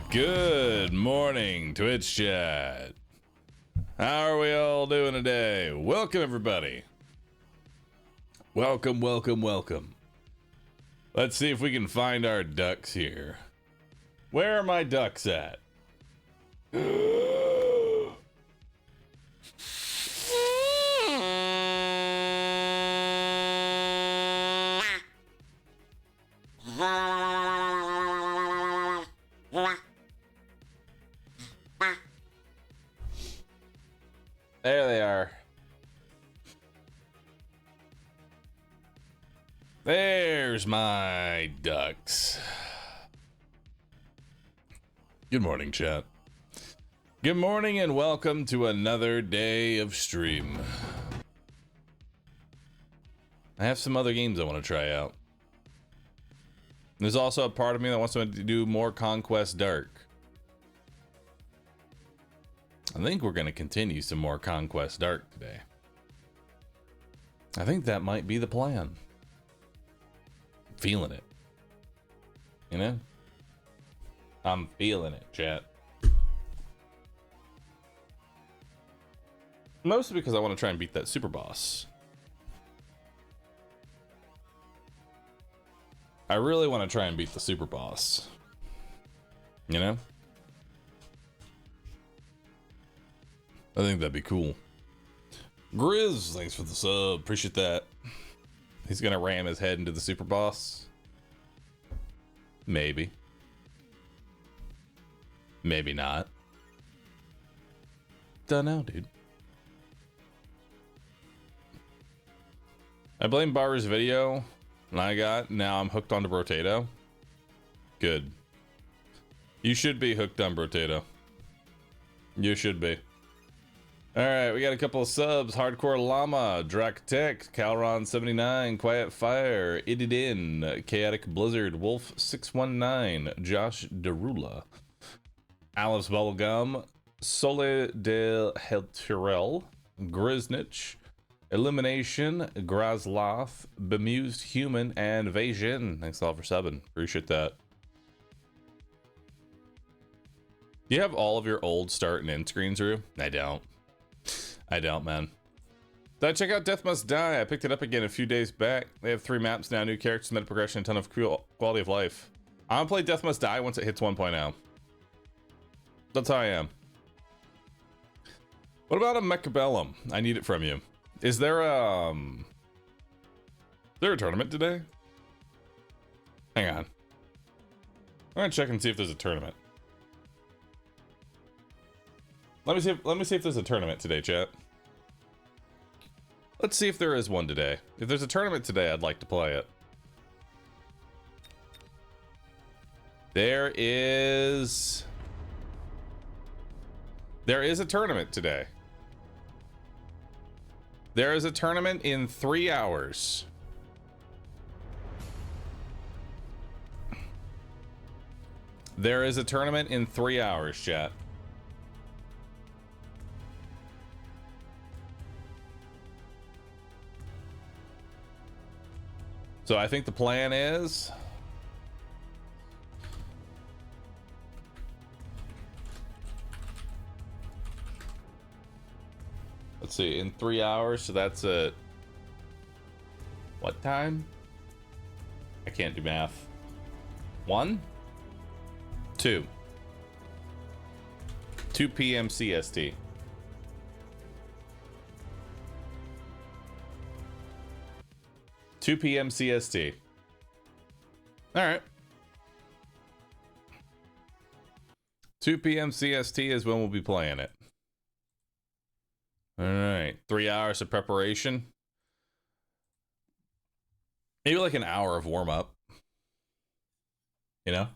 Good morning, Twitch chat. How are we all doing today? Welcome, everybody. Welcome, welcome, welcome. Let's see if we can find our ducks here. Where are my ducks at? There they are. There's my ducks. Good morning, chat. Good morning and welcome to another day of stream. I have some other games I want to try out. There's also a part of me that wants to do more Conquest Dark. I think we're going to continue some more Conquest Dark today. I think that might be the plan. Feeling it. You know? I'm feeling it, chat. Mostly because I want to try and beat that super boss. I really want to try and beat the super boss. You know? I think that'd be cool. Grizz, thanks for the sub. Appreciate that. He's gonna ram his head into the super boss. Maybe. Maybe not. Don't know, dude. I blame Bahroo's video, and now I'm hooked onto Brotato. Good. You should be hooked on Brotato. You should be. Alright, we got a couple of subs. Hardcore Llama, Draktech, Calron79, Quiet Fire, Ididin, Chaotic Blizzard, Wolf619, Josh Derula, Alice Bubblegum, Sole de Heltirel, Griznich, Illumination, Grazloth, Bemused Human, and Vajin. Thanks all for subbing. Appreciate that. Do you have all of your old start and end screens, Rue? I don't. I don't, man. Did I check out Death Must Die? I picked it up again a few days back. They have 3 maps now, new characters, meta progression, a ton of cool quality of life. I'm gonna play Death Must Die once it hits 1.0. That's how I am. What about a Mechabellum? I need it from you. Is there a tournament today? Hang on. I'm gonna check and see if there's a tournament. Let me see if there's a tournament today, chat. Let's see if there is one today. If there's a tournament today, I'd like to play it. There is a tournament today. There is a tournament in 3 hours. There is a tournament in 3 hours, chat. So I think the plan is let's see, in 3 hours, so that's at what time? I can't do math. 1? 2. 2 p.m. CST. PM CST. All right. 2 p.m. CST is when we'll be playing it. All right. 3 hours of preparation. Maybe like an hour of warm up. You know?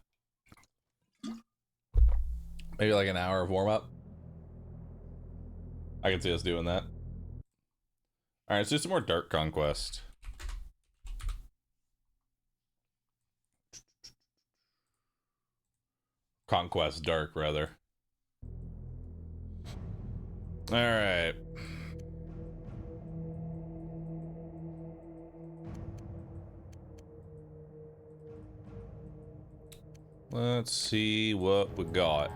Maybe like an hour of warm up. I can see us doing that. All right, let's do some more Dark Conquest. Conquest Dark, rather. All right. Let's see what we got.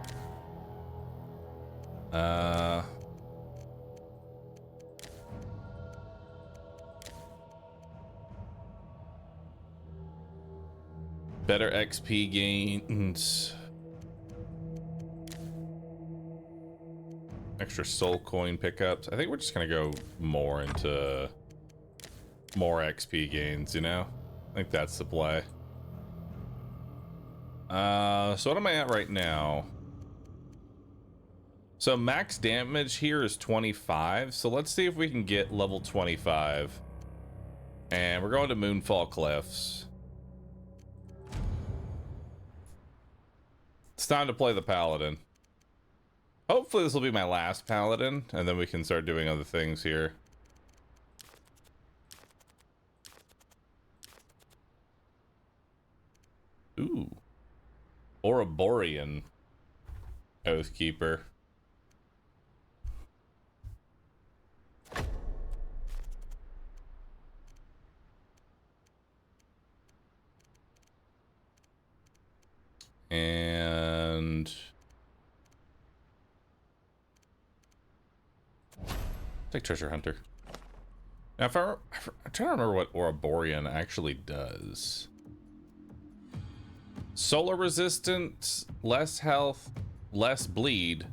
Better XP gains. Extra soul coin pickups. I think we're just gonna go more into more XP gains, you know? I think that's the play. So what am I at right now? So max damage here is 25. So let's see if we can get level 25. And we're going to Moonfall Cliffs. It's time to play the Paladin. Hopefully this will be my last Paladin, and then we can start doing other things here. Ooh. Ouroborean Oathkeeper. And take Treasure Hunter. Now, I'm trying to remember what Ouroborean actually does. Solar resistance, less health, less bleed,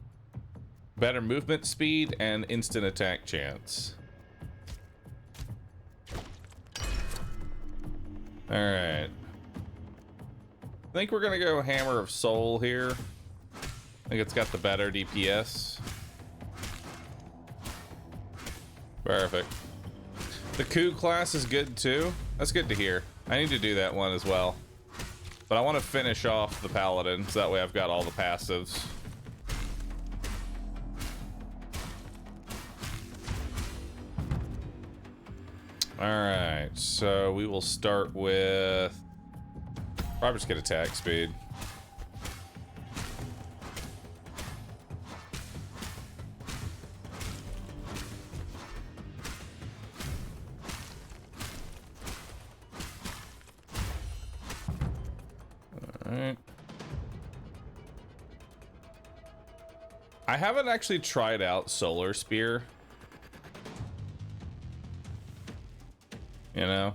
better movement speed, and instant attack chance. All right. I think we're gonna go Hammer of Soul here. I think it's got the better DPS. Perfect. The coup class is good too. That's good to hear. I need to do that one as well. But I want to finish off the Paladin, so that way I've got all the passives. Alright, so we will start with... probably just get attack speed. Alright. I haven't actually tried out Solar Spear. You know?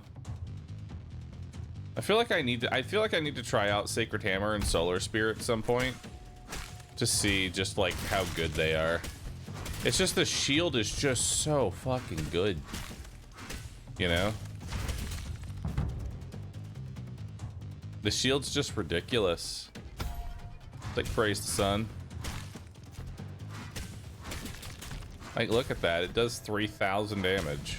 I feel like I need to try out Sacred Hammer and Solar Spear at some point to see just like how good they are. It's just the shield is just so fucking good. You know? The shield's just ridiculous. Like, praise the sun. Like, look at that. It does 3,000 damage.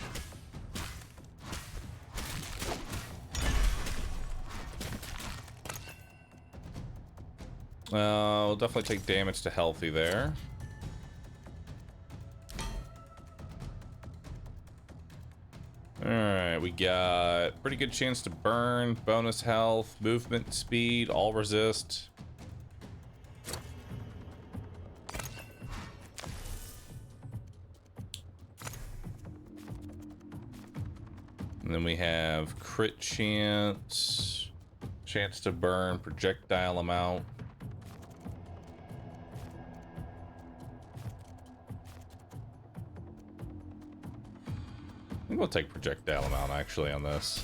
We'll definitely take damage to healthy there. Alright, we got pretty good chance to burn, bonus health, movement speed, all resist. And then we have crit chance, chance to burn, projectile amount. I'm gonna take projectile amount actually on this.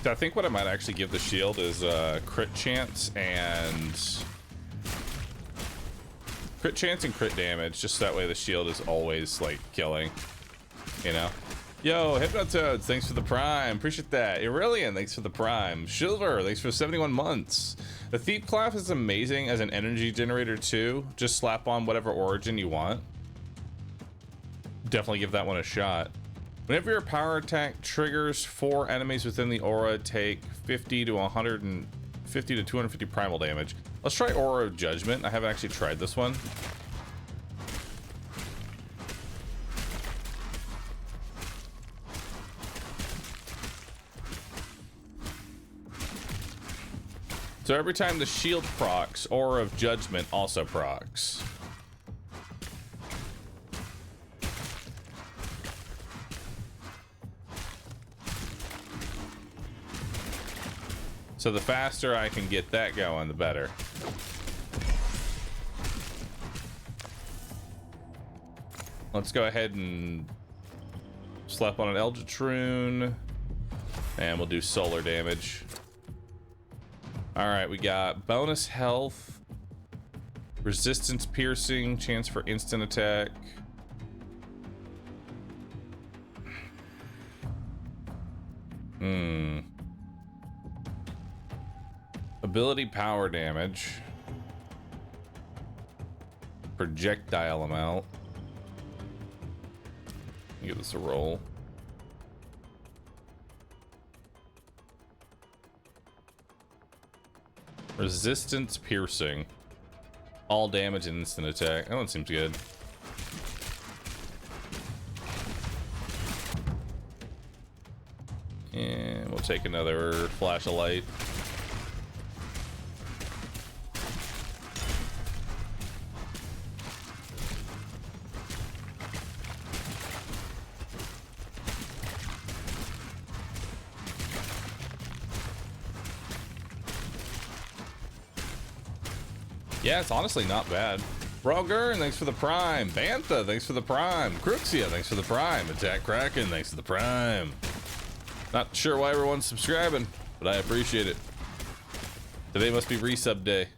I think what I might actually give the shield is crit chance and crit damage, just that way the shield is always like killing, you know. Yo, Hypnotoads, thanks for the prime, appreciate that. Aurelian, thanks for the prime. Silver, thanks for 71 months. The Thief class is amazing as an energy generator too. Just slap on whatever origin you want. Definitely give that one a shot. Whenever your power attack triggers 4 enemies within the aura, take 50 to 150 to 250 primal damage. Let's try Aura of Judgment. I haven't actually tried this one. So every time the shield procs, Aura of Judgment also procs. So the faster I can get that going, the better. Let's go ahead and slap on an Eldritch Rune. And we'll do solar damage. Alright, we got bonus health, resistance piercing, chance for instant attack. Ability power damage. Projectile amount. Give this a roll. Resistance piercing. All damage and instant attack. That one seems good. And we'll take another flash of light. Yeah, it's honestly not bad. Broger, thanks for the prime. Bantha, thanks for the prime. Cruxia, thanks for the prime. Attack Kraken, thanks for the prime. Not sure why everyone's subscribing, but I appreciate it. Today must be resub day.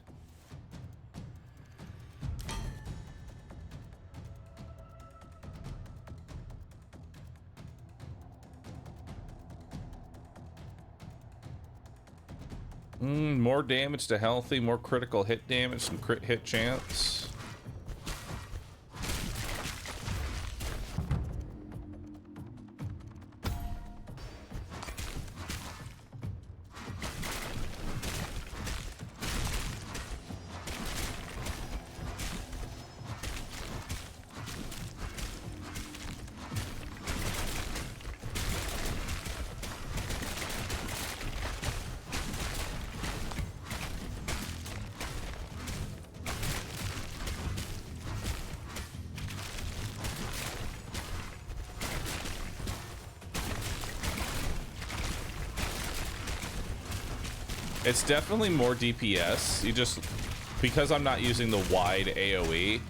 More damage to healthy, more critical hit damage, some crit hit chance. It's definitely more DPS. You just, because I'm not using the wide AoE,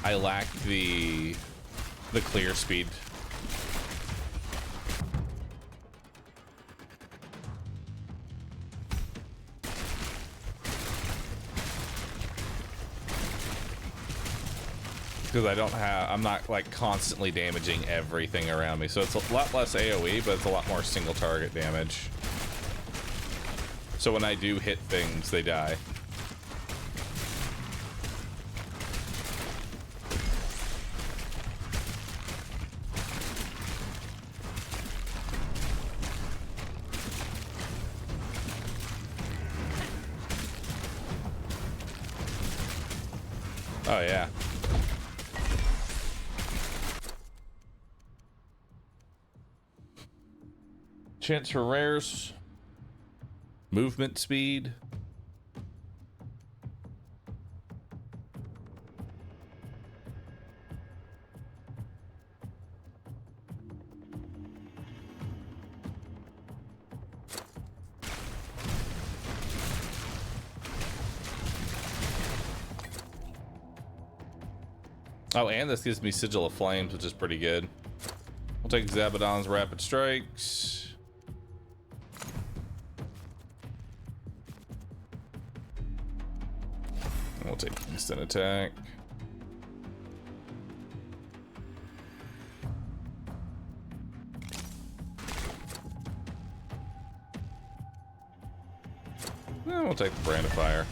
I lack the clear speed. Because I don't have, I'm not like constantly damaging everything around me. So it's a lot less AoE, but it's a lot more single target damage. So when I do hit things, they die. Oh yeah. Chance for rares. Movement speed. Oh, and this gives me Sigil of Flames, which is pretty good. We'll take Zabadon's Rapid Strikes. We'll take instant attack. And we'll take the Brand of Fire.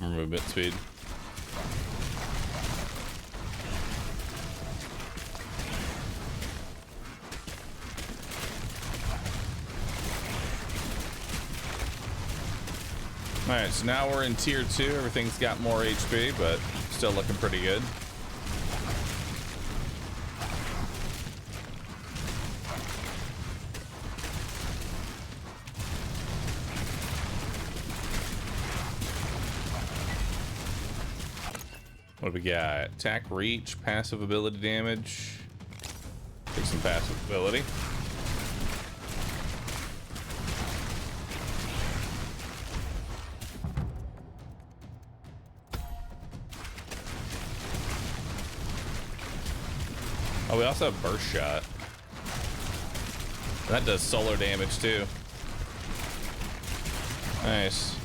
More movement speed. Alright, so now we're in tier 2. Everything's got more HP, but still looking pretty good. What do we got? Attack, reach, passive ability damage. Take some passive ability. Oh, we also have burst shot. That does solar damage too. Nice.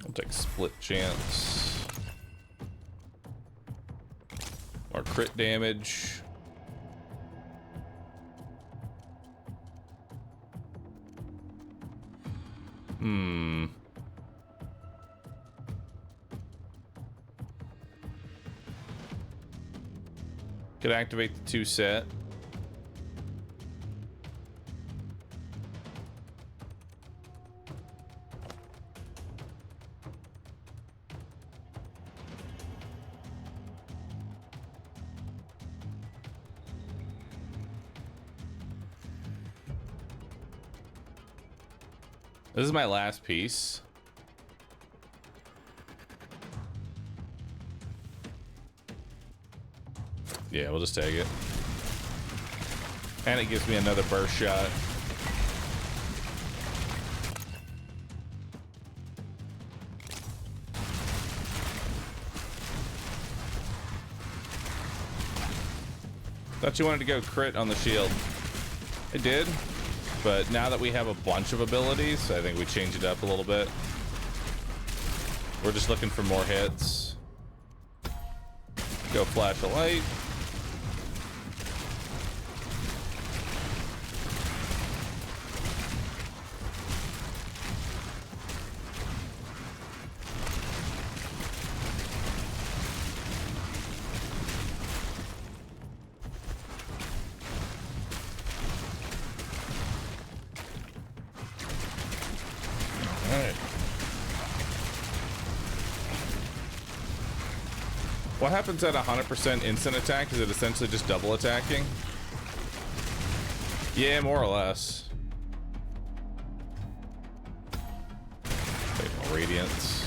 I'll take split chance. Or crit damage. Could activate the 2 set. This is my last piece. Yeah, we'll just take it. And it gives me another burst shot. Thought you wanted to go crit on the shield. I did, but now that we have a bunch of abilities, I think we change it up a little bit. We're just looking for more hits. Go flash a light. What happens at 100% instant attack? Is it essentially just double attacking? Yeah, more or less. Wait, more radiance.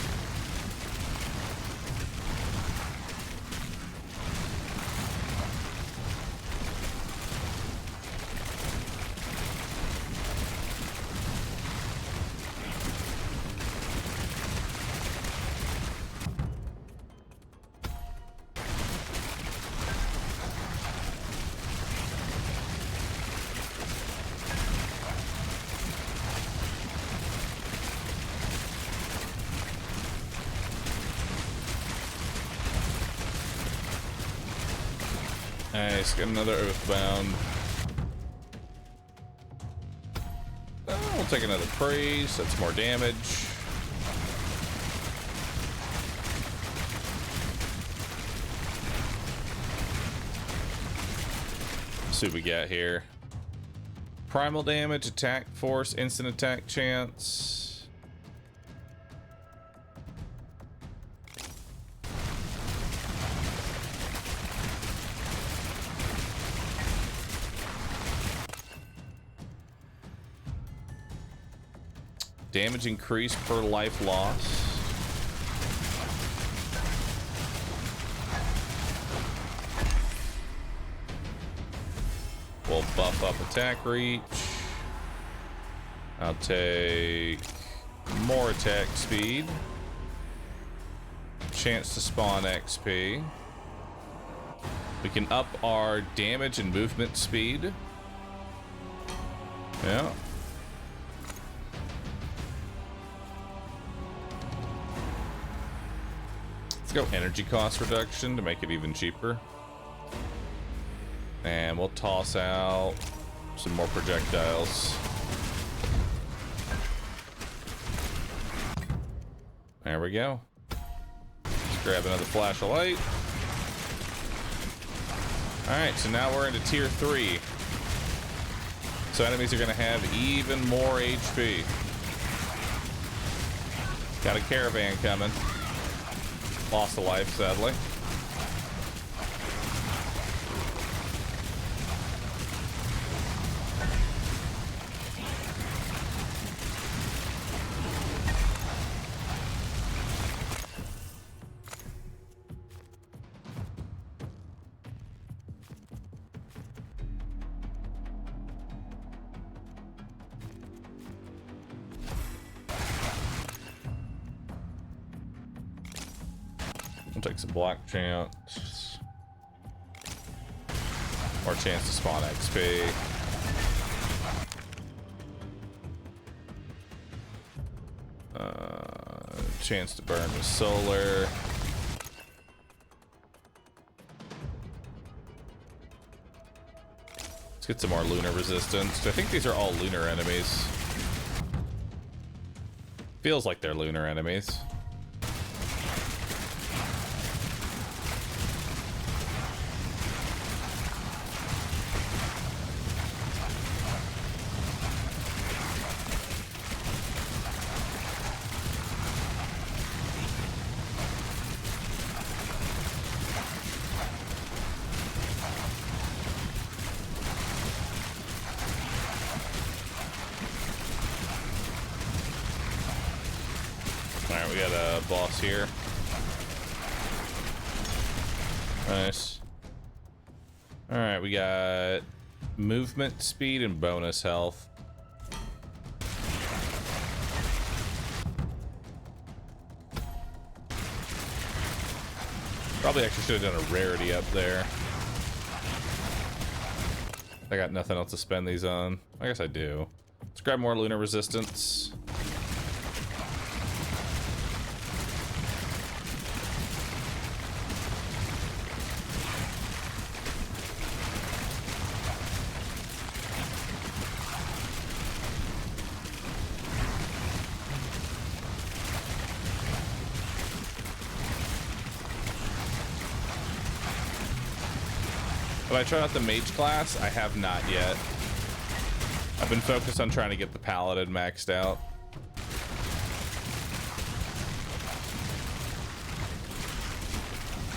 Nice, get another Earthbound. We'll take another Praise, that's more damage. See what we got here. Primal damage, attack force, instant attack chance. Damage increase per life loss. We'll buff up attack reach. I'll take more attack speed. Chance to spawn XP. We can up our damage and movement speed. Yeah. Go energy cost reduction to make it even cheaper. And we'll toss out some more projectiles. There we go. Let's grab another flash of light. Alright, so now we're into tier 3. So enemies are going to have even more HP. Got a caravan coming. Lost a life, sadly. We'll take some black chance. More chance to spawn XP. Chance to burn with solar. Let's get some more lunar resistance. I think these are all lunar enemies. Feels like they're lunar enemies. Boss here. Nice. All right, we got movement speed and bonus health. Probably actually should have done a rarity up there. I got nothing else to spend these on. I guess I do. Let's grab more lunar resistance. Have I tried out the mage class? I have not yet. I've been focused on trying to get the paladin maxed out.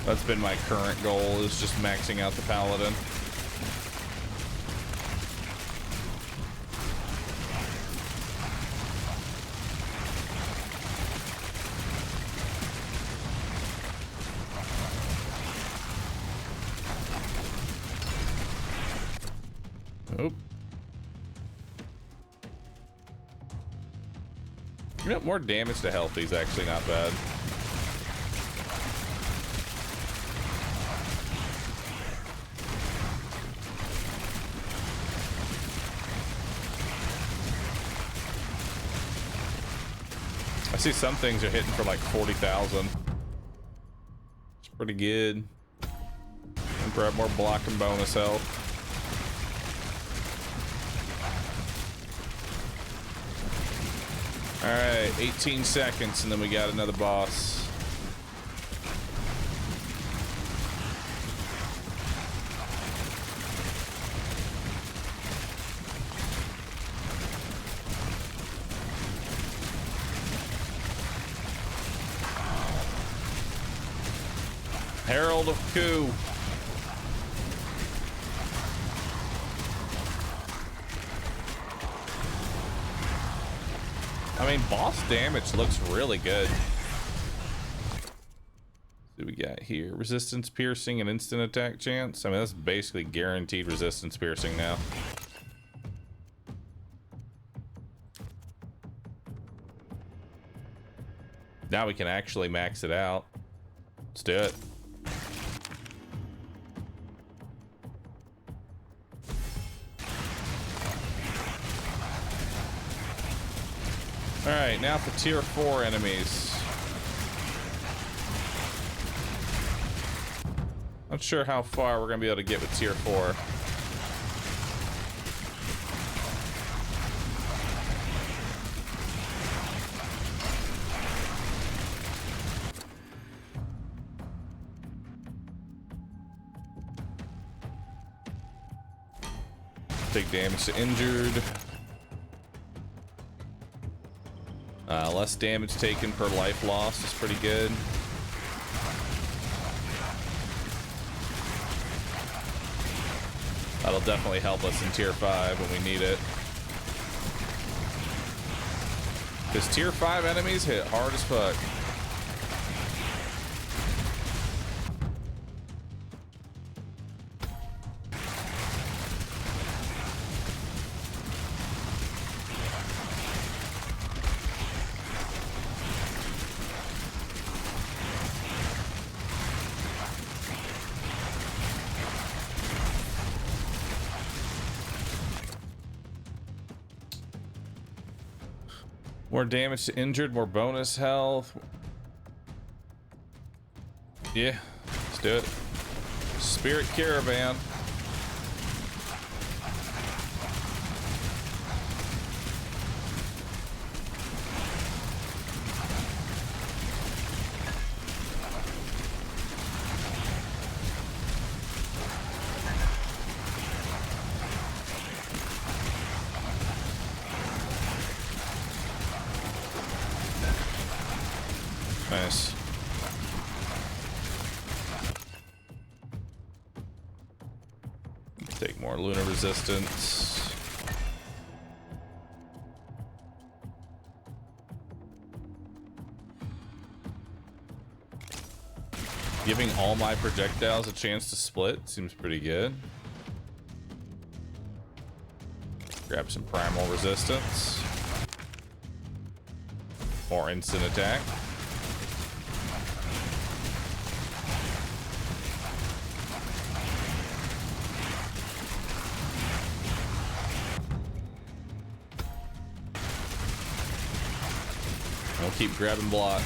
That's been my current goal, is just maxing out the paladin. Nope. You know, more damage to health is actually not bad. I see some things are hitting for like 40,000. It's pretty good. And grab more block and bonus health. All right, 18 seconds, and then we got another boss. Herald of Coup. I mean, boss damage looks really good. What do we got here? Resistance piercing and instant attack chance. I mean, that's basically guaranteed resistance piercing now. Now we can actually max it out. Let's do it. All right, now for tier 4 enemies. Not sure how far we're gonna be able to get with tier 4. Take damage to injured. Less damage taken per life lost is pretty good. That'll definitely help us in tier 5 when we need it. Because tier 5 enemies hit hard as fuck. More damage to injured, more bonus health. Yeah, let's do it. Spirit Caravan. Nice. Take more lunar resistance. Giving all my projectiles a chance to split seems pretty good. Grab some primal resistance. More instant attack. We'll keep grabbing block.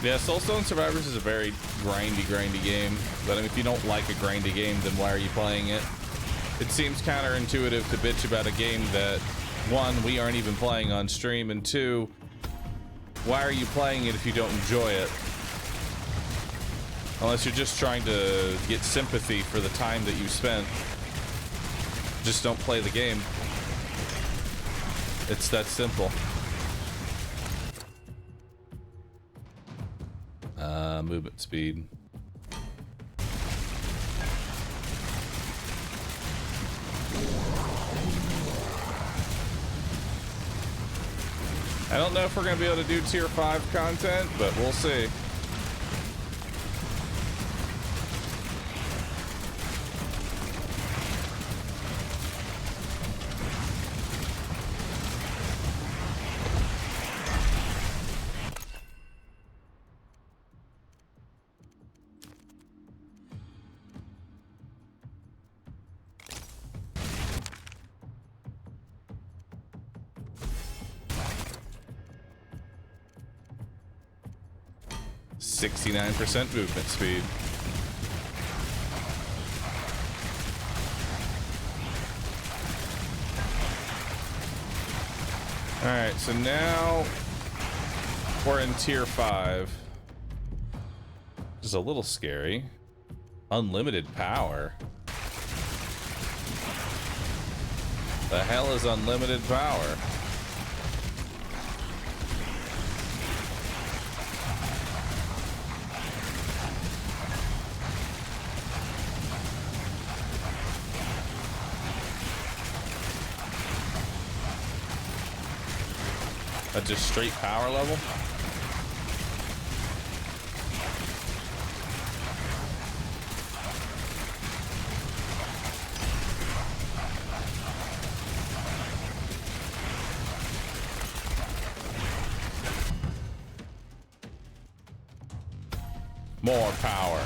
Yeah, Soulstone Survivors is a very grindy game. But I mean, if you don't like a grindy game, then why are you playing it? It seems counterintuitive to bitch about a game that, one, we aren't even playing on stream, and two, why are you playing it if you don't enjoy it? Unless you're just trying to get sympathy for the time that you spent. Just don't play the game. It's that simple. Movement speed. I don't know if we're gonna be able to do tier 5 content, but we'll see. %, movement speed. All right, so now we're in tier 5. Which is a little scary. Unlimited power. The hell is unlimited power? That's just straight power level. More power.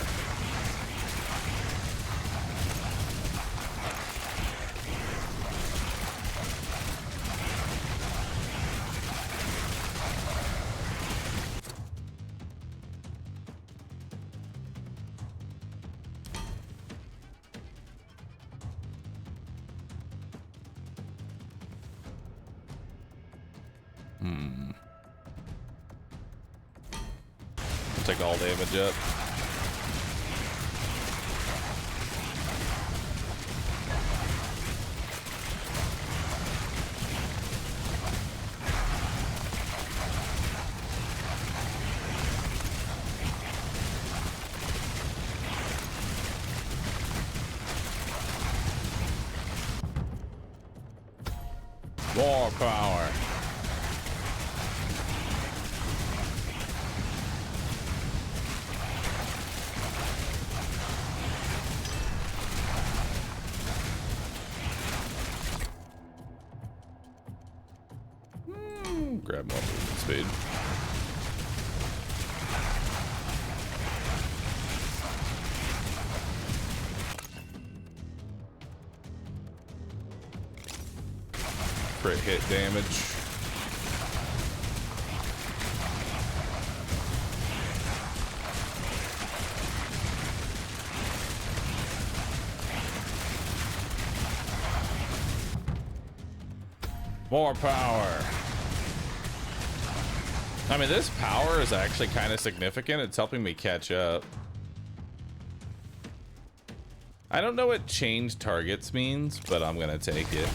Take all damage up. More power. Grab more movement speed. Crit hit damage. More power. I mean, this power is actually kind of significant. It's helping me catch up. I don't know what change targets means, but I'm gonna take it.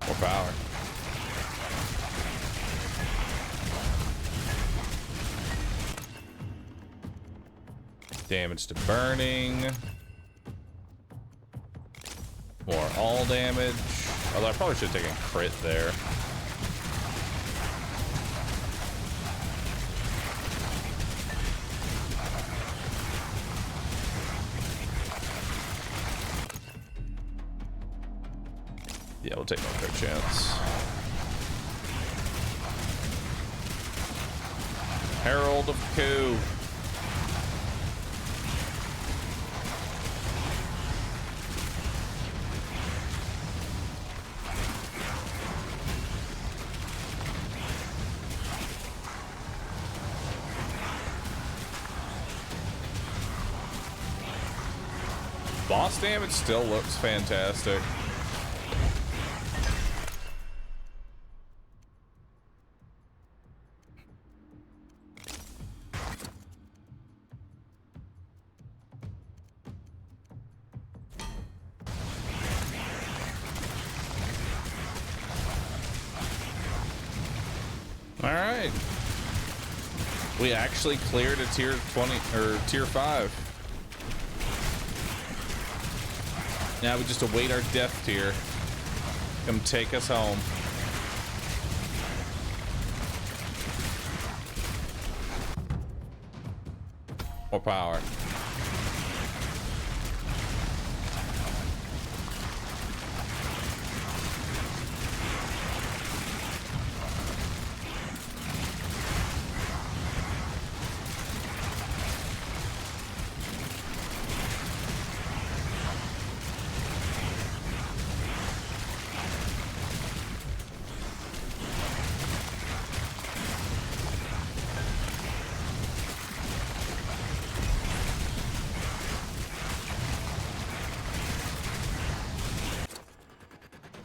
More power. Damage to burning. More all damage. Although I probably should have taken crit there. Yeah, we'll take no crit chance. Herald of Coup. Boss damage still looks fantastic. All right. We actually cleared a tier 20 or tier 5. Now we just await our death tier. Come take us home. More power.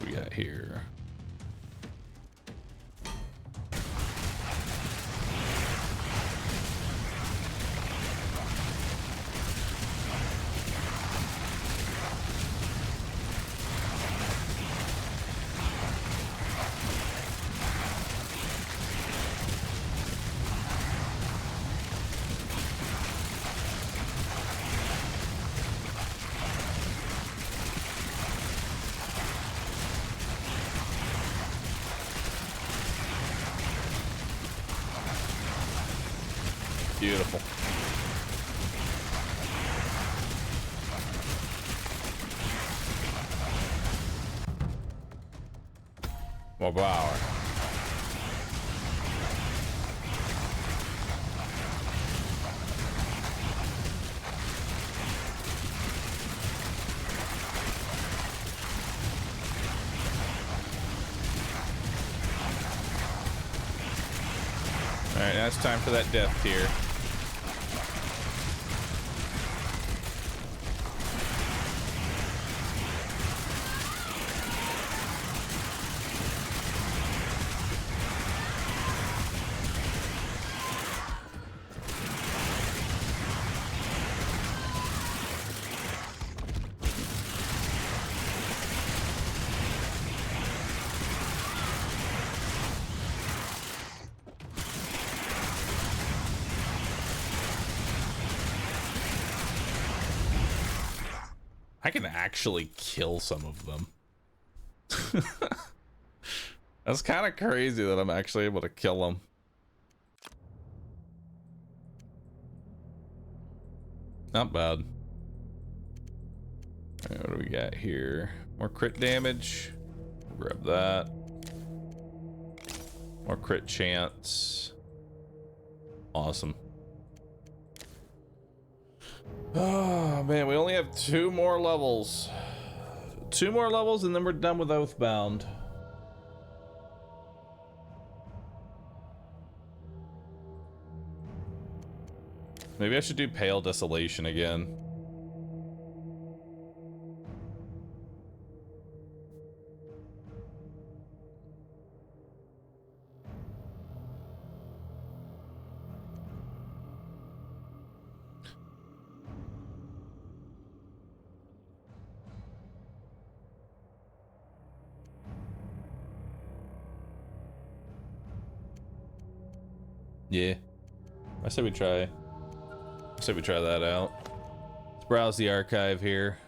We got here. Beautiful. More power. All right, now it's time for that death tier. I can actually kill some of them. That's kind of crazy that I'm actually able to kill them. Not bad. All right, what do we got here? More crit damage. Grab that. More crit chance. Awesome. Oh man, we only have 2 more levels. 2 more levels and then we're done with Oathbound. Maybe I should do Pale Desolation again. Yeah. I say we try that out. Let's browse the archive here.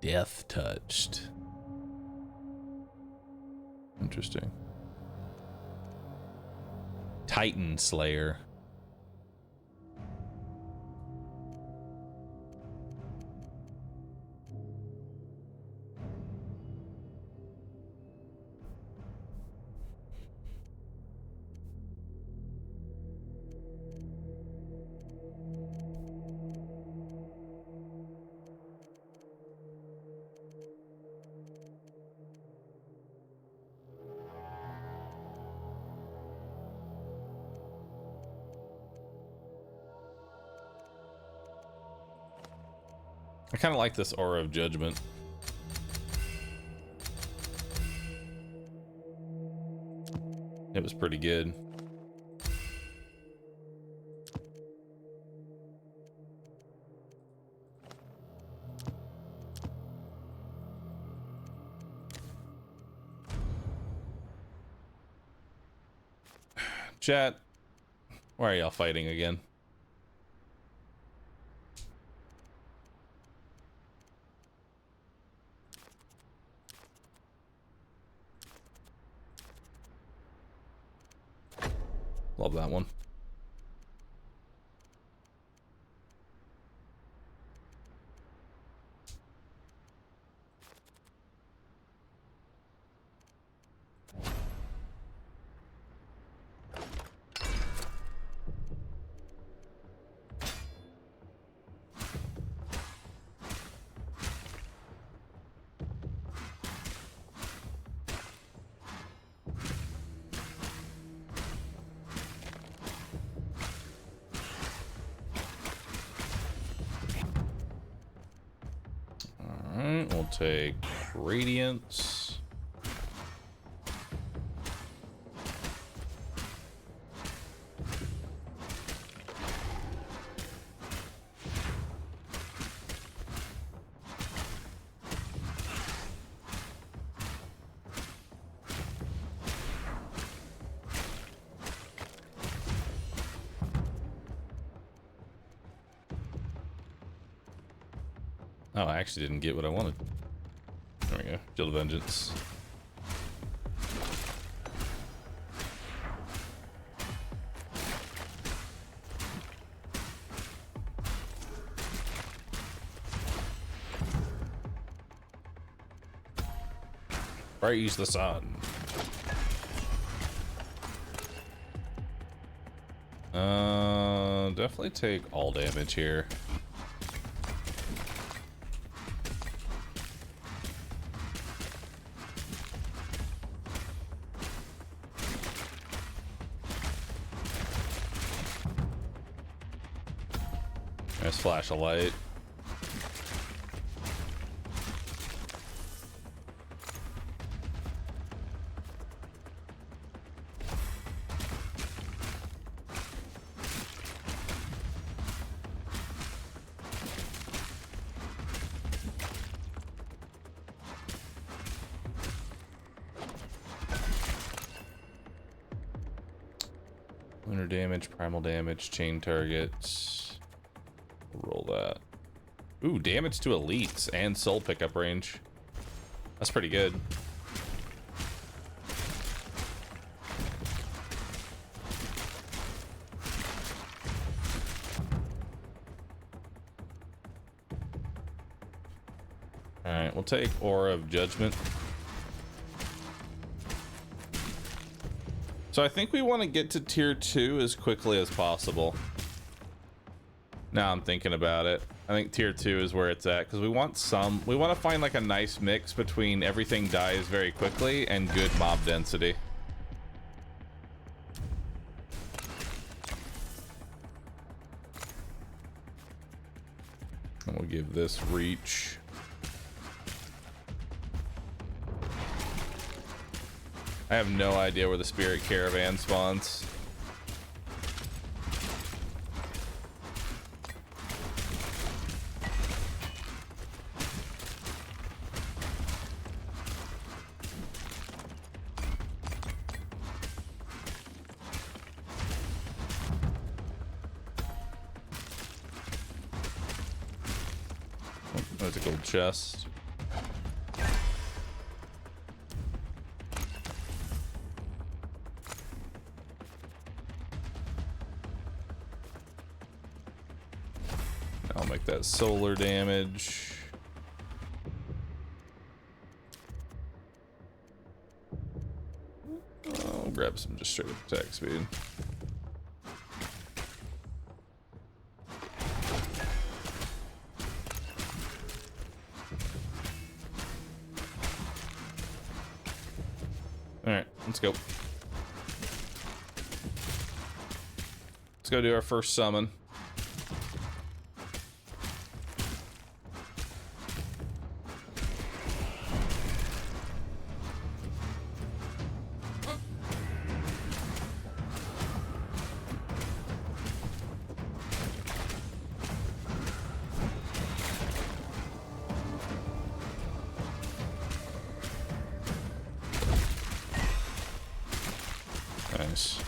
Death touched. Interesting. Titan Slayer. I kind of like this Aura of Judgment. It was pretty good. Chat, why are y'all fighting again? Love that one. We'll take Radiance. Oh, I actually didn't get what I wanted. There we go. Shield of Vengeance. Praise the sun. Definitely take all damage here. Nice flash of light. Lunar damage, primal damage, chain targets. Roll that. Ooh, damage to elites and soul pickup range. That's pretty good. Alright, we'll take Aura of Judgment. So I think we want to get to tier 2 as quickly as possible. Now I'm thinking about it. I think tier 2 is where it's at, because we want to find like a nice mix between everything dies very quickly and good mob density. And we'll give this reach. I have no idea where the spirit caravan spawns. Oh, there's a gold chest. I'll make that solar damage. I'll grab some just straight up attack speed. Alright, let's go. Let's go do our first summon. Nice.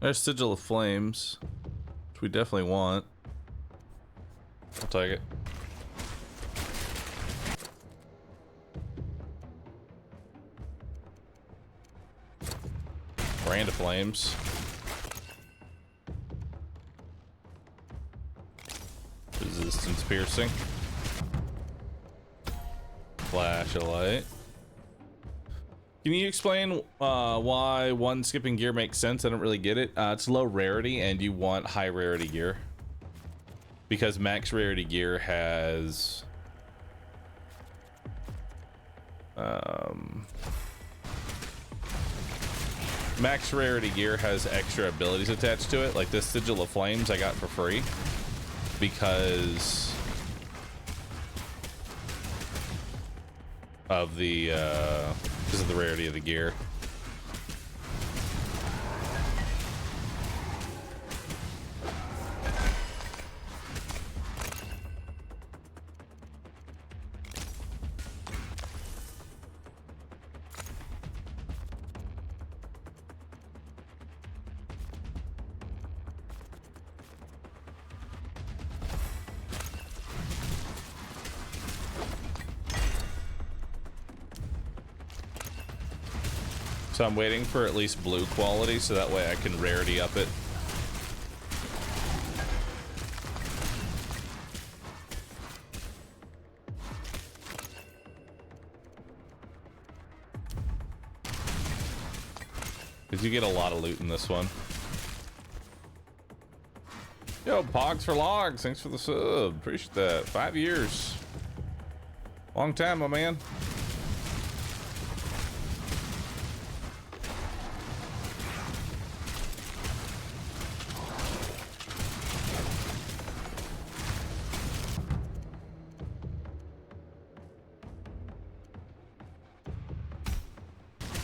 There's Sigil of Flames, which we definitely want. I'll take it. Brand of Flames. Resistance piercing. Flash of light. Can you explain why one skipping gear makes sense? I don't really get it. It's low rarity and you want high rarity gear. Because max rarity gear has... max rarity gear has extra abilities attached to it. Like this Sigil of Flames I got for free. Because... of the rarity of the gear. So I'm waiting for at least blue quality so that way I can rarity up it. Because you get a lot of loot in this one. Yo, Pogs for Logs, thanks for the sub. Appreciate that. 5 years. Long time, my man.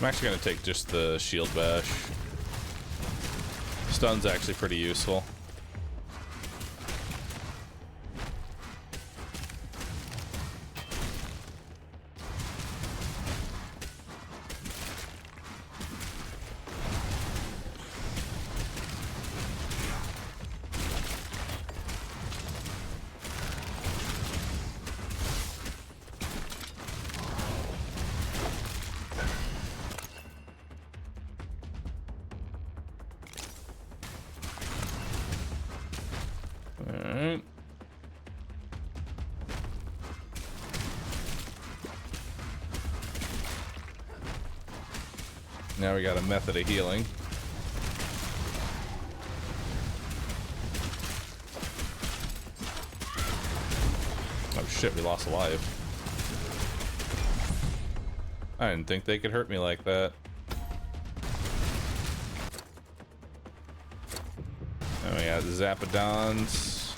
I'm actually gonna take just the shield bash. Stun's actually pretty useful. Now we got a method of healing. Oh shit, we lost a life. I didn't think they could hurt me like that. Oh yeah, the Zappadons.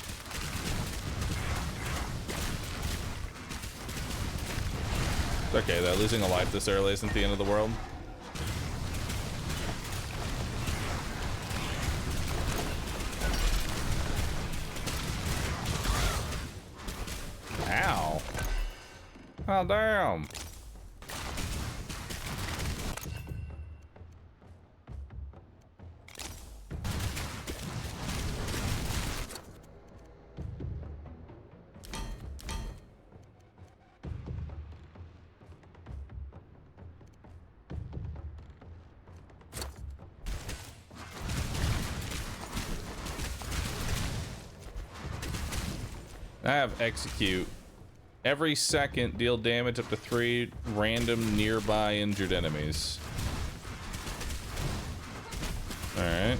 It's okay though, losing a life this early isn't the end of the world. Ow. Oh, damn. I have execute. Every second, deal damage up to 3 random nearby injured enemies. Alright.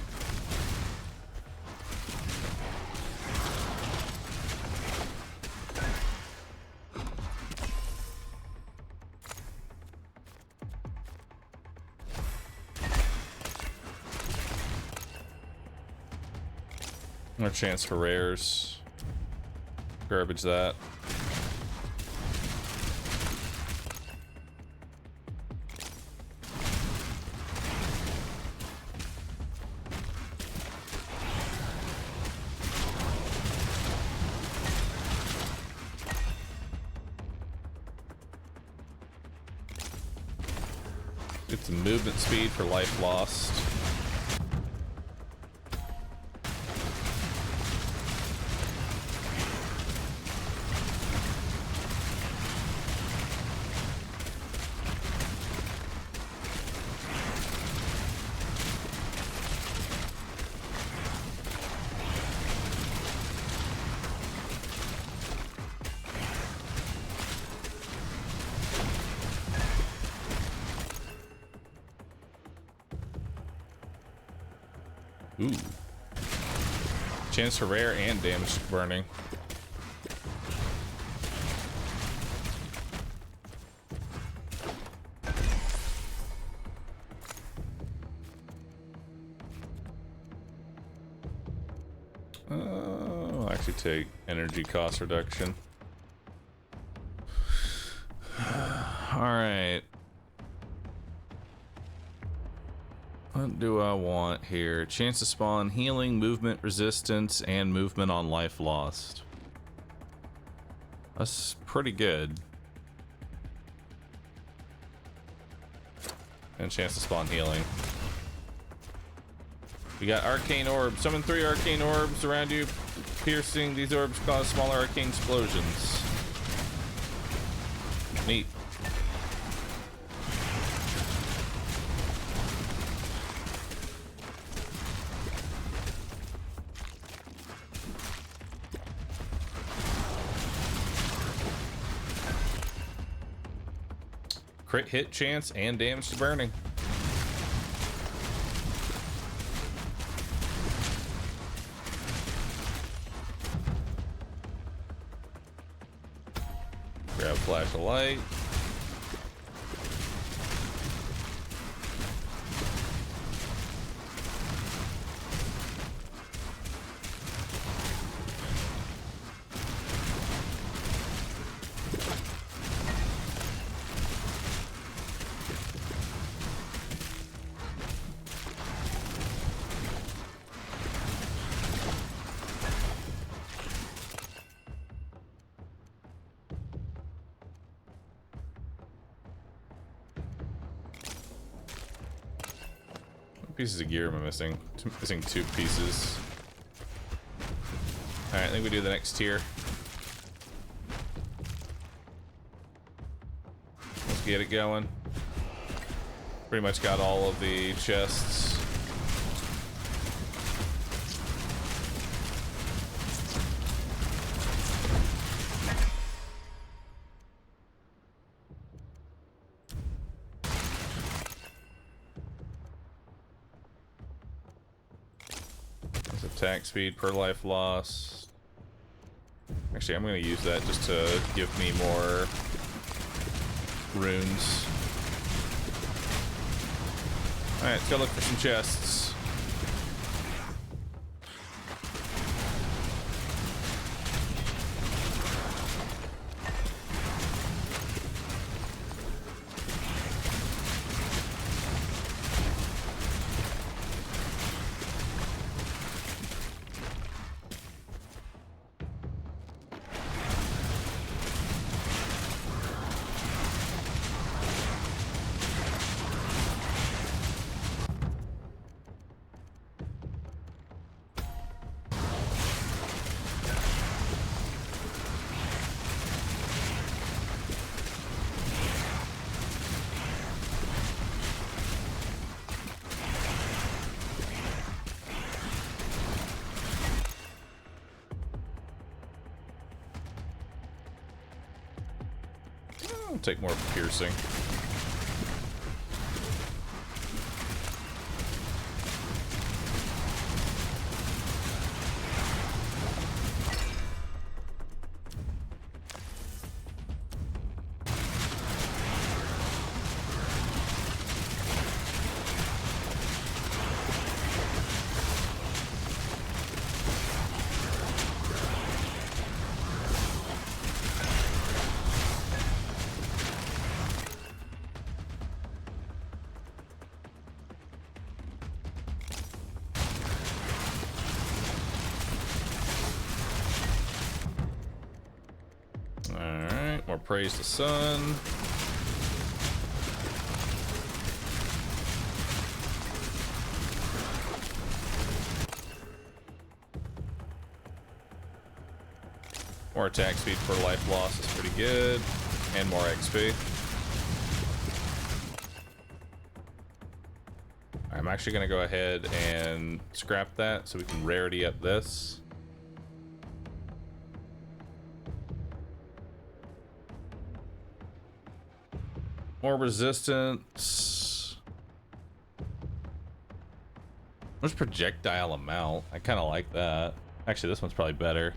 No chance for rares. Garbage that. Get some movement speed for life lost. Ooh. Chance for rare and damage to burning. I'll actually take energy cost reduction. All right. What do I want here? Chance to spawn healing, movement resistance, and movement on life lost. That's pretty good. And chance to spawn healing. We got arcane orbs. Summon 3 arcane orbs around you. Piercing. These orbs cause smaller arcane explosions. Neat. Crit hit chance and damage to burning. Grab flash of light. pieces of gear am I missing? Missing 2 pieces. Alright, I think we do the next tier. Let's get it going. Pretty much got all of the chests. Attack speed per life loss. Actually, I'm going to use that just to give me more runes. Alright, let's go look for some chests. I'll take more piercing. More praise the sun. More attack speed per life loss is pretty good. And more XP. I'm actually going to go ahead and scrap that so we can rarity up this. More resistance. Where's projectile amount? I kind of like that. Actually, this one's probably better.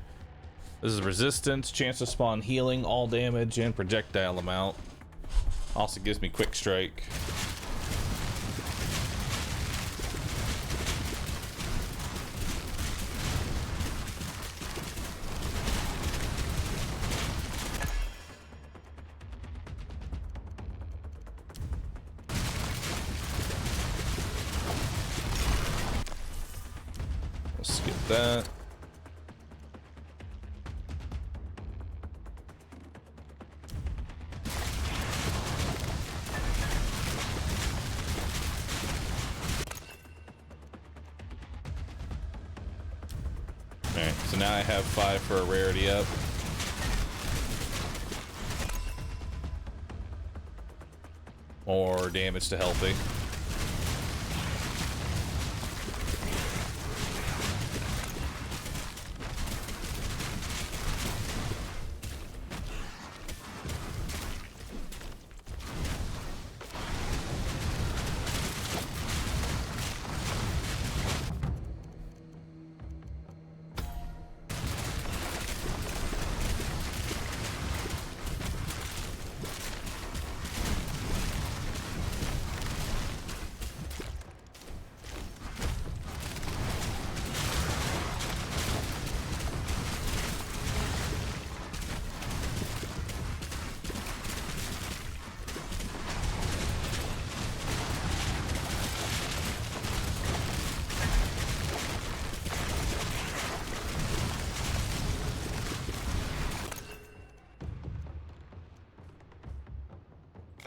This is resistance, chance to spawn healing, all damage, and projectile amount. Also gives me quick strike. That. Alright, so now I have 5 for a rarity up. More damage to healthy.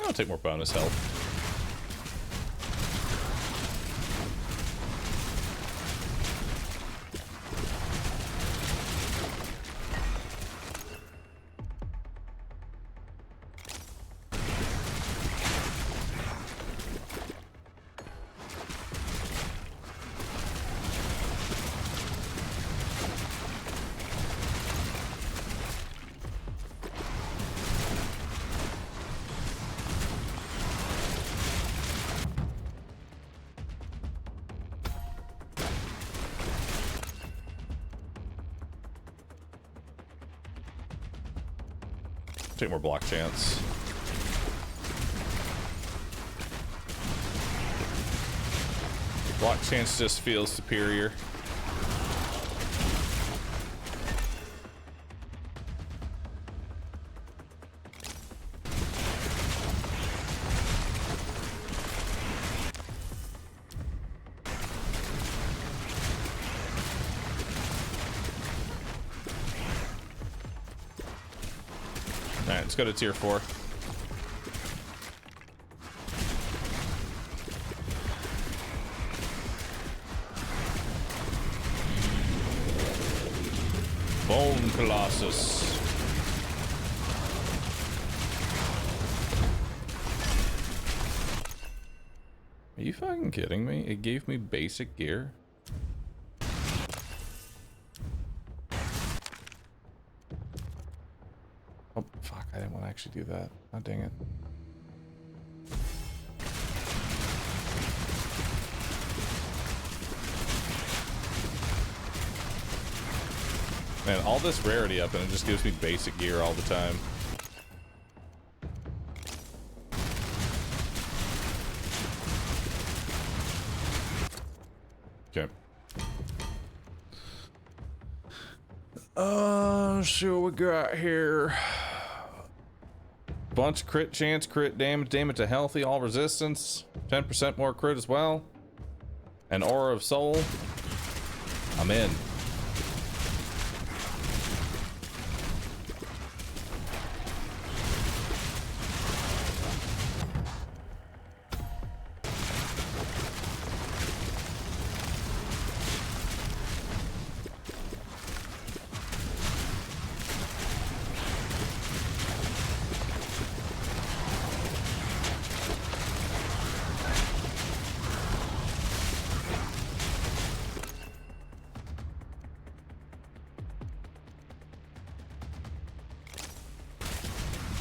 I'll take more bonus health. Take more block chance. Block chance just feels superior. Alright, let's go to tier 4. Bone Colossus. Are you fucking kidding me? It gave me basic gear. Oh, fuck. I didn't want to actually do that. Oh, dang it. Man, all this rarity up and it just gives me basic gear all the time. Okay. See what we got here. Bunch of crit chance, crit damage to healthy, all resistance. 10% more crit as well. An aura of soul. I'm in.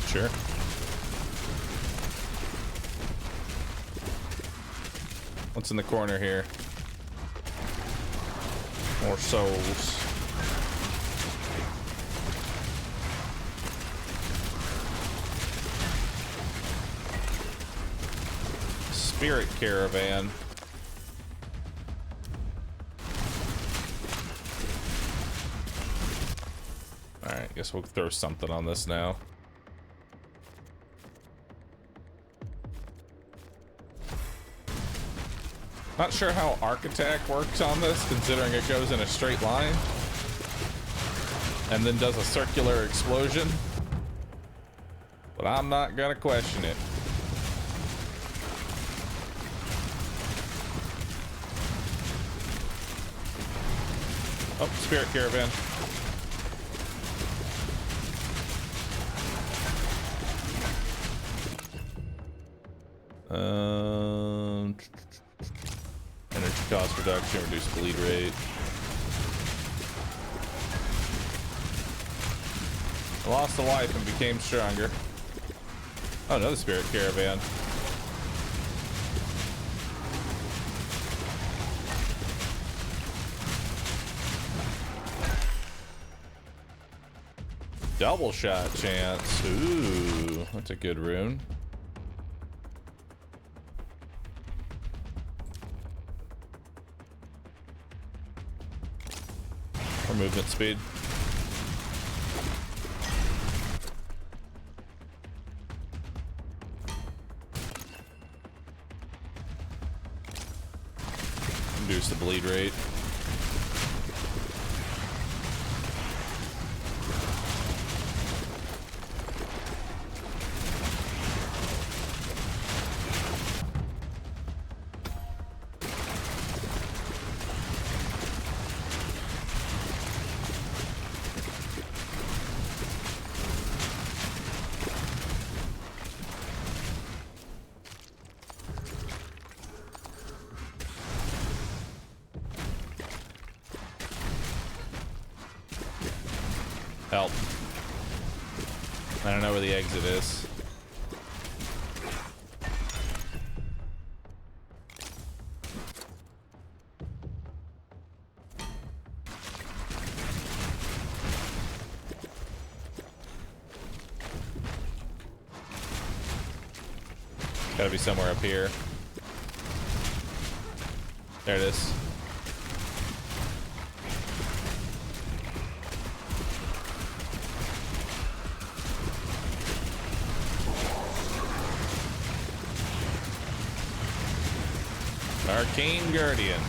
Sure. What's in the corner here? More souls. Spirit caravan. Alright, guess we'll throw something on this now. Not sure how arc attack works on this, considering it goes in a straight line and then does a circular explosion, but I'm not gonna question it. Oh, spirit caravan. Energy cost reduction, reduce bleed rate. I lost a life and became stronger. Oh, another spirit caravan. Double shot chance. Ooh, that's a good rune. Or movement speed. Reduce the bleed rate. Help. I don't know where the exit is. Gotta be somewhere up here. There it is. Arcane Guardian.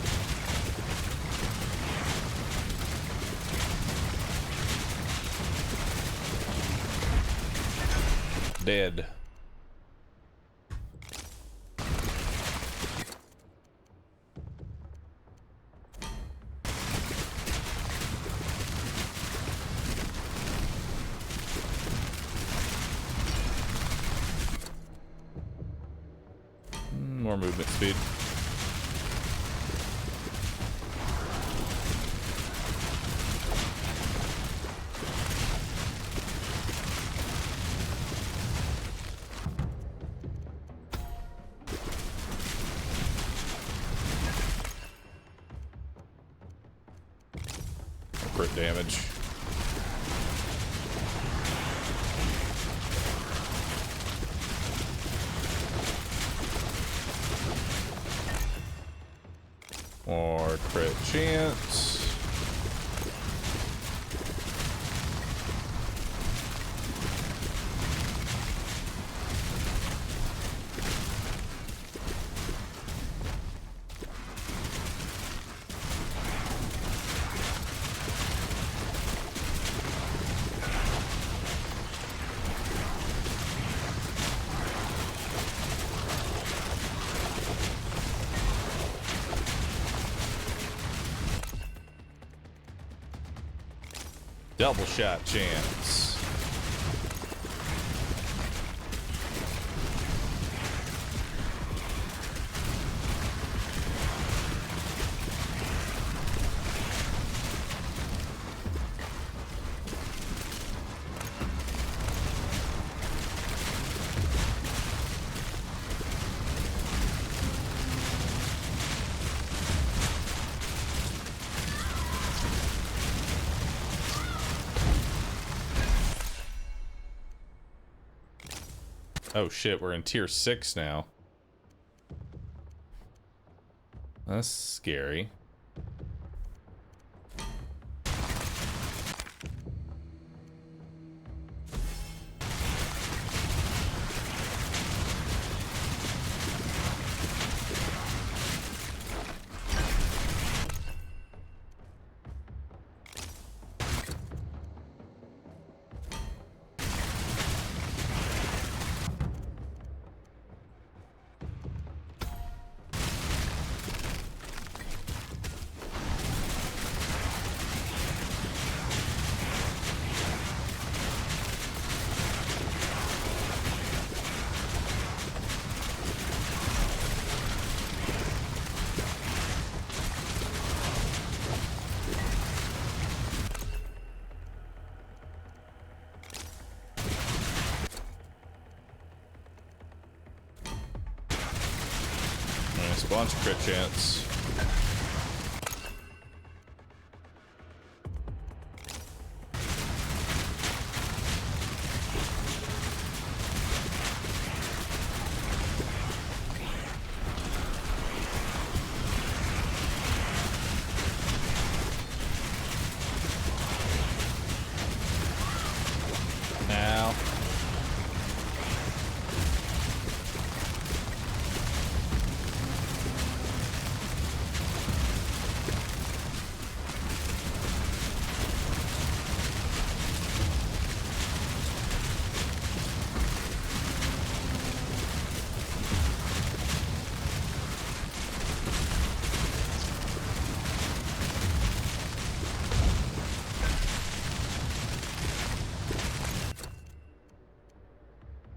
Dead. More movement speed. Crit damage. More crit chance. Double shot chance. Oh shit, we're in tier 6 now. That's scary. Launch crit chance. Now.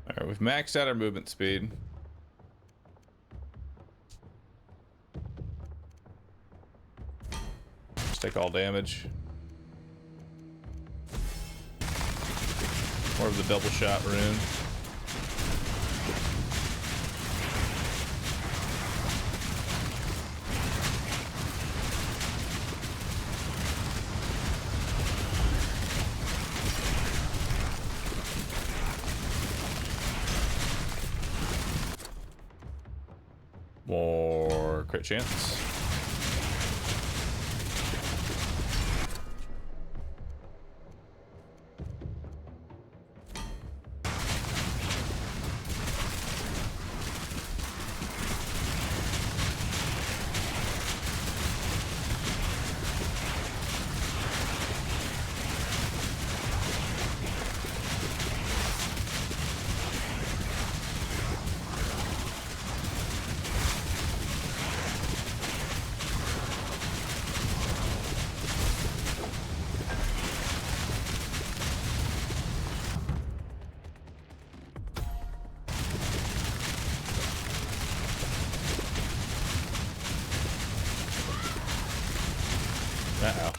Alright, we've maxed out our movement speed. Just take all damage. More of the double shot rune. More crit chance. Uh-oh.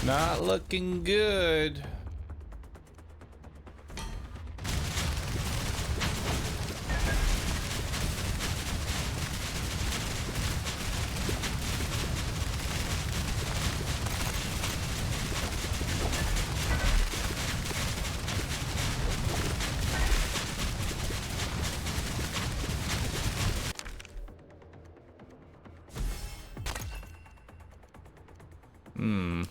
Not looking good. Hmm.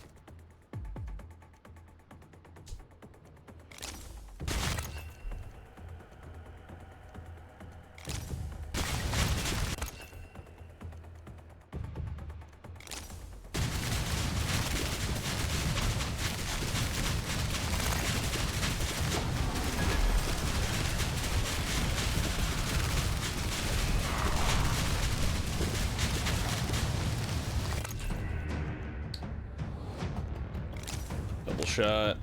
Double shot.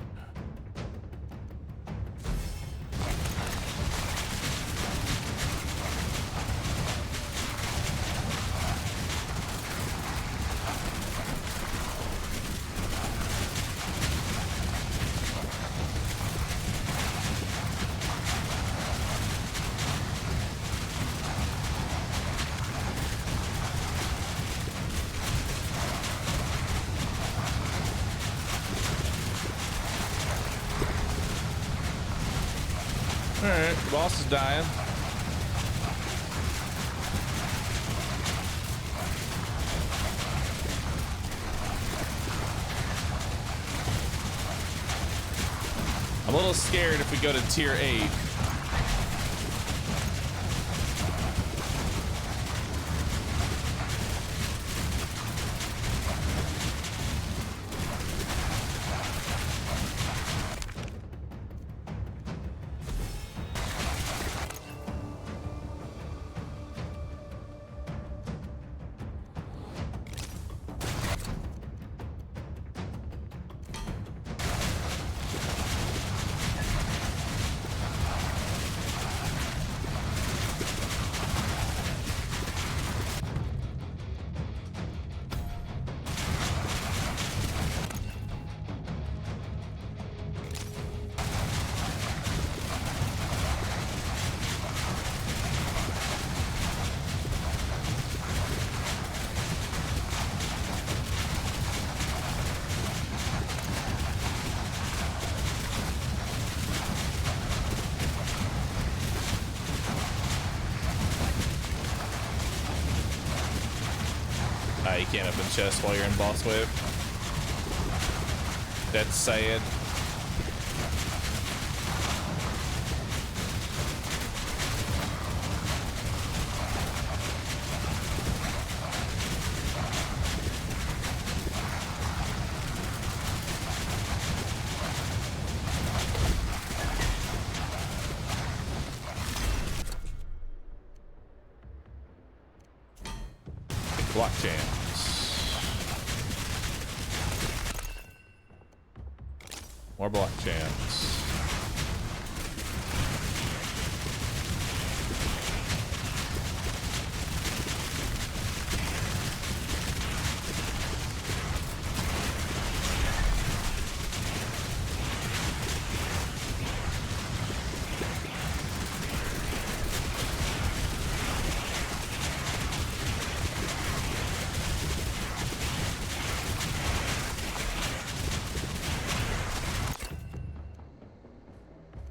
Alright, the boss is dying. I'm a little scared if we go to tier 8. You can't open chest while you're in boss wave. That's sad. Block chance. More block chance.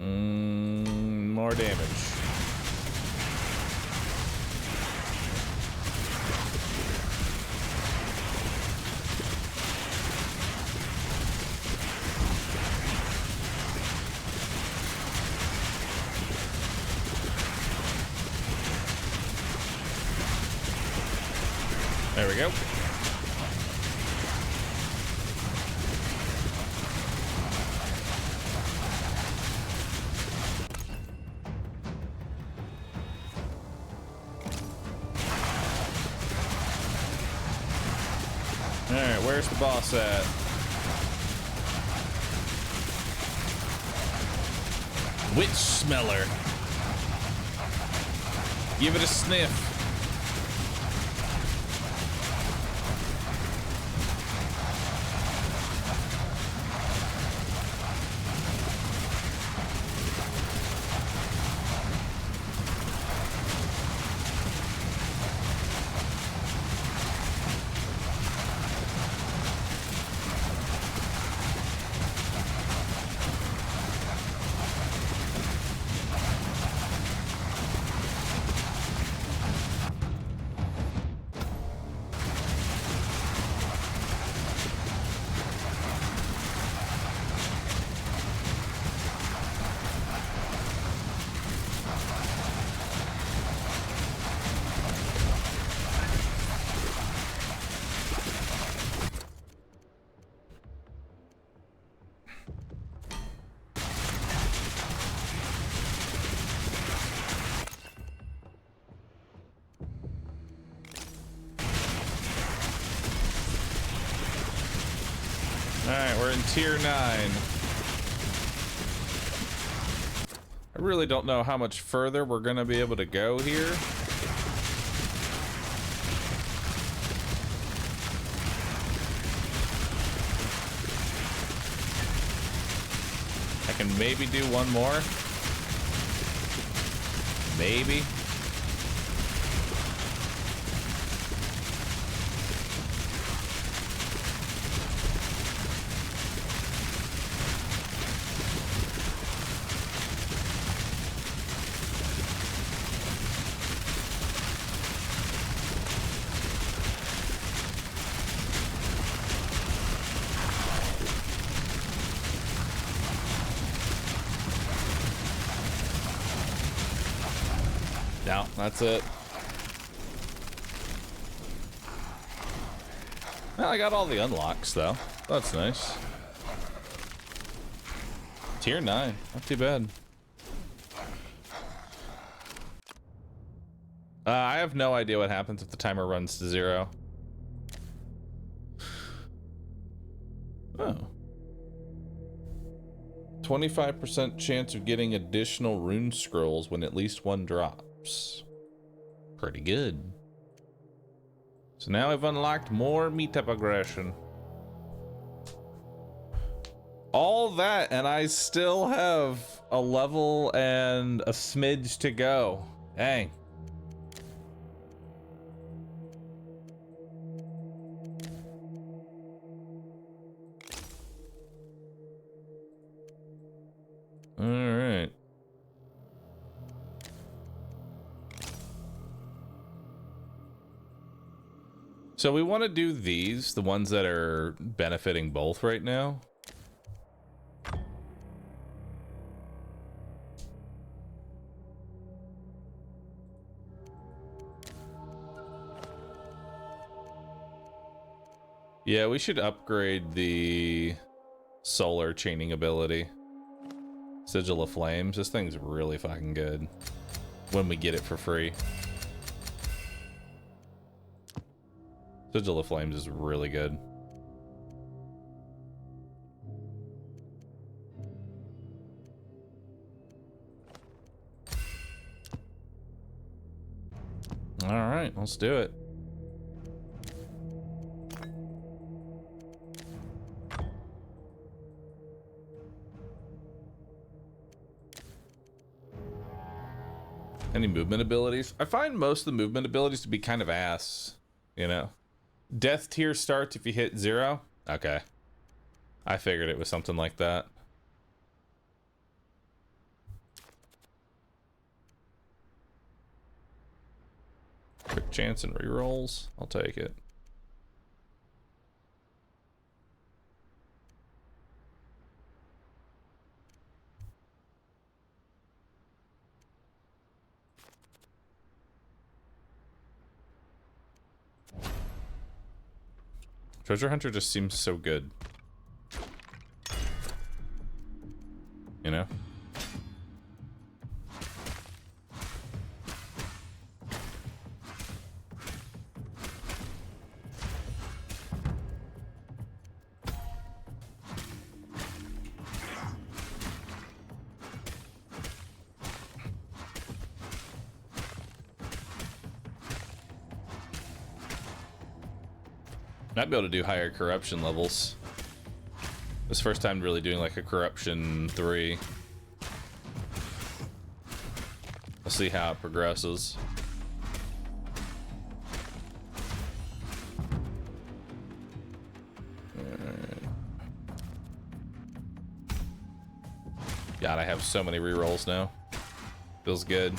More damage. There we go. Alright, where's the boss at? Witch Smeller. Give it a sniff. Alright, we're in tier 9. I really don't know how much further we're gonna be able to go here. I can maybe do one more. Maybe. No, that's it. Well, I got all the unlocks, though. That's nice. Tier 9. Not too bad. I have no idea what happens if the timer runs to 0. Oh. 25% chance of getting additional rune scrolls when at least one drops. Pretty good. So now I've unlocked more meetup aggression. All that, and I still have a level and a smidge to go. Dang. All right. So we want to do these, the ones that are benefiting both right now. Yeah, we should upgrade the solar chaining ability. Sigil of Flames. This thing's really fucking good when we get it for free. Sigil of Flames is really good. All right, let's do it. Any movement abilities? I find most of the movement abilities to be kind of ass, you know? Death tier starts if you hit 0? Okay. I figured it was something like that. chance and rerolls. I'll take it. Treasure Hunter just seems so good. You know? Might be able to do higher corruption levels. This first time really doing like a corruption 3. We'll see how it progresses. God, I have so many rerolls now. Feels good.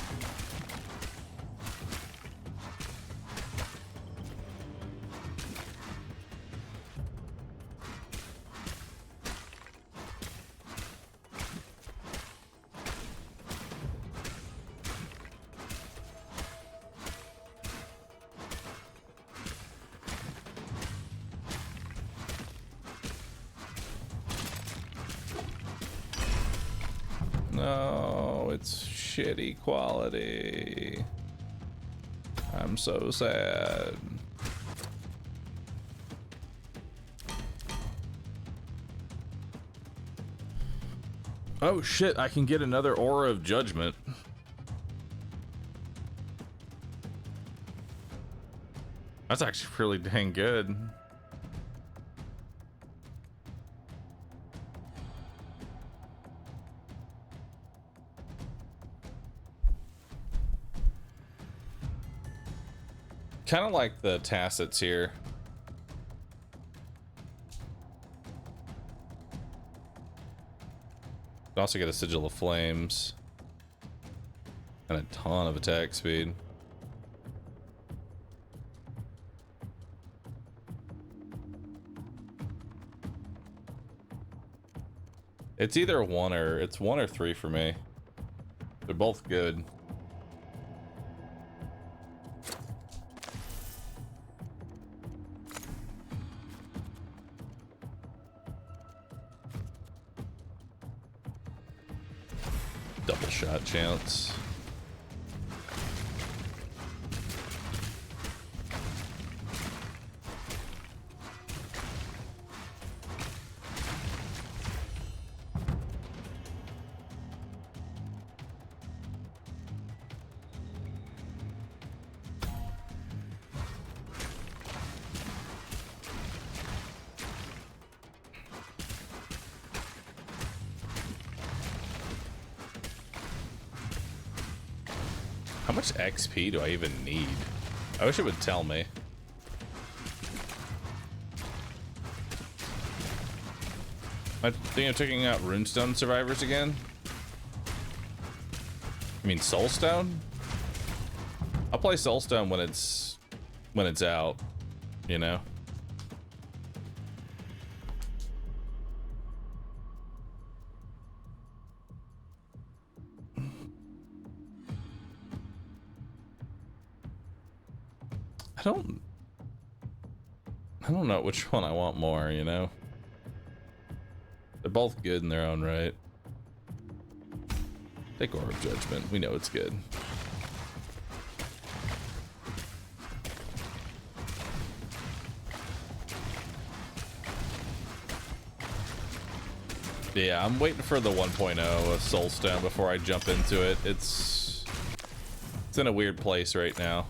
No, it's shitty quality. I'm so sad. Oh shit, I can get another Aura of Judgment. That's actually really dang good. Kind of like the tacits here. You also get a Sigil of Flames and a ton of attack speed. It's either one or 3 for me. They're both good. Double shot chance. How much XP do I even need? I wish it would tell me. I think I'm taking out Runestone survivors again. I mean Soulstone? I'll play Soulstone when it's out, you know? I don't know which one I want more, you know? They're both good in their own right. Take Aura of Judgment. We know it's good. Yeah, I'm waiting for the 1.0 of Soulstone before I jump into it. It's in a weird place right now.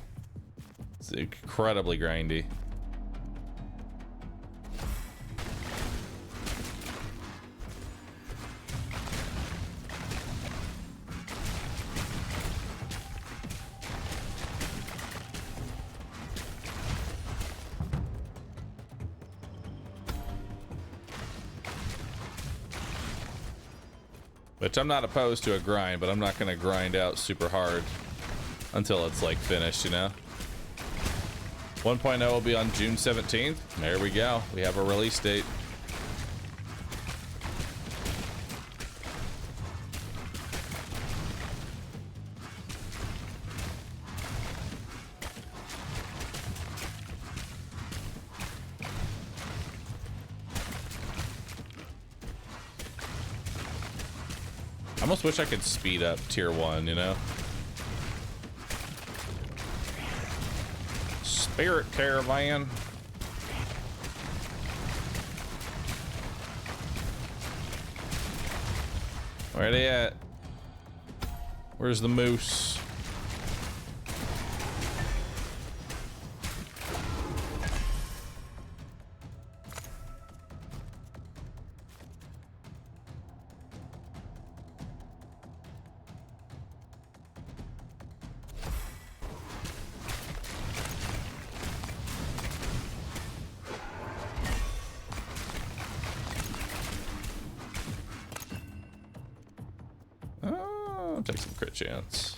It's incredibly grindy. Which I'm not opposed to a grind, but I'm not going to grind out super hard until it's like finished, you know? 1.0 will be on June 17th. There we go. We have a release date. I almost wish I could speed up tier 1, you know? Spirit Caravan. Where they at? Where's the moose? I'll take some crit chance.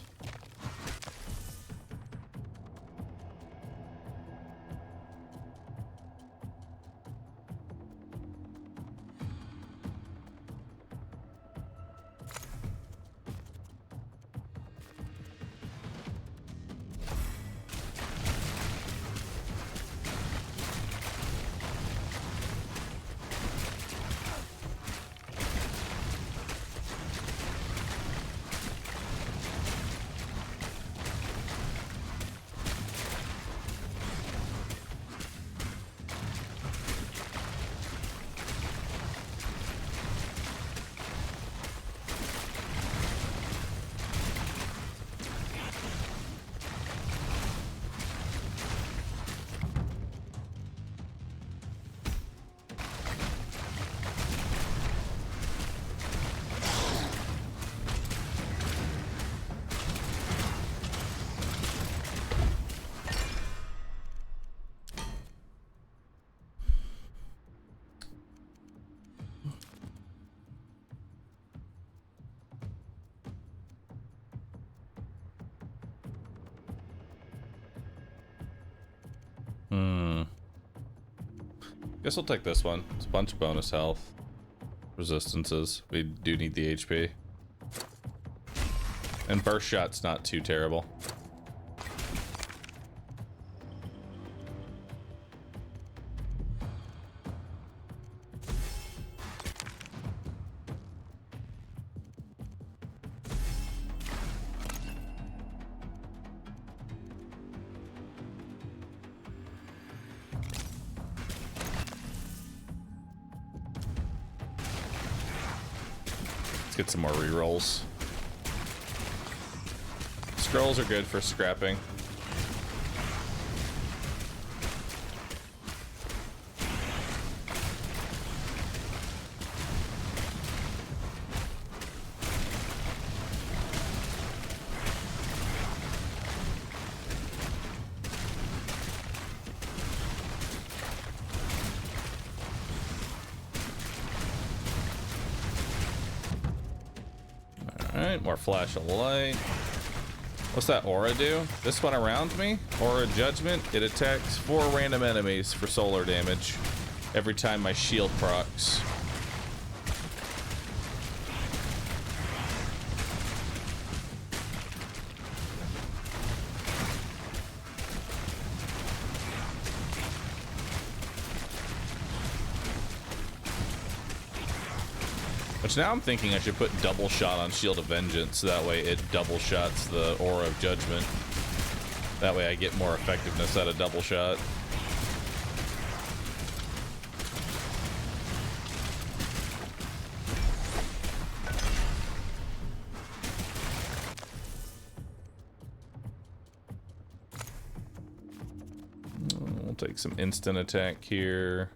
Guess I'll take this one. It's a bunch of bonus health. Resistances. We do need the HP. And burst shot's not too terrible. Get some more rerolls. Scrolls are good for scrapping. Alright, more flash of light. What's that aura do? This one around me? Aura Judgment. It attacks 4 random enemies for solar damage every time my shield procs. Which now I'm thinking I should put double shot on Shield of Vengeance, so that way it double shots the Aura of Judgment. That way I get more effectiveness out of double shot. We'll take some instant attack here.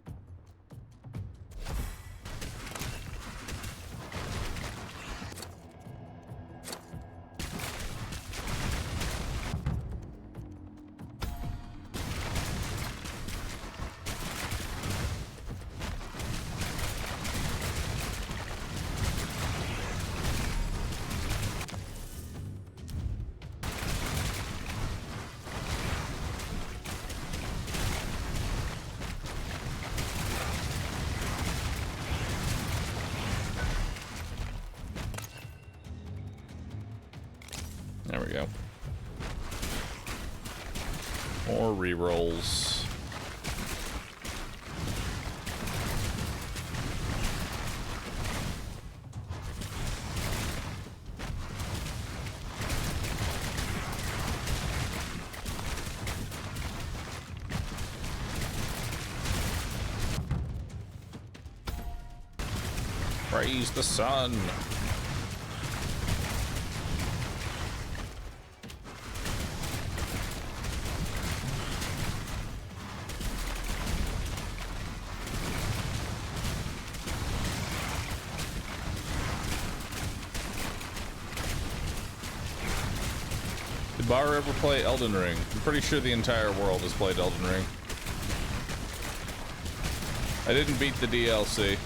There we go. More rerolls. Praise the sun. Did Bahroo ever play Elden Ring? I'm pretty sure the entire world has played Elden Ring. I didn't beat the DLC.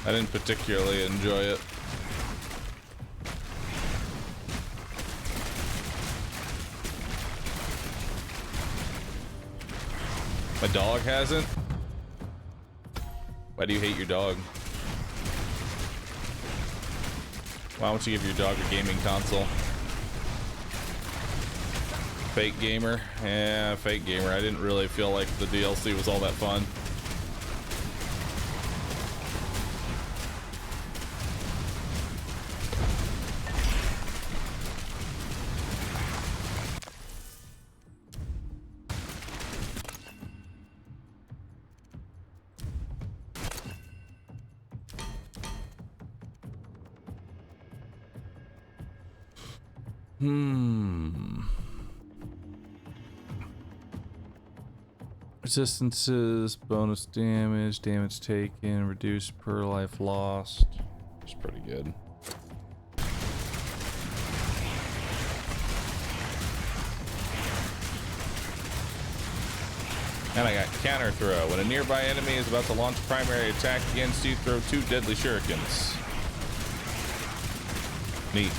I didn't particularly enjoy it. My dog hasn't? Why do you hate your dog? Why don't you give your dog a gaming console? Fake gamer? Yeah, fake gamer. I didn't really feel like the DLC was all that fun. Resistances, bonus damage, damage taken, reduced per life lost. It's pretty good. And I got counter throw. When a nearby enemy is about to launch a primary attack against you, throw 2 deadly shurikens. Neat.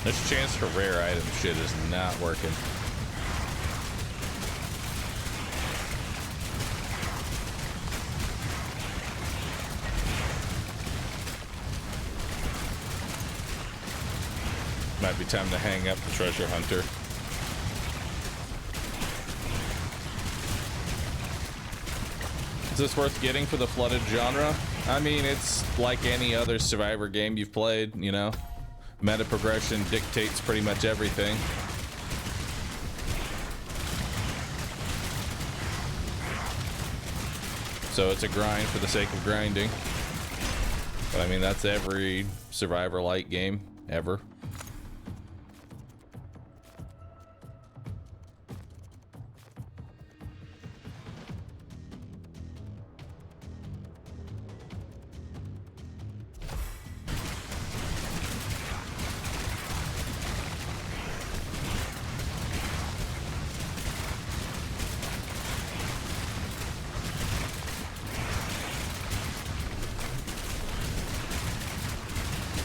This chance for rare item shit is not working. Might be time to hang up the treasure hunter. Is this worth getting for the flooded genre? I mean, it's like any other survivor game you've played, you know? Meta progression dictates pretty much everything. So it's a grind for the sake of grinding. But I mean, that's every survivor-like game ever.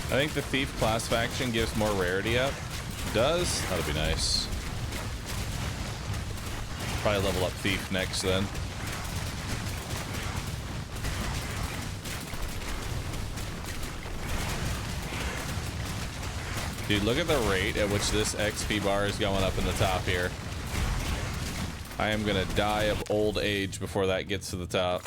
I think the Thief class faction gives more rarity up. Does? That'd be nice. Probably level up Thief next then. Dude, look at the rate at which this XP bar is going up in the top here. I am gonna die of old age before that gets to the top.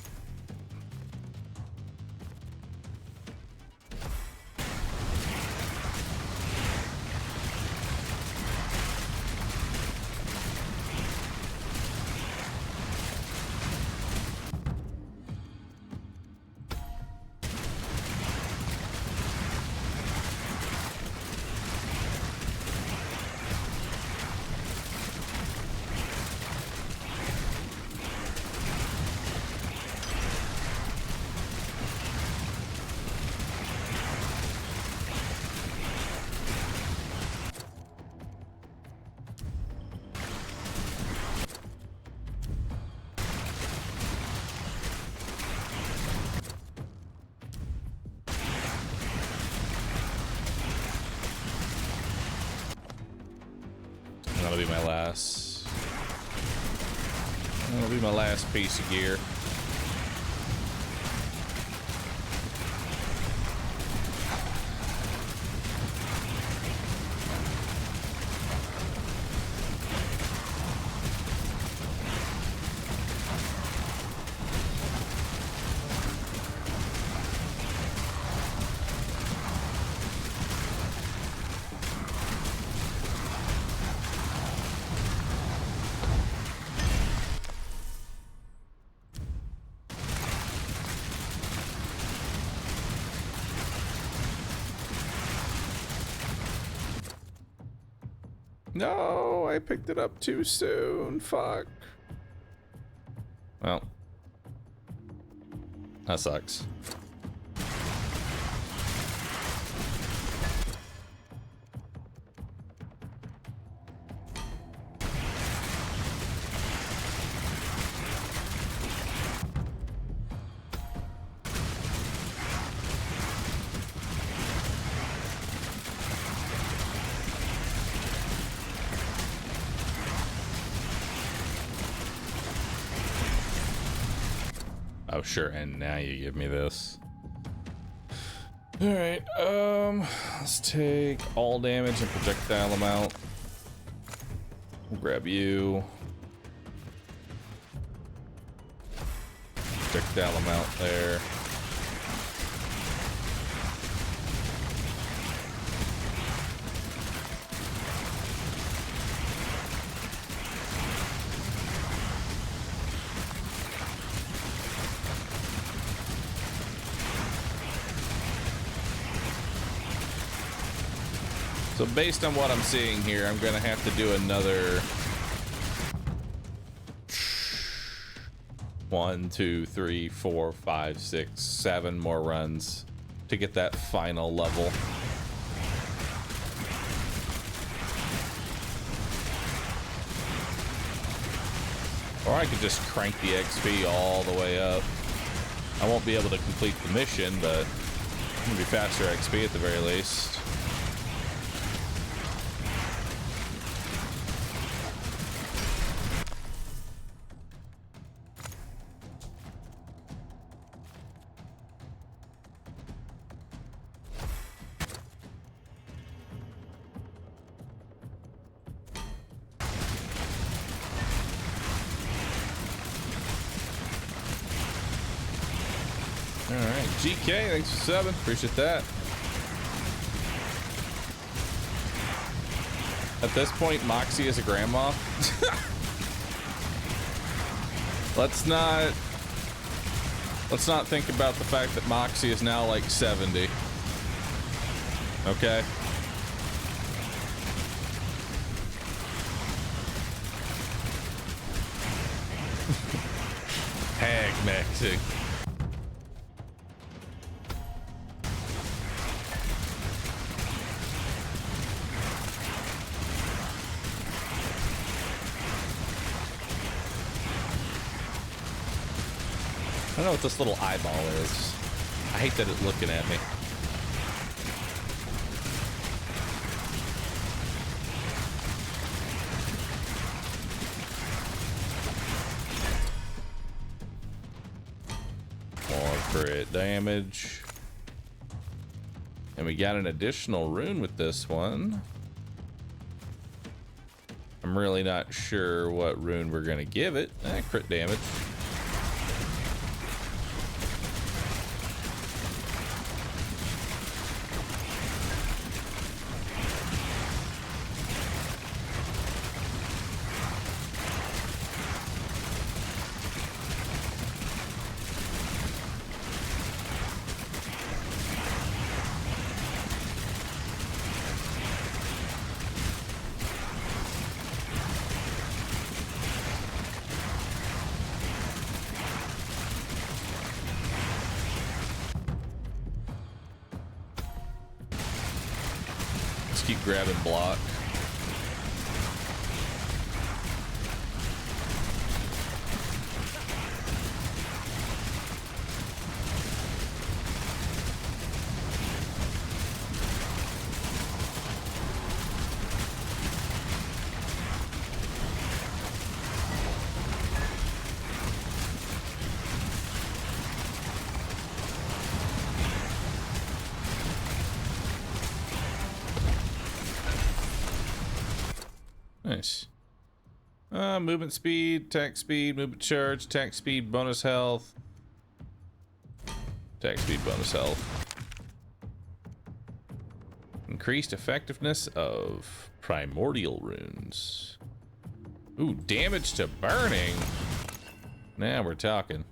my last. That'll be my last piece of gear. No, I picked it up too soon. Fuck. Well, that sucks. Oh, sure, and now you give me this. All right, let's take all damage and projectile amount. We'll grab you. Projectile amount there. So based on what I'm seeing here, I'm gonna have to do another 1, 2, 3, 4, 5, 6, 7 more runs to get that final level. Or I could just crank the XP all the way up. I won't be able to complete the mission, but it's gonna be faster XP at the very least. GK, thanks for subbing. Appreciate that. At this point, Moxie is a grandma. Let's not think about the fact that Moxie is now like 70. Okay. Hag Maxing. I don't know what this little eyeball is. I hate that it's looking at me. More crit damage. And we got an additional rune with this one. I'm really not sure what rune we're gonna give it. Crit damage. Keep grabbing block. Nice. Movement speed, movement charge, attack speed, bonus health. Attack speed, bonus health. Increased effectiveness of primordial runes. Ooh, damage to burning. Now we're talking.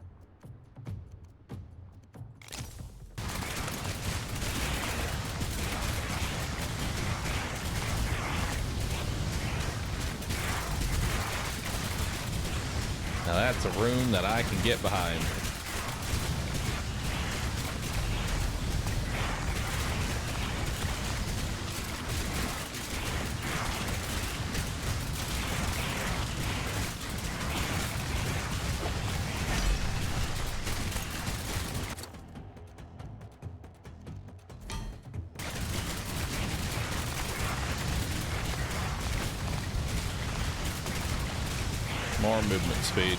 Now that's a rune that I can get behind. More movement speed.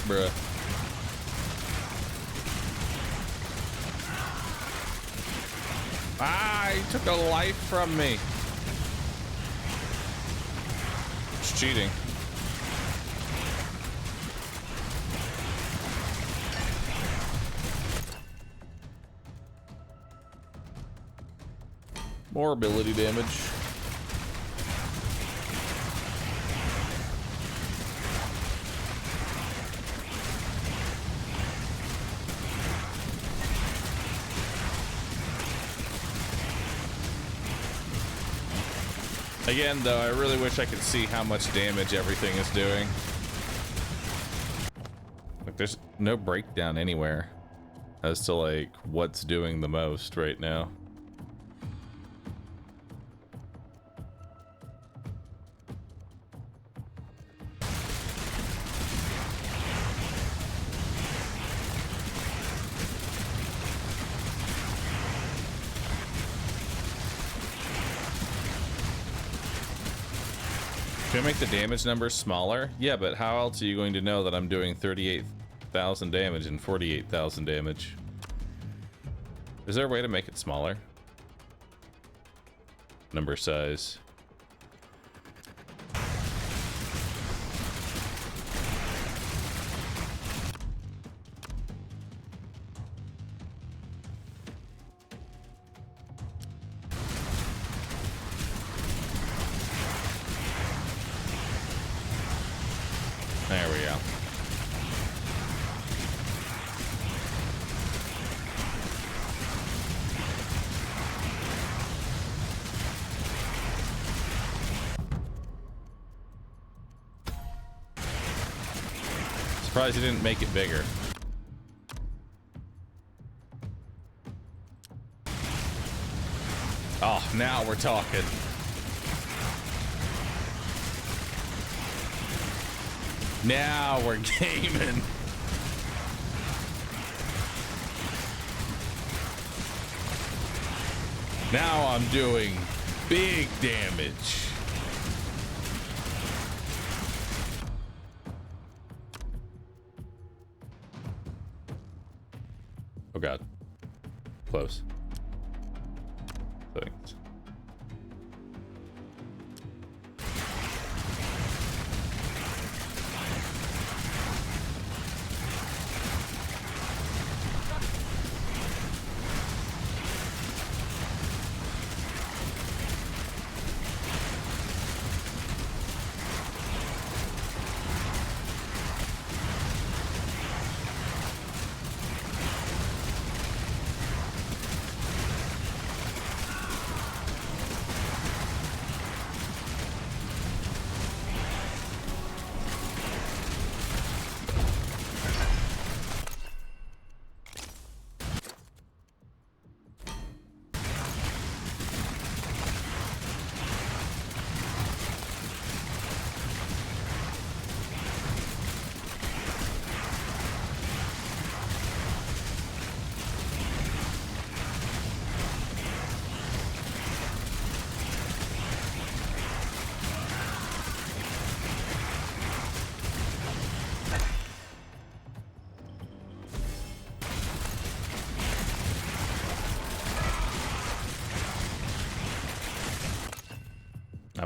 Bruh. Ah, he took a life from me. It's cheating. More ability damage. Again, though, I really wish I could see how much damage everything is doing. Like, there's no breakdown anywhere as to, like, what's doing the most right now. Can I make the damage numbers smaller? Yeah, but how else are you going to know that I'm doing 38,000 damage and 48,000 damage? Is there a way to make it smaller? Number size. There we go. Surprised he didn't make it bigger. Oh, now we're talking. Now we're gaming. Now I'm doing big damage. Oh God. Close. Thanks.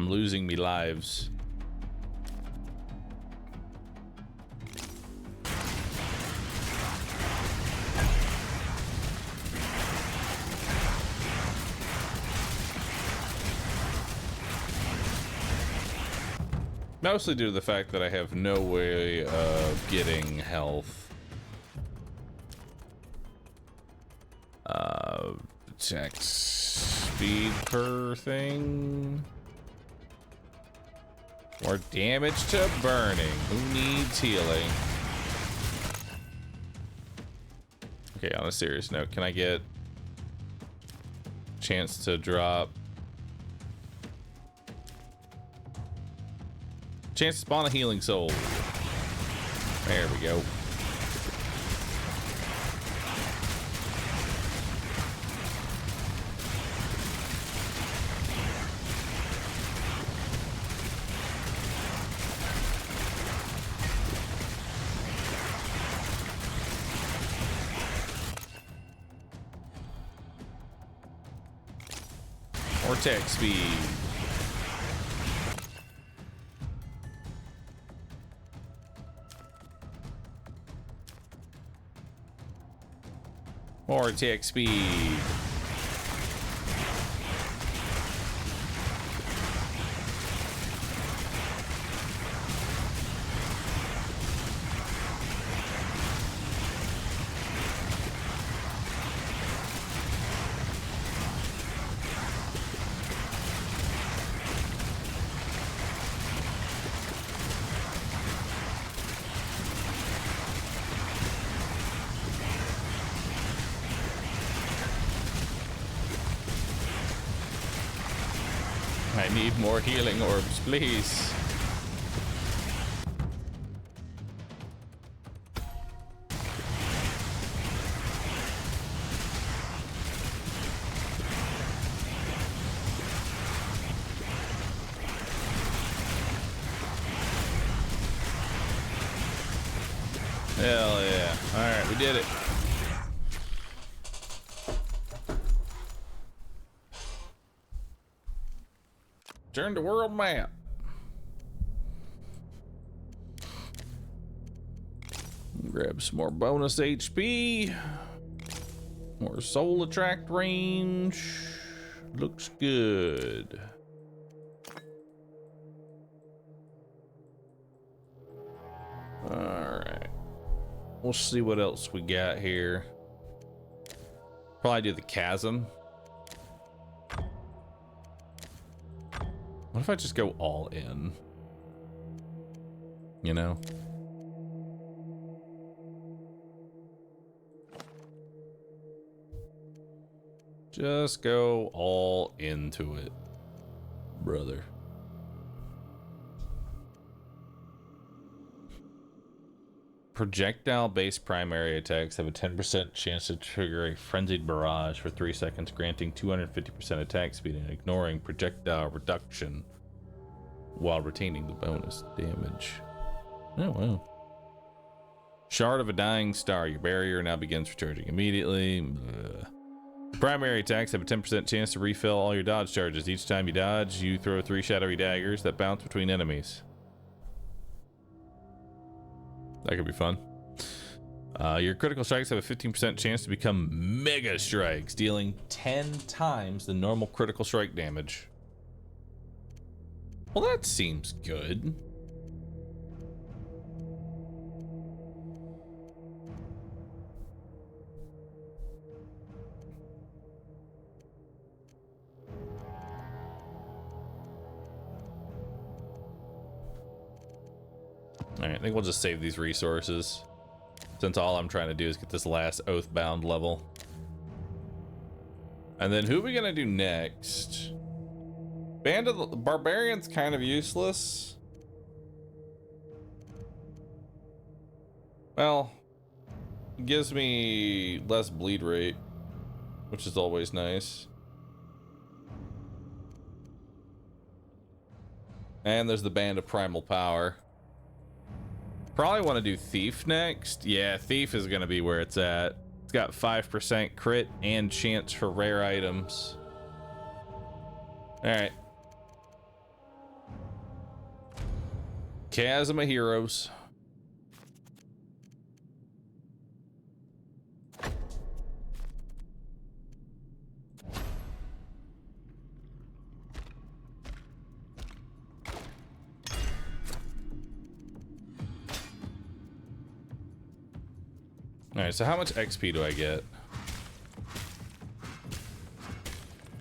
I'm losing me lives. Mostly due to the fact that I have no way of getting health. Check speed per thing. More damage to burning. Who needs healing? Okay, on a serious note, can I get a chance to drop? Chance to spawn a healing soul. There we go. Attack speed. More attack speed. I need more healing orbs, please. Hell yeah. Alright, we did it. Turn to world map. Grab some more bonus HP. More soul attract range. Looks good. Alright. We'll see what else we got here. Probably do the chasm. What if I just go all in? You know? Just go all into it, brother. Projectile-based primary attacks have a 10% chance to trigger a frenzied barrage for 3 seconds, granting 250% attack speed and ignoring projectile reduction while retaining the bonus damage. Oh, wow. Shard of a dying star. Your barrier now begins recharging immediately. Primary attacks have a 10% chance to refill all your dodge charges. Each time you dodge, you throw 3 shadowy daggers that bounce between enemies. That could be fun. Your critical strikes have a 15% chance to become mega strikes, dealing 10 times the normal critical strike damage. Well, that seems good. Alright, I think we'll just save these resources, since all I'm trying to do is get this last Oathbound level. And then who are we gonna do next? Band of the Barbarian's kind of useless. Well, it gives me less bleed rate, which is always nice. And there's the Band of Primal Power. Probably want to do Thief next. Yeah, Thief is going to be where it's at. It's got 5% crit and chance for rare items. All right. Chasm of Heroes. Alright, so how much XP do I get?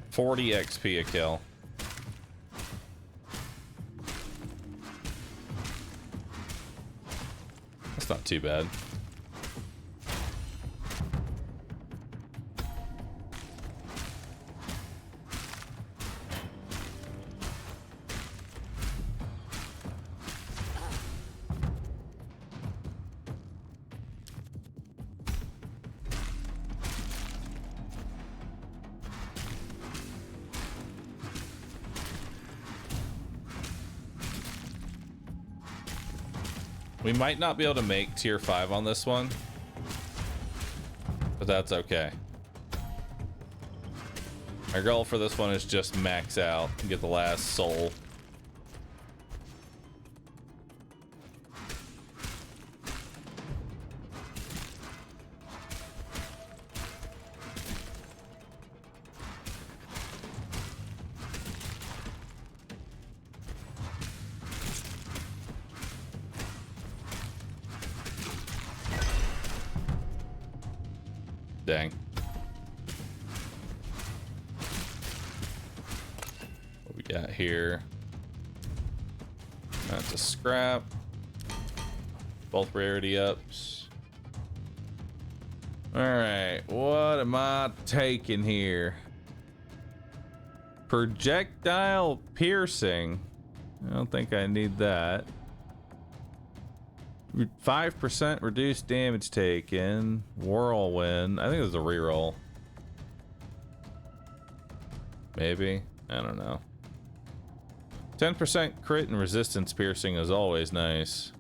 40 XP a kill. That's not too bad. We might not be able to make tier 5 on this one, but that's okay. Our goal for this one is just max out and get the last soul. Dang. What we got here? That's a scrap. Both rarity ups. Alright, what am I taking here? Projectile piercing. I don't think I need that. 5% reduced damage taken. Whirlwind. I think there's a reroll. Maybe. I don't know. 10% crit and resistance piercing is always nice.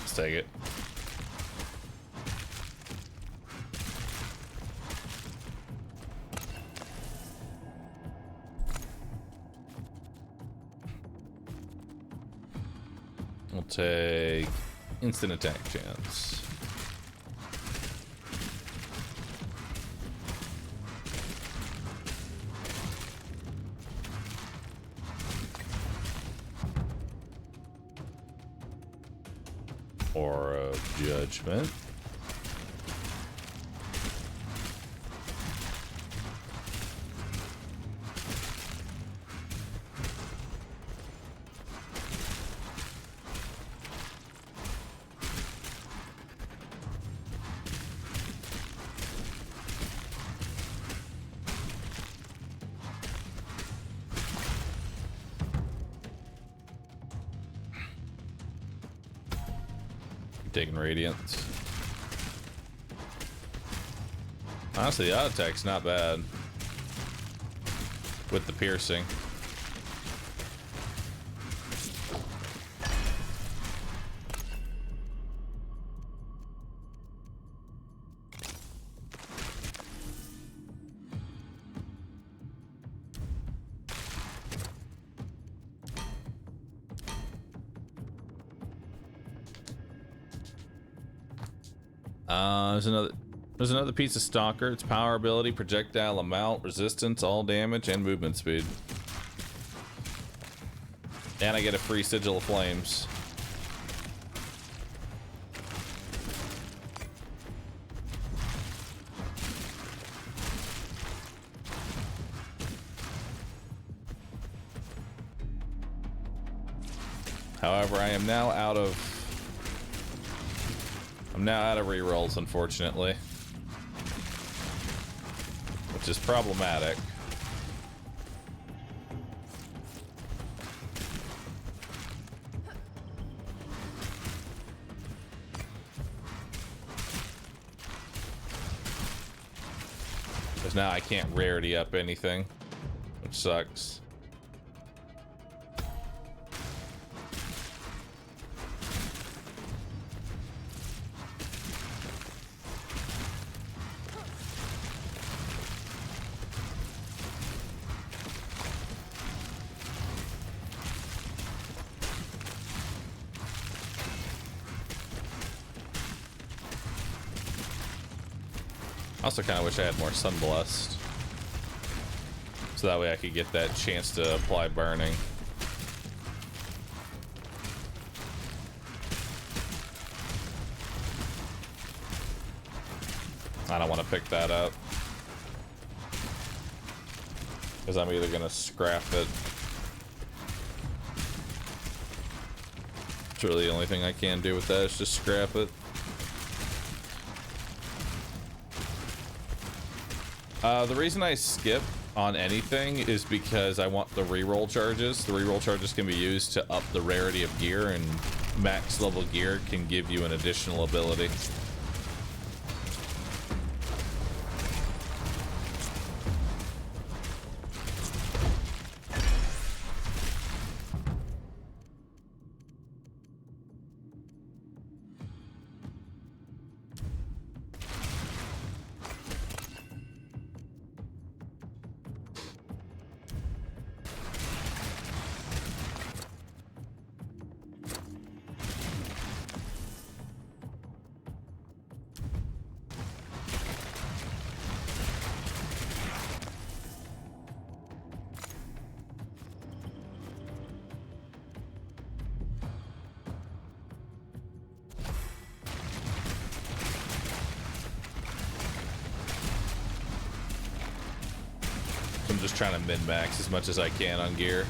Let's take it. We'll take instant attack chance. Or a judgment. Taking radiance. Honestly, the auto attack's not bad with the piercing. There's another piece of Stalker. It's power, ability, projectile amount, resistance, all damage, and movement speed. And I get a free Sigil of Flames. However, I am now out of rerolls, unfortunately, which is problematic. Because now I can't rarity up anything, which sucks. Also kind of wish I had more Sunblessed, so that way I could get that chance to apply burning. I don't want to pick that up, because I'm either going to scrap it. It's really the only thing I can do with that is just scrap it. The reason I skip on anything is because I want the reroll charges. The reroll charges can be used to up the rarity of gear, and max level gear can give you an additional ability. I'm just trying to min-max as much as I can on gear.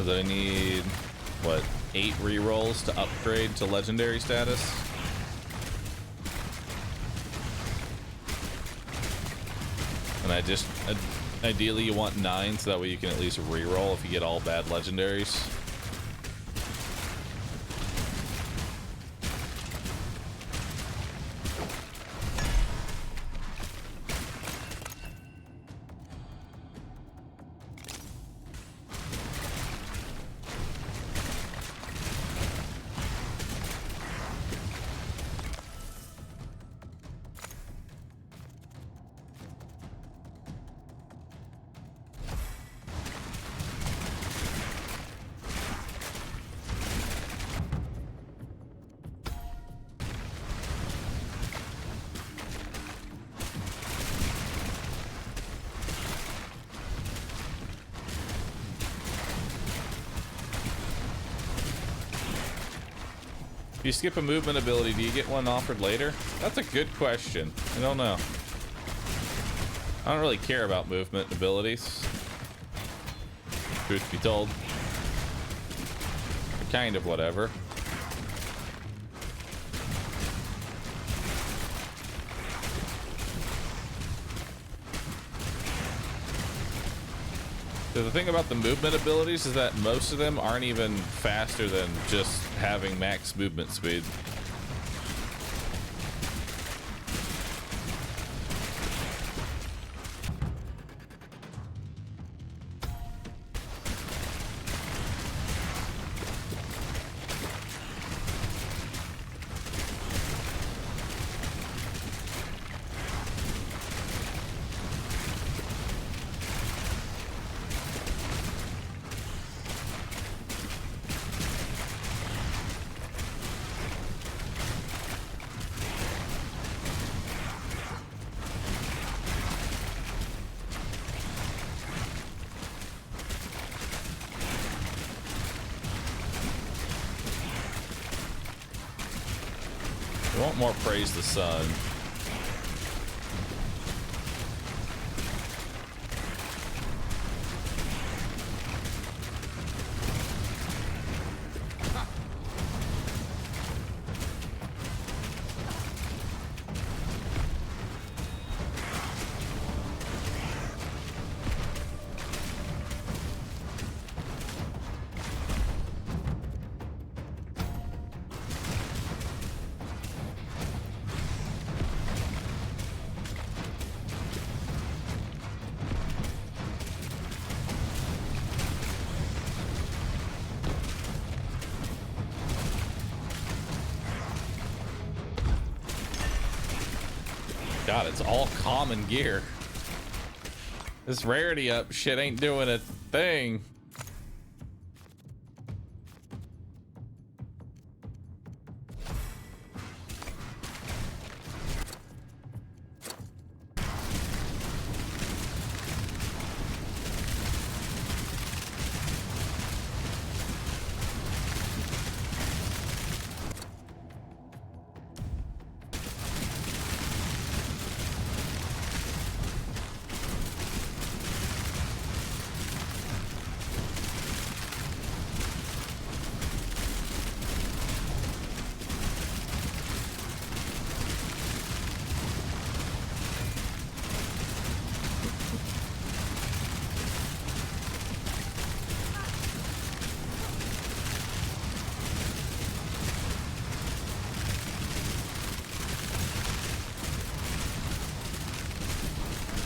I need, what, 8 rerolls to upgrade to legendary status? And I just, ideally you want 9 so that way you can at least reroll if you get all bad legendaries. If you skip a movement ability, do you get one offered later? That's a good question. I don't know. I don't really care about movement abilities, truth be told. Kind of whatever. The thing about the movement abilities is that most of them aren't even faster than just having max movement speed. I want more praise the sun. God, it's all common gear. This rarity up shit ain't doing a thing.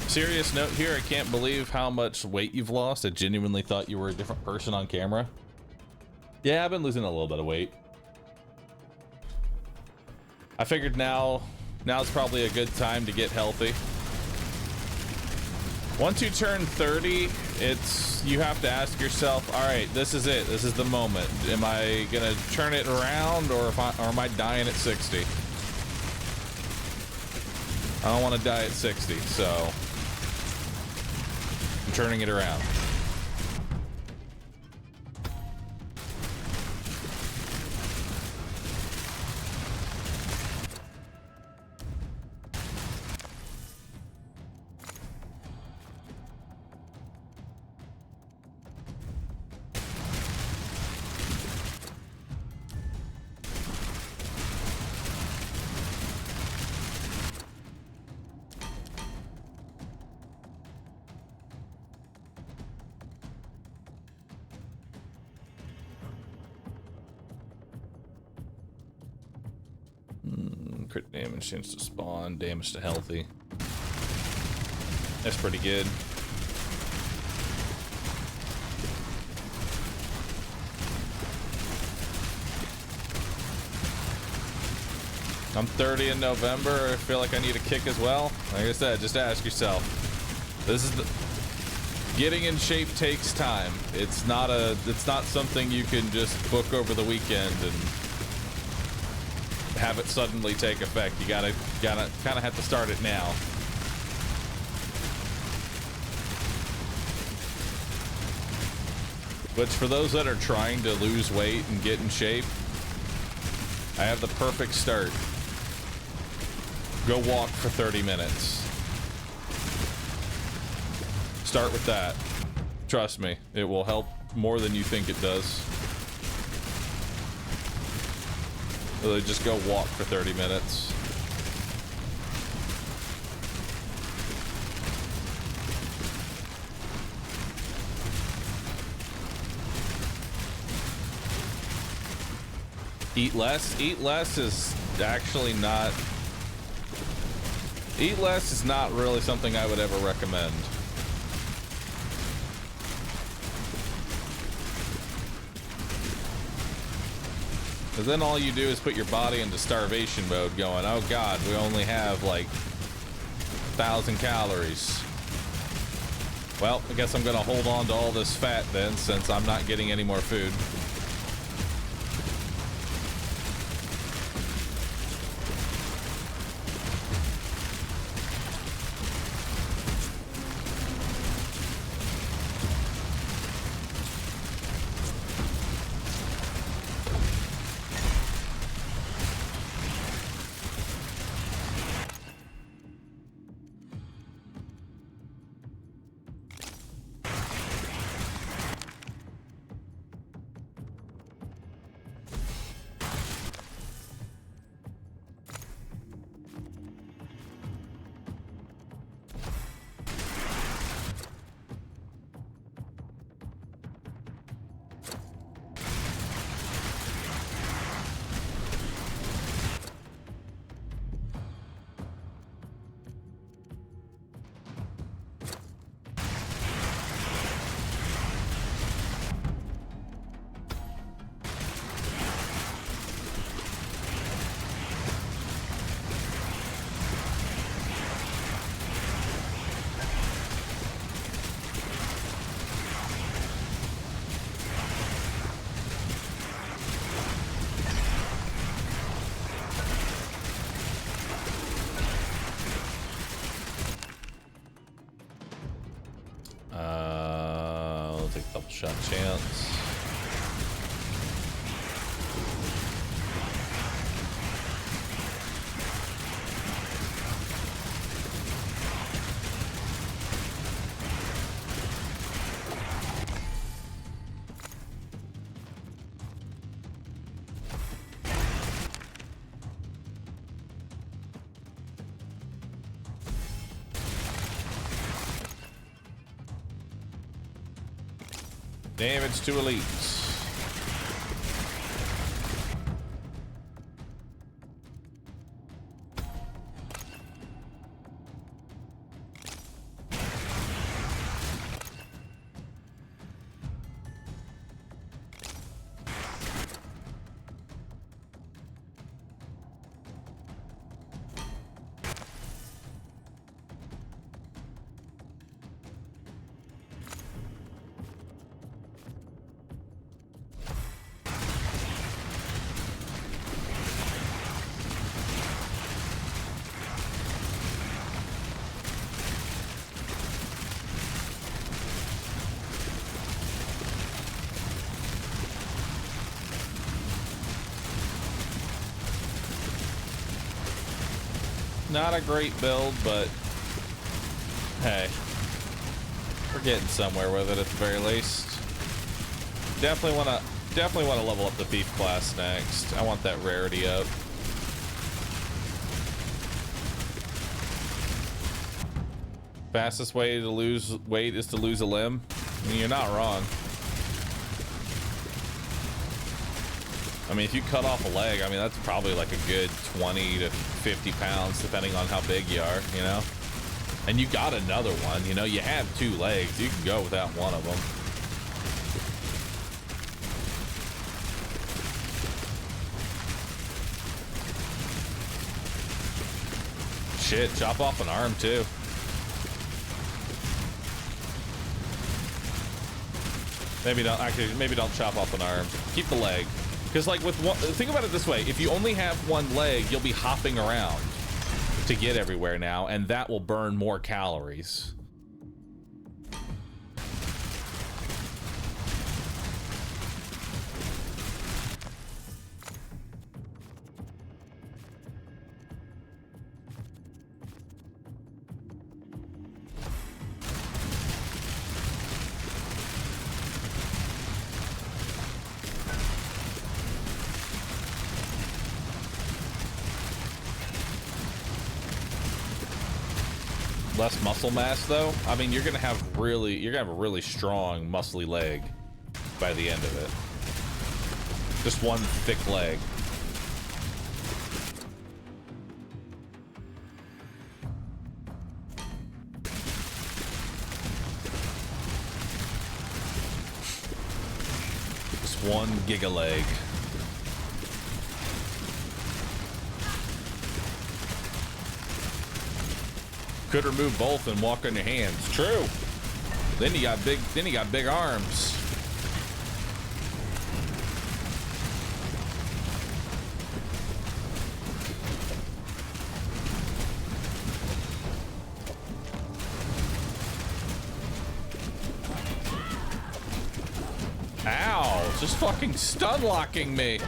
Serious note here, I can't believe how much weight you've lost. I genuinely thought you were a different person on camera. Yeah, I've been losing a little bit of weight. I figured now's probably a good time to get healthy. Once you turn 30, you have to ask yourself, all right, this is it. This is the moment. Am I gonna turn it around, or am I dying at 60? I don't want to die at 60, so I'm turning it around. Crit damage chance to spawn, damage to healthy. That's pretty good. I'm 30 in November. I feel like I need a kick as well. Like I said, just ask yourself. Getting in shape takes time. It's not something you can just book over the weekend and have it suddenly take effect. You gotta kind of have to start it now. Which, for those that are trying to lose weight and get in shape, I have the perfect start. Go walk for 30 minutes. Start with that. Trust me, it will help more than you think it does. Really, just go walk for 30 minutes. Eat less? Eat less is actually not... Eat less is not really something I would ever recommend. Because then all you do is put your body into starvation mode going, oh god, we only have like 1,000 calories. Well, I guess I'm gonna hold on to all this fat then, since I'm not getting any more food. Shot chance. Damage to elites. Not a great build, but hey, we're getting somewhere with it at the very least. Definitely want to level up the thief class next. I want that rarity up. Fastest way to lose weight is to lose a limb. I mean, you're not wrong. I mean, if you cut off a leg, I mean, that's probably like a good 20 to 50 pounds, depending on how big you are, you know? And you got another one, you know? You have 2 legs. You can go without one of them. Shit, chop off an arm, too. Maybe don't, actually, maybe don't chop off an arm. Keep the leg. Because, like, with one, think about it this way. If you only have one leg, you'll be hopping around to get everywhere now, and that will burn more calories. Less muscle mass though. I mean, you're gonna have a really strong muscly leg by the end of it. Just one thick leg. Just one giga leg. Could remove both and walk on your hands. True. Then you got big arms. Ow, just fucking stun locking me.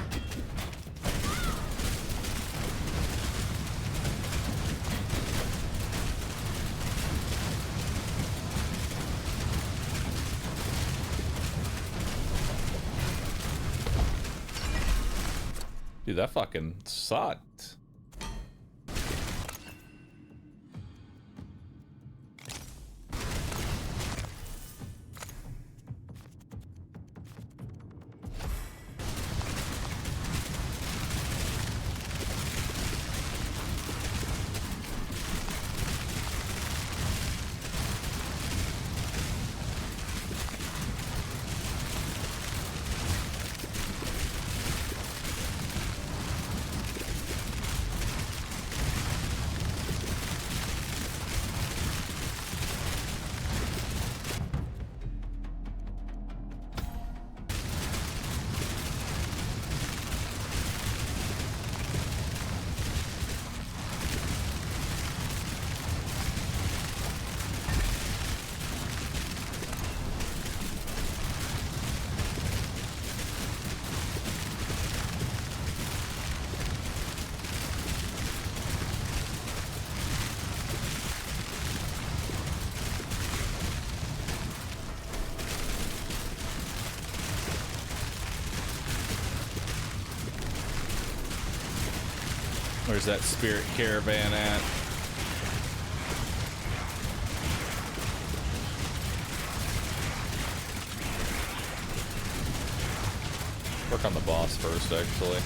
Dude, that fucking sucked. Where's that spirit caravan at? Work on the boss first, actually.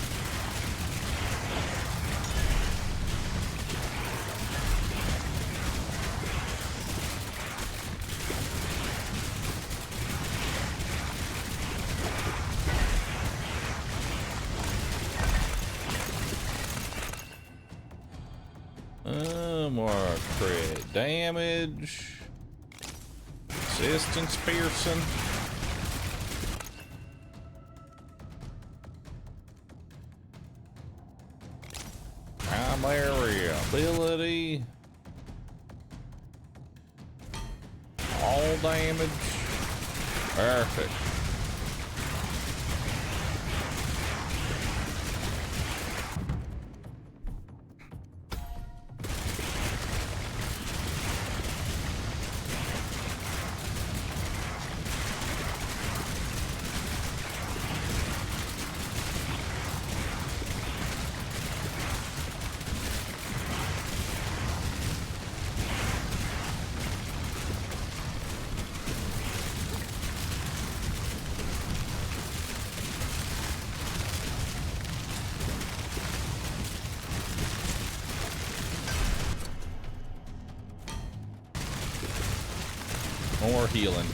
More crit damage. Resistance piercing. Primary ability. All damage. Perfect. More healing.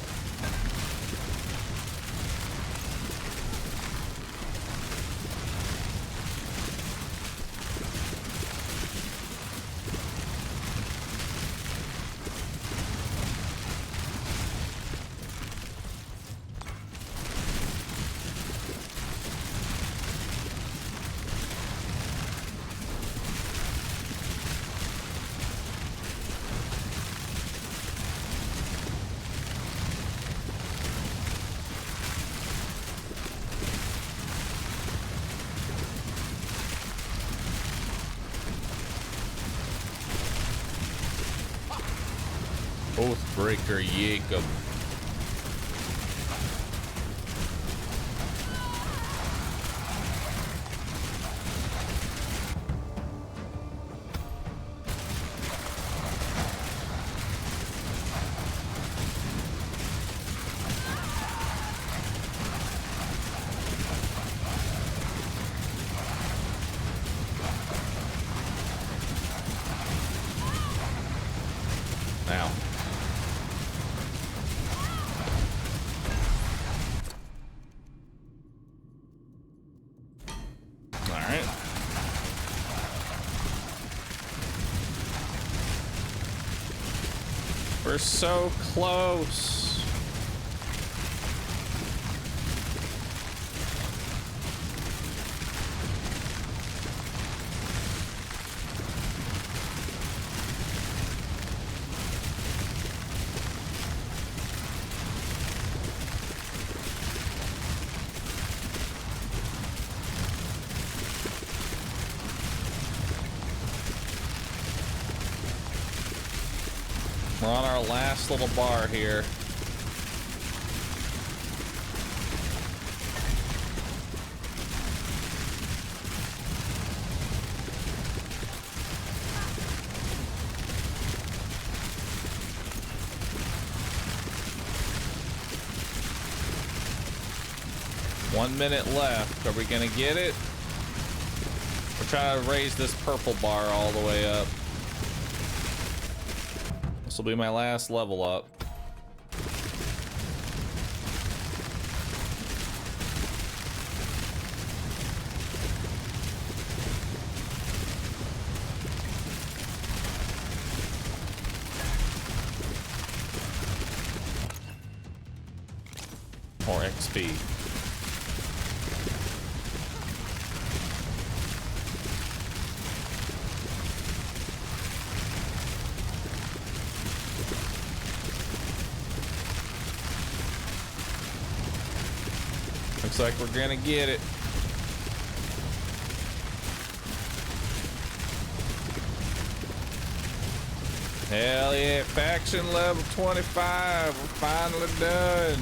Oathbreaker Jacob. Now. We're so close. We're on our last little bar here. One minute left. Are we gonna get it? We're trying to raise this purple bar all the way up. This will be my last level up. More XP. Looks like we're gonna get it. Hell yeah, faction level 25. We're finally done.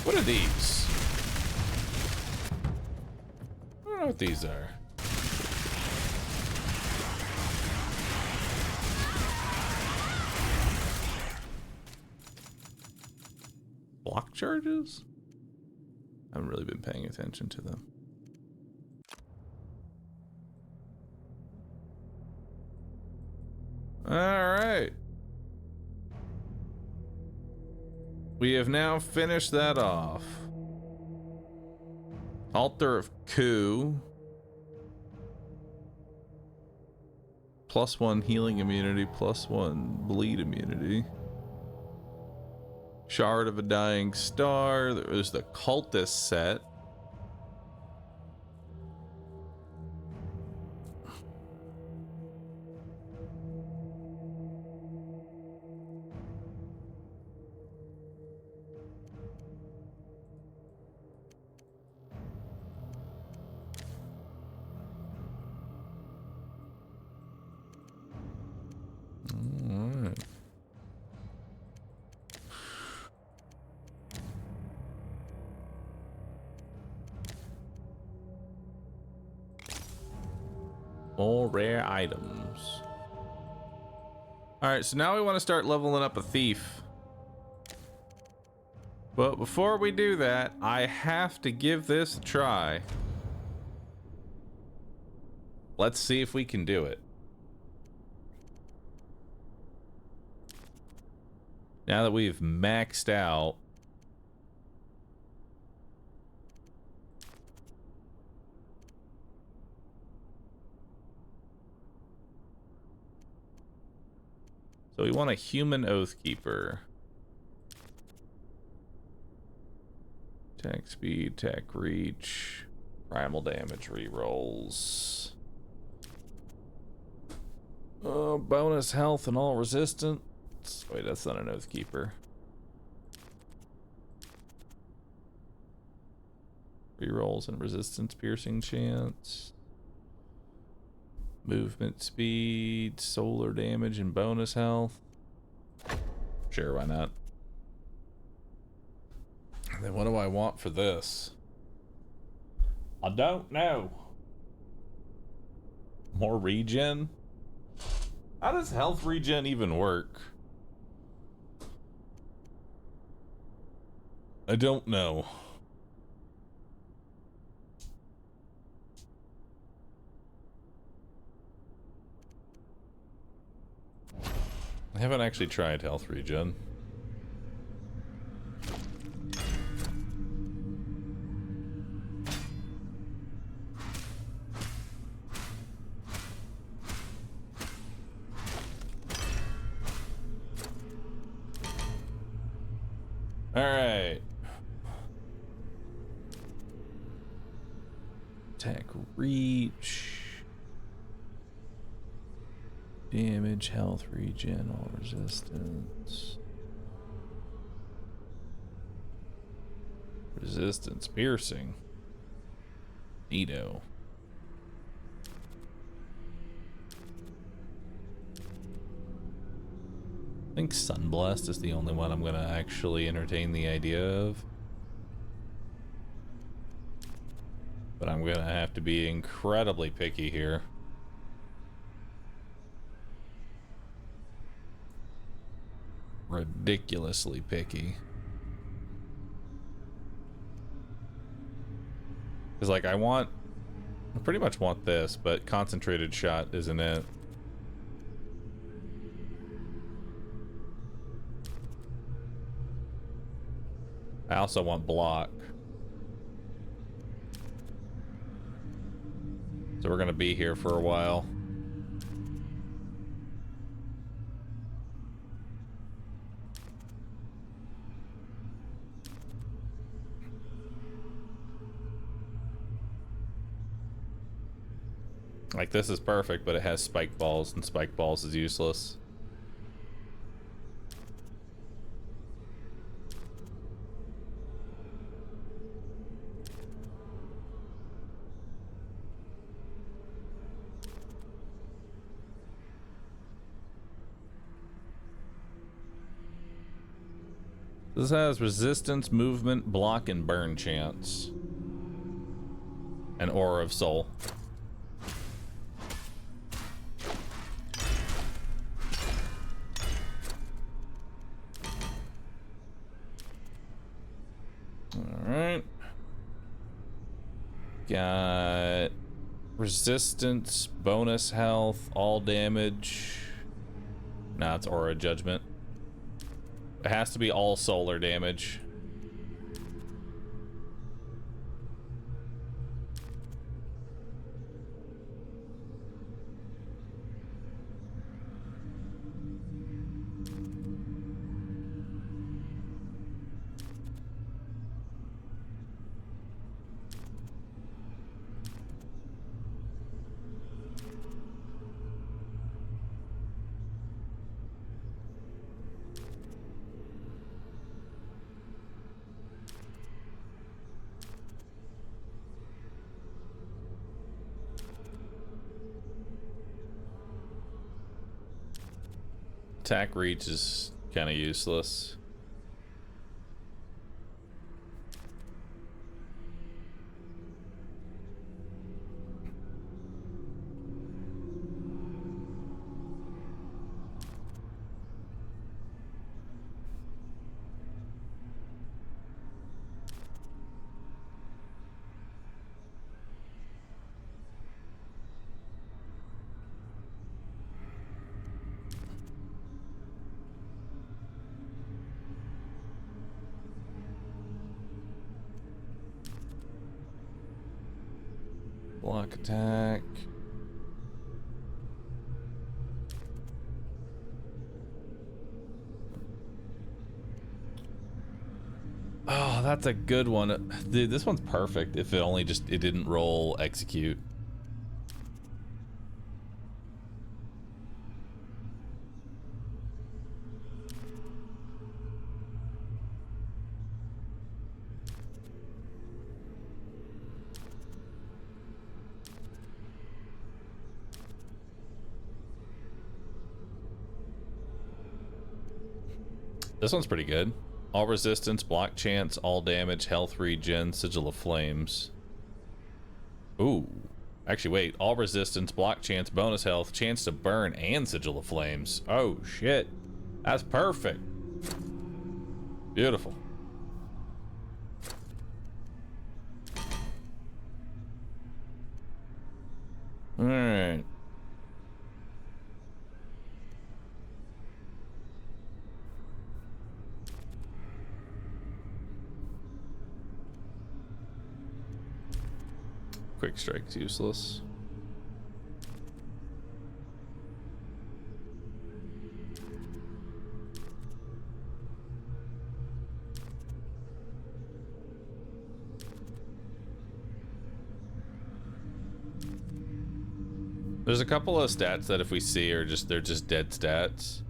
What are these? I don't know what these are. Block charges? I haven't really been paying attention to them. All right. We have now finished that off. Altar of Coup. +1 healing immunity, +1 bleed immunity. Shard of a Dying Star. There's the Cultist set. Alright. All rare items. Alright, so now we want to start leveling up a thief. But before we do that, I have to give this a try. Let's see if we can do it. Now that we've maxed out. So we want a human Oathkeeper. Attack speed, attack reach, primal damage rerolls. Bonus health and all resistance. Wait, that's not an Oathkeeper. Rerolls and resistance piercing chance. Movement speed, solar damage, and bonus health. Sure, why not? Then what do I want for this? I don't know. More regen? How does health regen even work? I don't know. I haven't actually tried health regen. All right. Attack reach. Damage, health, regen, all resistance. Resistance, piercing. Neato. I think Sunblast is the only one I'm gonna actually entertain the idea of. But I'm gonna have to be incredibly picky here. Ridiculously picky. Because like I pretty much want this, but concentrated shot isn't it. I also want block. So we're gonna be here for a while. Like this is perfect, but it has spike balls, and spike balls is useless. This has resistance, movement, block, and burn chance. An Aura of Soul. Alright. Got resistance, bonus health, all damage. Nah, it's Aura Judgment. It has to be all solar damage. Attack reach is kind of useless. Block attack. Oh, that's a good one. Dude, this one's perfect if it only just, it didn't roll execute. This one's pretty good. All resistance, block chance, all damage, health regen, sigil of flames. Ooh. Actually, wait. All resistance, block chance, bonus health, chance to burn, and sigil of flames. Oh, shit. That's perfect. Beautiful. Alright. Quick strike's useless. There's a couple of stats that if we see are just, they're just dead stats.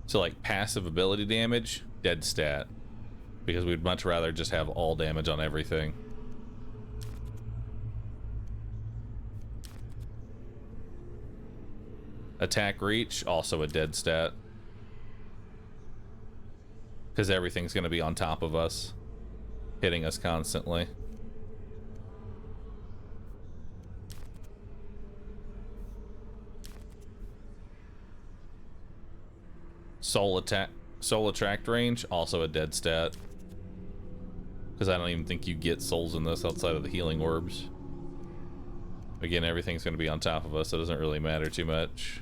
So like passive ability damage, dead stat. Because we'd much rather just have all damage on everything. Attack reach, also a dead stat. Because everything's going to be on top of us, hitting us constantly. Soul attract range, also a dead stat. Because I don't even think you get souls in this outside of the healing orbs. Again, everything's going to be on top of us, so it doesn't really matter too much.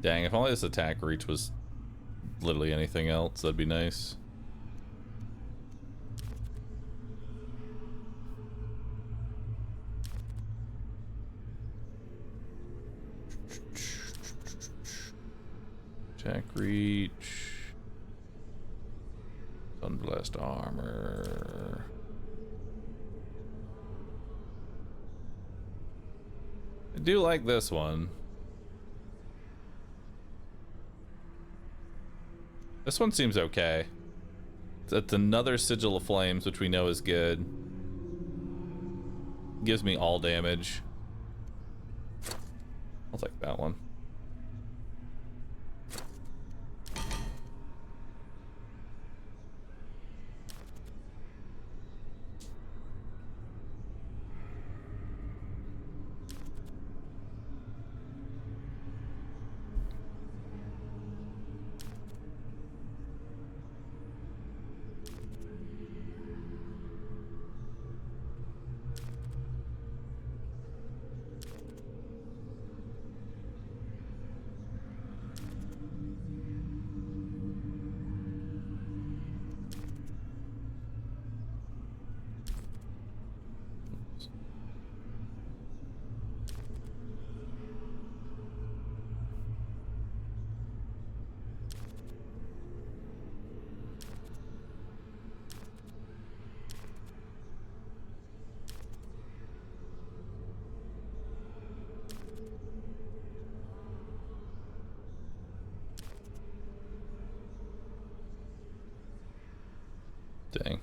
Dang, if only this attack reach was literally anything else, that'd be nice. Attack reach. Sunblast armor. I do like this one. This one seems okay. It's another Sigil of Flames, which we know is good. Gives me all damage. I'll take that one. Dang.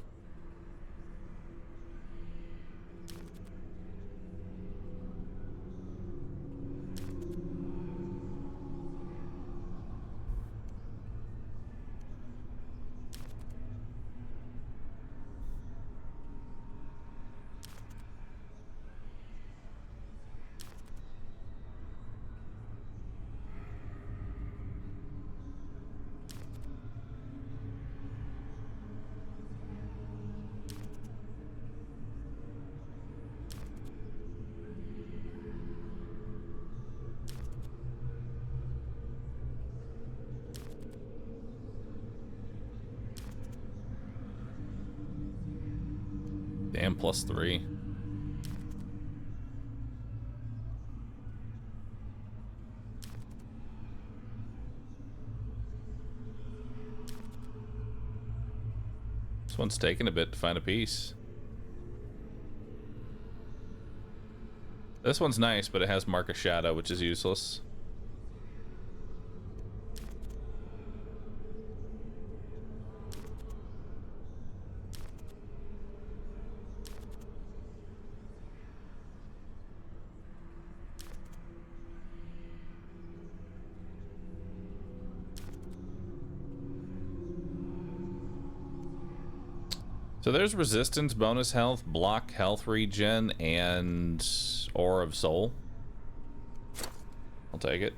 Damn, +3. This one's taking a bit to find a piece. This one's nice, but it has Mark of Shadow, which is useless. So there's resistance, bonus health, block, health regen, and Aura of Soul. I'll take it.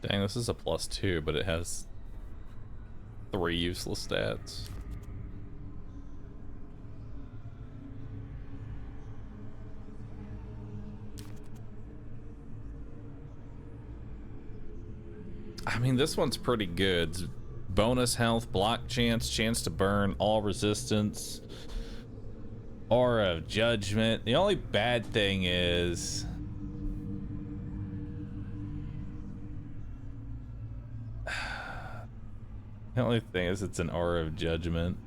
Dang, this is a +2, but it has 3 useless stats. I mean, this one's pretty good. Bonus health, block chance, chance to burn, all resistance. Aura of Judgment. The only bad thing is... the only thing is it's an Aura of Judgment.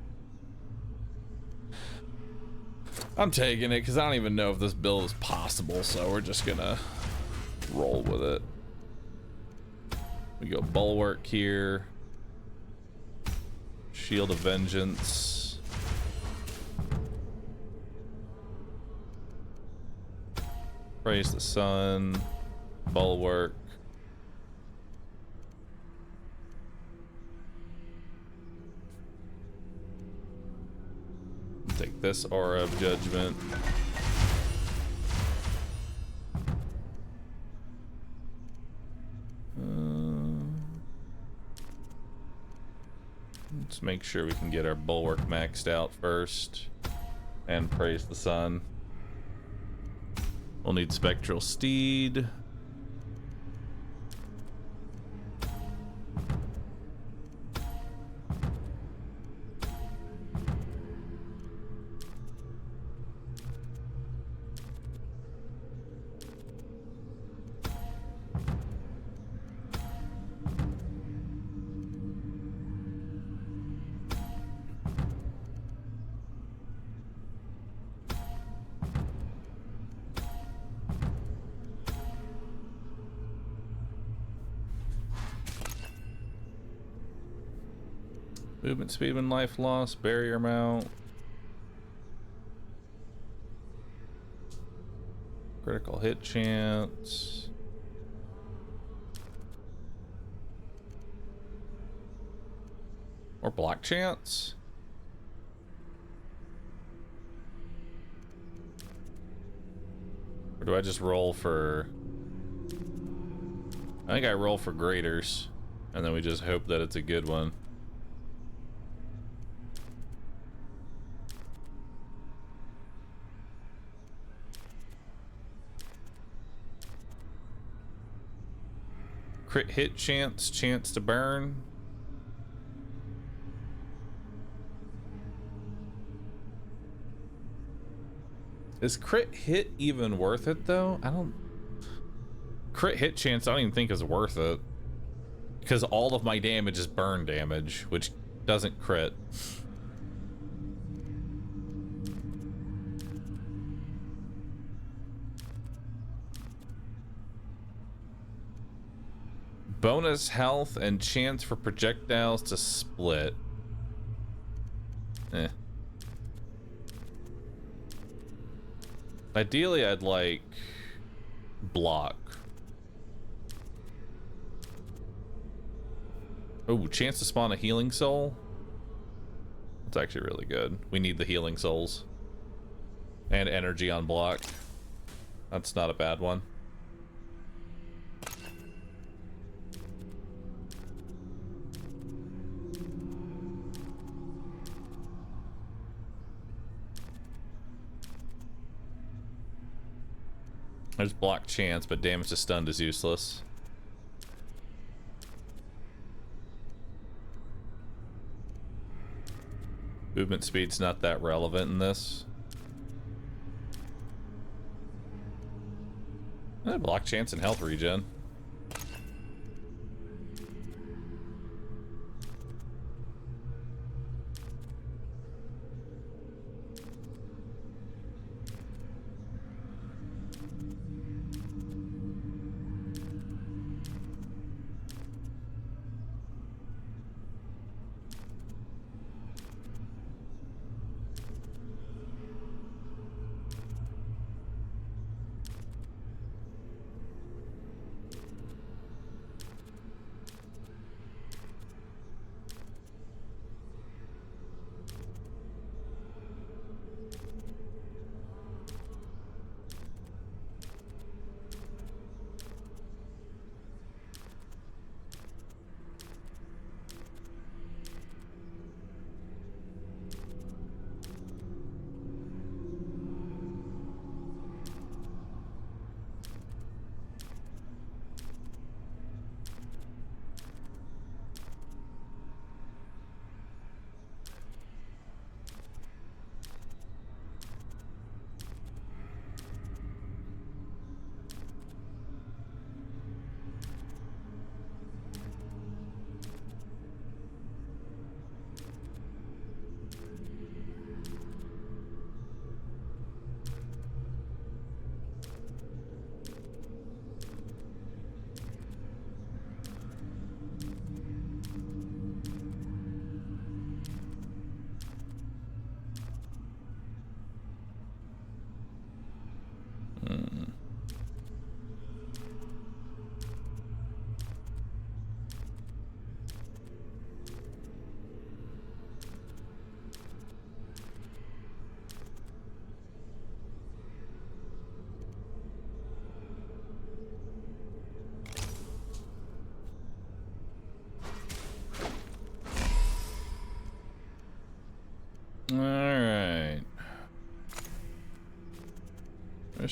I'm taking it because I don't even know if this build is possible, so we're just gonna roll with it. We go Bulwark here. Shield of Vengeance. Praise the Sun. Bulwark. Take this Aura of Judgment. Let's make sure we can get our Bulwark maxed out first. And Praise the Sun. We'll need Spectral Steed. Movement speed when life loss, barrier mount. Critical hit chance. Or block chance. Or do I just roll for... I think I roll for graders. And then we just hope that it's a good one. Crit hit chance, chance to burn. Is crit hit even worth it though? I don't... Crit hit chance I don't even think is worth it. Because all of my damage is burn damage, which doesn't crit. Bonus health and chance for projectiles to split. Eh. Ideally, I'd like block. Oh, chance to spawn a healing soul. That's actually really good. We need the healing souls. And energy on block. That's not a bad one. There's block chance, but damage to stunned is useless. Movement speed's not that relevant in this. Block chance and health regen.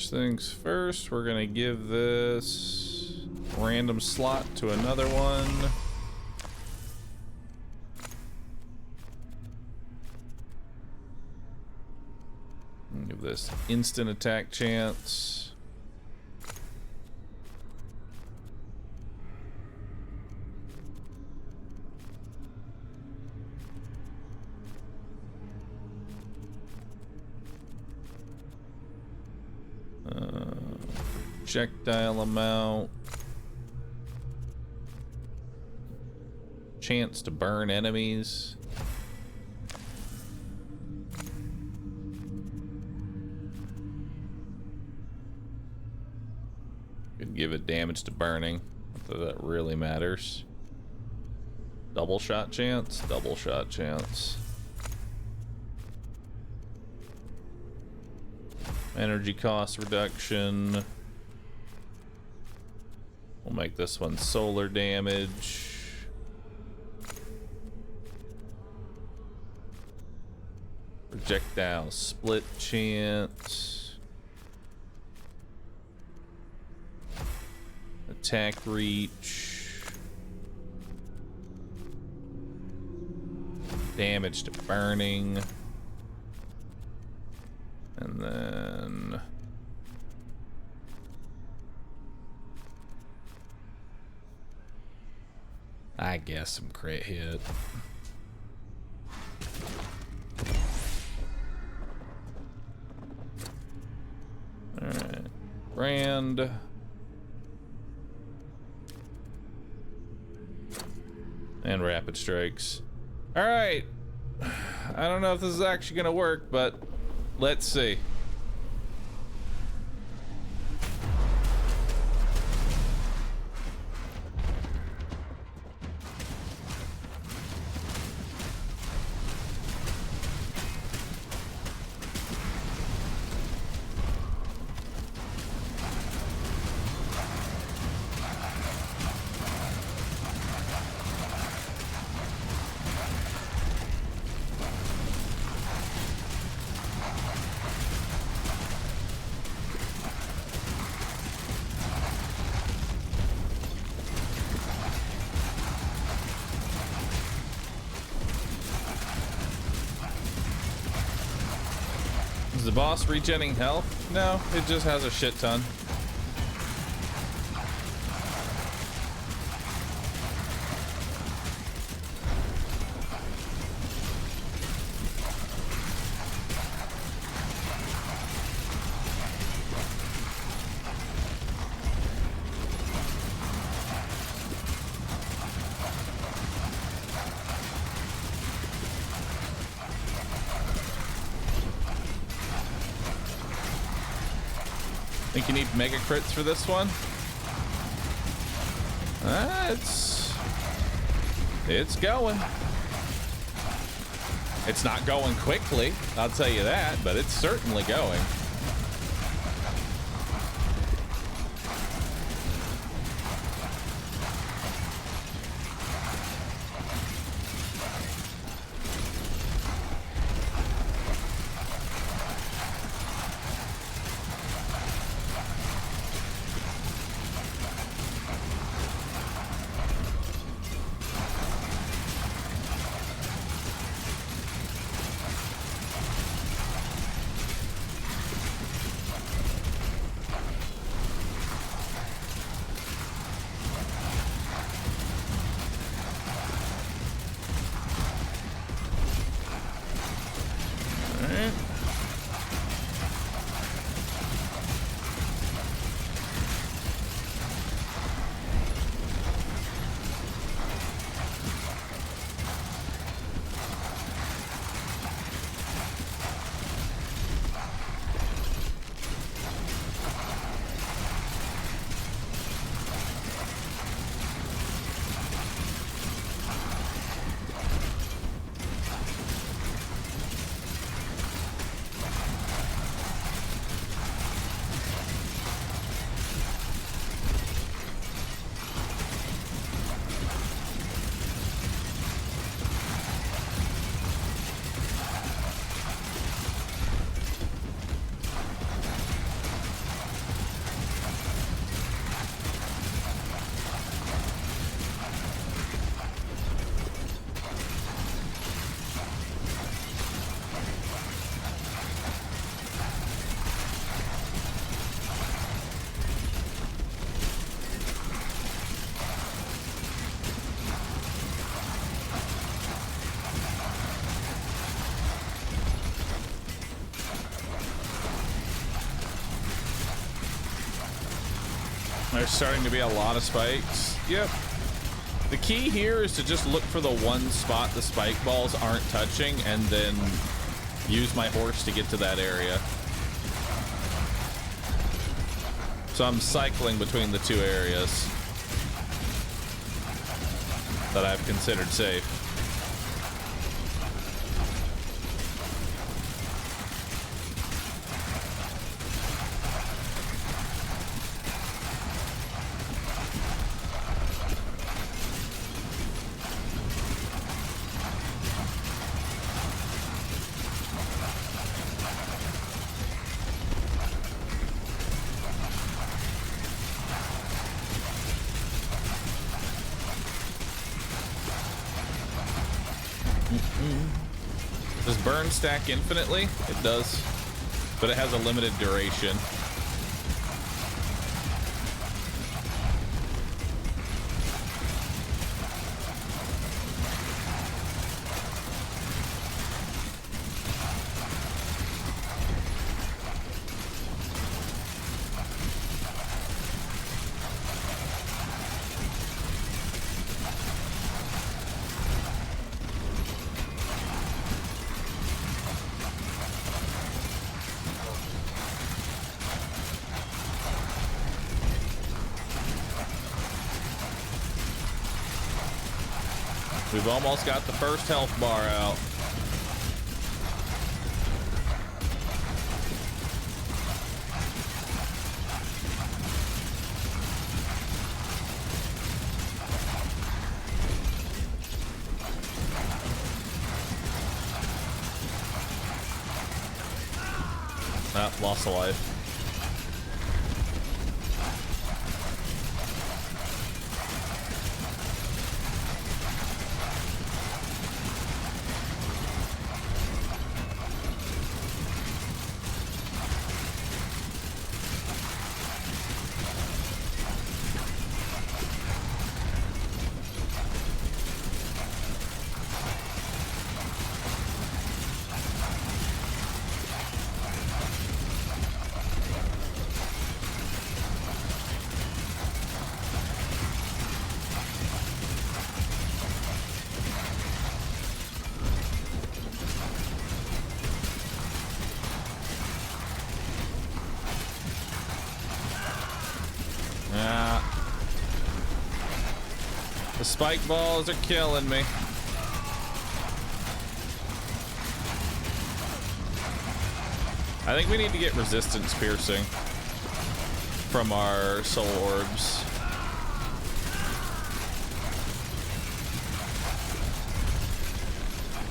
First things first, we're gonna give this random slot to another one. Give this instant attack chance. Projectile amount. Chance to burn enemies. Could give it damage to burning. Not that that really matters. Double shot chance. Double shot chance. Energy cost reduction. We'll make this one solar damage. Projectile split chance. Attack reach. Damage to burning. And then I guess some crit hit. Alright. Brand. And rapid strikes. Alright. I don't know if this is actually gonna work, but let's see. Is the boss regenerating health? No, it just has a shit ton. Think you need mega crits for this one? It's going. It's not going quickly, I'll tell you that, but it's certainly going. There's starting to be a lot of spikes. Yep. The key here is to just look for the one spot the spike balls aren't touching and then use my horse to get to that area. So I'm cycling between the two areas that I've considered safe. Does burn stack infinitely? It does, but it has a limited duration. We've almost got the first health bar out. Ah, lost a life. The spike balls are killing me. I think we need to get resistance piercing from our soul orbs.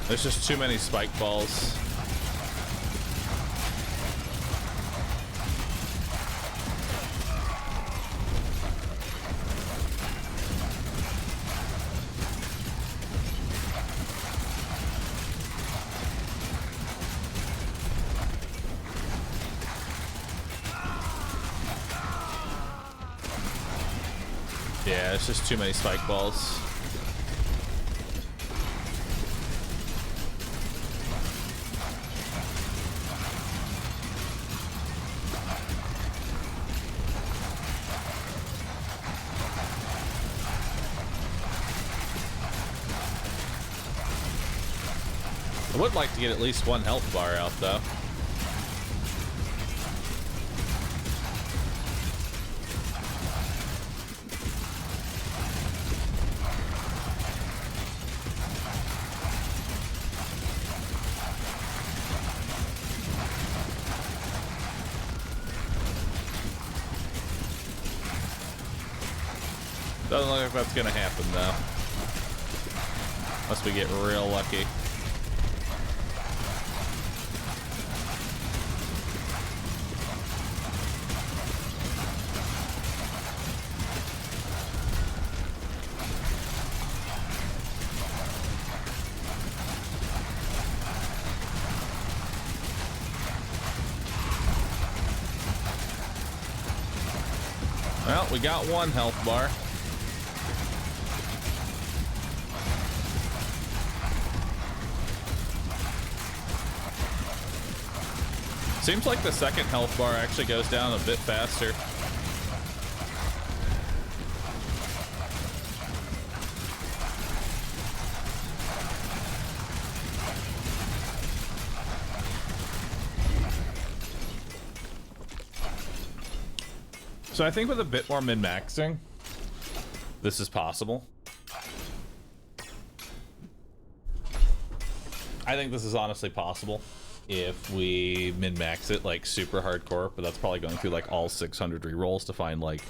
There's just too many spike balls. Yeah, it's just too many spike balls. I would like to get at least one health bar out, though. Doesn't look like that's gonna happen, though. Unless we get real lucky. Well, we got one health bar. Seems like the second health bar actually goes down a bit faster. So I think with a bit more min-maxing, this is possible. I think this is honestly possible if we min-max it like super hardcore, but that's probably going through like all 600 rerolls to find like,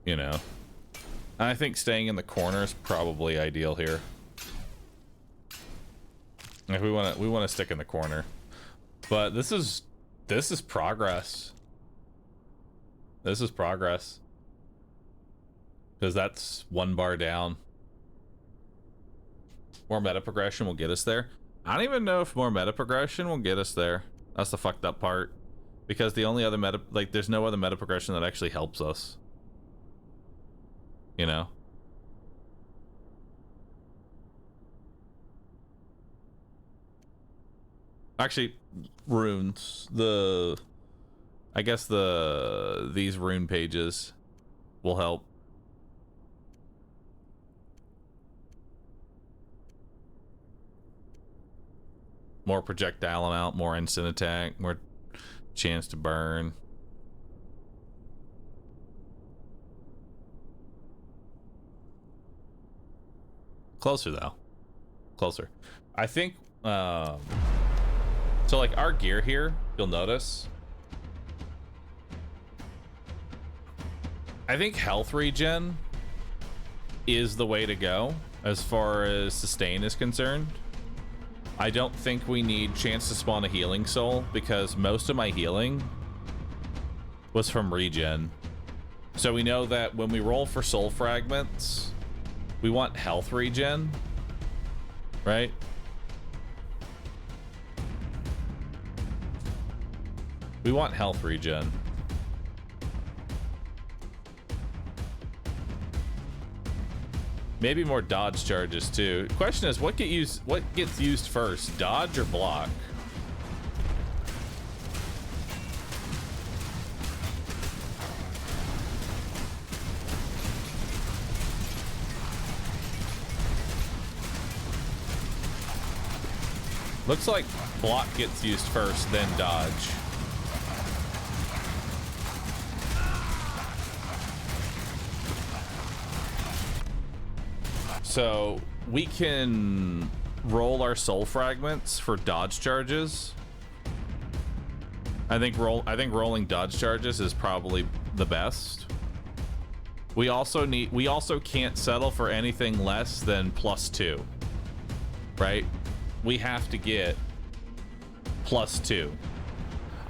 you know. I think staying in the corner is probably ideal here. If we want to stick in the corner. But this is progress. This is progress. Because that's 1 bar down. More meta progression will get us there. I don't even know if more meta progression will get us there. That's the fucked up part. Because the only other meta, like, there's no other meta progression that actually helps us. You know? Actually, runes. I guess these rune pages will help. More projectile amount, more instant attack, more chance to burn. Closer though. Closer. I think so like our gear here, you'll notice. I think health regen is the way to go as far as sustain is concerned. I don't think we need chance to spawn a healing soul because most of my healing was from regen. So we know that when we roll for soul fragments, we want health regen, right? We want health regen. Maybe more dodge charges too. Question is, what gets used first, dodge or block? Looks like block gets used first, then dodge. So we can roll our soul fragments for dodge charges. I think rolling dodge charges is probably the best. We also can't settle for anything less than +2. Right? We have to get +2.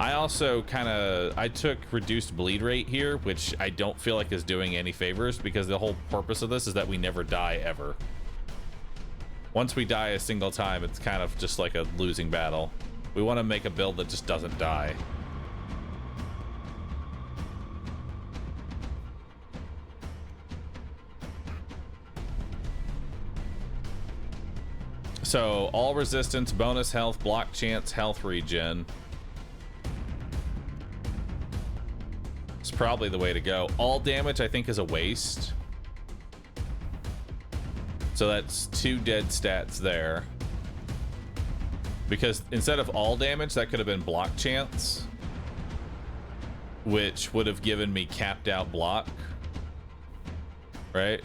I also I took reduced bleed rate here, which I don't feel like is doing any favors because the whole purpose of this is that we never die ever. Once we die a single time, it's kind of just like a losing battle. We want to make a build that just doesn't die. So all resistance, bonus health, block chance, health regen. It's probably the way to go. All damage I think is a waste. So that's 2 dead stats there. Because instead of all damage, that could have been block chance, which would have given me capped out block. Right?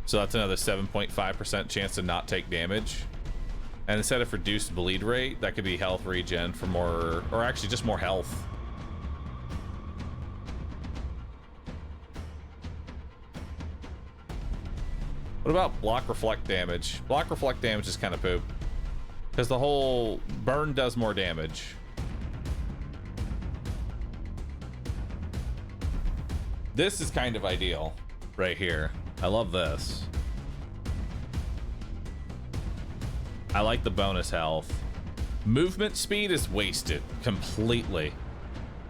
So that's another 7.5% chance to not take damage. And instead of reduced bleed rate, that could be health regen for more, or actually just more health. What about block reflect damage? Block reflect damage is kind of poop. Because the whole burn does more damage. This is kind of ideal right here. I love this. I like the bonus health. Movement speed is wasted completely.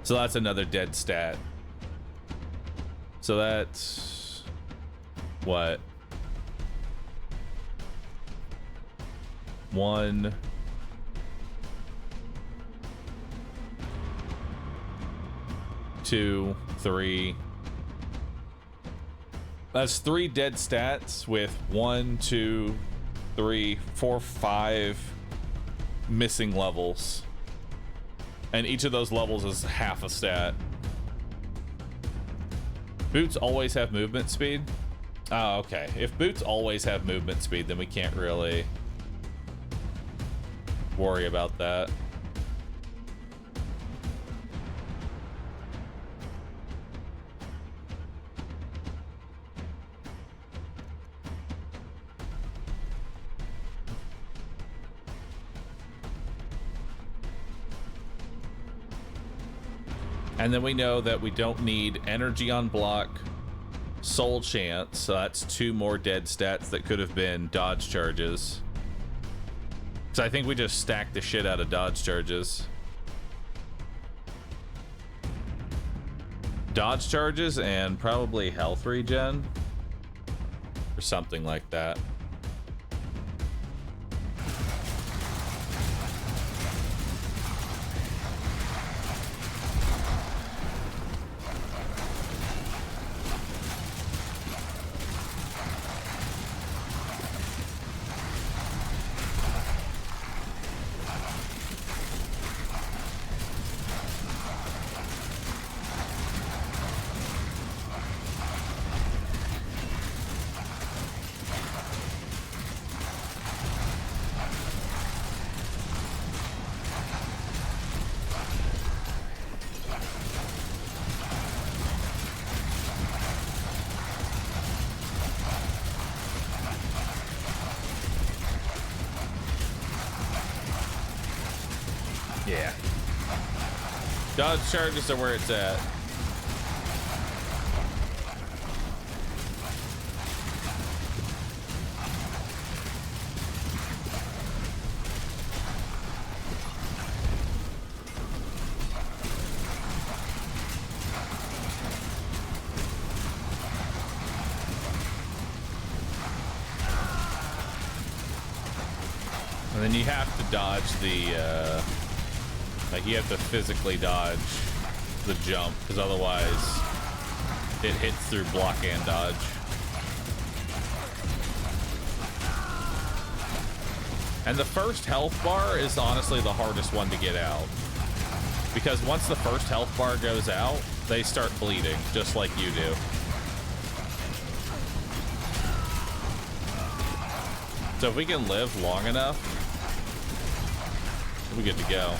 So that's another dead stat. So that's what? 1, 2, 3. That's 3 dead stats with 1, 2, 3, 4, 5 missing levels. And each of those levels is half a stat. Boots always have movement speed? Oh, okay. If boots always have movement speed, then we can't really worry about that. And then we know that we don't need energy on block, soul chance, so that's 2 more dead stats that could have been dodge charges. So I think we just stacked the shit out of dodge charges. Dodge charges and probably health regen or something like that. Yeah. Dodge charges are where it's at. And then you have to dodge the, like you have to physically dodge the jump, because otherwise it hits through block and dodge. And the first health bar is honestly the hardest one to get out, because once the first health bar goes out, they start bleeding, just like you do. So if we can live long enough, we're good to go.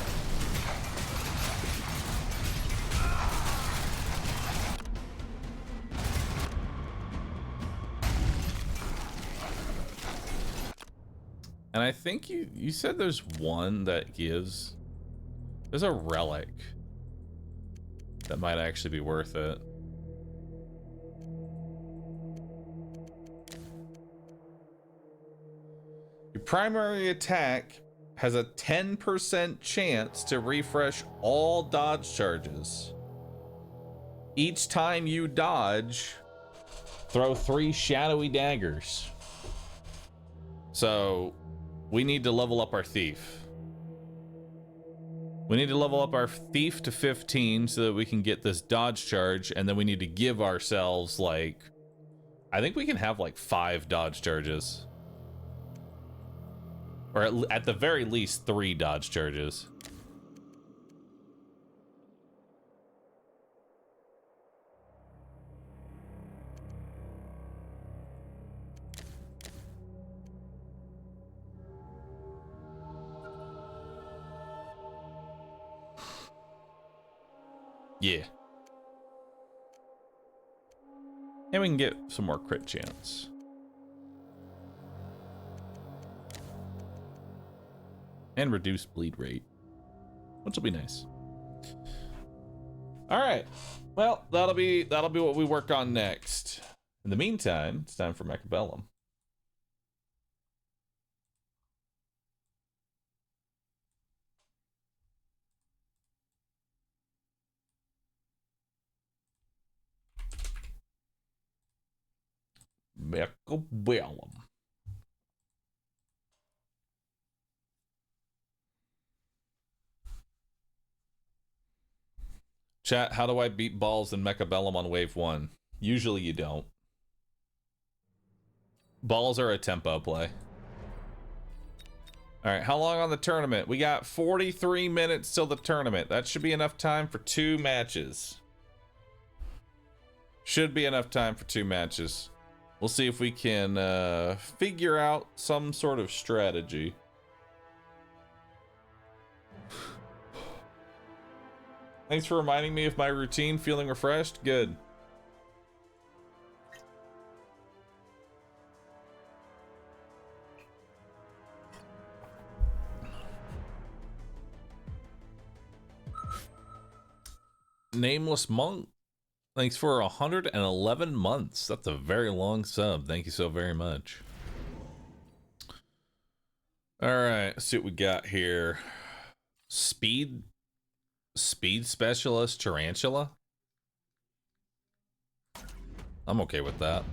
And I think you said there's one that gives... There's a relic that might actually be worth it. Your primary attack has a 10% chance to refresh all dodge charges. Each time you dodge, throw 3 shadowy daggers. So we need to level up our thief. We need to level up our thief to 15 so that we can get this dodge charge, and then we need to give ourselves like, I think we can have like 5 dodge charges. Or at the very least 3 dodge charges. Yeah. And we can get some more crit chance. And reduce bleed rate, which will be nice. All right. Well, that'll be what we work on next. In the meantime, it's time for Mechabellum. Mechabellum. Chat, how do I beat balls in Mechabellum on wave 1? Usually you don't. Balls are a tempo play. All right, how long on the tournament? We got 43 minutes till the tournament. That should be enough time for 2 matches. Should be enough time for 2 matches. We'll see if we can figure out some sort of strategy. Thanks for reminding me of my routine. Feeling refreshed? Good. Nameless Monk. Thanks for 111 months. That's a very long sub. Thank you so very much. All right, let's see what we got here. Speed specialist tarantula. I'm okay with that.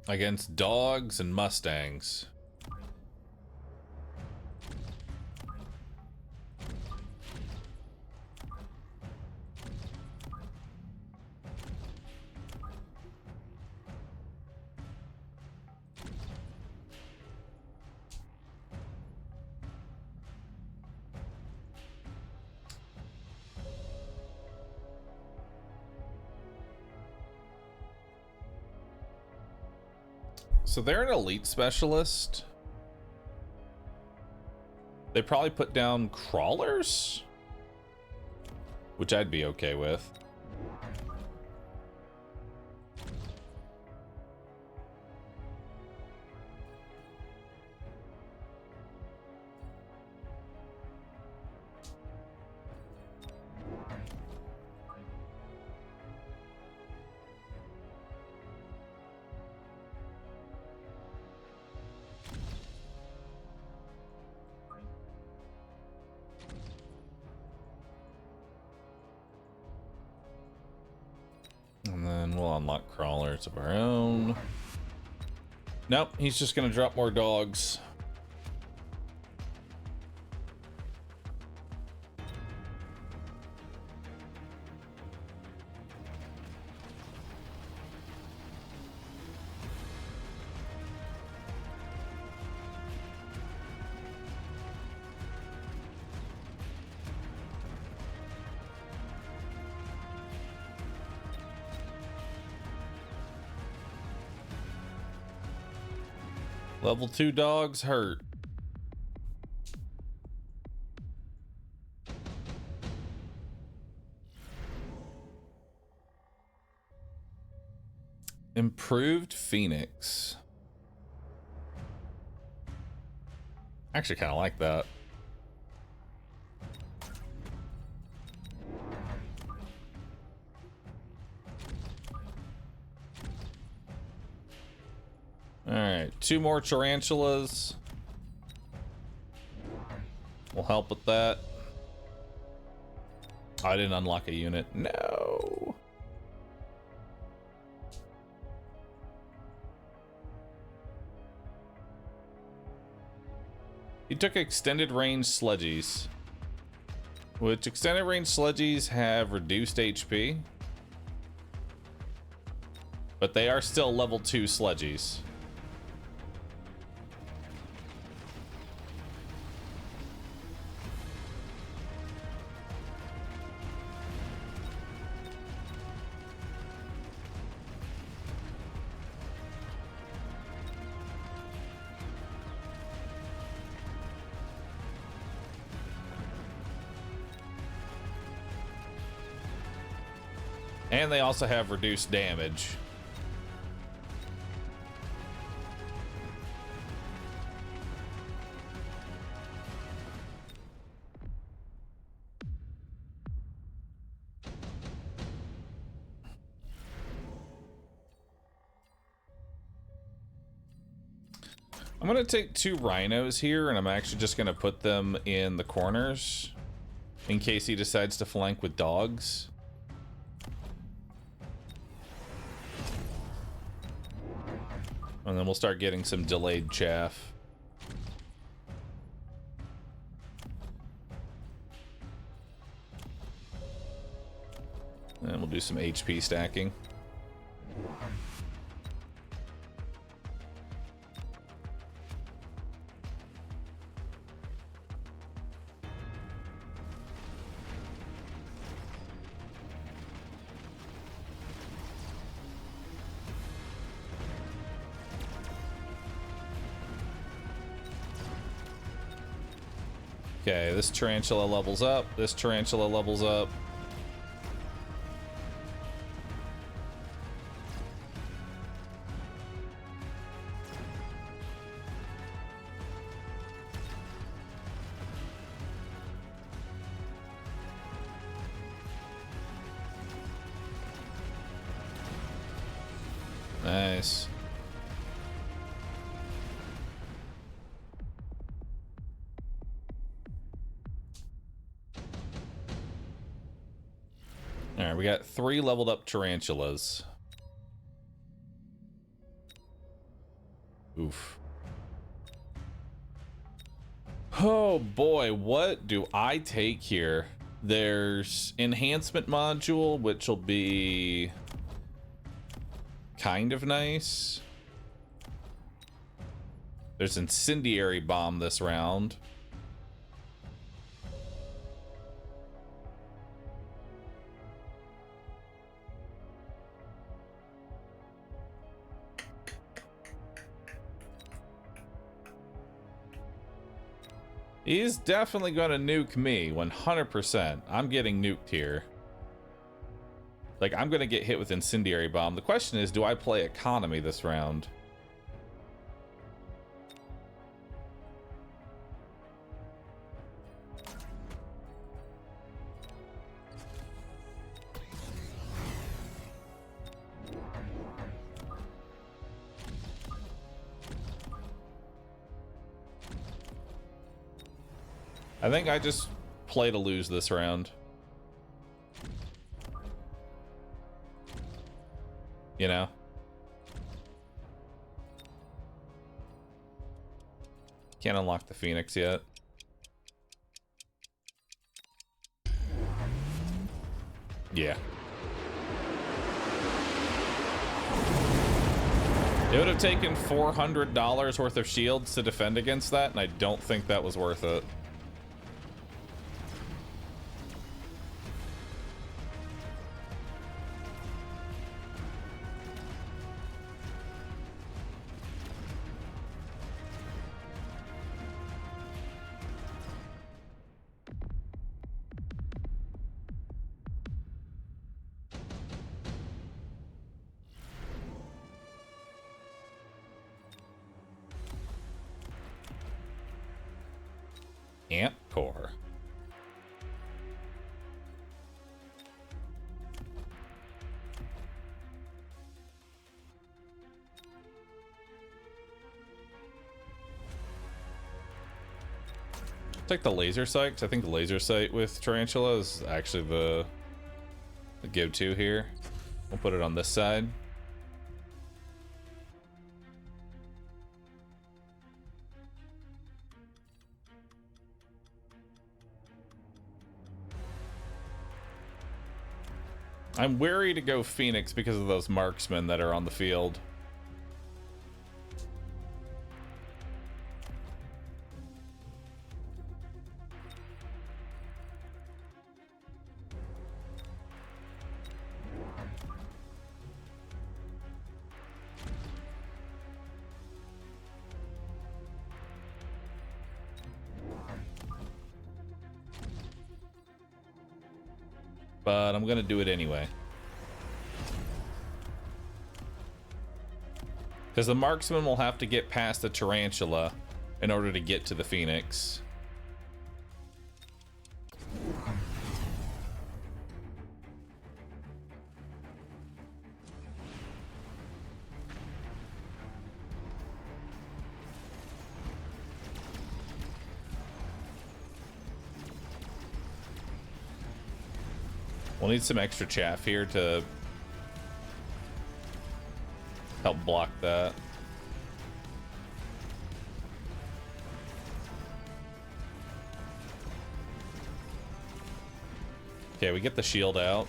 Against dogs and mustangs. So they're an elite specialist. They probably put down crawlers, which I'd be okay with. And then we'll unlock crawlers of our own. Nope, he's just gonna drop more dogs. Level 2 dogs hurt. Improved Phoenix. Actually kind of like that. Alright, 2 more tarantulas. Will help with that. I didn't unlock a unit. No. He took extended range sledgies, which extended range sledgies have reduced HP, but they are still level 2 sledgies. And they also have reduced damage. I'm gonna take 2 rhinos here, and I'm actually just gonna put them in the corners in case he decides to flank with dogs. And then we'll start getting some delayed chaff. And we'll do some HP stacking. Okay, this tarantula levels up. This tarantula levels up. Nice. All right, we got 3 leveled up tarantulas. Oof. Oh boy, what do I take here? There's enhancement module, which will be kind of nice. There's incendiary bomb this round. He's definitely gonna nuke me, 100%. I'm getting nuked here. Like, I'm gonna get hit with incendiary bomb. The question is, do I play economy this round? I think I just play to lose this round. You know? Can't unlock the Phoenix yet. Yeah. It would have taken $400 worth of shields to defend against that, and I don't think that was worth it. Ant core. Take the laser sight, 'cause I think the laser sight with tarantula is actually the go-to here. We'll put it on this side. I'm wary to go Phoenix because of those marksmen that are on the field. But I'm gonna do it anyway. Because the marksman will have to get past the tarantula in order to get to the Phoenix. We'll need some extra chaff here to help block that. Okay, we get the shield out.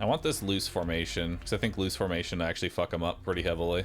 I want this loose formation, because I think loose formation actually fuck them up pretty heavily.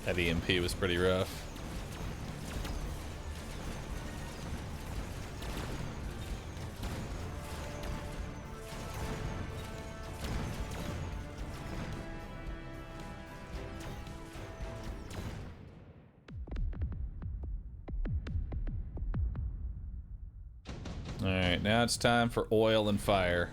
That EMP was pretty rough. All right, now it's time for oil and fire.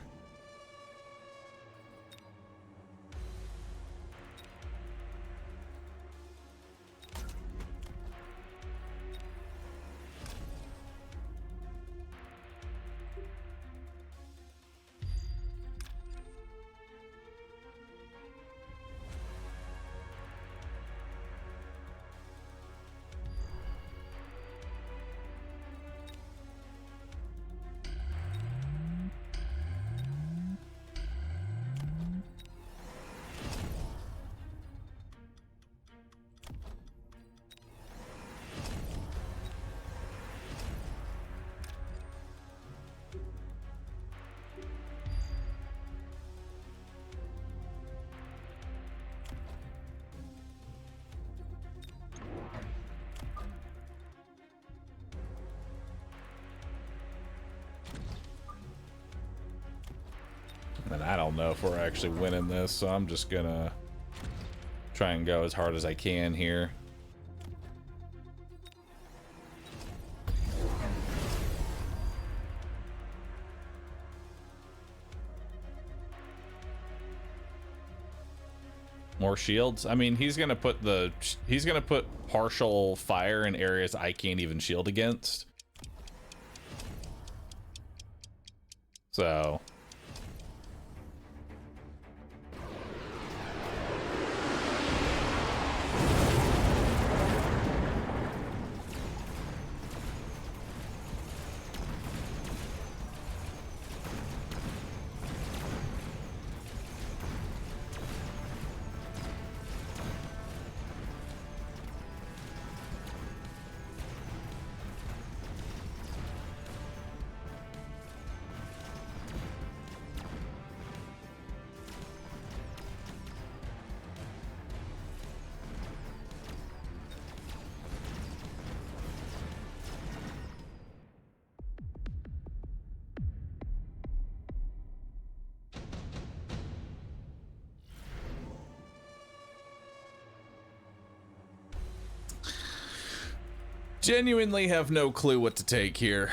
And I don't know if we're actually winning this, so I'm just gonna try and go as hard as I can here. More shields? I mean, he's gonna put partial fire in areas I can't even shield against. So genuinely have no clue what to take here.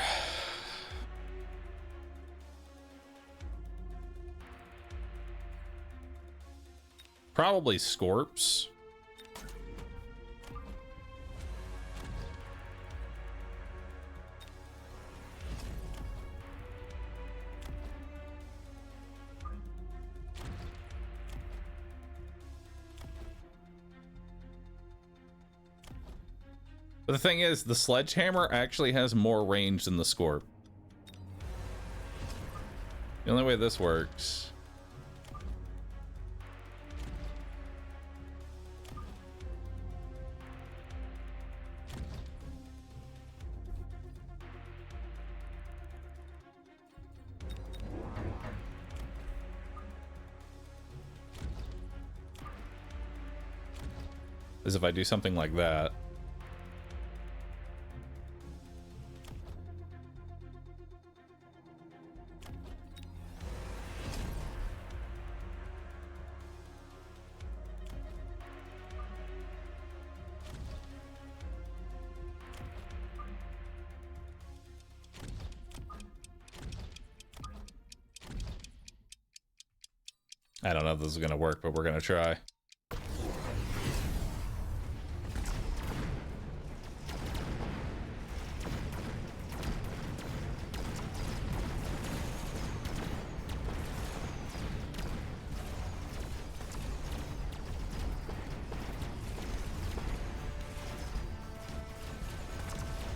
Probably Scorps. But the thing is, the sledgehammer actually has more range than the Scorp. The only way this works is if I do something like that. I don't know if this is gonna work, but we're gonna try.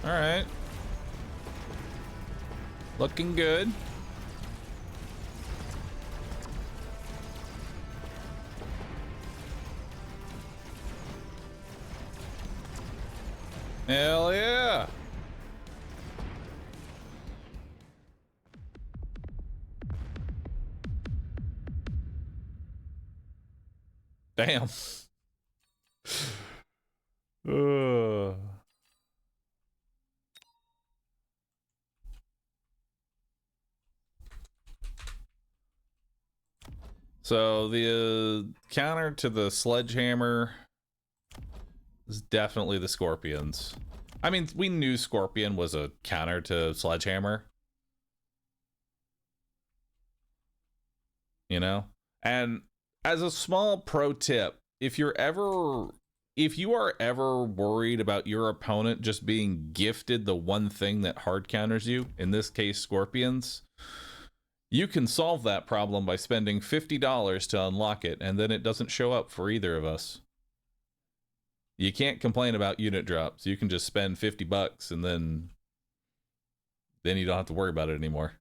All right. Looking good. Hell yeah. Damn. So the counter to the sledgehammer is definitely the scorpions. I mean, we knew scorpion was a counter to sledgehammer. You know? And as a small pro tip, if you are ever worried about your opponent just being gifted the one thing that hard counters you, in this case scorpions, you can solve that problem by spending $50 to unlock it, and then it doesn't show up for either of us. You can't complain about unit drops. You can just spend 50 bucks and then you don't have to worry about it anymore.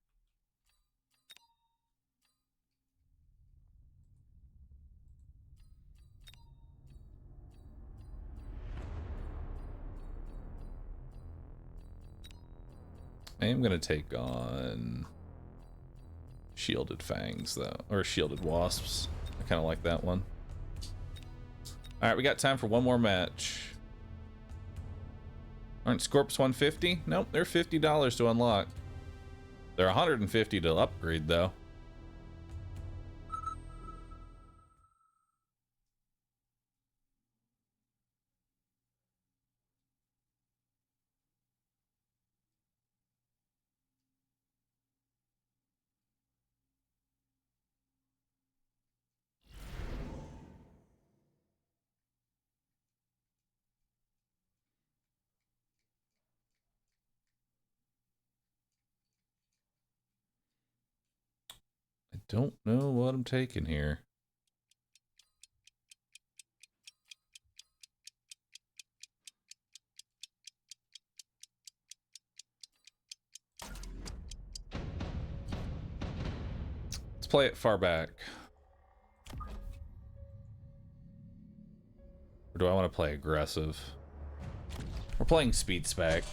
I am going to take on shielded fangs, though, or shielded wasps. I kind of like that one. All right, we got time for one more match. Aren't Scorps 150? Nope, they're $50 to unlock. They're 150 to upgrade, though. I don't know what I'm taking here. Let's play it far back. Or do I want to play aggressive? We're playing speed spec.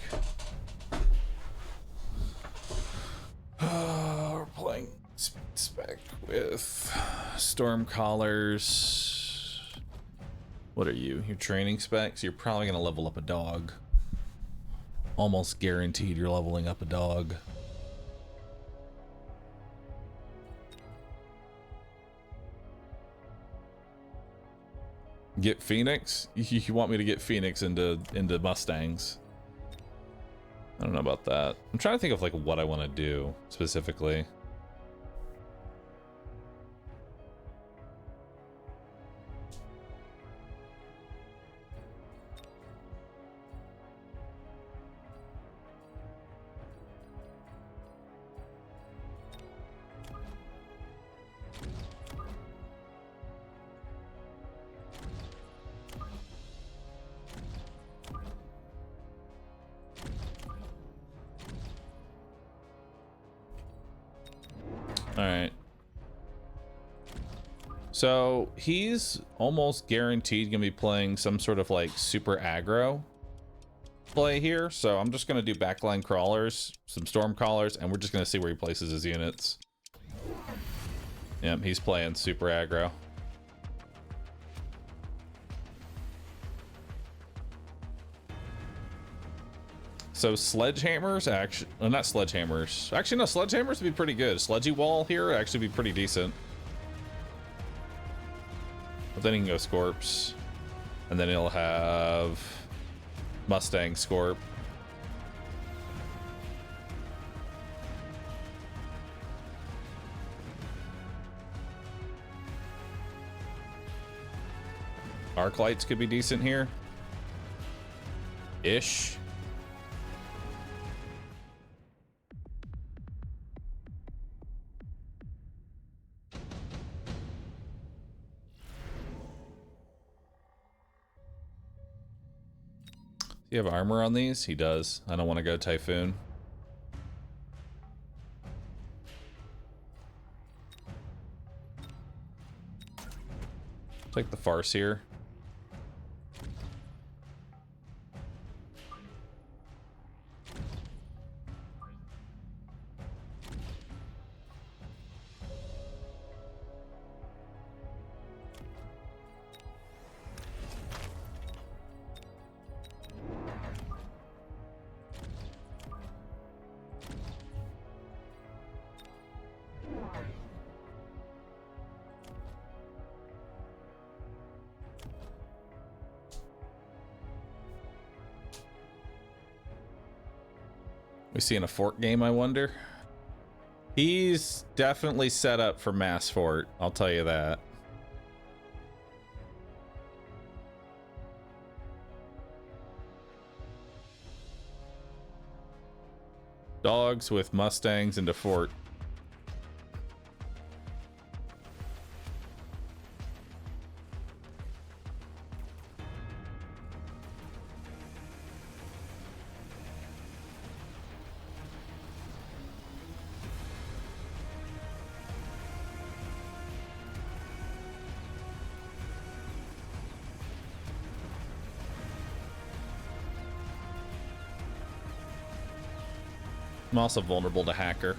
We're playing speed spec with storm collars. What are you? Your training specs? You're probably gonna level up a dog. Almost guaranteed you're leveling up a dog. Get Phoenix? You want me to get Phoenix into Mustangs? I don't know about that. I'm trying to think of like what I want to do specifically. Alright. So he's almost guaranteed gonna be playing some sort of like super aggro play here. So I'm just gonna do backline crawlers, some storm callers, and we're just gonna see where he places his units. Yep, he's playing super aggro. So sledgehammers, actually, not sledgehammers. Actually, no, sledgehammers would be pretty good. Sledgy wall here would actually be pretty decent. But then he can go Scorps. And then he'll have Mustang Scorp. Arc lights could be decent here. Ish. Do you have armor on these? He does. I don't want to go Typhoon. Take the Farce here. We seeing a fort game, I wonder? He's definitely set up for mass fort, I'll tell you that. Dogs with Mustangs into fort. I'm also vulnerable to hacker.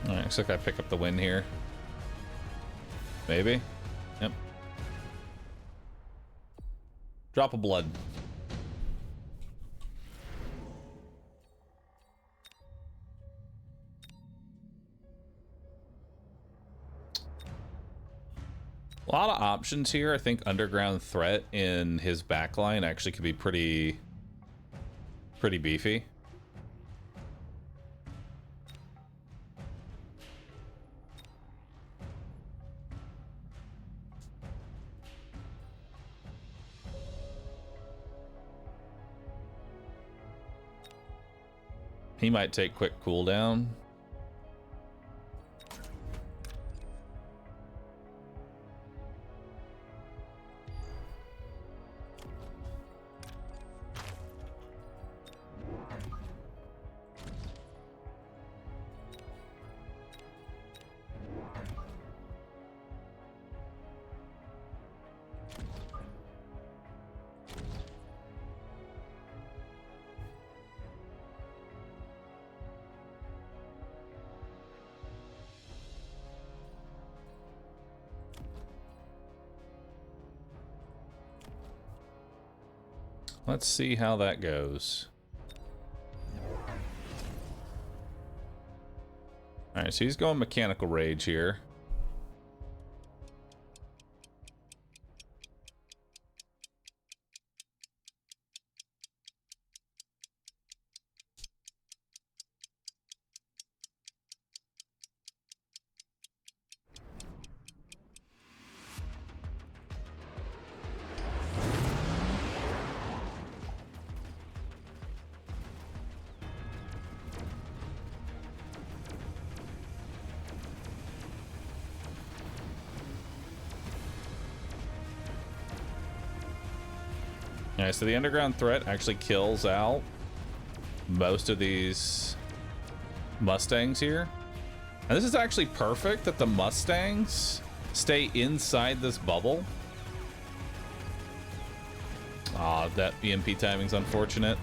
Alright, looks like I pick up the win here. Maybe. Yep. Drop of blood. A lot of options here. I think underground threat in his backline actually could be pretty beefy. He might take quick cooldown. Let's see how that goes. Alright, so he's going Mechanical Rage here. Alright, so the underground threat actually kills out most of these Mustangs here. And this is actually perfect that the Mustangs stay inside this bubble. Ah, that EMP timing's unfortunate.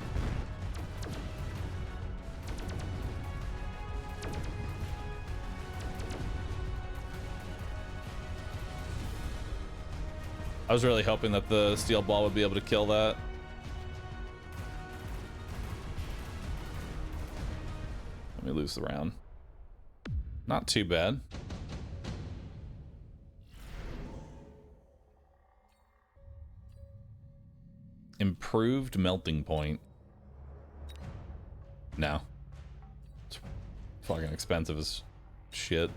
I was really hoping that the steel ball would be able to kill that. We lose the round. Not too bad. Improved melting point. No. It's fucking expensive as shit.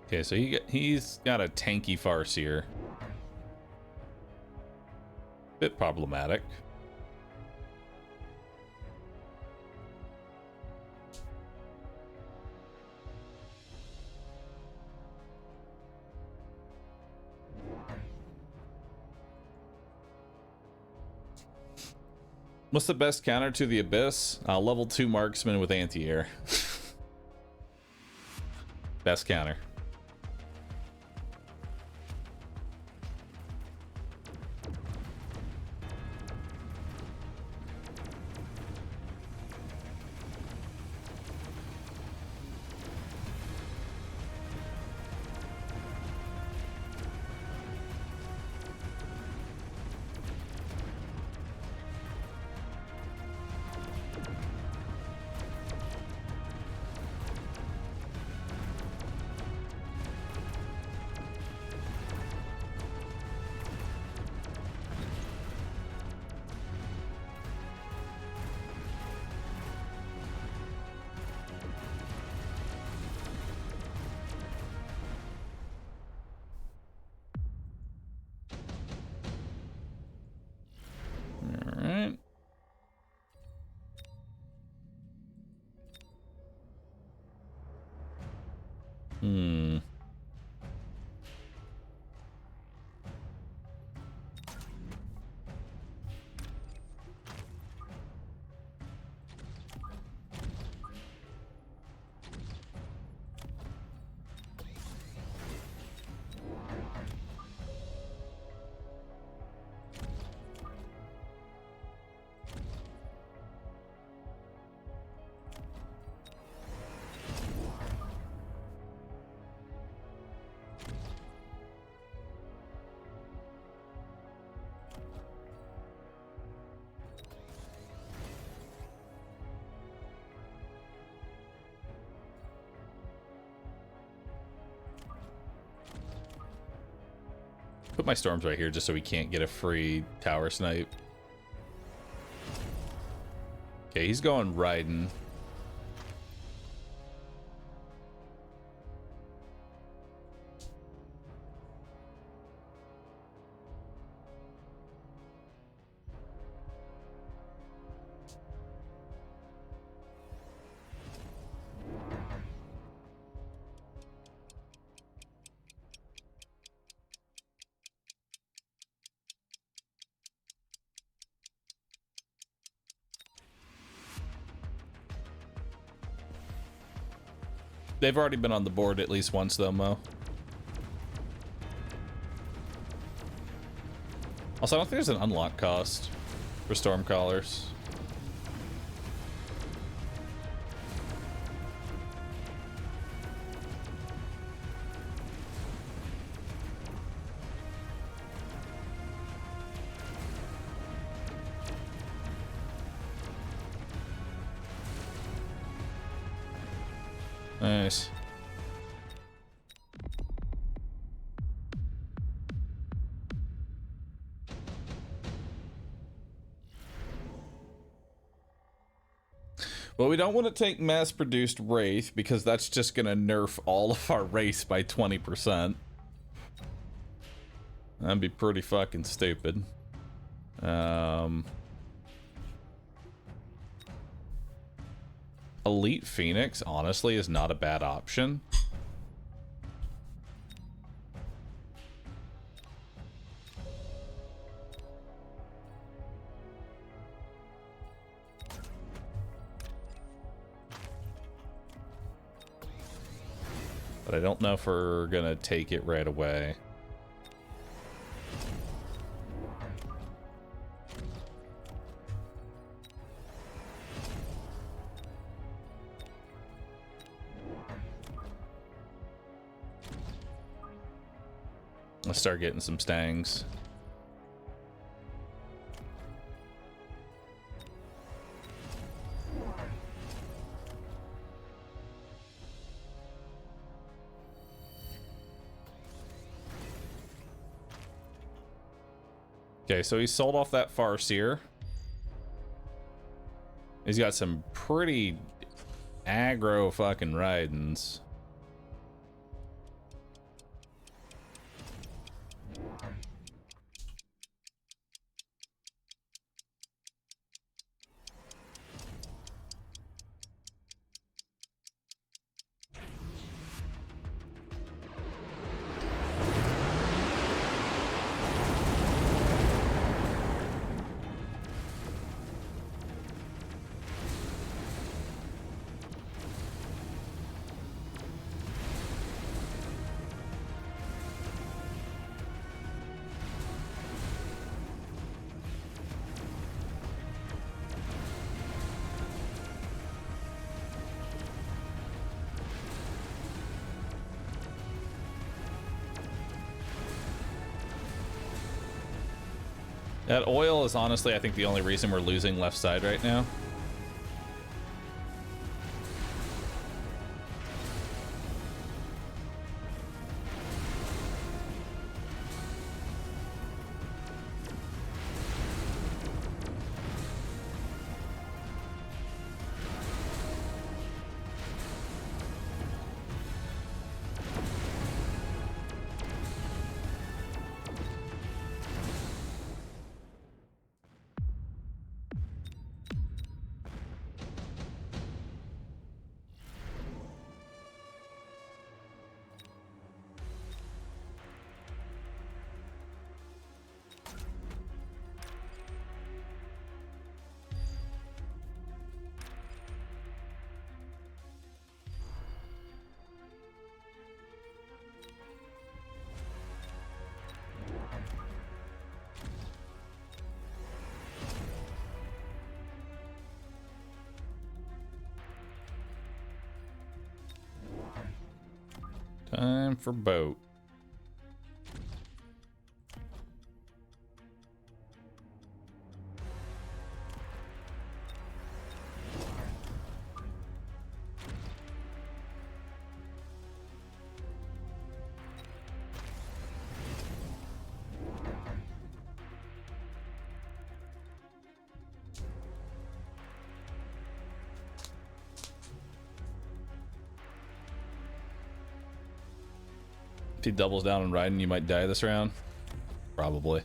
Okay, so he's got a tanky Farseer. Bit problematic. What's the best counter to the Abyss? Level 2 marksman with anti-air. Best counter. Alright. Put my storms right here just so we can't get a free tower snipe. Okay, he's going riding. They've already been on the board at least once, though, Mo. Also, I don't think there's an unlock cost for Stormcallers. Nice. Well, we don't want to take mass-produced Wraith because that's just going to nerf all of our race by 20%. That'd be pretty fucking stupid. Elite Phoenix, honestly, is not a bad option. But I don't know if we're gonna take it right away. Let's start getting some stangs. Okay, so he sold off that Farseer. He's got some pretty aggro fucking ridings. That oil is honestly, I think, the only reason we're losing left side right now. Time for boat. If he doubles down on riding, you might die this round. Probably.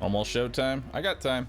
Almost showtime. I got time.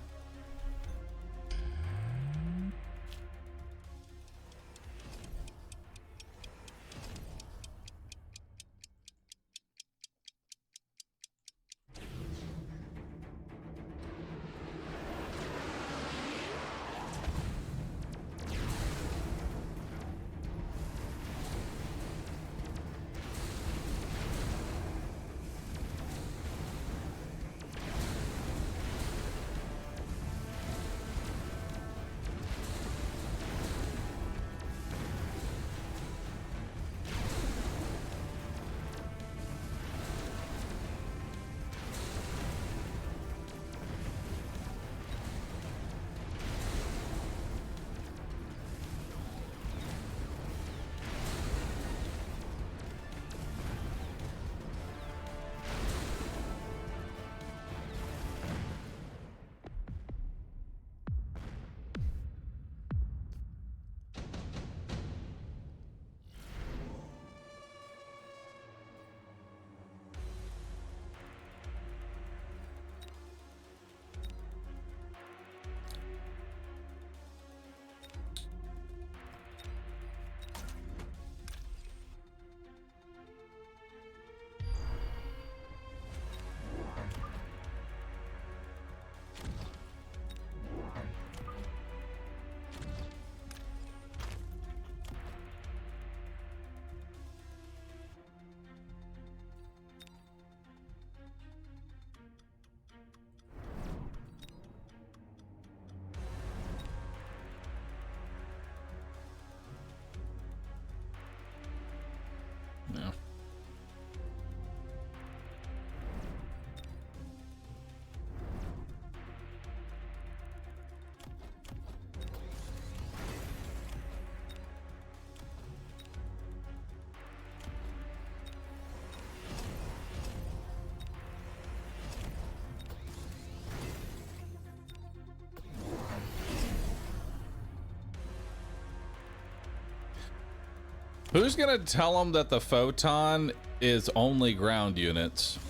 Who's gonna tell them that the photon is only ground units?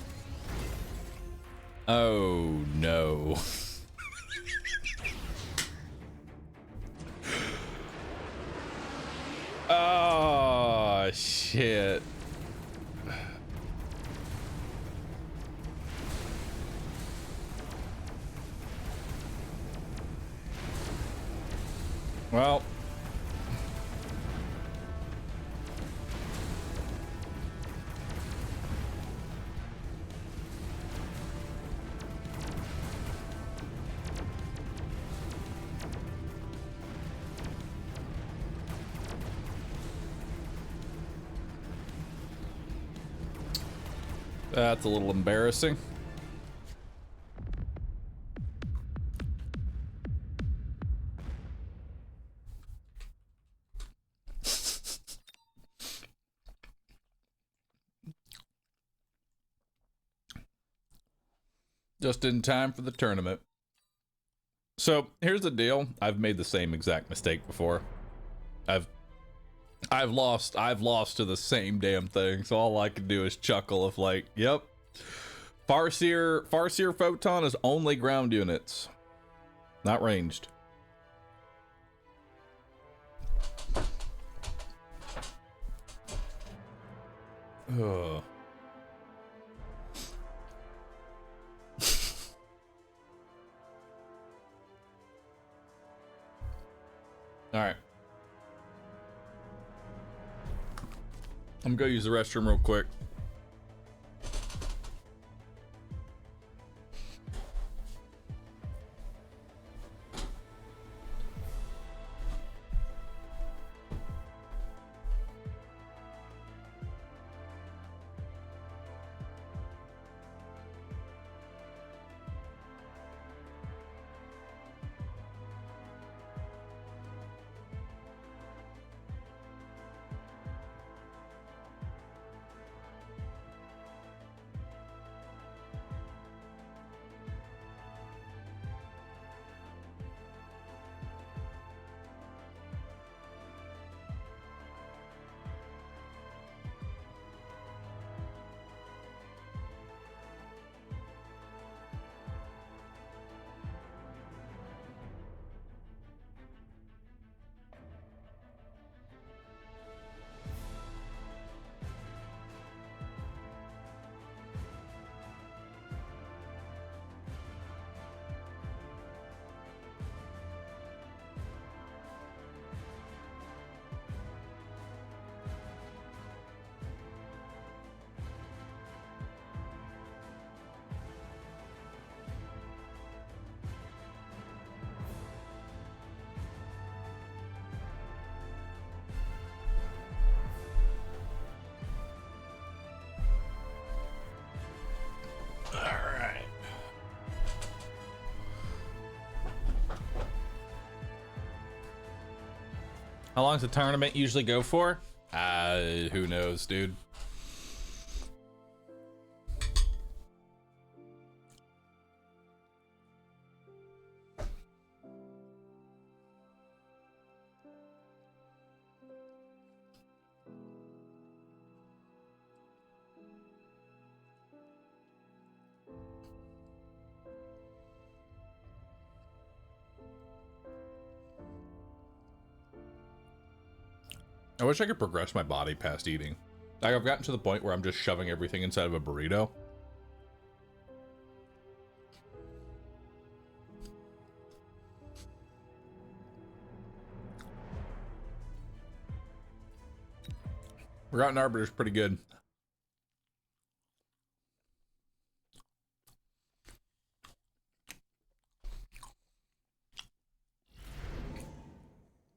Oh no. Oh shit. Well, that's a little embarrassing. Just in time for the tournament. So here's the deal. I've made the same exact mistake before. I've lost to the same damn thing. So all I can do is chuckle of like, yep. Farseer photon is only ground units, not ranged. Ugh. All right. I'm gonna go use the restroom real quick. How long does the tournament usually go for? Who knows, dude? I wish I could progress my body past eating. Like, I've gotten to the point where I'm just shoving everything inside of a burrito. Forgotten Arbiter's pretty good.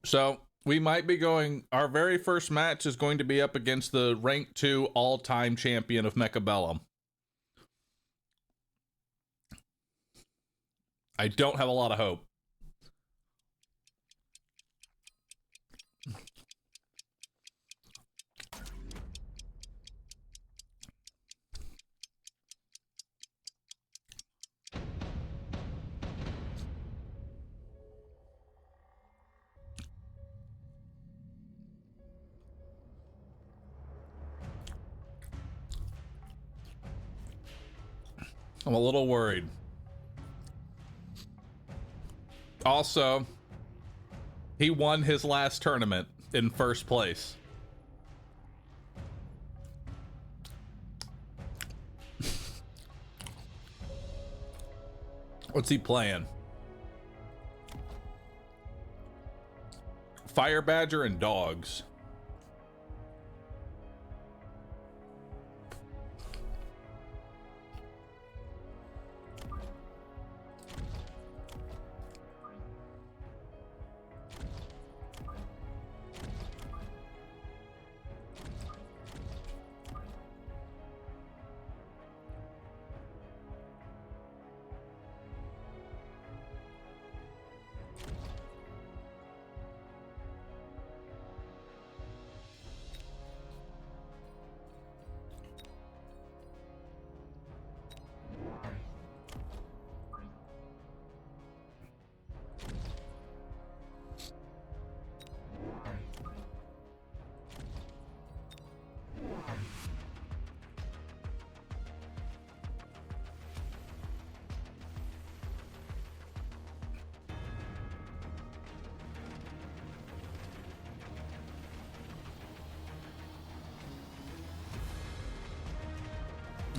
So we might be going, our very first match is going to be up against the rank 2 all-time champion of Mechabellum. I don't have a lot of hope. I'm a little worried. Also, he won his last tournament in first place. What's he playing? Fire Badger and dogs.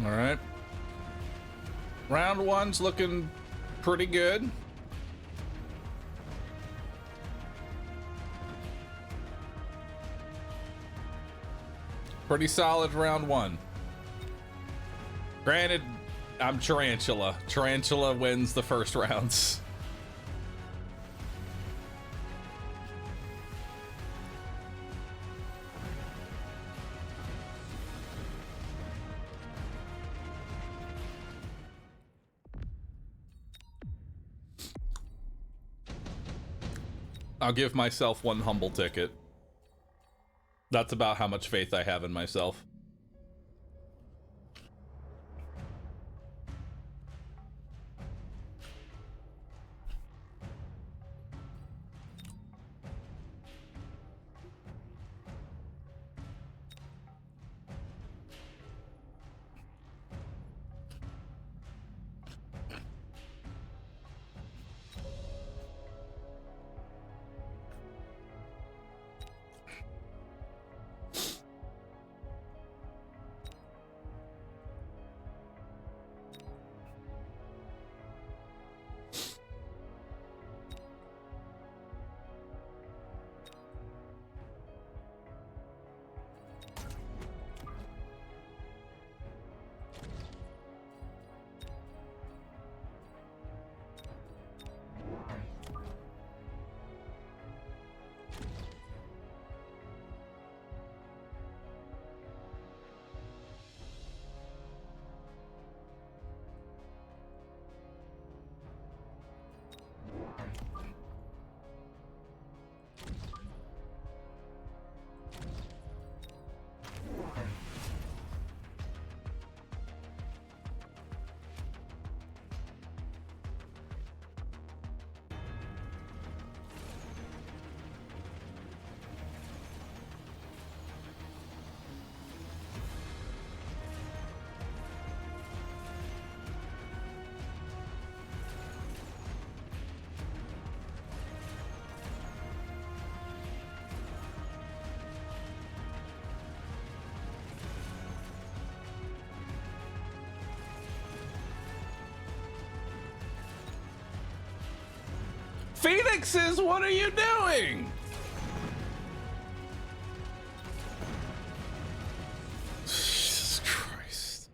All right. Round one's looking pretty good. Pretty solid round one. Granted, I'm Tarantula. Tarantula wins the first rounds. I'll give myself one humble ticket. That's about how much faith I have in myself. Phoenixes, what are you doing? Jesus Christ.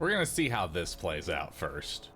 We're gonna see how this plays out first.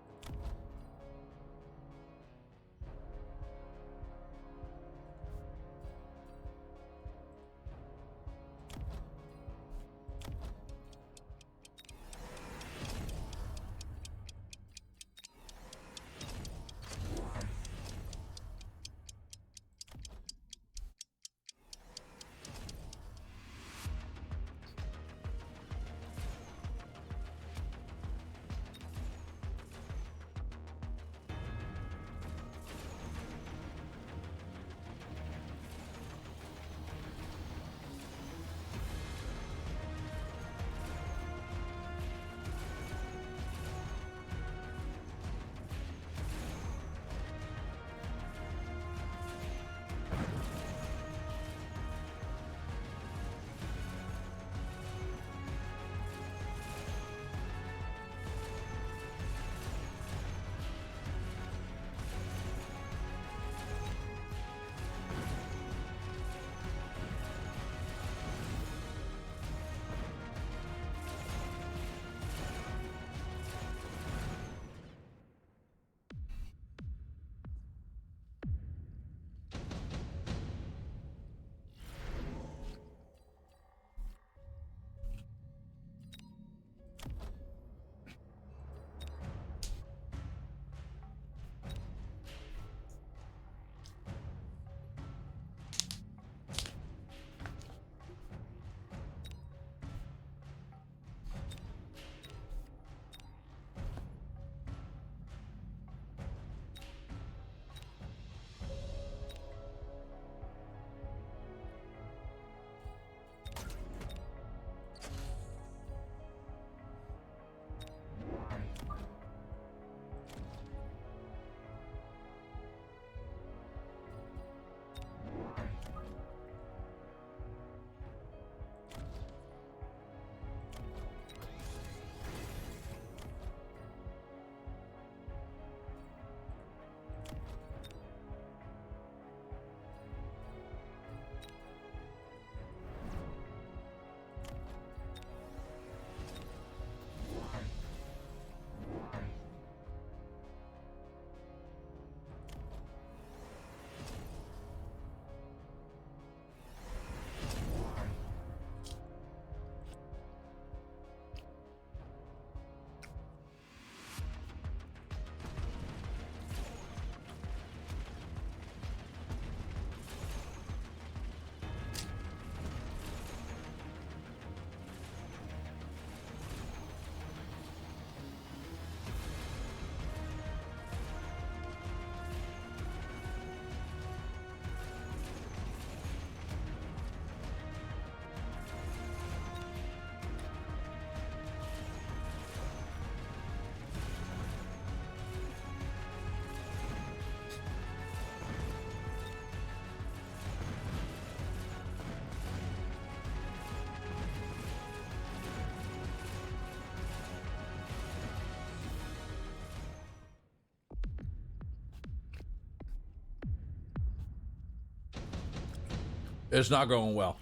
It's not going well.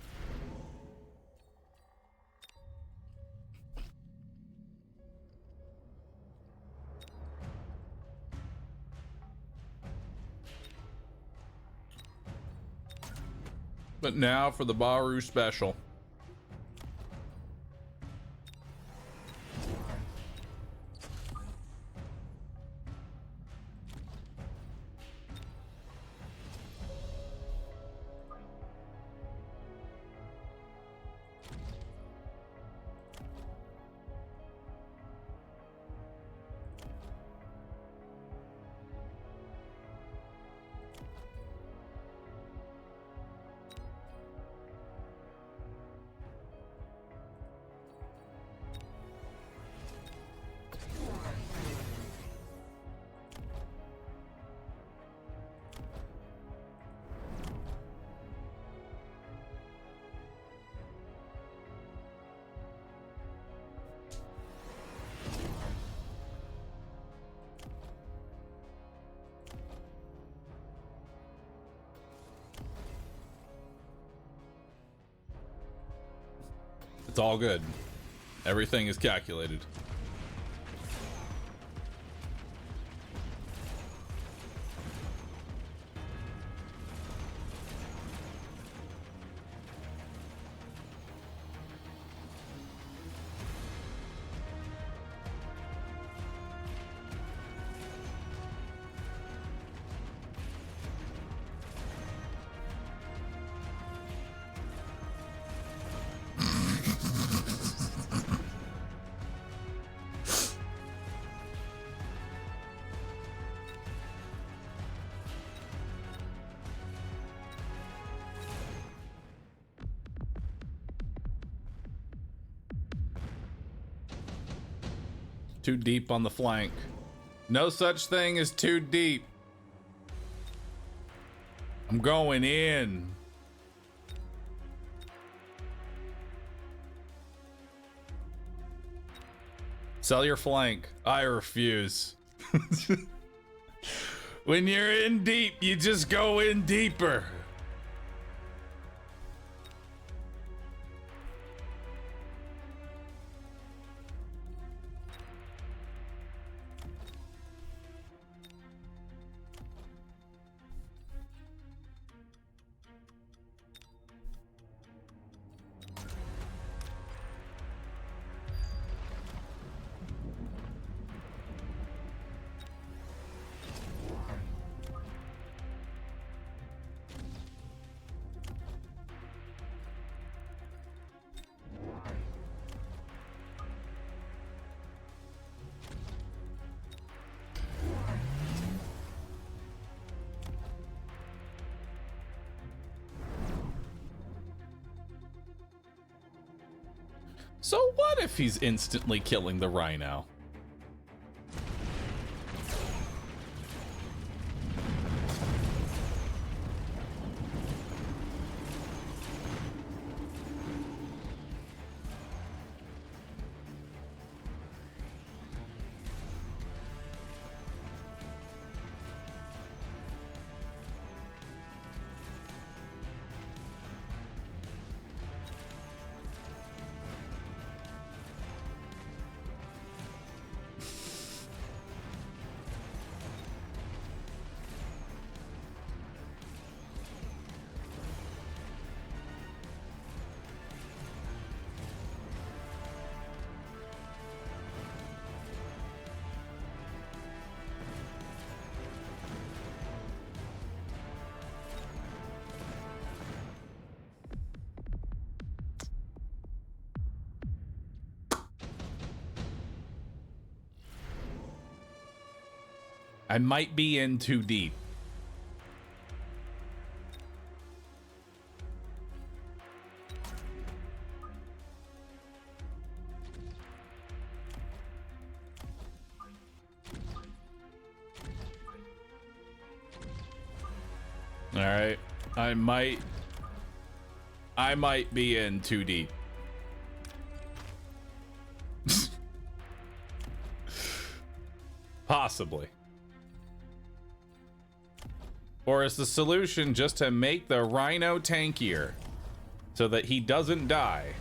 But now for the Bahroo special. It's all good. Everything is calculated. Too deep on the flank. No such thing as too deep. I'm going in. Sell your flank. I refuse. When you're in deep, you just go in deeper. So what if he's instantly killing the rhino? I might be in too deep. All right, I might be in too deep. Possibly. Or is the solution just to make the rhino tankier so that he doesn't die?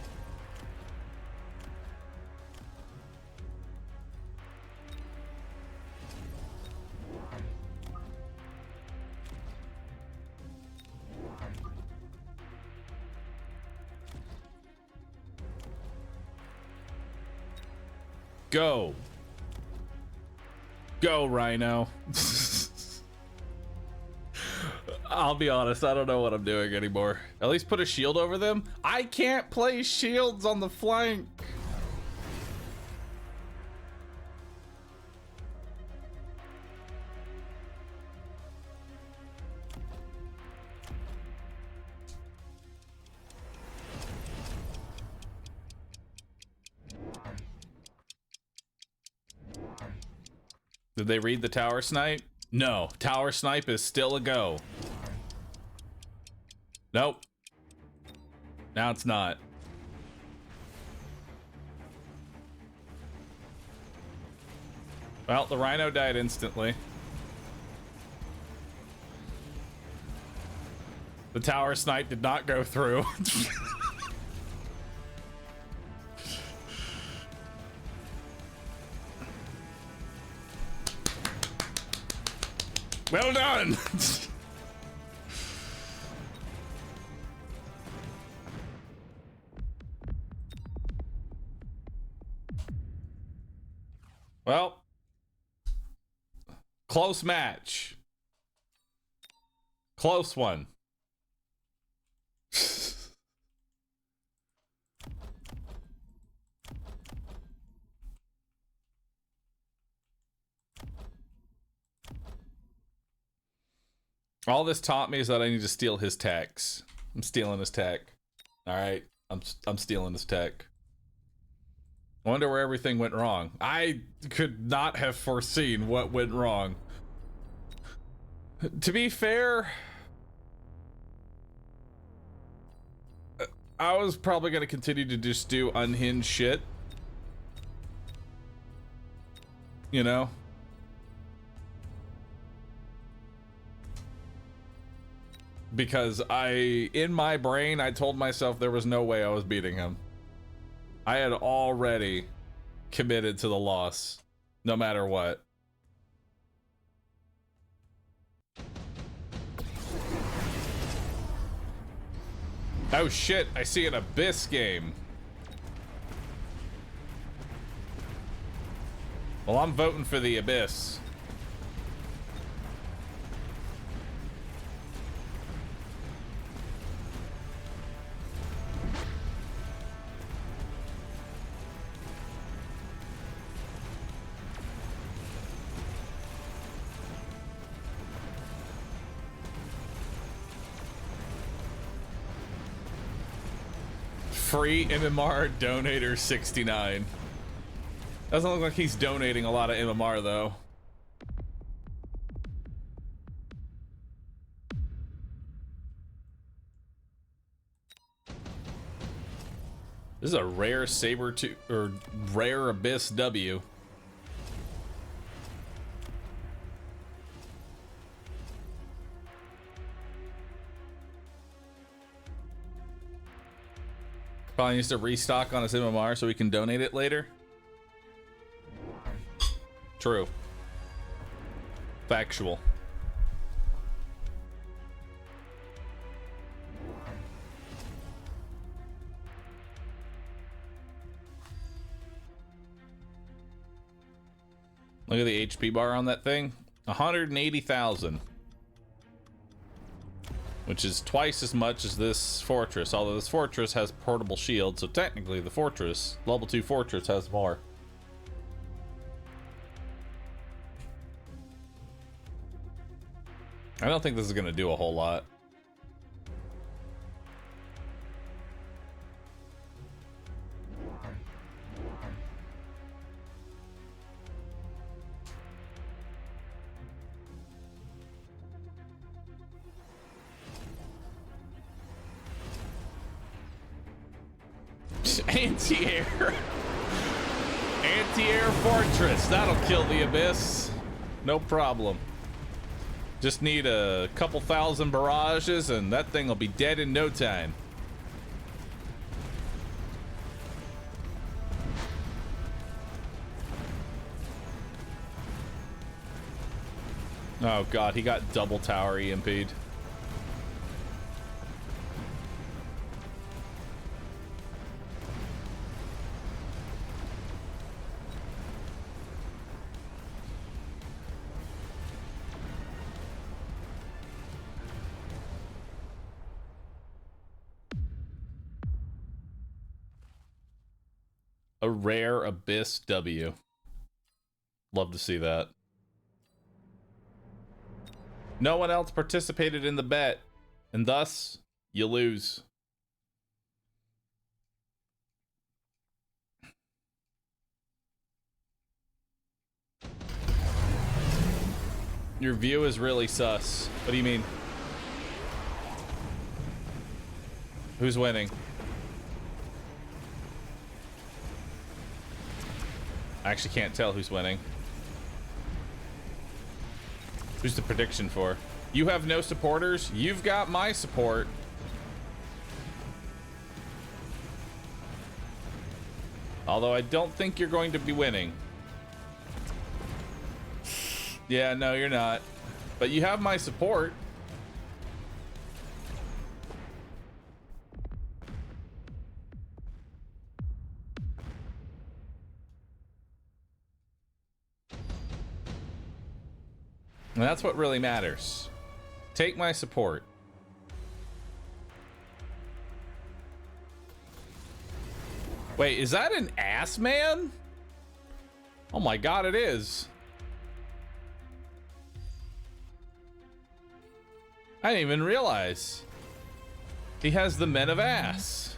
Go. Go, rhino. I'll be honest, I don't know what I'm doing anymore. At least put a shield over them. I can't place shields on the flank. Did they read the tower snipe? No, tower snipe is still a go. Nope. Now it's not. Well, the rhino died instantly. The tower snipe did not go through. Well done. Well, close match. Close one. All this taught me is that I need to steal his techs. I'm stealing his tech. All right, I'm stealing his tech. I wonder where everything went wrong. I could not have foreseen what went wrong. To be fair, I was probably going to continue to just do unhinged shit. You know? Because in my brain, I told myself there was no way I was beating him. I had already committed to the loss, no matter what. Oh shit, I see an Abyss game. Well, I'm voting for the Abyss. Free MMR donator 69. Doesn't look like he's donating a lot of MMR though. This is a rare or rare Abyss W. Probably needs to restock on his MMR so we can donate it later. True. Factual. Look at the HP bar on that thing. 180,000. Which is twice as much as this fortress, although this fortress has portable shield, so technically the fortress, level 2 fortress, has more. I don't think this is going to do a whole lot. Anti-air. Anti-air fortress. That'll kill the Abyss. No problem. Just need a couple thousand barrages and that thing will be dead in no time. Oh god, he got double tower EMP'd. A rare Abyss W. Love to see that. No one else participated in the bet, and thus, you lose. Your view is really sus. What do you mean? Who's winning? I actually can't tell who's winning. Who's the prediction for? You have no supporters? You've got my support. Although I don't think you're going to be winning. Yeah, no, you're not. But you have my support. And that's what really matters. Take my support. Wait, is that an ass man? Oh my god, it is. I didn't even realize. He has the men of ass.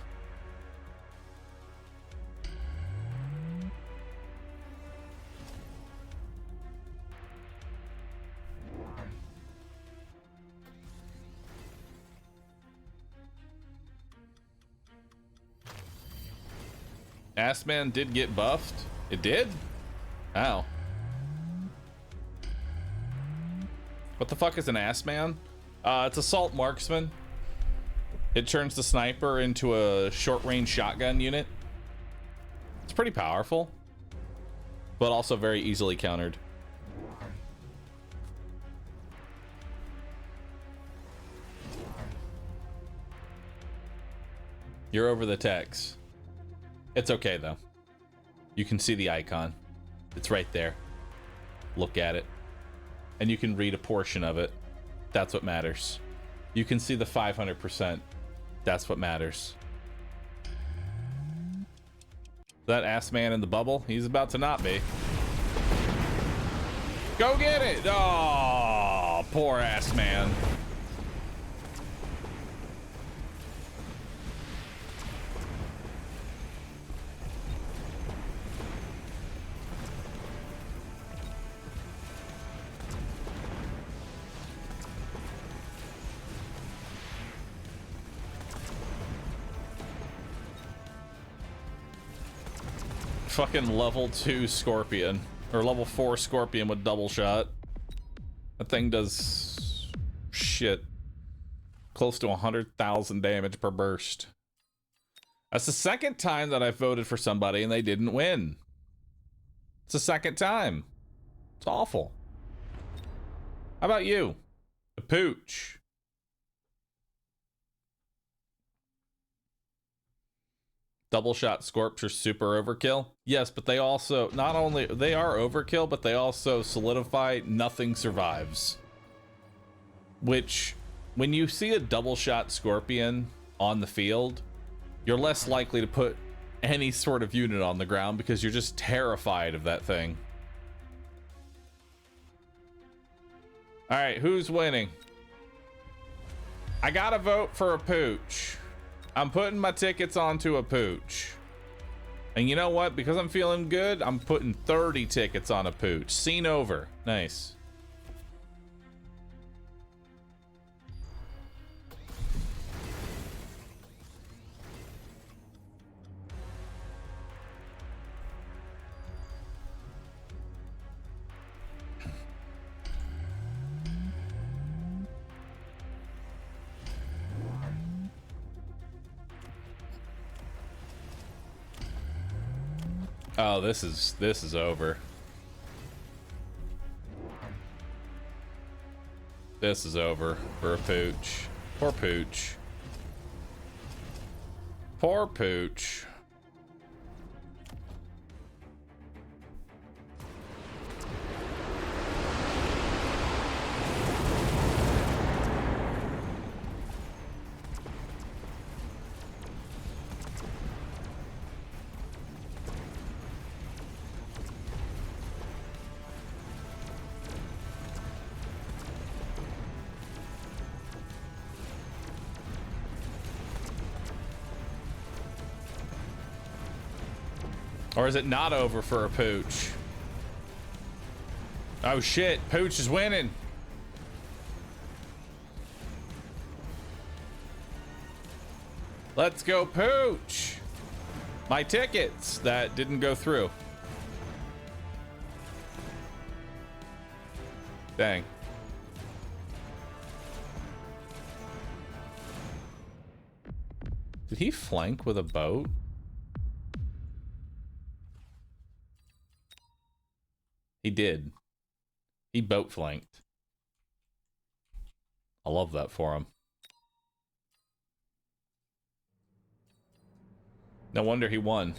Ass Man did get buffed. It did? Ow. What the fuck is an Ass Man? It's Assault Marksman. It turns the sniper into a short-range shotgun unit. It's pretty powerful, but also very easily countered. You're over the text. It's okay, though. You can see the icon. It's right there. Look at it. And you can read a portion of it. That's what matters. You can see the 500%. That's what matters. That ass man in the bubble, he's about to not be. Go get it! Oh, poor ass man. Fucking level 2 Scorpion, or level 4 Scorpion with double shot. That thing does shit. Close to 100,000 damage per burst. That's the second time that I voted for somebody and they didn't win. It's the second time. It's awful. How about you? A pooch. Double shot Scorps are super overkill. Yes, but they also, not only, they are overkill, but they also solidify nothing survives. Which, when you see a double shot Scorpion on the field, you're less likely to put any sort of unit on the ground because you're just terrified of that thing. All right, who's winning? I gotta vote for a pooch. I'm putting my tickets onto a pooch. And you know what? Because I'm feeling good, I'm putting 30 tickets on a pooch. Scene over. Nice. Oh, this is over. This is over for a pooch. Poor pooch. Poor pooch. Or is it not over for a pooch? Oh shit, pooch is winning. Let's go pooch. My tickets that didn't go through. Dang. Did he flank with a boat? He did. He boat flanked. I love that for him. No wonder he won.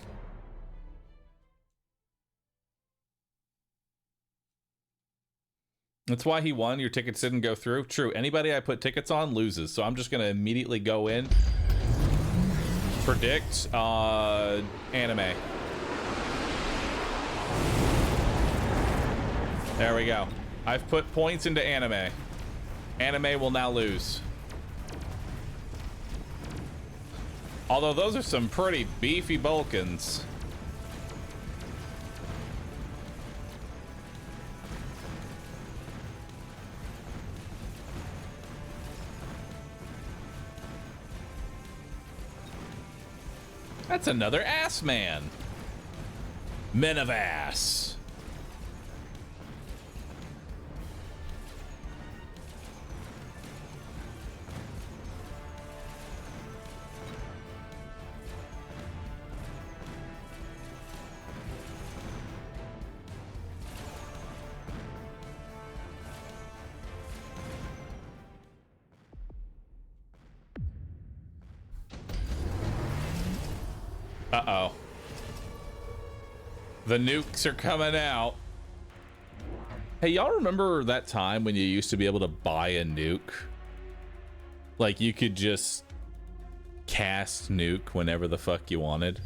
That's why he won. Your tickets didn't go through. True. Anybody I put tickets on loses. So I'm just going to immediately go in. Predict anime. There we go. I've put points into anime. Anime will now lose. Although those are some pretty beefy Balkans. That's another ass man. Men of ass. Uh-oh. The nukes are coming out. Hey, y'all remember that time when you used to be able to buy a nuke? Like, you could just cast nuke whenever the fuck you wanted?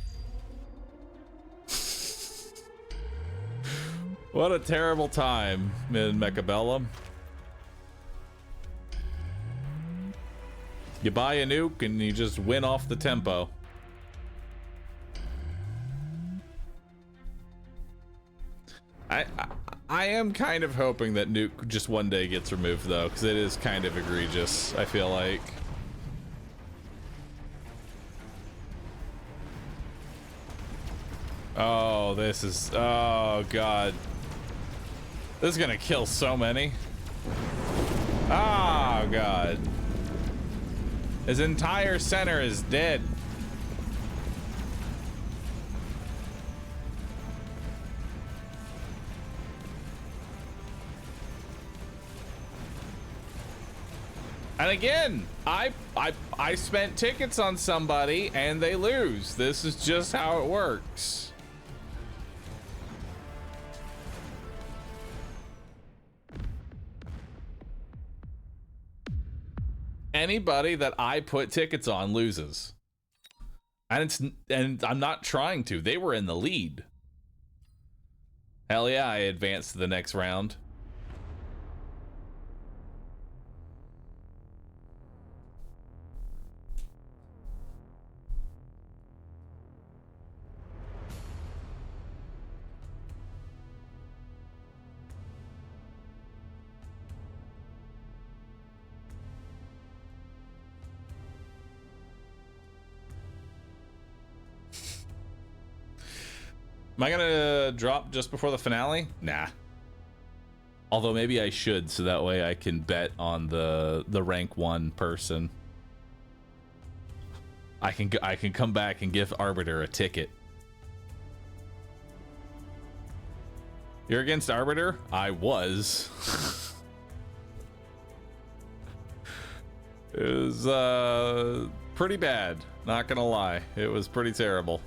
What a terrible time in Mechabellum. You buy a nuke and you just win off the tempo. I am kind of hoping that nuke just one day gets removed though, because it is kind of egregious, I feel like. Oh, this is, oh god. This is gonna kill so many. Oh god. His entire center is dead. And again, I spent tickets on somebody and they lose. This is just how it works. Anybody that I put tickets on loses. And I'm not trying to. They were in the lead. Hell yeah, I advanced to the next round. Am I gonna drop just before the finale? Nah. Although maybe I should, so that way I can bet on the rank 1 person. I can come back and give Arbiter a ticket. You're against Arbiter? I was. It was pretty bad, not gonna lie. It was pretty terrible.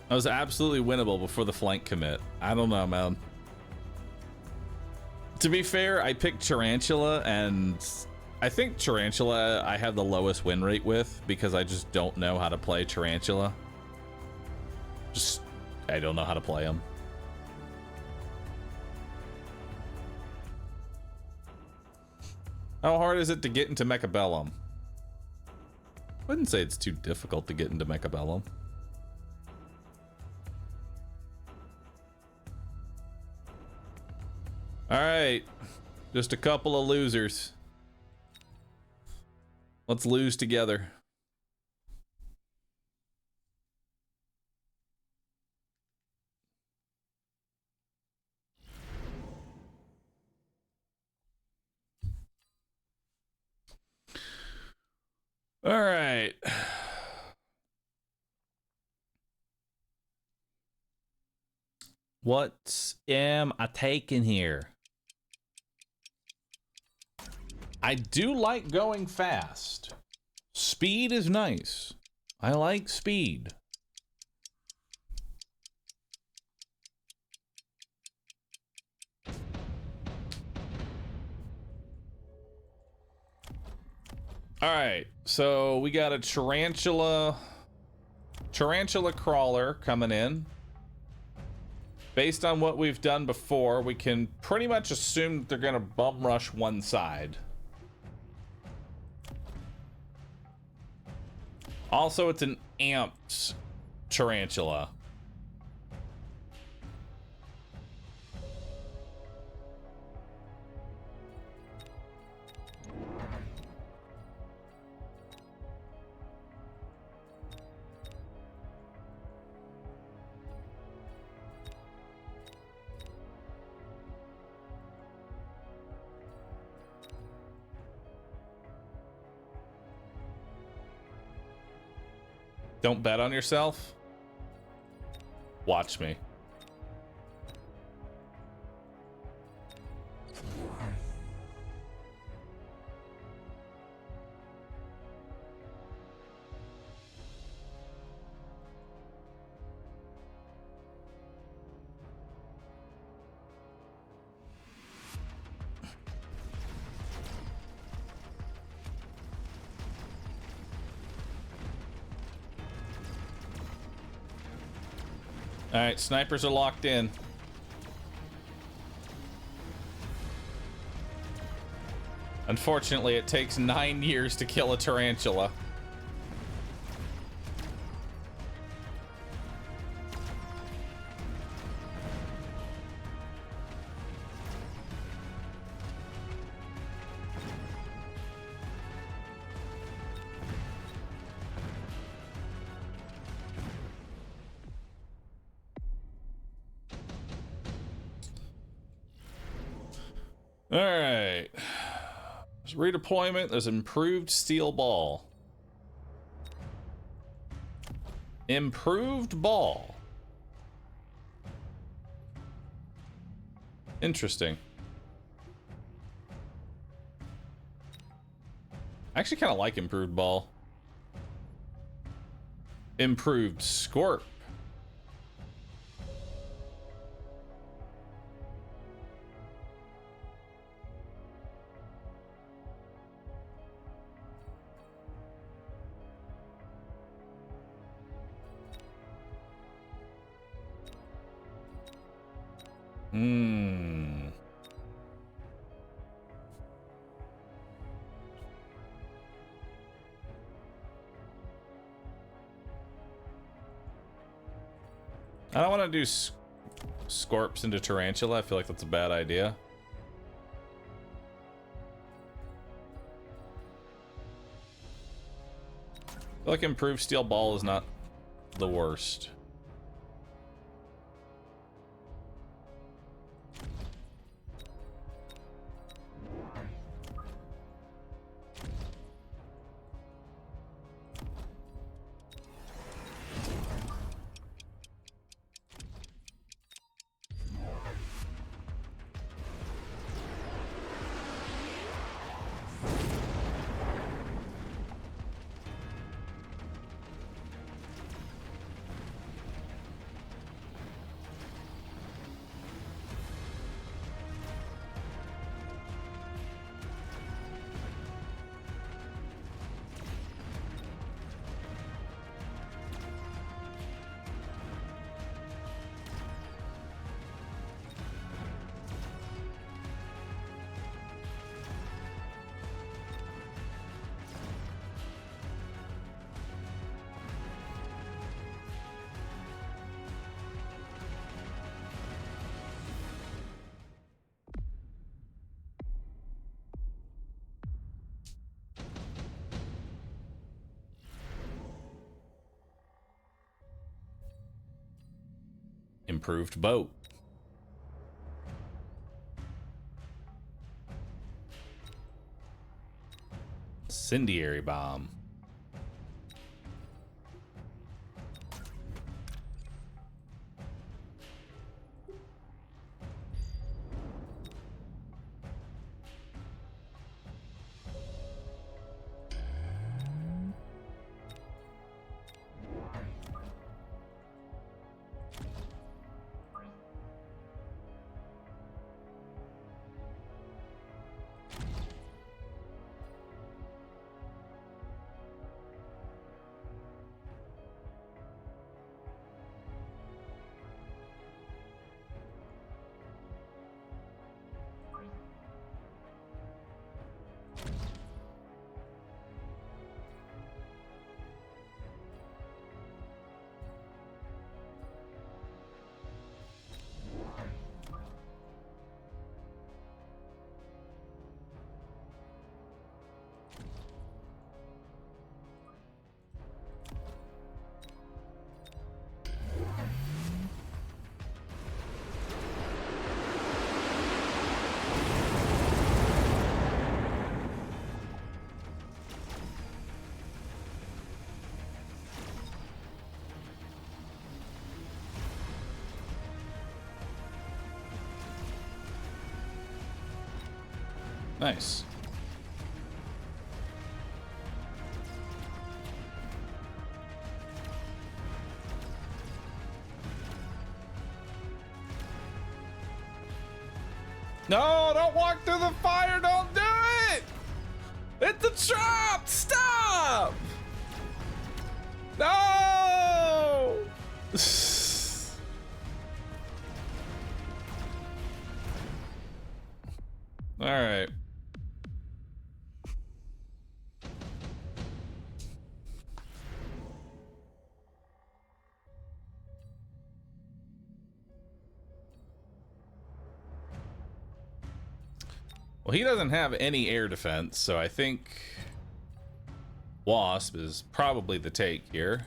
That was absolutely winnable before the flank commit. I don't know, man. To be fair, I picked Tarantula, and I think Tarantula I have the lowest win rate with because I just don't know how to play Tarantula. I don't know how to play him. How hard is it to get into Mechabellum? I wouldn't say it's too difficult to get into Mechabellum. All right, just a couple of losers. Let's lose together. All right. What am I taking here? I do like going fast. Speed is nice. I like speed. All right, so we got a tarantula crawler coming in. Based on what we've done before, we can pretty much assume that they're going to bum rush one side. Also, it's an amped tarantula. Don't bet on yourself. Watch me. All right, snipers are locked in. Unfortunately, it takes 9 years to kill a tarantula. All right. There's redeployment. There's improved steel ball. Improved ball. Interesting. I actually kind of like improved ball. Improved scorp. I don't want to do scorps into tarantula. I feel like that's a bad idea. I feel like improved steel ball is not the worst. Improved boat. Incendiary bomb. Nice. No, don't walk through the fire. Don't do it. It's a trap. Stop. No. All right. Well, he doesn't have any air defense, so I think Wasp is probably the take here.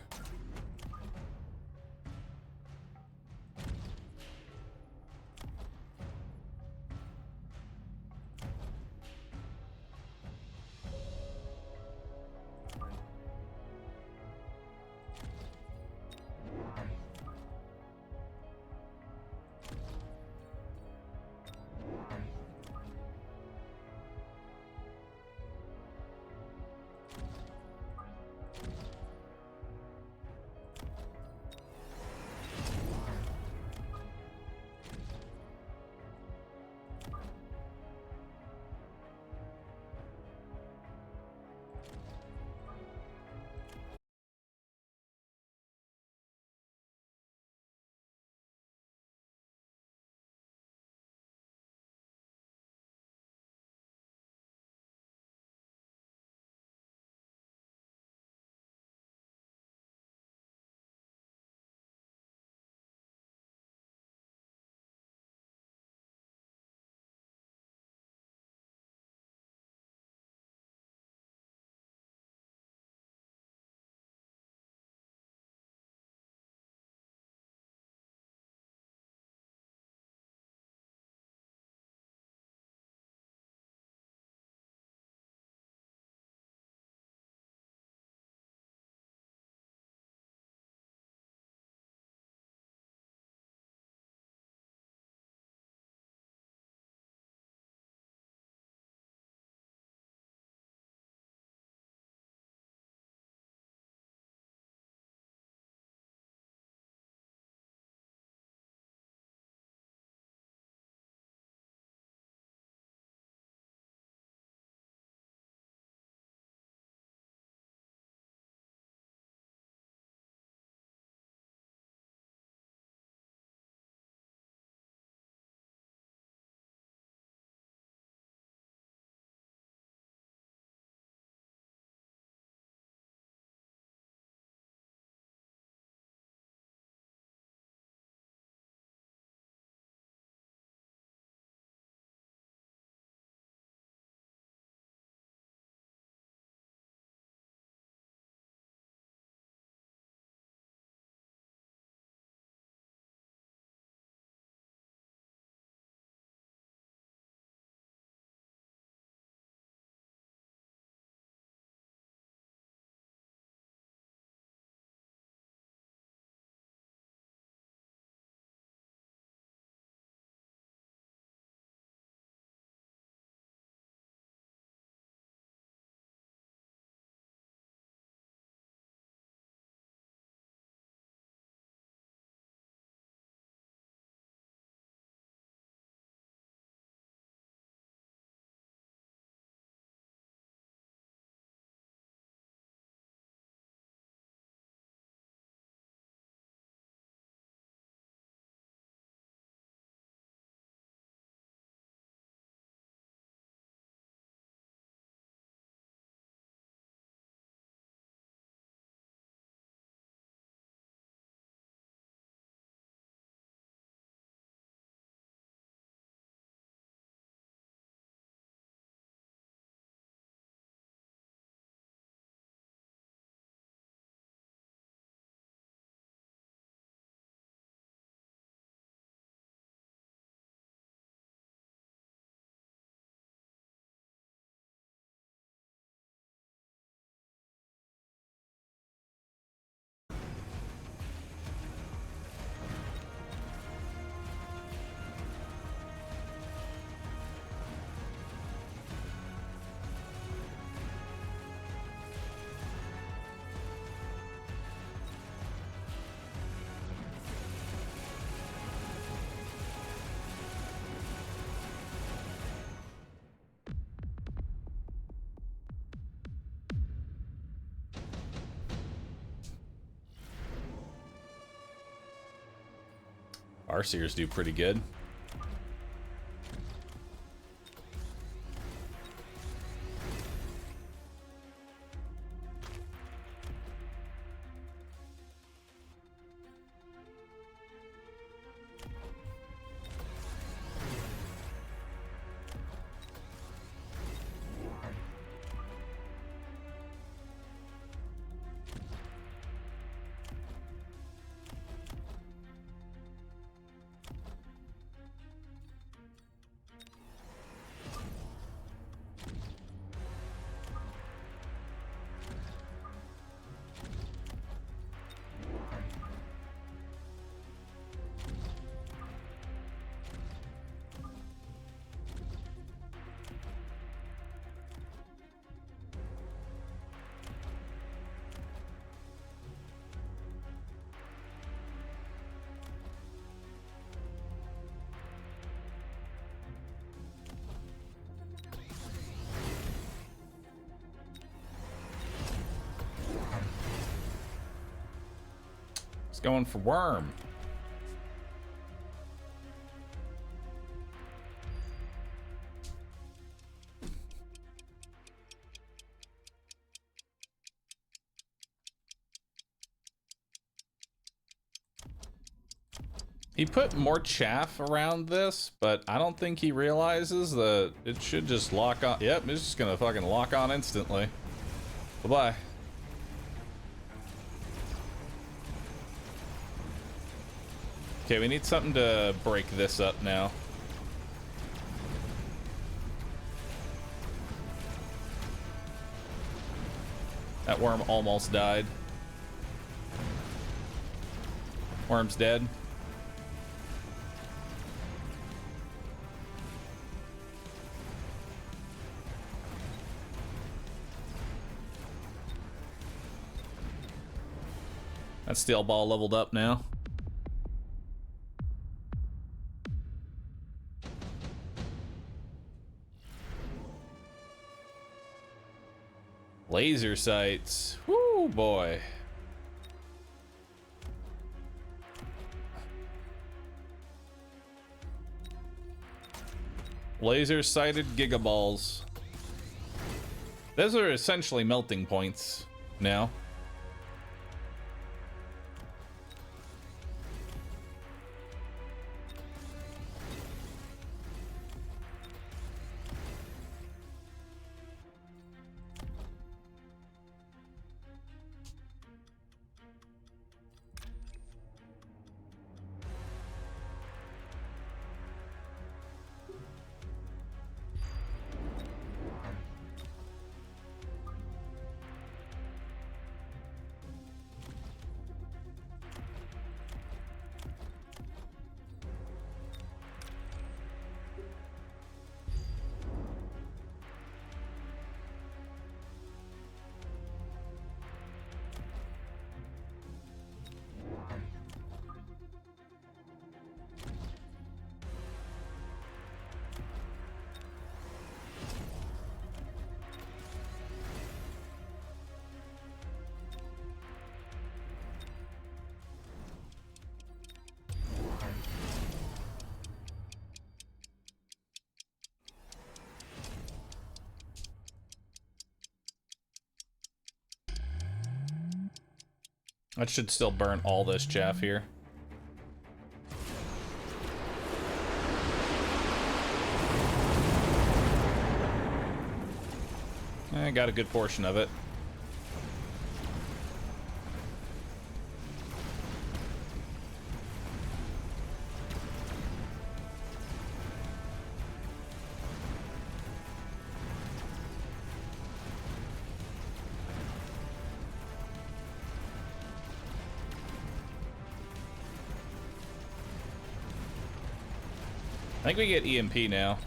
Arseers do pretty good. Going for worm. He put more chaff around this, but I don't think he realizes that it should just lock on. Yep, it's just gonna fucking lock on instantly. Bye-bye. Okay, we need something to break this up now. That worm almost died. Worm's dead. That steel ball leveled up now. Laser sights. Whoo, boy. Laser sighted gigaballs. Those are essentially melting points now. That should still burn all this chaff here. I got a good portion of it. I think we get EMP now.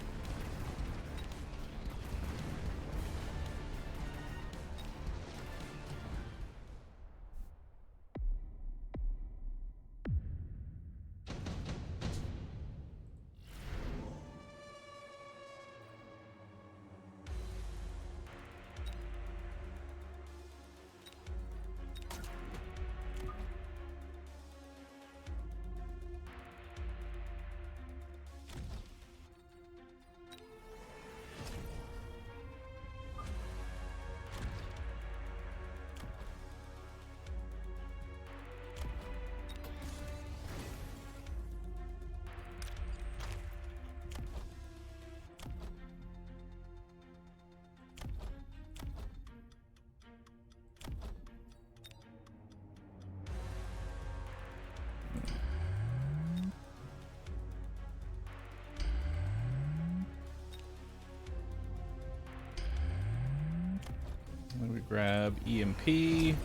Then we grab EMP.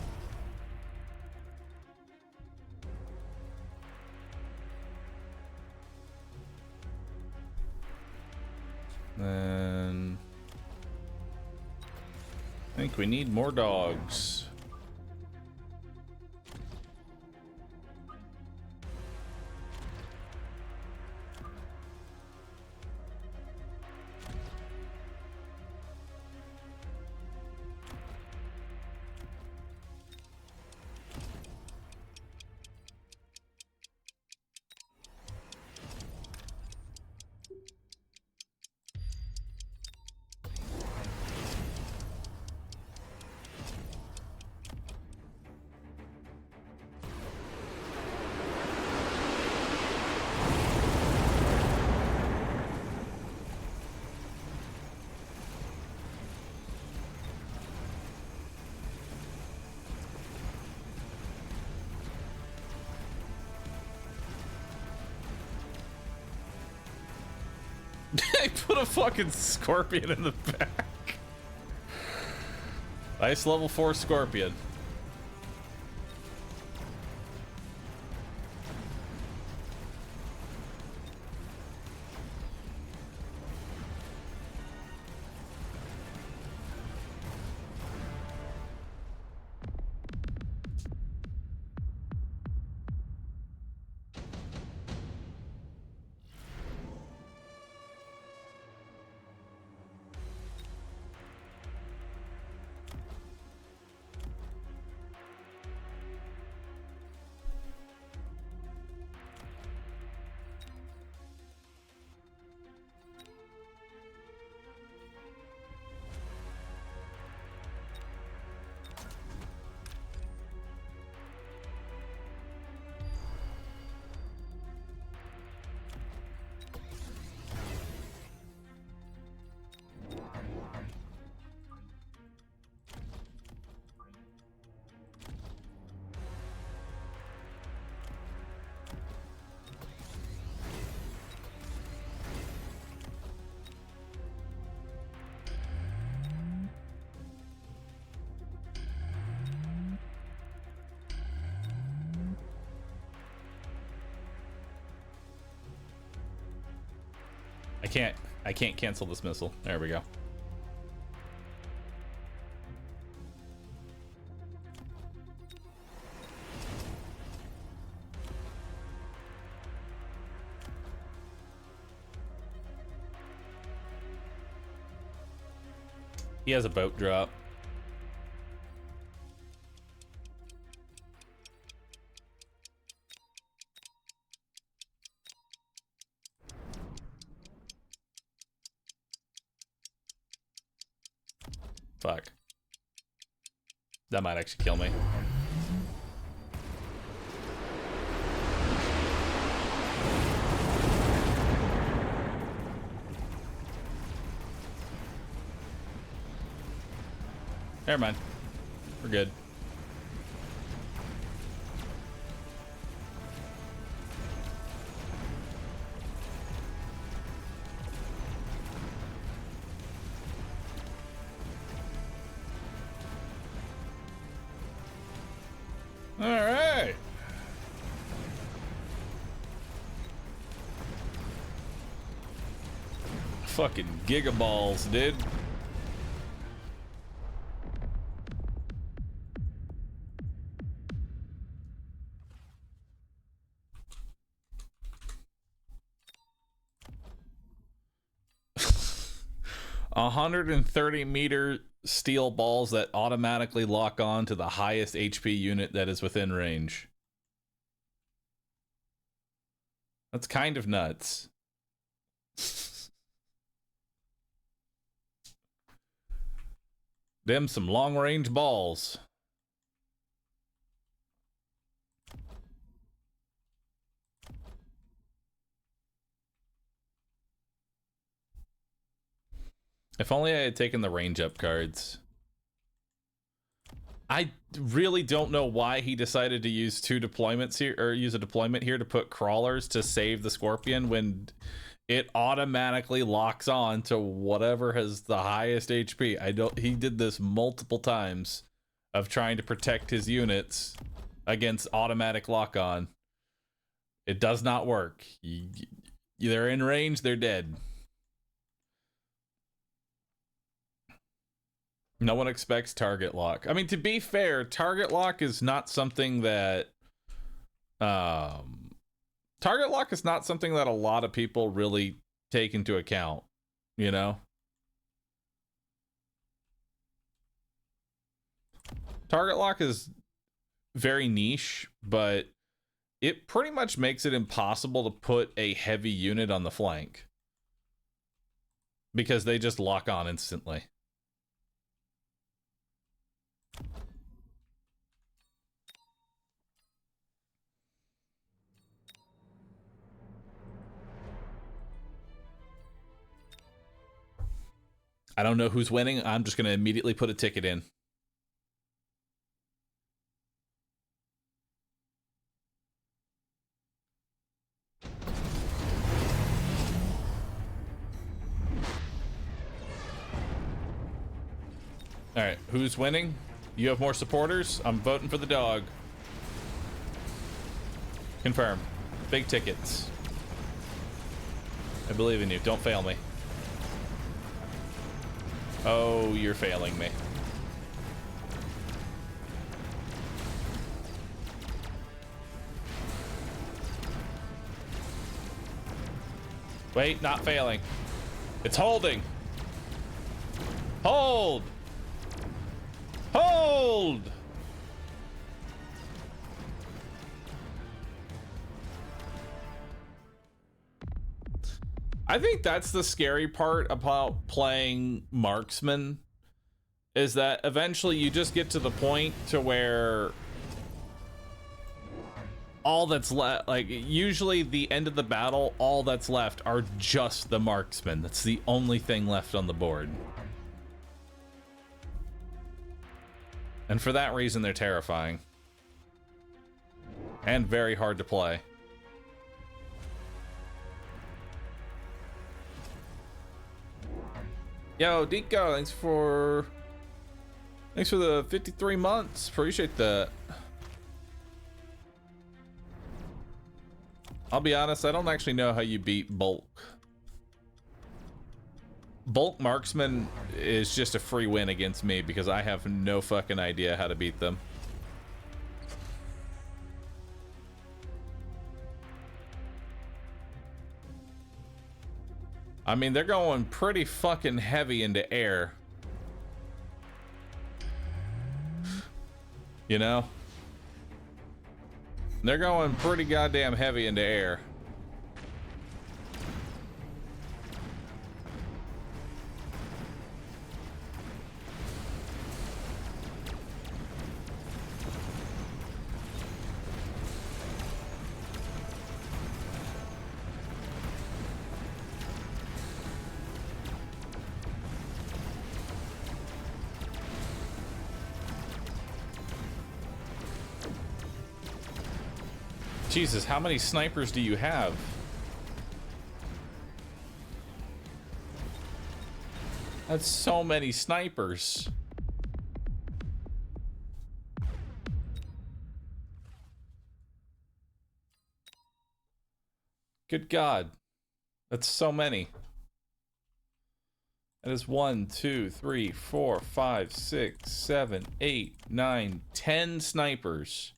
Then I think we need more dogs. I put a fucking scorpion in the back. Nice level 4 scorpion. I can't cancel this missile. There we go. He has a boat drop. Fuck. That might actually kill me. Never mind. We're good. All right. Fucking gigaballs, dude. A 130-meter steel balls that automatically lock on to the highest HP unit that is within range. That's kind of nuts. Them some long-range balls. If only I had taken the range up cards. I really don't know why he decided to use two deployments here, or use a deployment here to put crawlers to save the Scorpion when it automatically locks on to whatever has the highest HP. He did this multiple times of trying to protect his units against automatic lock on. It does not work. They're in range, they're dead. No one expects target lock. I mean, to be fair, target lock is not something that target lock is not something that a lot of people really take into account, you know? Target lock is very niche, but it pretty much makes it impossible to put a heavy unit on the flank because they just lock on instantly. I don't know who's winning. I'm just going to immediately put a ticket in. All right, who's winning? You have more supporters? I'm voting for the dog. Confirm. Big tickets. I believe in you. Don't fail me. Oh, you're failing me. Wait, not failing. It's holding. Hold! Hold! I think that's the scary part about playing marksman, is that eventually you just get to the point to where all that's left, like usually the end of the battle, all that's left are just the marksmen. That's the only thing left on the board. And for that reason, they're terrifying. And very hard to play. Yo, Deco, thanks for the 53 months. Appreciate that. I'll be honest, I don't actually know how you beat bulk. Bulk marksman is just a free win against me because I have no fucking idea how to beat them. I mean, they're going pretty fucking heavy into air. You know? They're going pretty goddamn heavy into air. Jesus, how many snipers do you have? That's so many snipers. Good God. That's so many. That is 1, 2, 3, 4, 5, 6, 7, 8, 9, 10 snipers.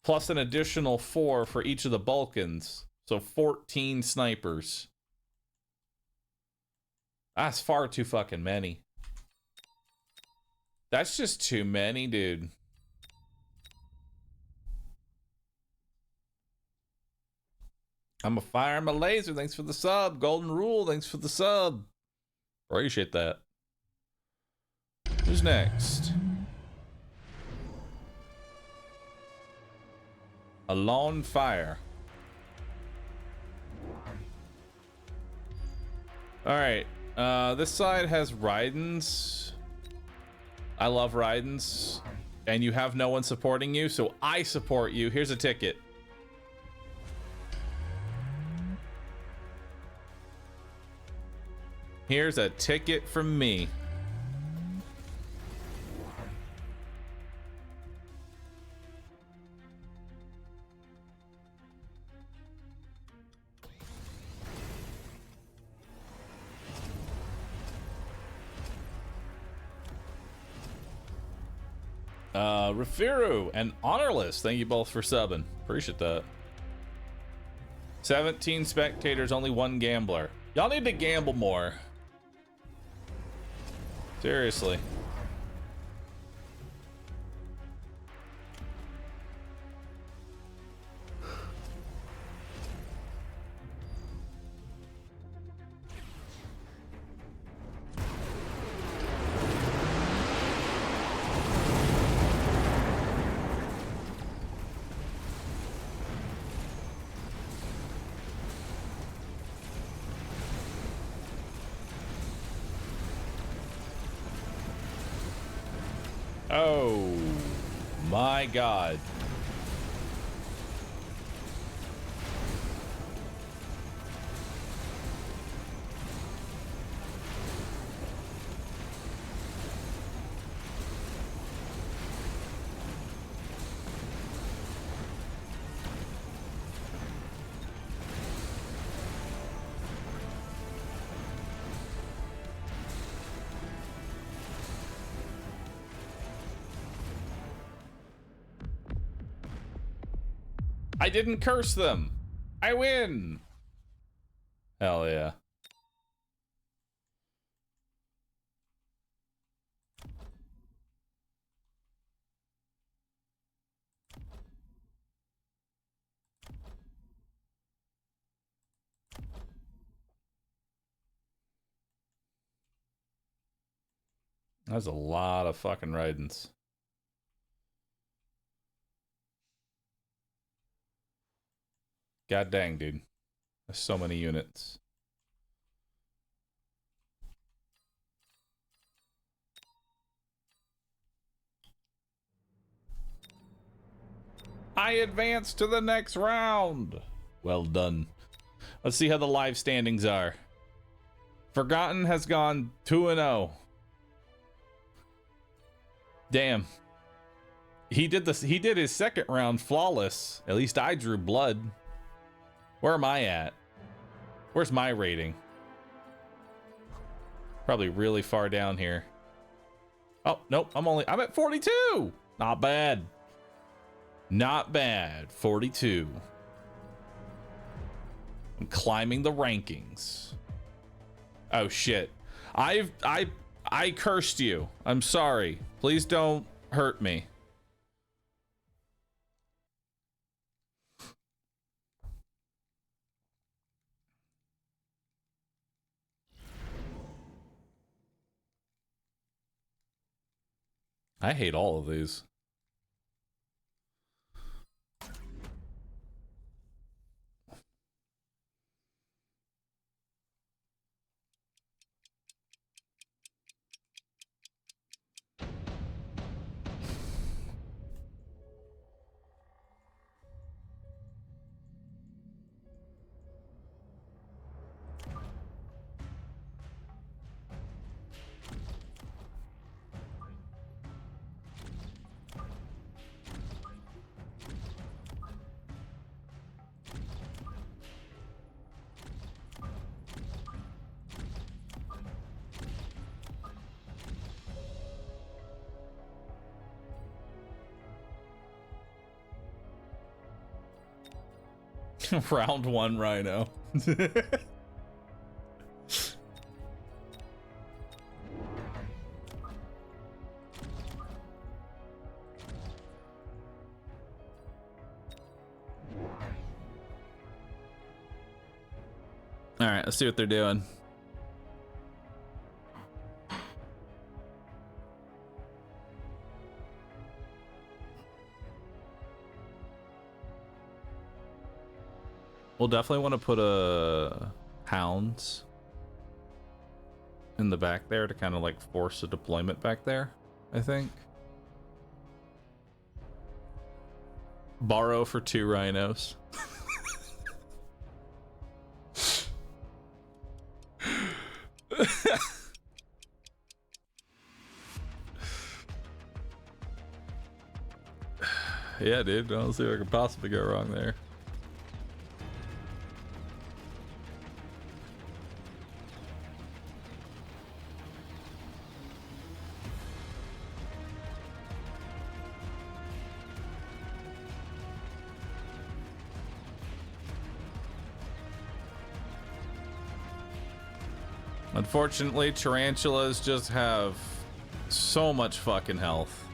Plus an additional 4 for each of the Balkans. So 14 snipers. That's far too fucking many. That's just too many, dude. I'm a fire, I'm a laser. Thanks for the sub. Golden Rule, thanks for the sub. Appreciate that. Who's next? A lone fire. Alright. This side has Raidens. I love Raidens. And you have no one supporting you, so I support you. Here's a ticket. Here's a ticket from me. Rafiru and Honorless, thank you both for subbing. Appreciate that. 17 spectators, only 1 gambler. Y'all need to gamble more. Seriously. Oh my God. I didn't curse them. I win. Hell yeah. That's a lot of fucking ridings. God dang, dude. There's so many units. I advance to the next round. Well done. Let's see how the live standings are. Forgotten has gone 2-0. Damn. He did his second round flawless. At least I drew blood. Where am I at? Where's my rating? Probably really far down here. Oh, nope. I'm at 42. Not bad. Not bad. 42. I'm climbing the rankings. Oh shit. I cursed you. I'm sorry. Please don't hurt me. I hate all of these. Round 1 rhino. All right, let's see what they're doing. We'll definitely want to put a hounds in the back there to kind of like force a deployment back there, I think. Borrow for 2 rhinos. Yeah, dude. I don't see what could possibly go wrong there. Unfortunately, tarantulas just have so much fucking health.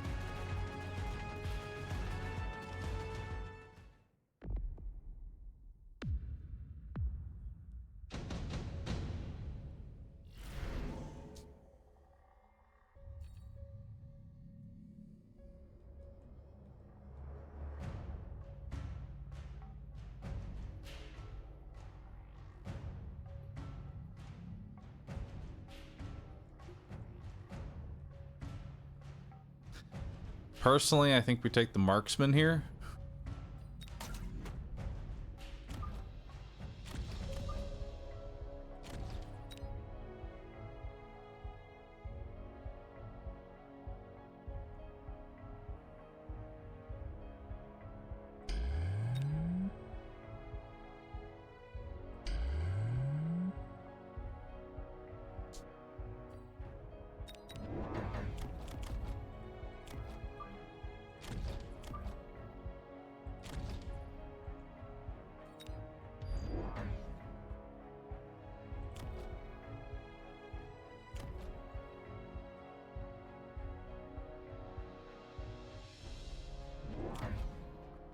Personally, I think we take the marksman here.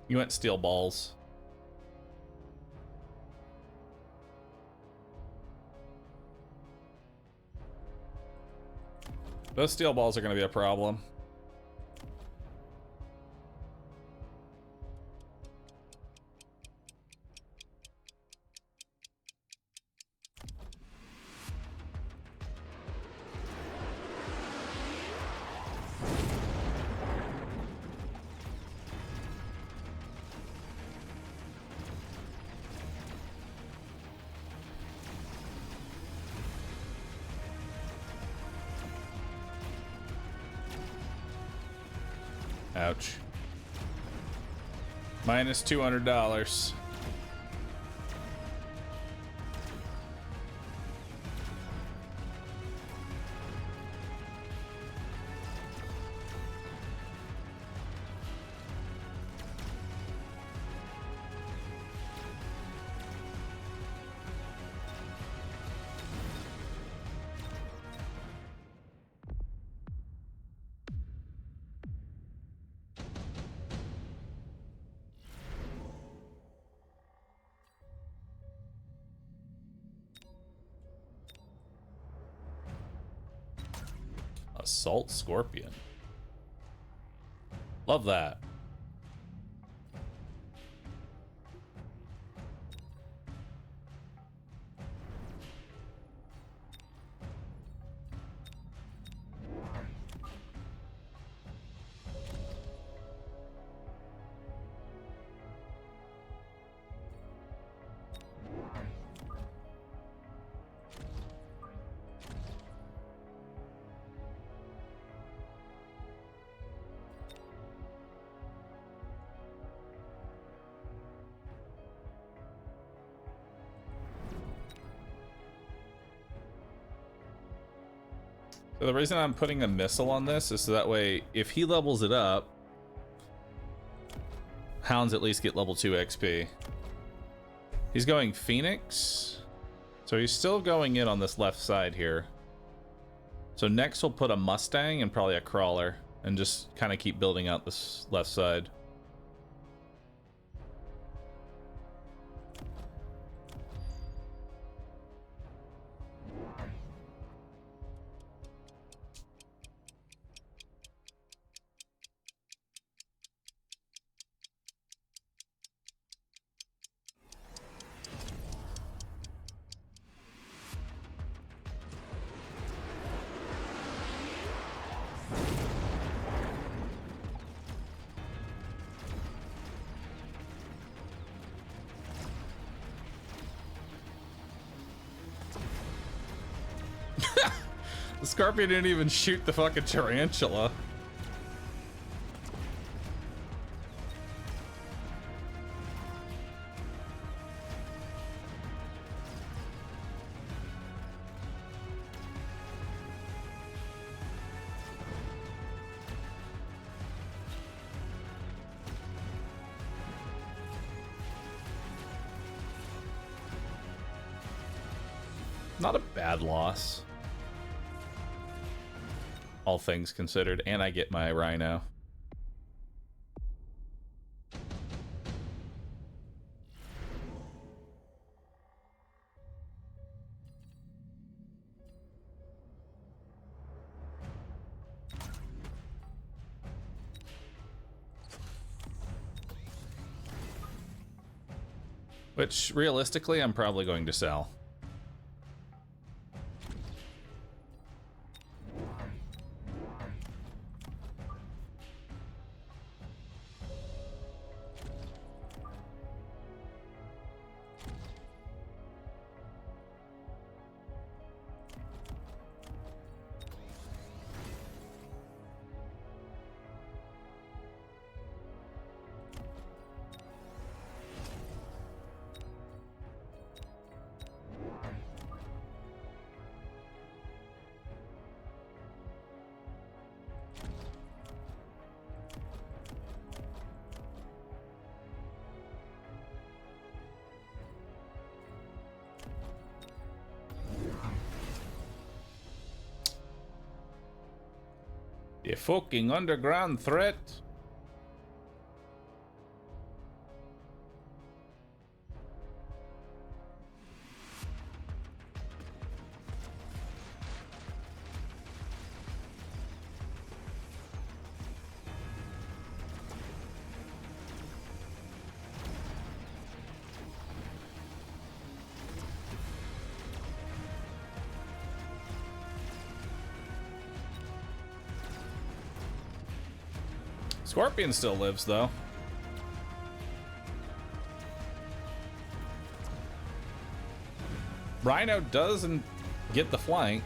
You went steel balls. Those steel balls are going to be a problem. Ouch. Minus $200. Assault Scorpion. Love that. So the reason I'm putting a missile on this is so that way, if he levels it up, Hounds at least get level 2 XP. He's going Phoenix, so he's still going in on this left side here. So next we'll put a Mustang and probably a Crawler, and just kind of keep building out this left side. The Scorpion didn't even shoot the fucking tarantula. Not a bad loss, all things considered, and I get my rhino. Which, realistically, I'm probably going to sell. The fucking underground threat. Scorpion still lives, though. Rhino doesn't get the flank.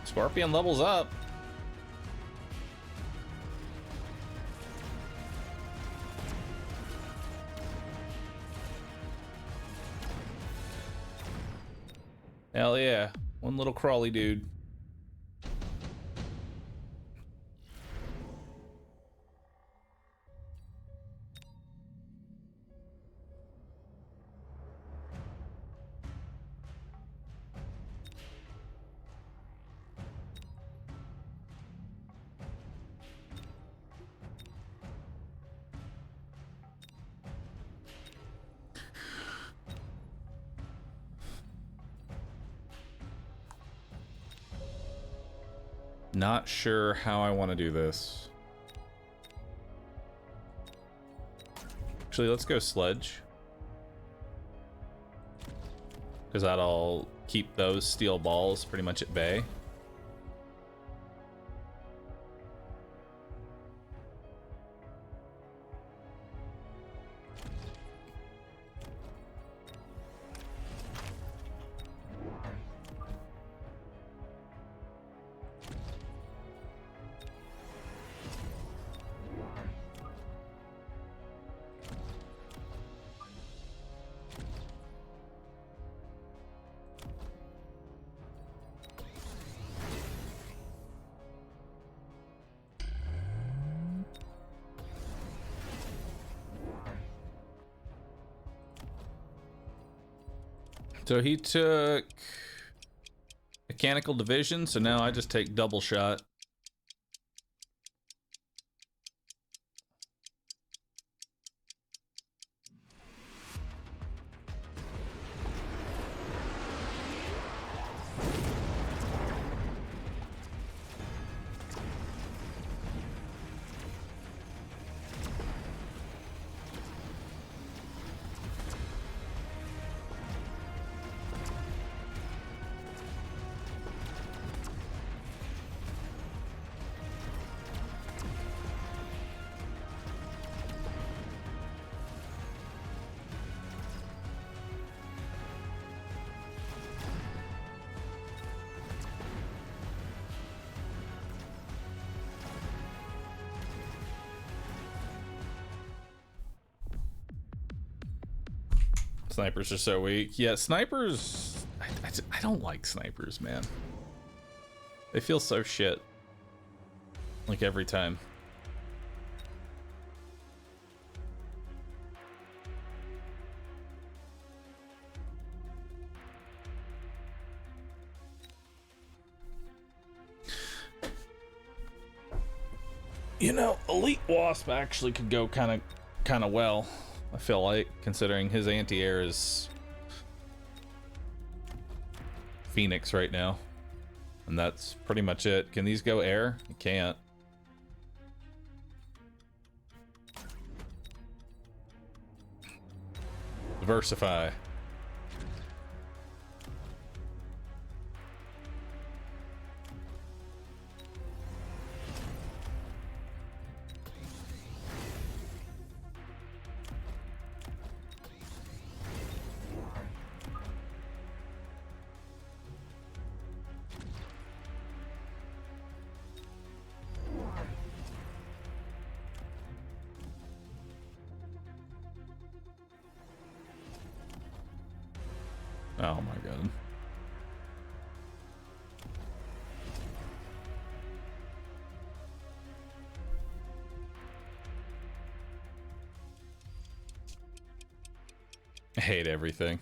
Scorpion levels up. Hell yeah, one little crawly dude. Not sure how I want to do this. Actually, let's go sledge. Because that'll keep those steel balls pretty much at bay. So he took mechanical division, so now I just take double shot. Snipers are so weak. Yeah, snipers... I don't like snipers, man. They feel so shit. Like, every time. You know, Elite Wasp actually could go kind of well, I feel like, considering his anti-air is Phoenix right now. And that's pretty much it. Can these go air? You can't. Diversify. Oh my god. I hate everything.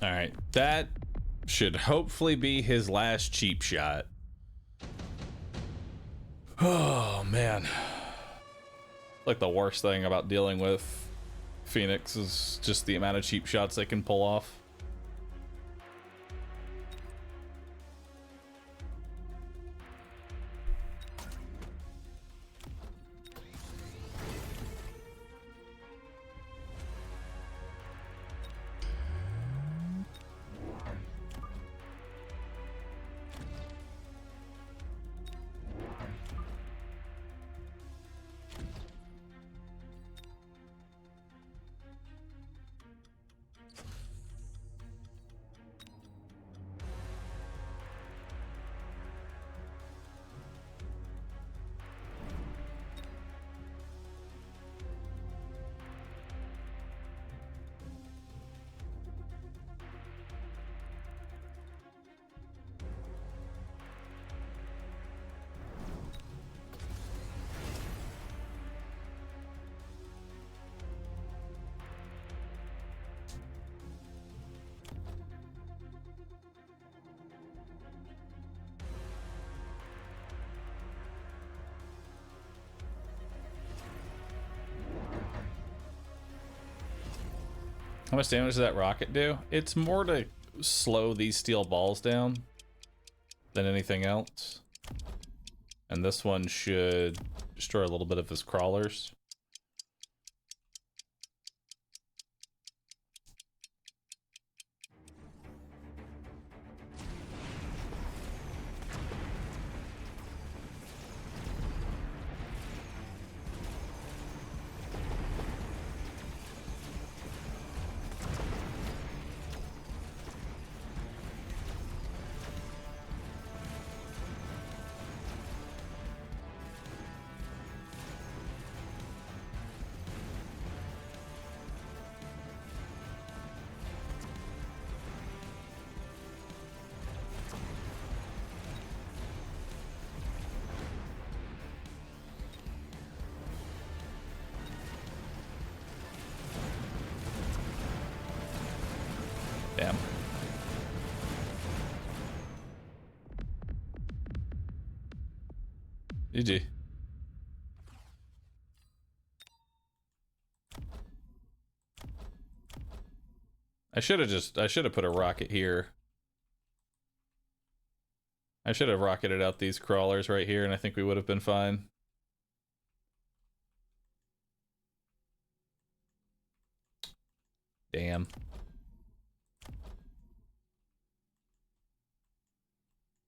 All right, that should hopefully be his last cheap shot. Oh man, like the worst thing about dealing with Phoenix is just the amount of cheap shots they can pull off. How much damage does that rocket do? It's more to slow these steel balls down than anything else. And this one should destroy a little bit of his crawlers. Damn. GG. I should have put a rocket here. I should have rocketed out these crawlers right here, and I think we would have been fine. Damn.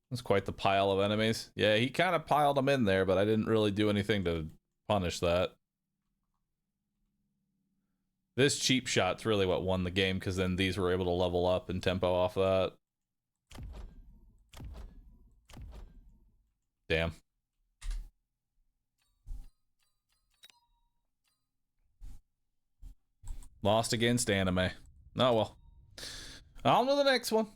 That's quite the pile of enemies. Yeah, he kind of piled them in there, but I didn't really do anything to punish that. This cheap shot's really what won the game, because then these were able to level up and tempo off that. Damn. Lost against anime. Oh well. On to the next one.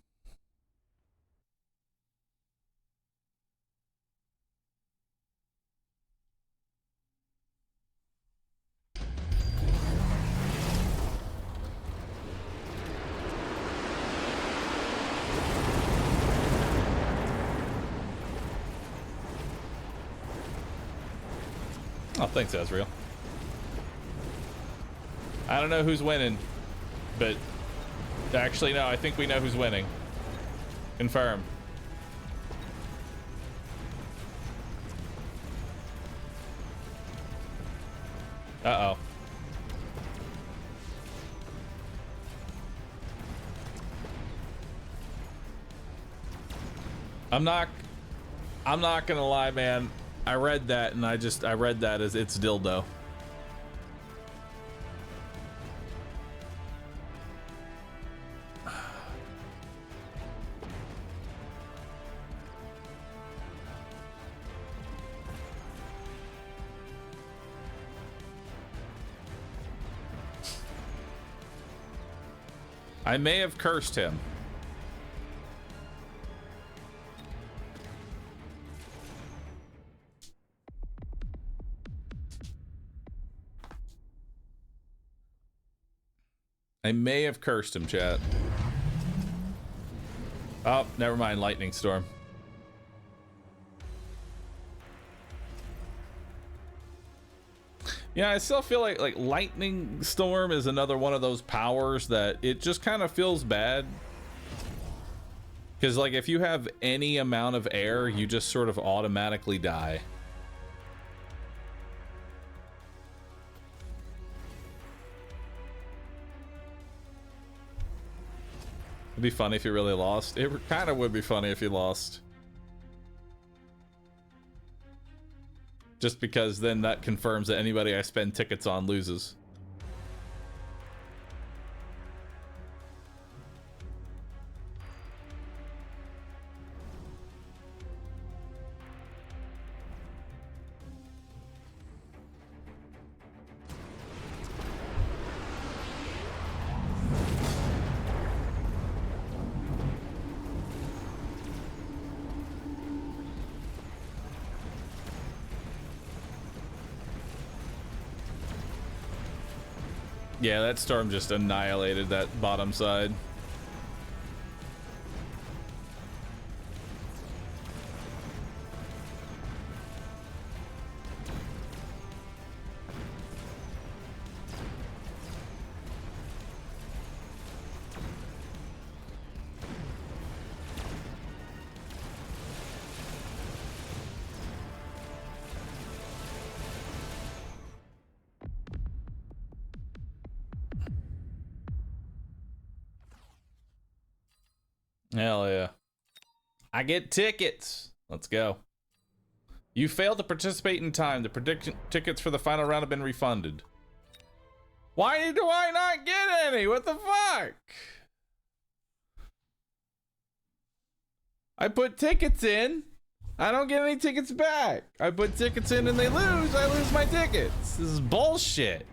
Oh, thanks, Azrael. I don't know who's winning, but actually, no, I think we know who's winning. Confirm. Uh-oh. I'm not gonna lie, man. I read that and I read that as it's dildo. I may have cursed him. I may have cursed him, chat. Oh, never mind. Lightning storm. Yeah, I still feel like lightning storm is another one of those powers that it just kind of feels bad. Because like if you have any amount of air, you just sort of automatically die. It'd be funny if you really lost. It kind of would be funny if you lost. Just because then that confirms that anybody I spend tickets on loses. Yeah, that storm just annihilated that bottom side. Hell yeah. I get tickets. Let's go. You failed to participate in time. The prediction tickets for the final round have been refunded. Why do I not get any? What the fuck? I put tickets in. I don't get any tickets back. I put tickets in and they lose. I lose my tickets. This is bullshit.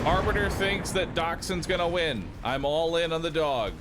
Arbiter thinks that Dachshund's gonna win. I'm all in on the dog.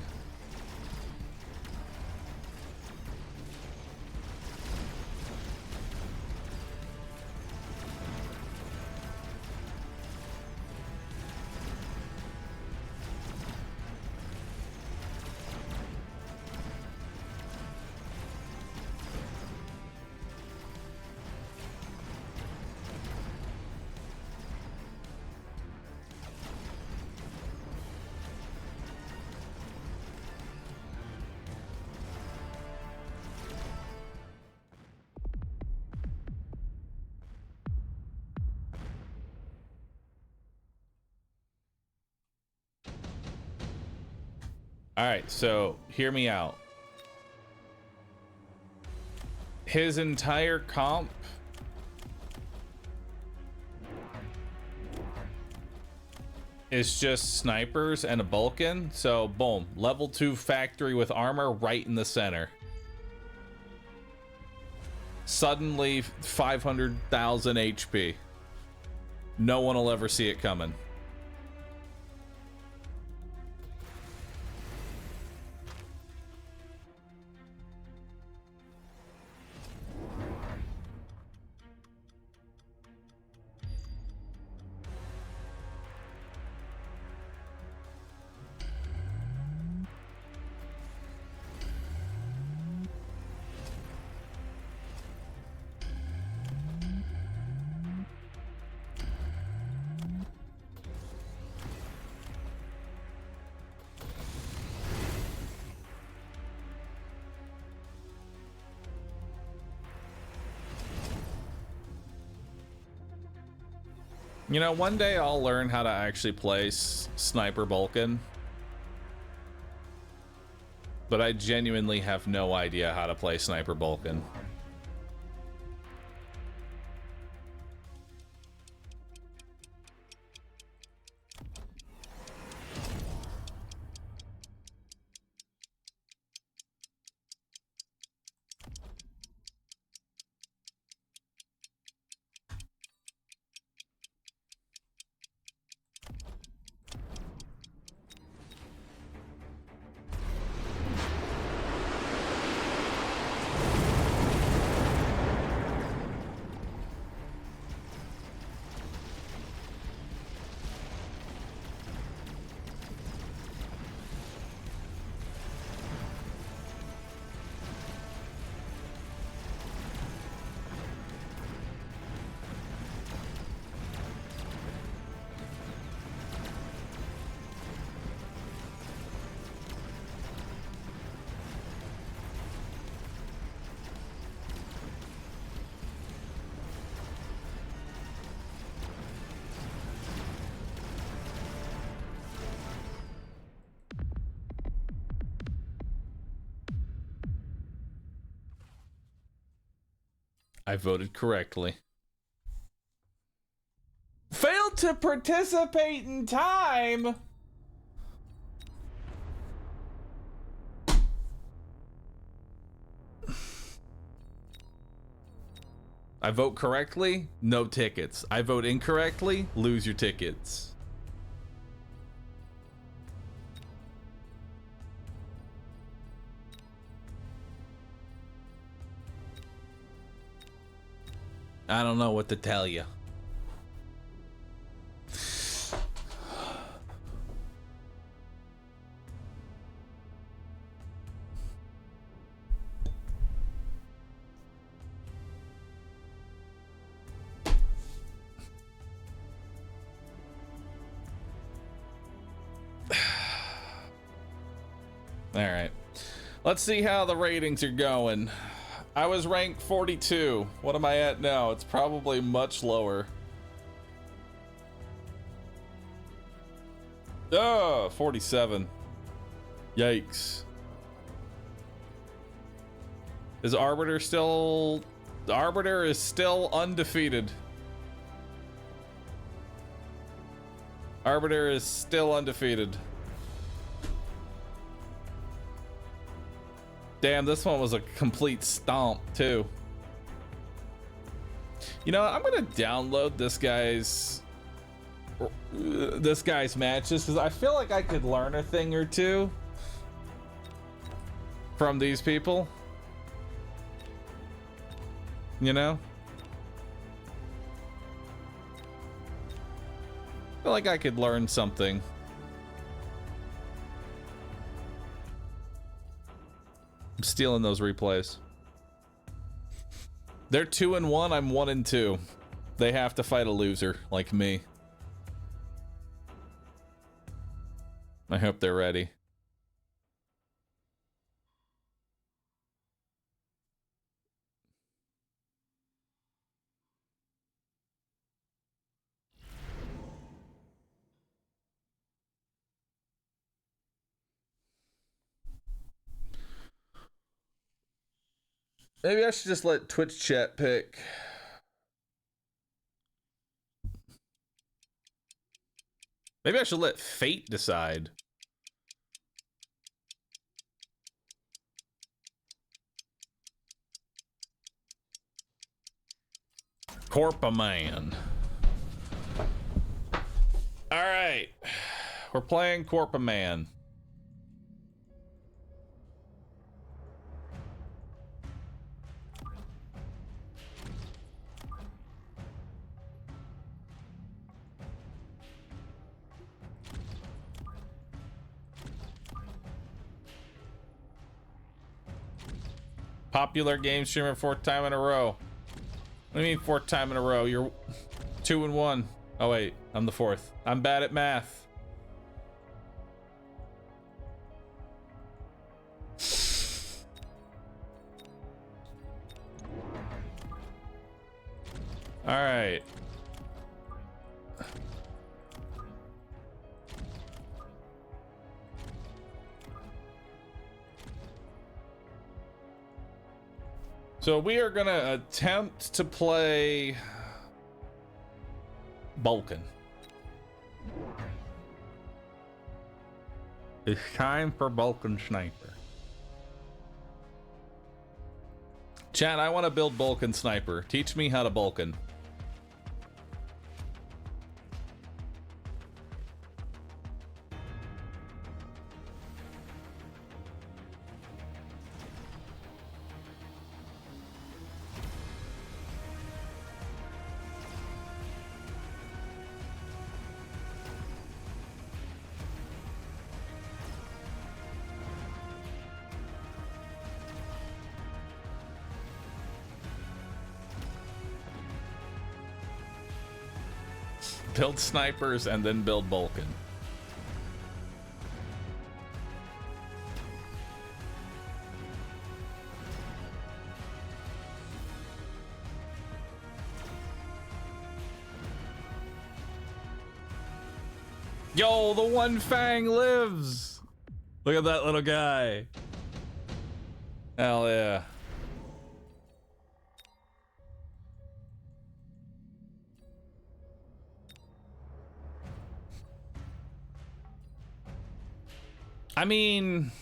All right, so hear me out. His entire comp is just snipers and a Vulcan. So boom, level 2 factory with armor right in the center. Suddenly 500,000 HP. No one will ever see it coming. You know, one day I'll learn how to actually play Sniper Vulcan. But I genuinely have no idea how to play Sniper Vulcan. I voted correctly. Failed to participate in time. I vote correctly, no tickets. I vote incorrectly, lose your tickets. I don't know what to tell you. All right. Let's see how the ratings are going. I was ranked 42. What am I at now? It's probably much lower. Oh, 47. Yikes. Is Arbiter still... The Arbiter is still undefeated. Arbiter is still undefeated. Damn, this one was a complete stomp, too. You know, I'm gonna download this guy's matches because I feel like I could learn a thing or two from these people. You know? I feel like I could learn something. I'm stealing those replays. They're 2-1, I'm 1-2. They have to fight a loser like me. I hope they're ready. Maybe I should just let Twitch chat pick. Maybe I should let fate decide. Corpa Man. All right. We're playing Corpa Man. Popular game streamer 4th time in a row. What do you mean 4th time in a row? You're 2 and 1. Oh wait, I'm the 4th. I'm bad at math. All right. So we are gonna attempt to play Vulcan. It's time for Vulcan Sniper. Chat, I want to build Vulcan Sniper. Teach me how to Vulcan. Build snipers and then build Vulcan. Yo, the one Fang lives! Look at that little guy. Hell yeah. I mean,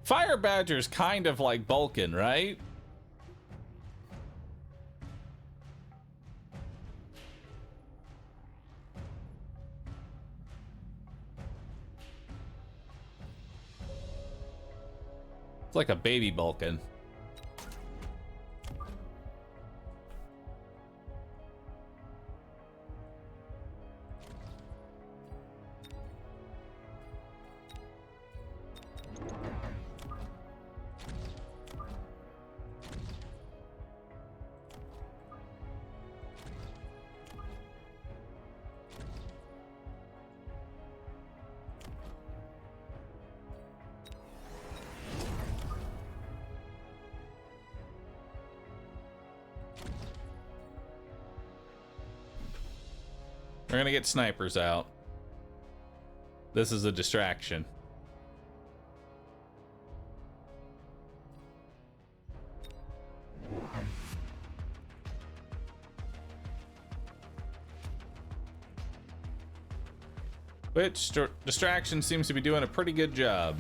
Fire Badger's kind of like Vulcan, right? It's like a baby Vulcan. We're gonna get snipers out. This is a distraction. Which distraction seems to be doing a pretty good job.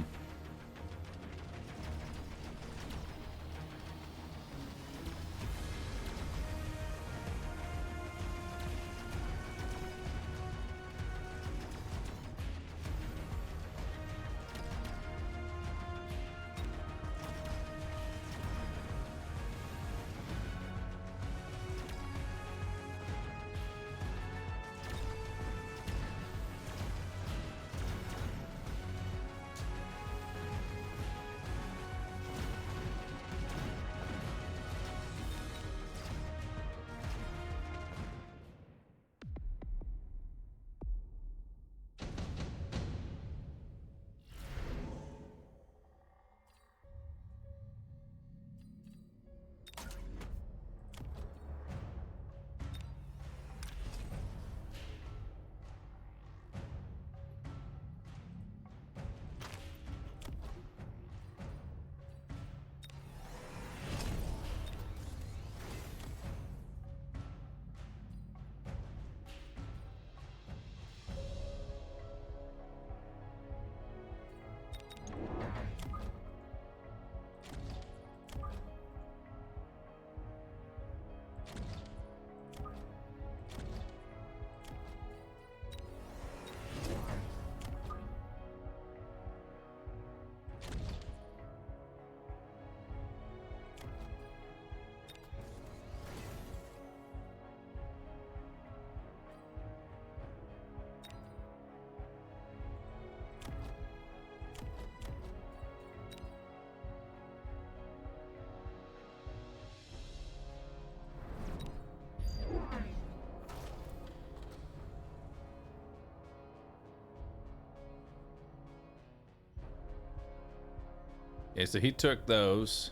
Okay, so he took those.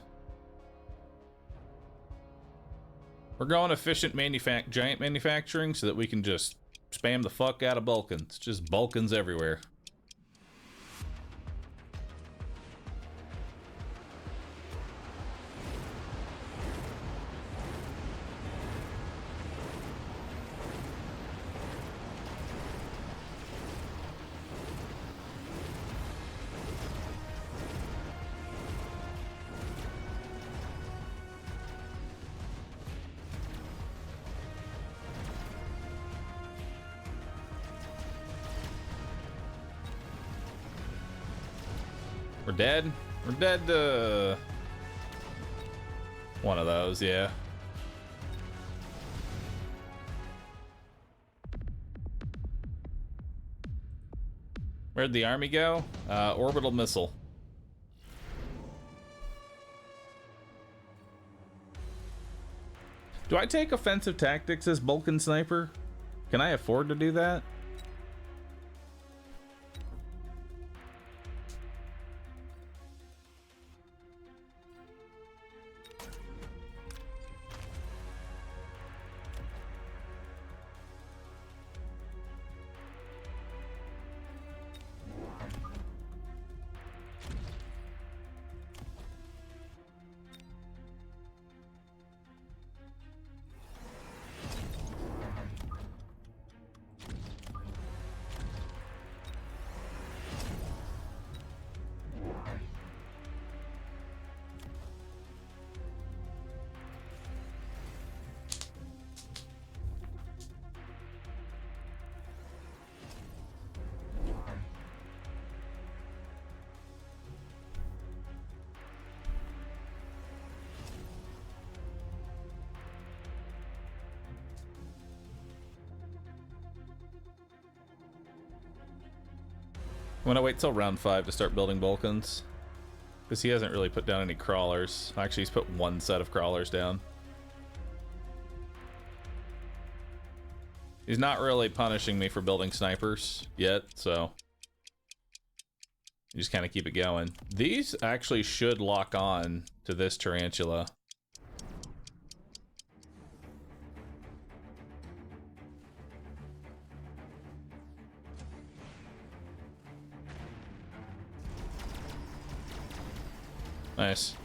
We're going efficient giant manufacturing so that we can just spam the fuck out of Balkans. Just Balkans everywhere. We're dead? We're dead to... one of those, yeah. Where'd the army go? Orbital missile. Do I take offensive tactics as Balkan sniper? Can I afford to do that? I'm gonna wait till round 5 to start building Balkans. Because he hasn't really put down any crawlers. Actually, he's put one set of crawlers down. He's not really punishing me for building snipers yet, so... you just kind of keep it going. These actually should lock on to this tarantula. Nice.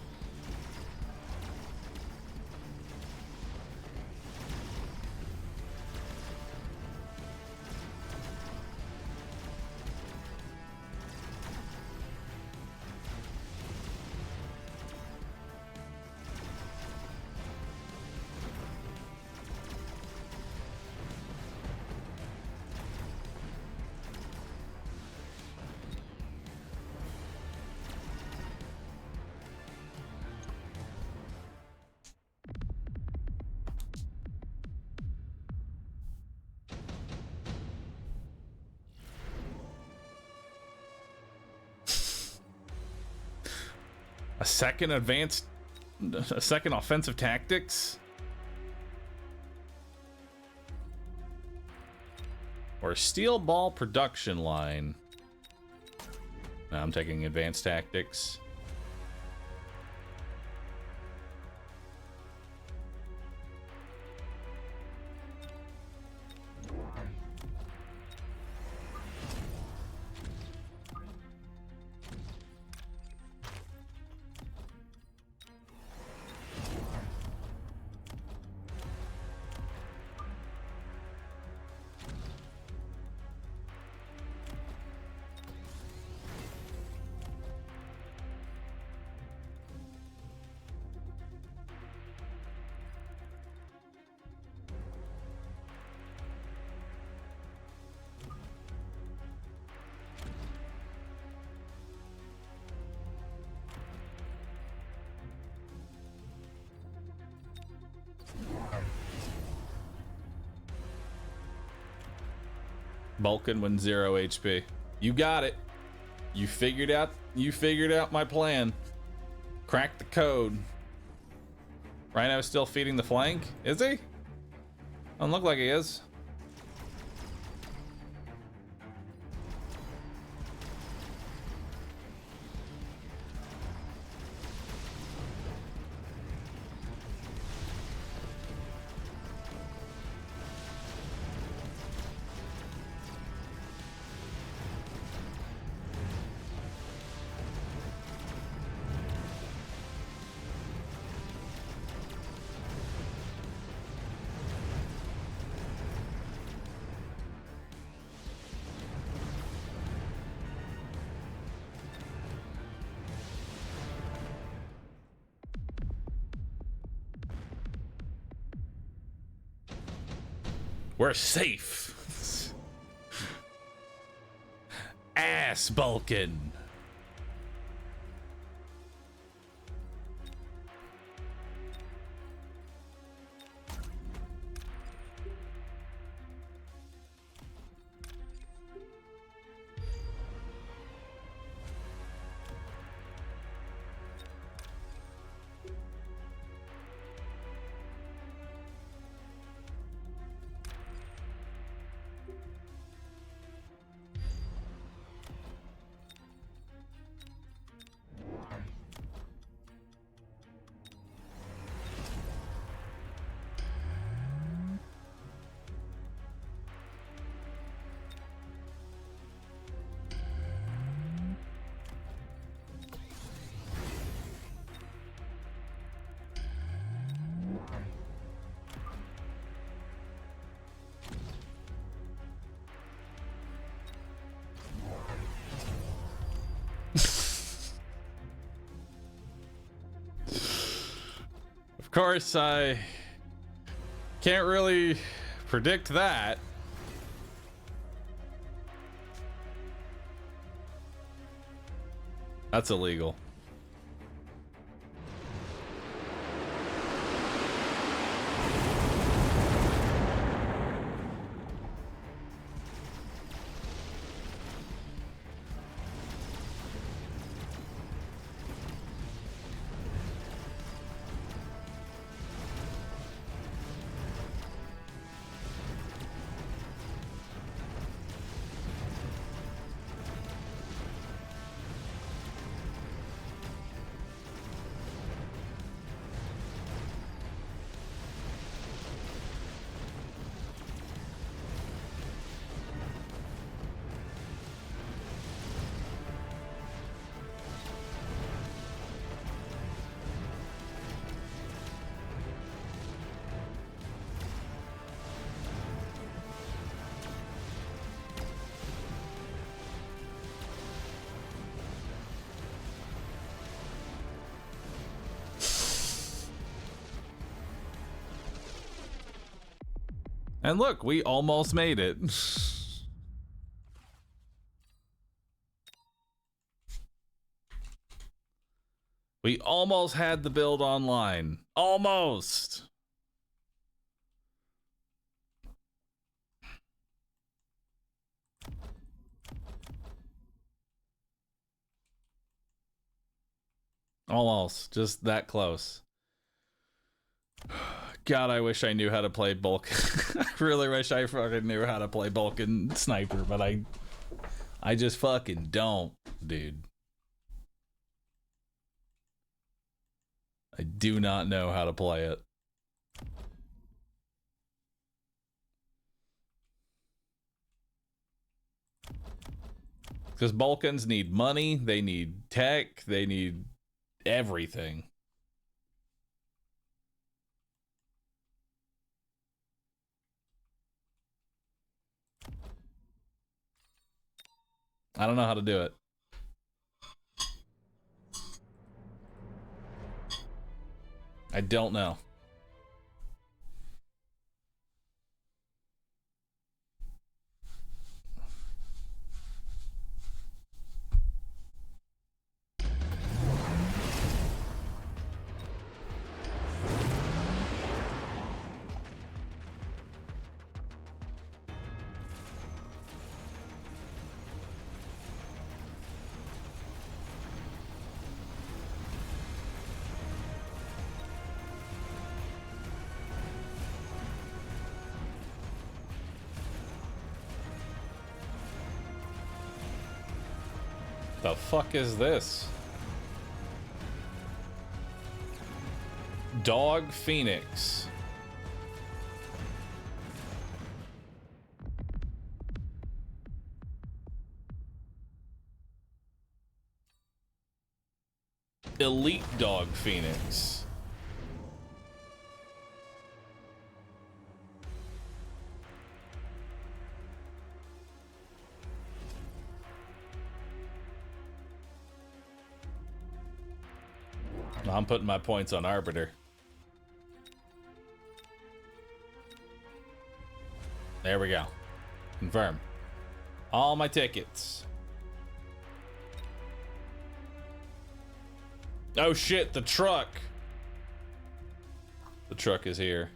A second offensive tactics? Or a steel ball production line? No, I'm taking advanced tactics. Balkan when 0 HP. You got it. You figured out my plan. Cracked the code. Rhino is still feeding the flank? Is he? Doesn't look like he is. We're safe. Ass Balkan. Of course, I can't really predict that. That's illegal. And look, we almost made it. We almost had the build online. Almost. Almost. Just that close. God, I wish I knew how to play bulk. I really wish I fucking knew how to play Balkan sniper, but I just fucking don't, dude. I do not know how to play it. Because Balkans need money, they need tech, they need everything. I don't know how to do it. I don't know. The fuck is this? Dog Phoenix. Elite Dog Phoenix. I'm putting my points on Arbiter. There we go. Confirm. All my tickets. Oh shit, the truck. The truck is here.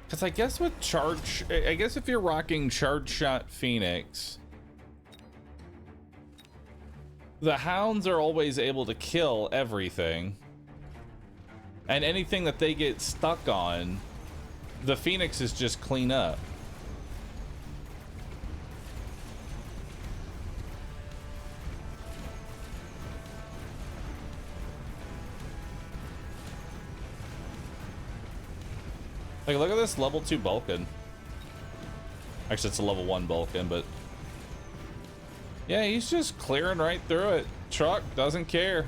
Because I guess with charge, I guess if you're rocking Charge Shot Phoenix, the hounds are always able to kill everything. And anything that they get stuck on, the Phoenixes just clean up. Like, look at this level 2 Vulcan. Actually, it's a level 1 Vulcan, but... yeah, he's just clearing right through it. Truck doesn't care.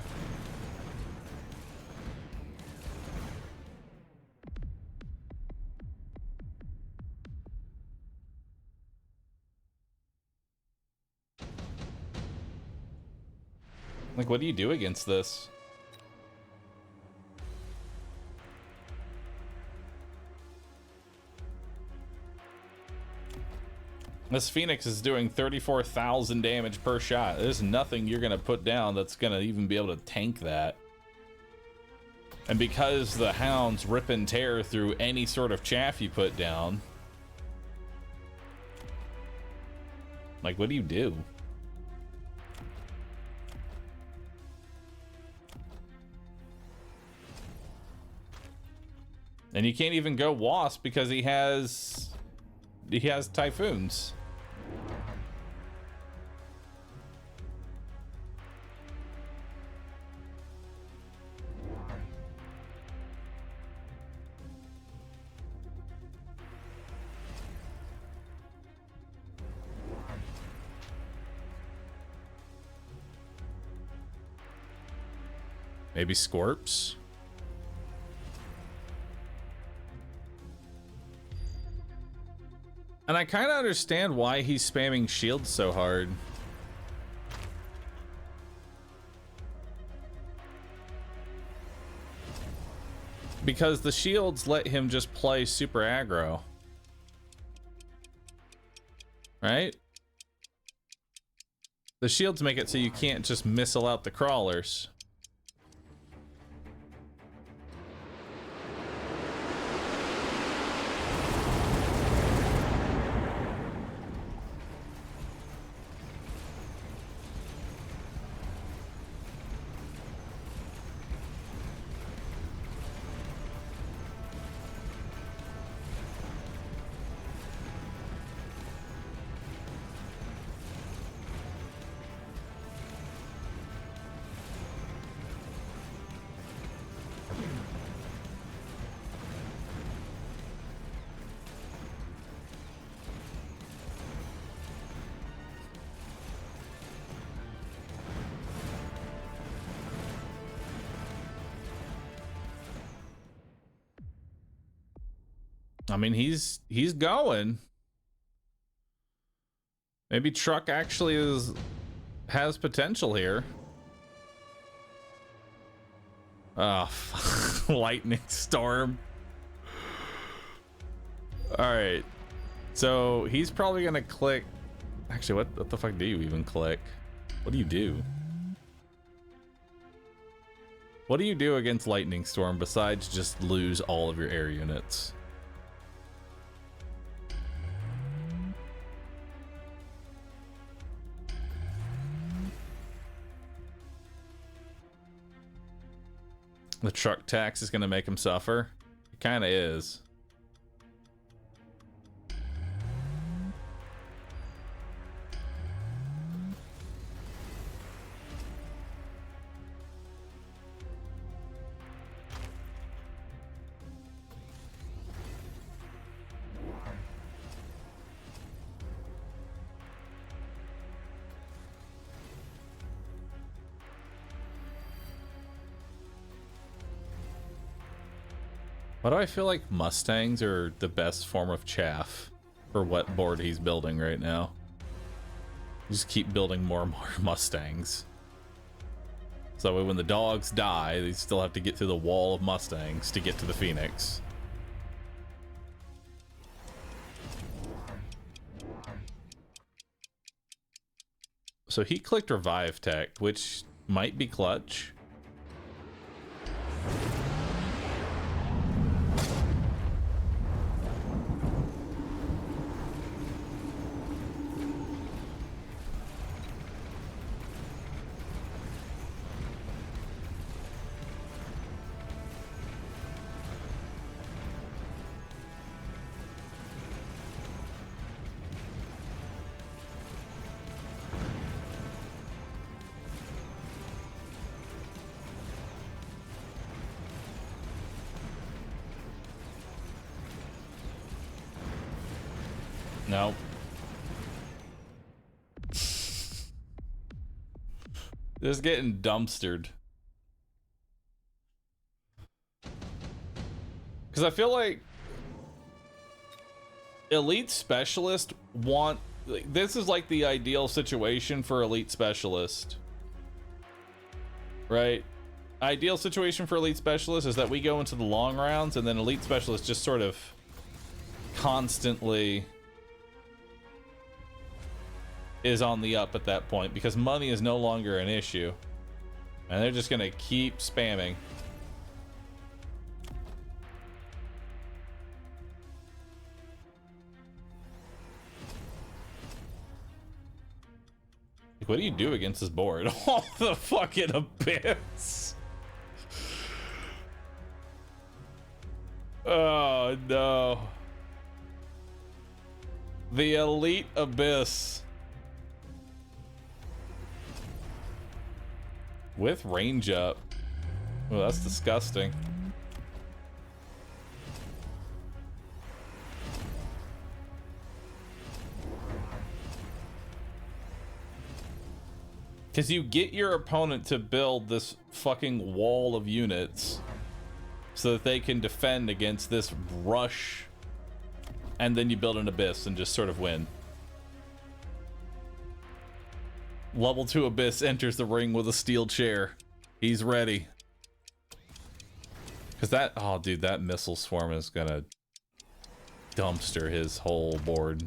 Like, what do you do against this? This Phoenix is doing 34,000 damage per shot. There's nothing you're gonna put down that's gonna even be able to tank that. And because the hounds rip and tear through any sort of chaff you put down, like, what do you do? And you can't even go Wasp because he has Typhoons. Maybe Scorps? And I kind of understand why he's spamming shields so hard. Because the shields let him just play super aggro. Right? The shields make it so you can't just missile out the crawlers. I mean, he's going. Maybe Truck actually has potential here. Oh, lightning storm. All right, so he's probably gonna click. Actually, what the fuck do you even click? What do you do? What do you do against lightning storm besides just lose all of your air units? The truck tax is going to make him suffer. It kind of is. Why do I feel like Mustangs are the best form of chaff for what board he's building right now? Just keep building more and more Mustangs. So that way when the dogs die, they still have to get through the wall of Mustangs to get to the Phoenix. So he clicked Revive Tech, which might be clutch. No. Just getting dumpstered. Because I feel like elite specialist want... Like, this is like the ideal situation for elite specialist. Right? Ideal situation for elite specialist is that we go into the long rounds and then elite specialist just sort of constantly is on the up at that point because money is no longer an issue and they're just gonna keep spamming. Like, what do you do against this board? Oh, the fucking abyss. Oh no, the elite abyss. With range up. Oh, that's disgusting. Because you get your opponent to build this fucking wall of units so that they can defend against this rush, and then you build an abyss and just sort of win. Level 2 Abyss enters the ring with a steel chair. He's ready. Because that... Oh, dude, that missile swarm is gonna dumpster his whole board.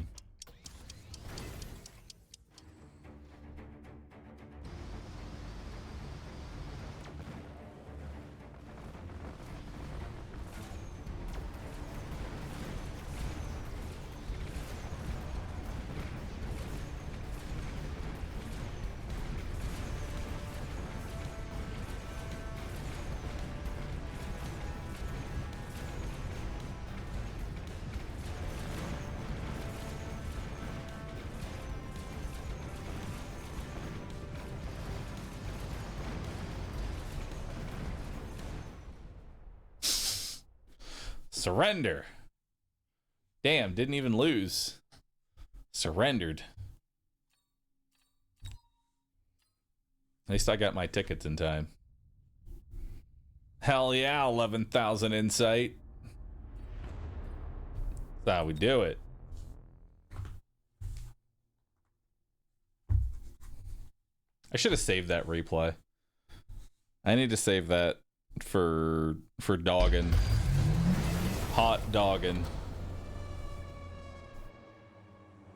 Surrender. Damn, didn't even lose. Surrendered. At least I got my tickets in time. Hell yeah, 11,000 insight. That's how we do it. I should have saved that replay. I need to save that for dogging. Hot dogging.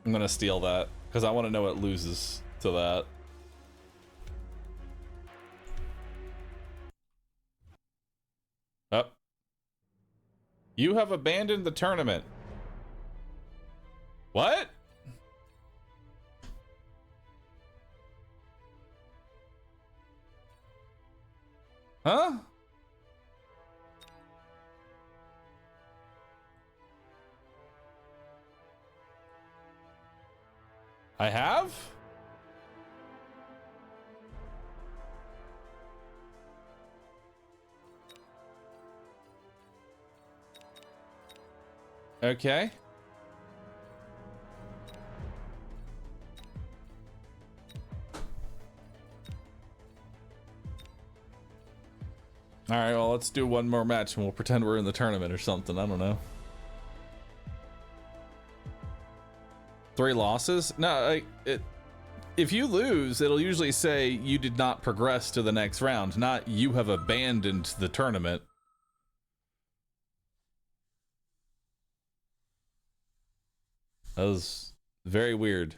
I'm gonna steal that because I want to know what loses to that. Up. You have abandoned the tournament. What? Huh? I have? Okay. All right, well, let's do one more match and we'll pretend we're in the tournament or something. I don't know. 3 losses? No, if you lose, it'll usually say you did not progress to the next round, not you have abandoned the tournament. That was very weird.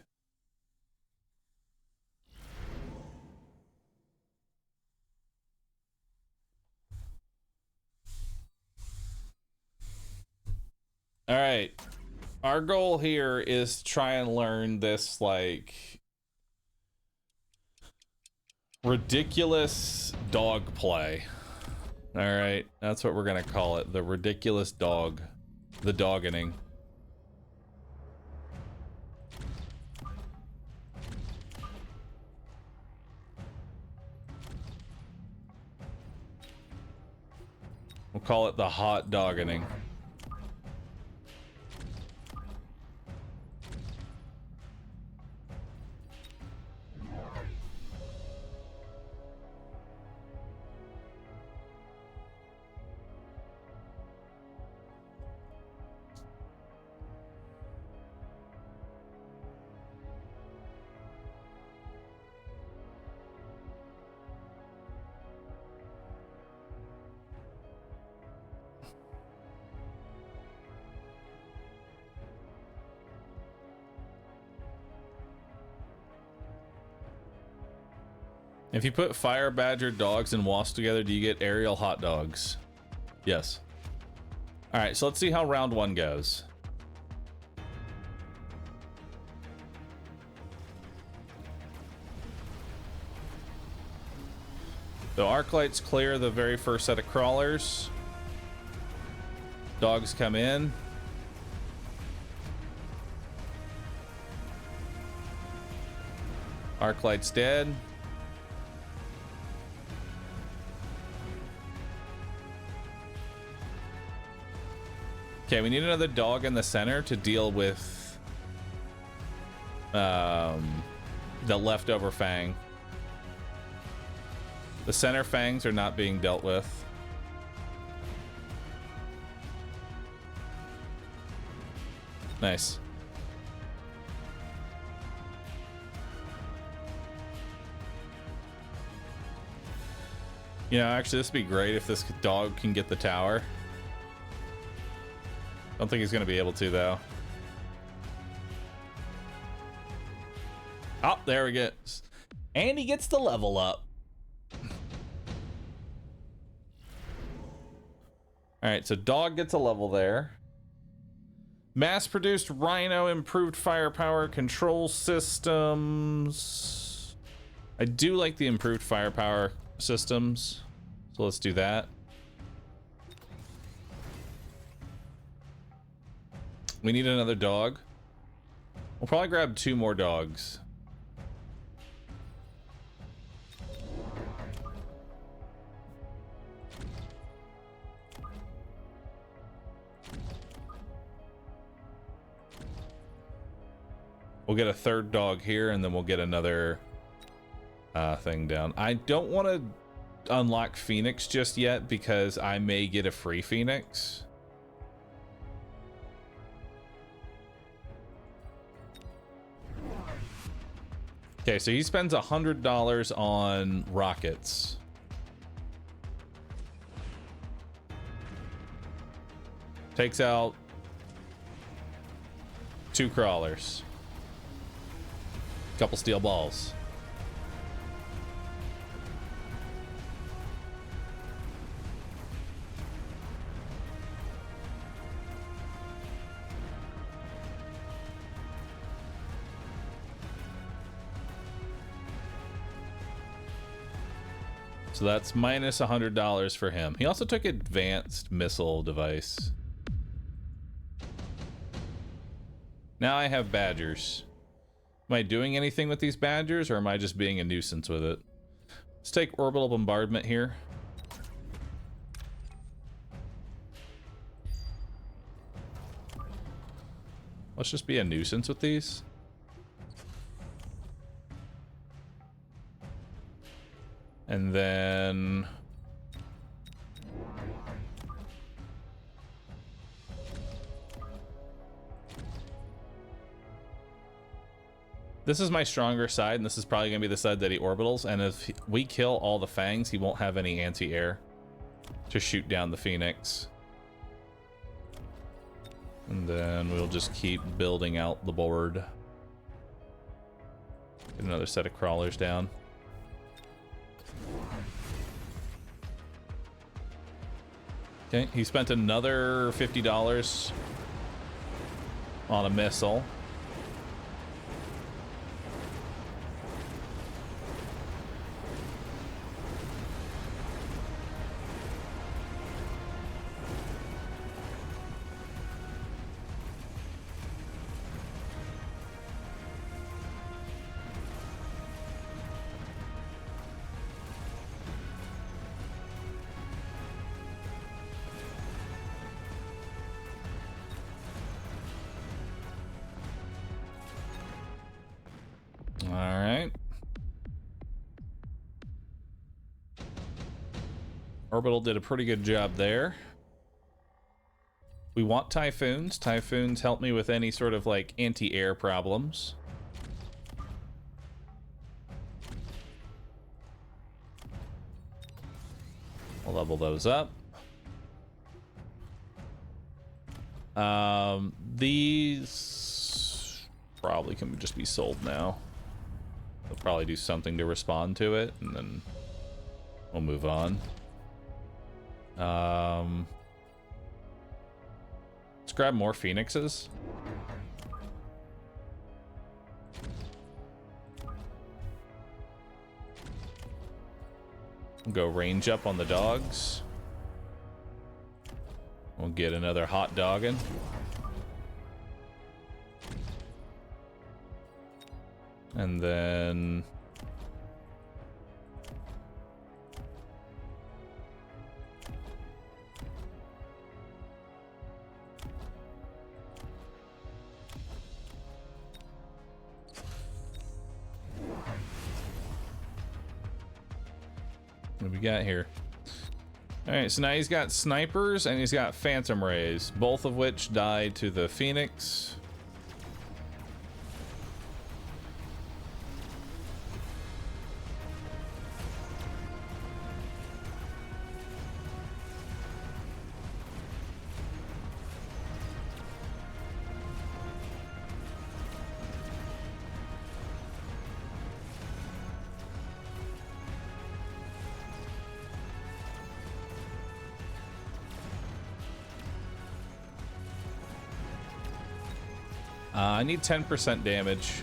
All right. Our goal here is to try and learn this, like, ridiculous dog play. All right. That's what we're going to call it. The ridiculous dog. The doggening. We'll call it the hot doggening. If you put fire badger dogs and wasps together, do you get aerial hot dogs? Yes. All right, so let's see how round 1 goes. So Arclights clear the very first set of crawlers. Dogs come in. Arclight's dead. Okay, we need another dog in the center to deal with the leftover fang. The center fangs are not being dealt with. Nice. You know, actually, this would be great if this dog can get the tower. Don't think he's gonna be able to, though. Oh, there we go. And he gets the level up. Alright, so dog gets a level there. Mass-produced rhino, improved firepower, control systems. I do like the improved firepower systems, so let's do that. We need another dog. We'll probably grab 2 more dogs. We'll get a 3rd dog here, and then we'll get another thing down. I don't want to unlock Phoenix just yet because I may get a free Phoenix. Okay, so he spends $100 on rockets. Takes out 2 crawlers. Couple steel balls. So that's minus $100 for him. He also took advanced missile device. Now I have badgers. Am I doing anything with these badgers, or am I just being a nuisance with it? Let's take orbital bombardment here. Let's just be a nuisance with these. And then This is my stronger side, and this is probably going to be the side that he orbitals. And if we kill all the fangs, he won't have any anti-air to shoot down the Phoenix. And then we'll just keep building out the board. Get another set of crawlers down. Okay, he spent another $50 on a missile. Orbital did a pretty good job there. We want Typhoons. Typhoons help me with any sort of like anti-air problems. I'll level those up. These probably can just be sold now. They'll probably do something to respond to it, and then we'll move on. Let's grab more Phoenixes. We'll go range up on the dogs. We'll get another hot dogging. And then what do we got here? All right, so now he's got snipers and he's got phantom rays, both of which die to the Phoenix. I need 10% damage.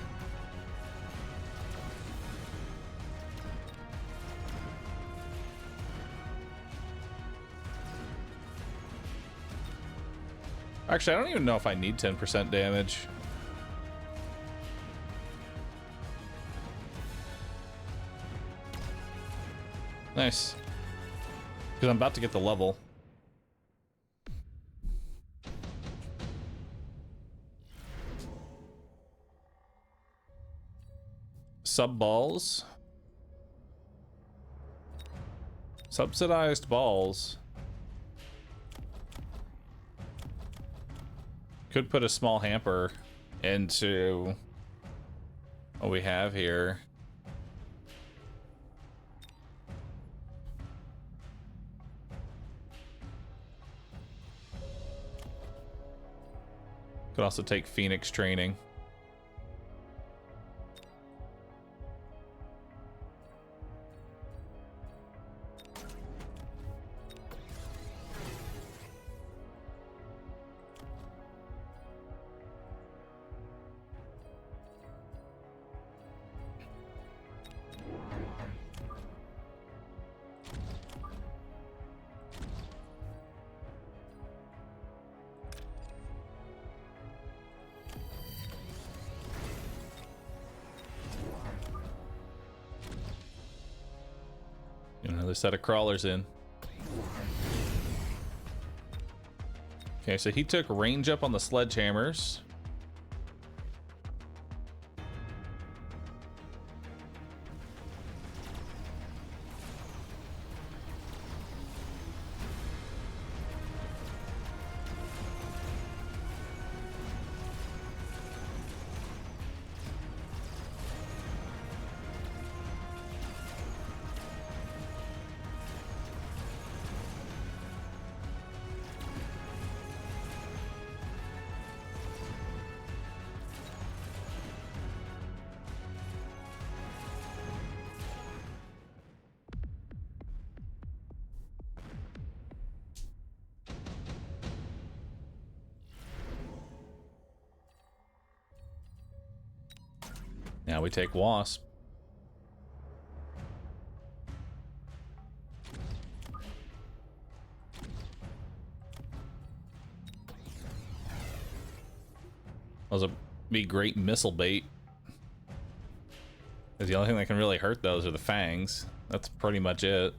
Actually, I don't even know if I need 10% damage. Nice. Because I'm about to get the level. Sub balls. Subsidized balls. Could put a small hamper into what we have here. Could also take Phoenix training. Another set of crawlers in. Okay, so he took range up on the sledgehammers. Now we take Wasp. Those would be great missile bait. Because the only thing that can really hurt those are the fangs. That's pretty much it.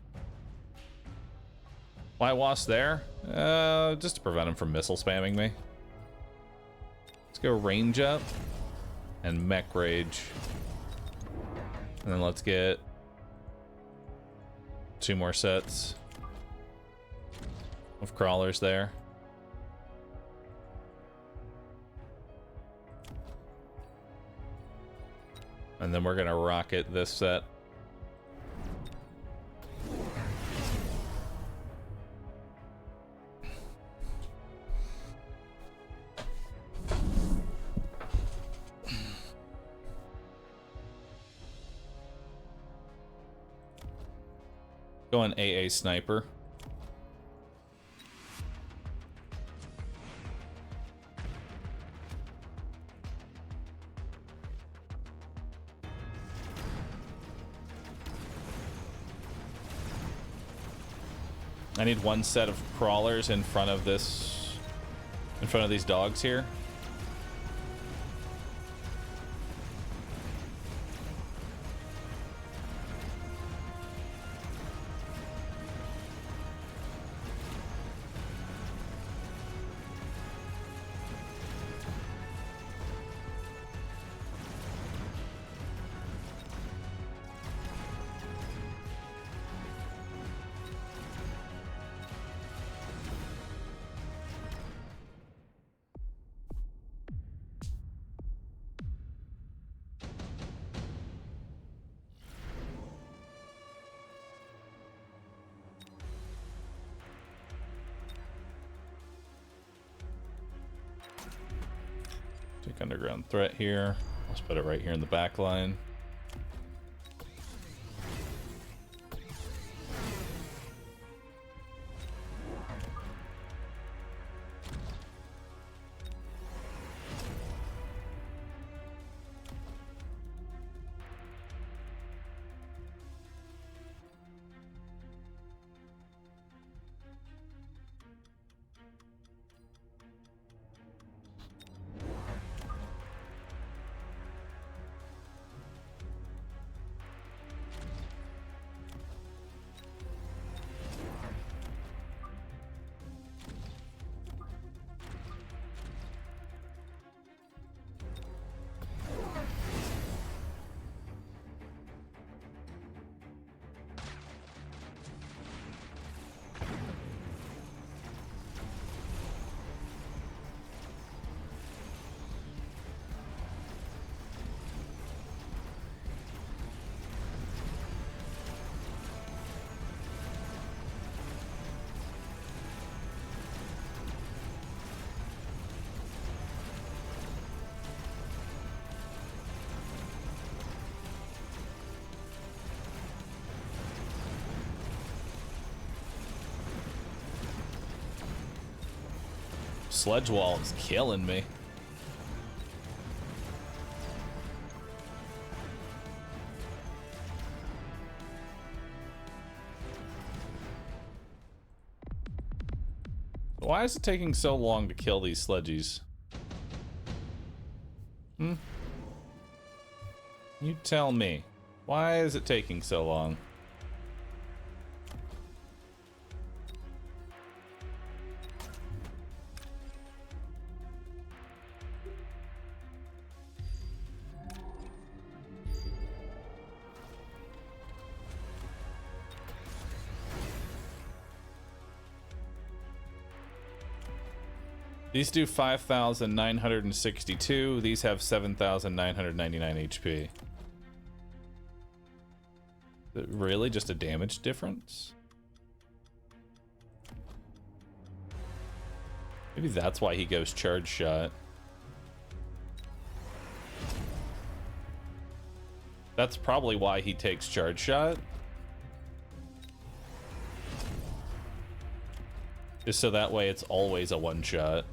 Why Wasp there? Just to prevent him from missile spamming me. Let's go range up and mech rage. And then let's get 2 more sets of crawlers there. And then we're gonna rocket this set. Going AA sniper. I need 1 set of crawlers in front of this, in front of these dogs here. Take underground threat here. Let's put it right here in the back line. Sledge wall is killing me. Why is it taking so long to kill these sledgies? You tell me. Why is it taking so long? These do 5,962. These have 7,999 HP. Is it really just a damage difference? Maybe that's why he goes charge shot. That's probably why he takes charge shot. Just so that way it's always a one shot.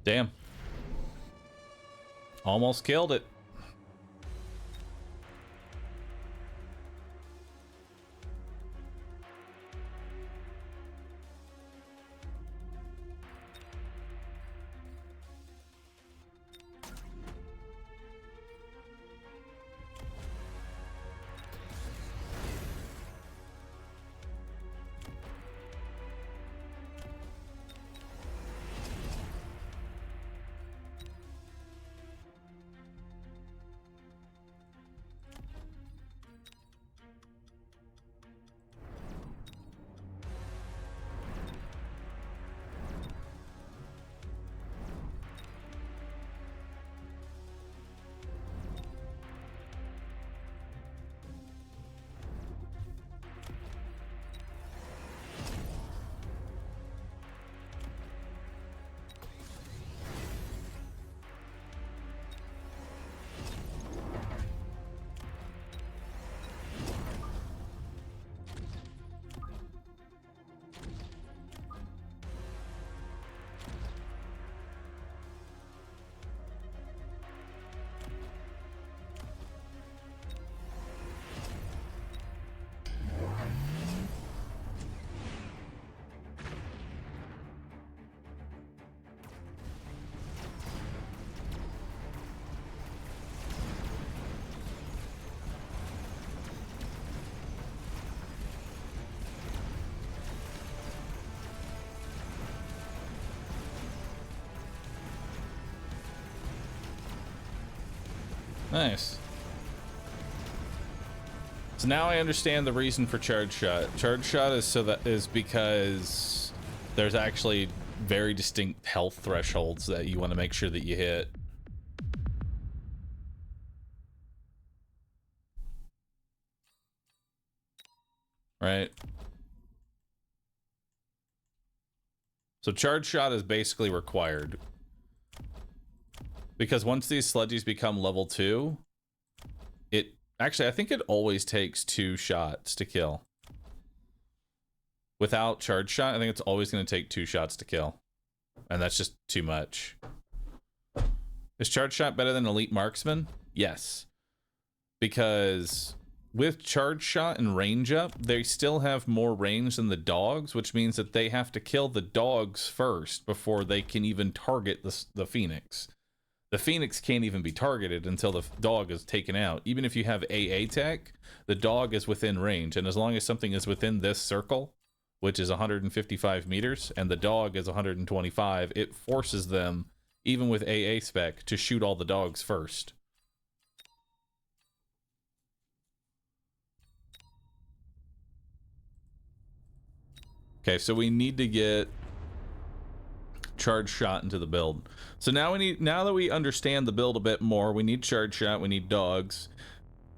Damn. Almost killed it. Nice. So now I understand the reason for charge shot. Charge shot is because there's actually very distinct health thresholds that you want to make sure that you hit. Right? So charge shot is basically required. Because once these sludgies become level 2, actually, I think it always takes 2 shots to kill. Without charge shot, I think it's always going to take 2 shots to kill. And that's just too much. Is charge shot better than elite marksman? Yes. Because with charge shot and range up, they still have more range than the dogs, which means that they have to kill the dogs first before they can even target the Phoenix. The Phoenix can't even be targeted until the dog is taken out. Even if you have AA tech, the dog is within range. And as long as something is within this circle, which is 155 meters, and the dog is 125, it forces them, even with AA spec, to shoot all the dogs first. Okay, so we need to get charge shot into the build. So now that we understand the build a bit more, we need charge shot, we need dogs.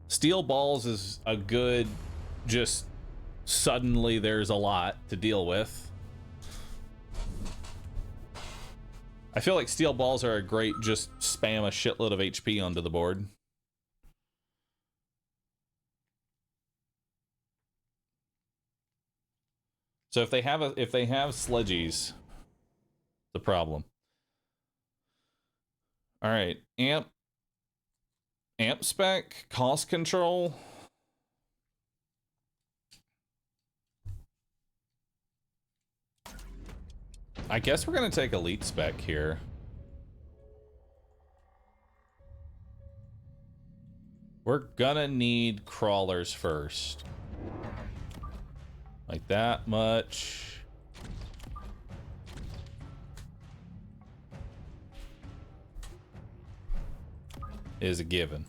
Steel balls is a good, just suddenly there's a lot to deal with. I feel like steel balls are a great just spam a shitload of HP onto the board. So if they have sludgies, the problem. All right, amp spec, cost control. I guess we're gonna take elite spec here. We're gonna need crawlers first. Like that much. Is a given.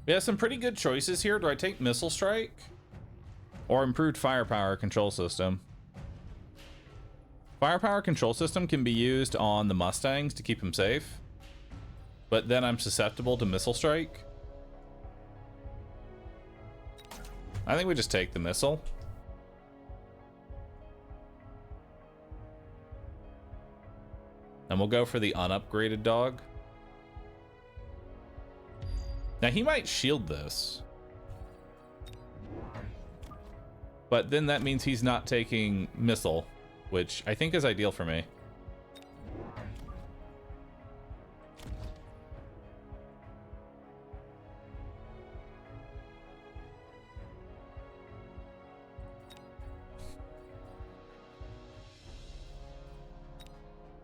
We have some pretty good choices here. Do I take Missile Strike? Or Improved Firepower Control System? Firepower Control System can be used on the Mustangs to keep them safe. But then I'm susceptible to Missile Strike. I think we just take the missile. And we'll go for the unupgraded dog. Now he might shield this. But then that means he's not taking missile, which I think is ideal for me.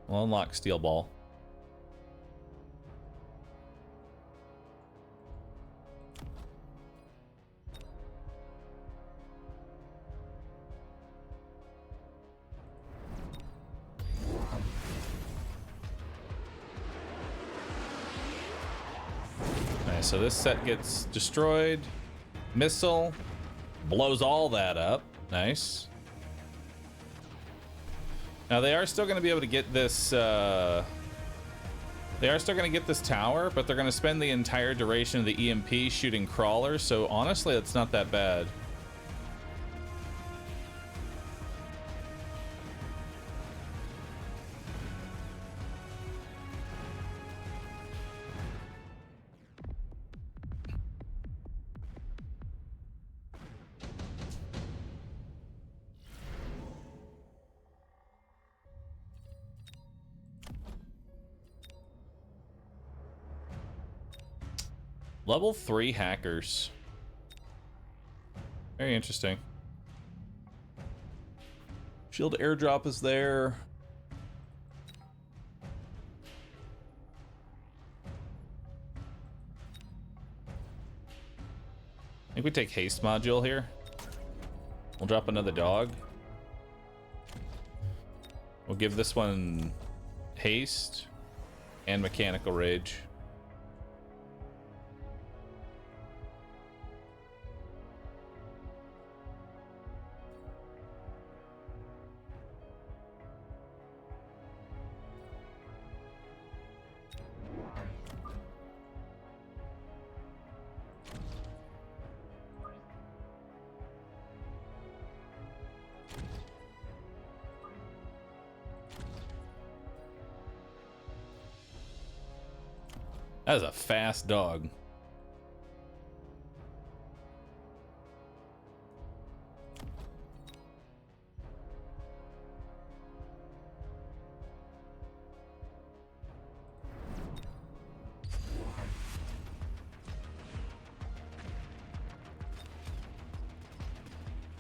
We'll unlock Steel Ball. Nice, so this set gets destroyed. Missile blows all that up. Nice. Now they are still going to be able to get this. They are still going to get this tower, but they're going to spend the entire duration of the EMP shooting crawlers. So honestly, it's not that bad. Level 3 hackers. Very interesting. Shield airdrop is there. I think we take haste module here. We'll drop another dog. We'll give this one haste and mechanical rage. That is a fast dog.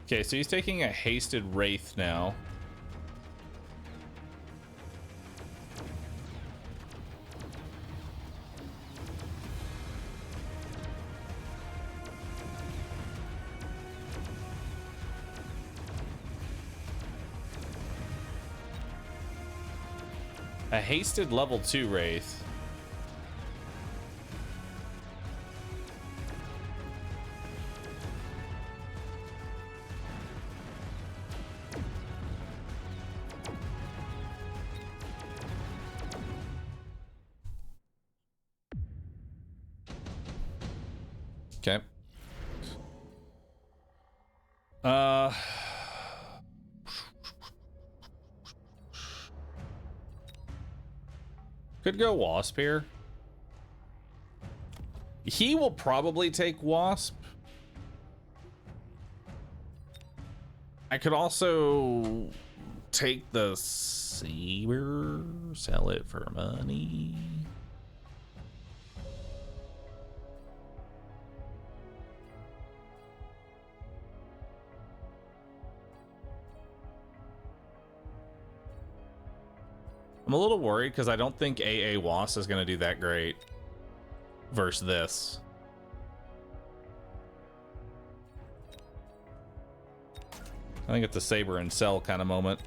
Okay, so he's taking a hasted Wraith now. A hasted level 2 Wraith. Okay. Could go Wasp here. He will probably take Wasp. I could also take the Saber, sell it for money. I'm a little worried because I don't think AA WAS is going to do that great versus this. I think it's a Saber and sell kind of moment.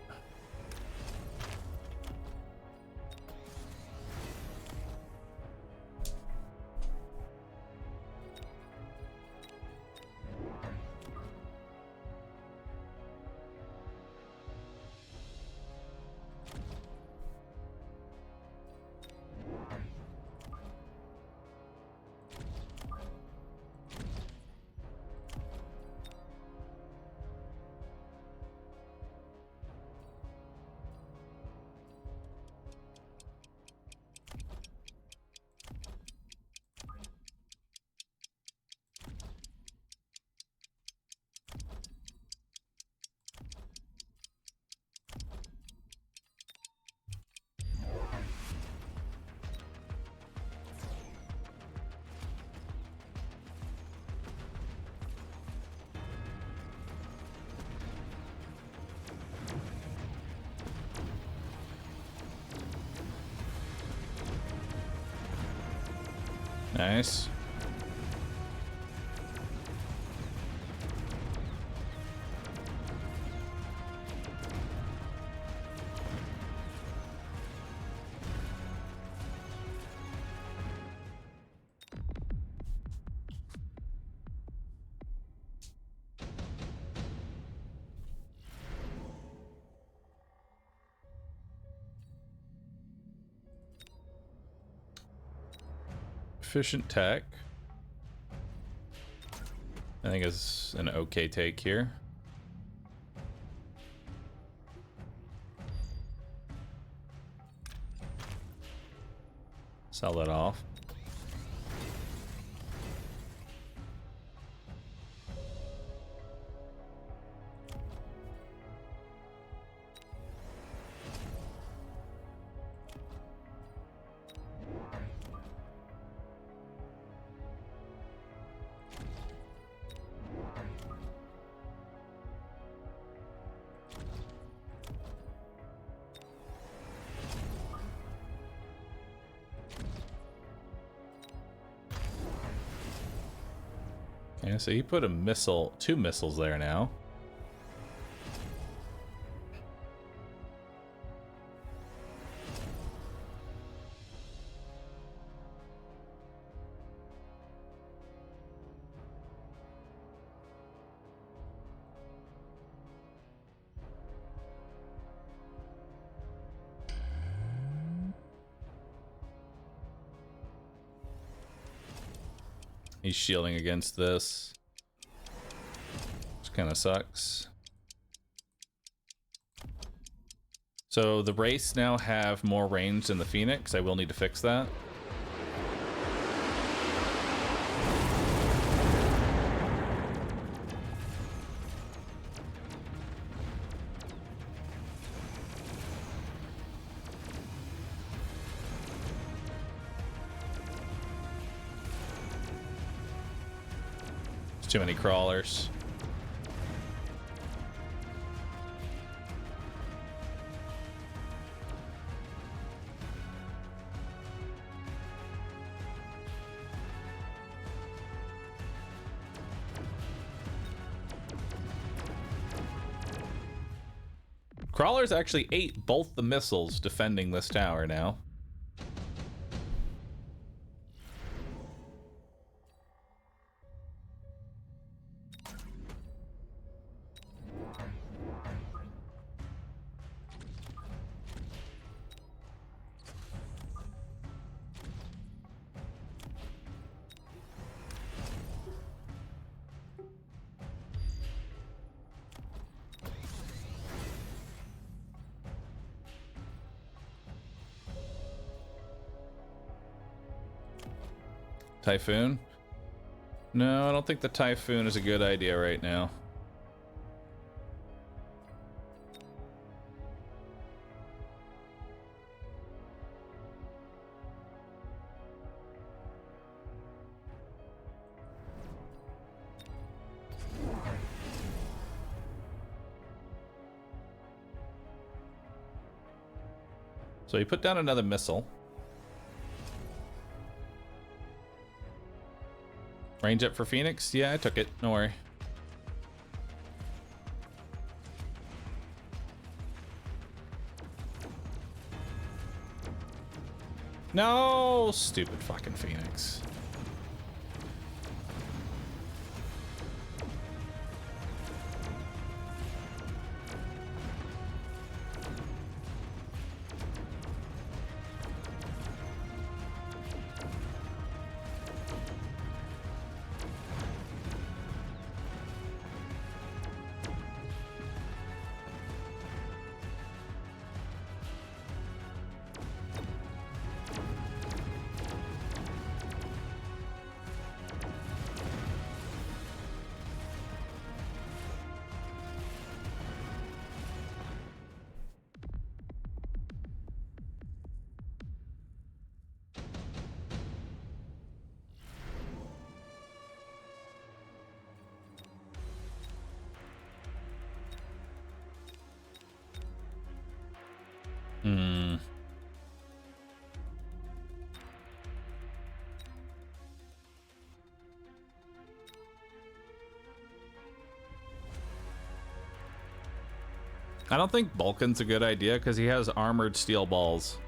Nice. Efficient tech. I think it's an okay take here. Sell that off. Yeah, so he put a missile, 2 missiles there now. He's shielding against this, which kind of sucks. So the Wraiths now have more range than the Phoenix. I will need to fix that. Too many crawlers. Crawlers actually ate both the missiles defending this tower now. Typhoon? No, I don't think the Typhoon is a good idea right now. So he put down another missile. Range up for Phoenix? Yeah, I took it. Don't worry. No! Stupid fucking Phoenix. I don't think Vulcan's a good idea because he has armored steel balls.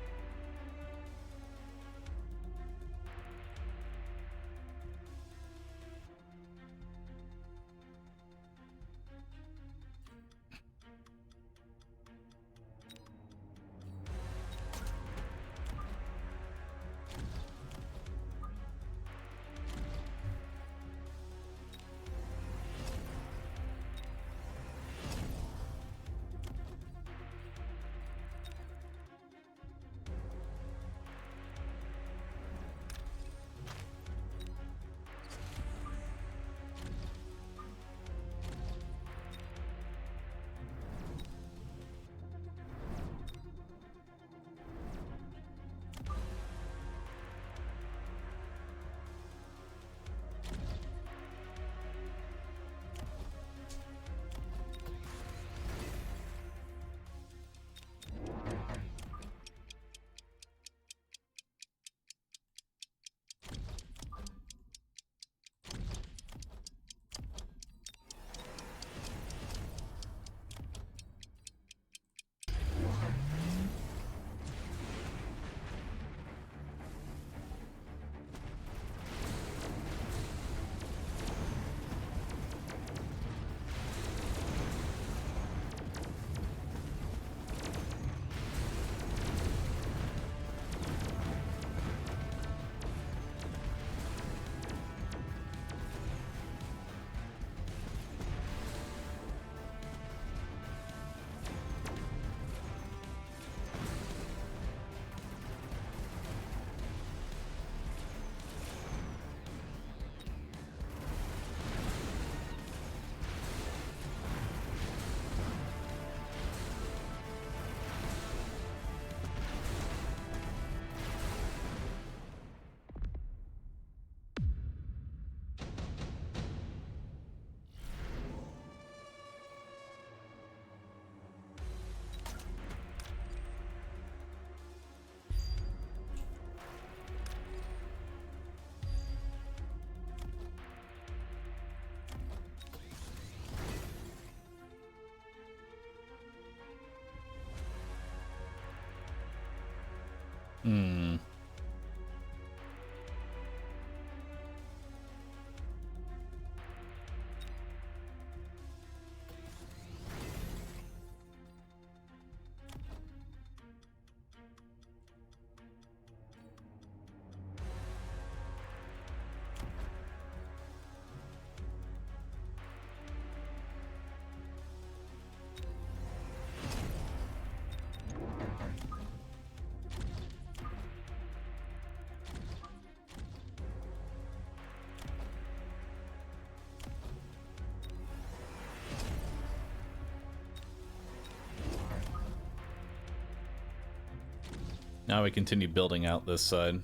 Hmm. Now we continue building out this side.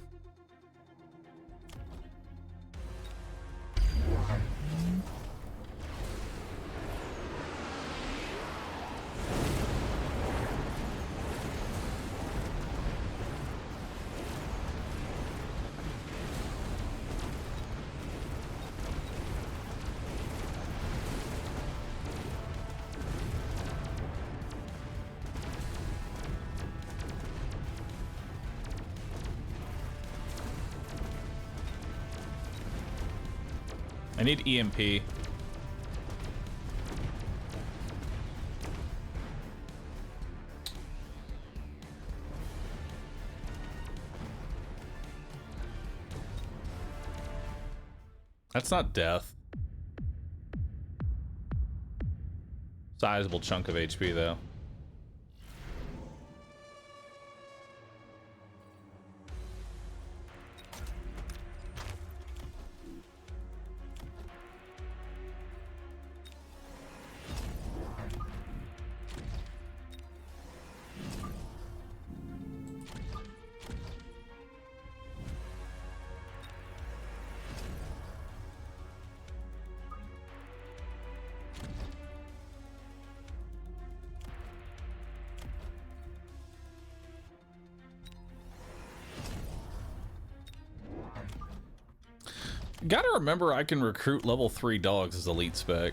I need EMP. That's not death. Sizable chunk of HP though. Gotta remember I can recruit level 3 dogs as elite spec.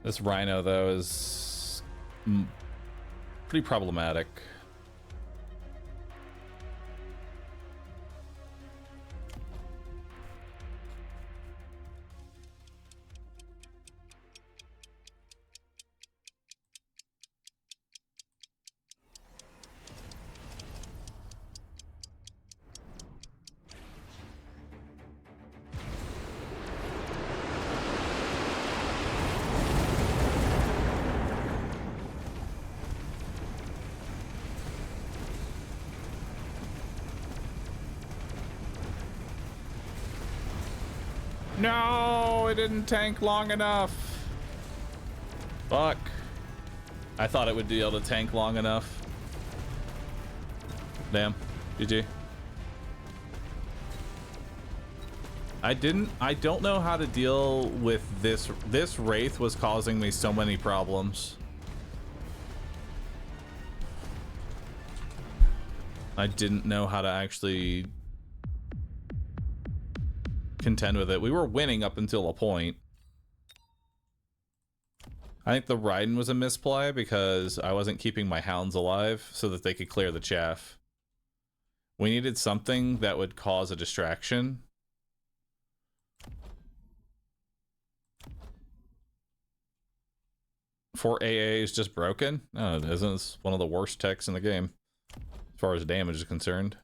This Rhino, though, is pretty problematic. No, it didn't tank long enough. Fuck. I thought it would be able to tank long enough. Damn. GG. I don't know how to deal with this. This Wraith was causing me so many problems. I didn't know how to actually contend with it. We were winning up until a point. I think the Raiden was a misplay because I wasn't keeping my hounds alive so that they could clear the chaff. We needed something that would cause a distraction. For AA is just broken? No, it isn't. It's one of the worst techs in the game as far as damage is concerned.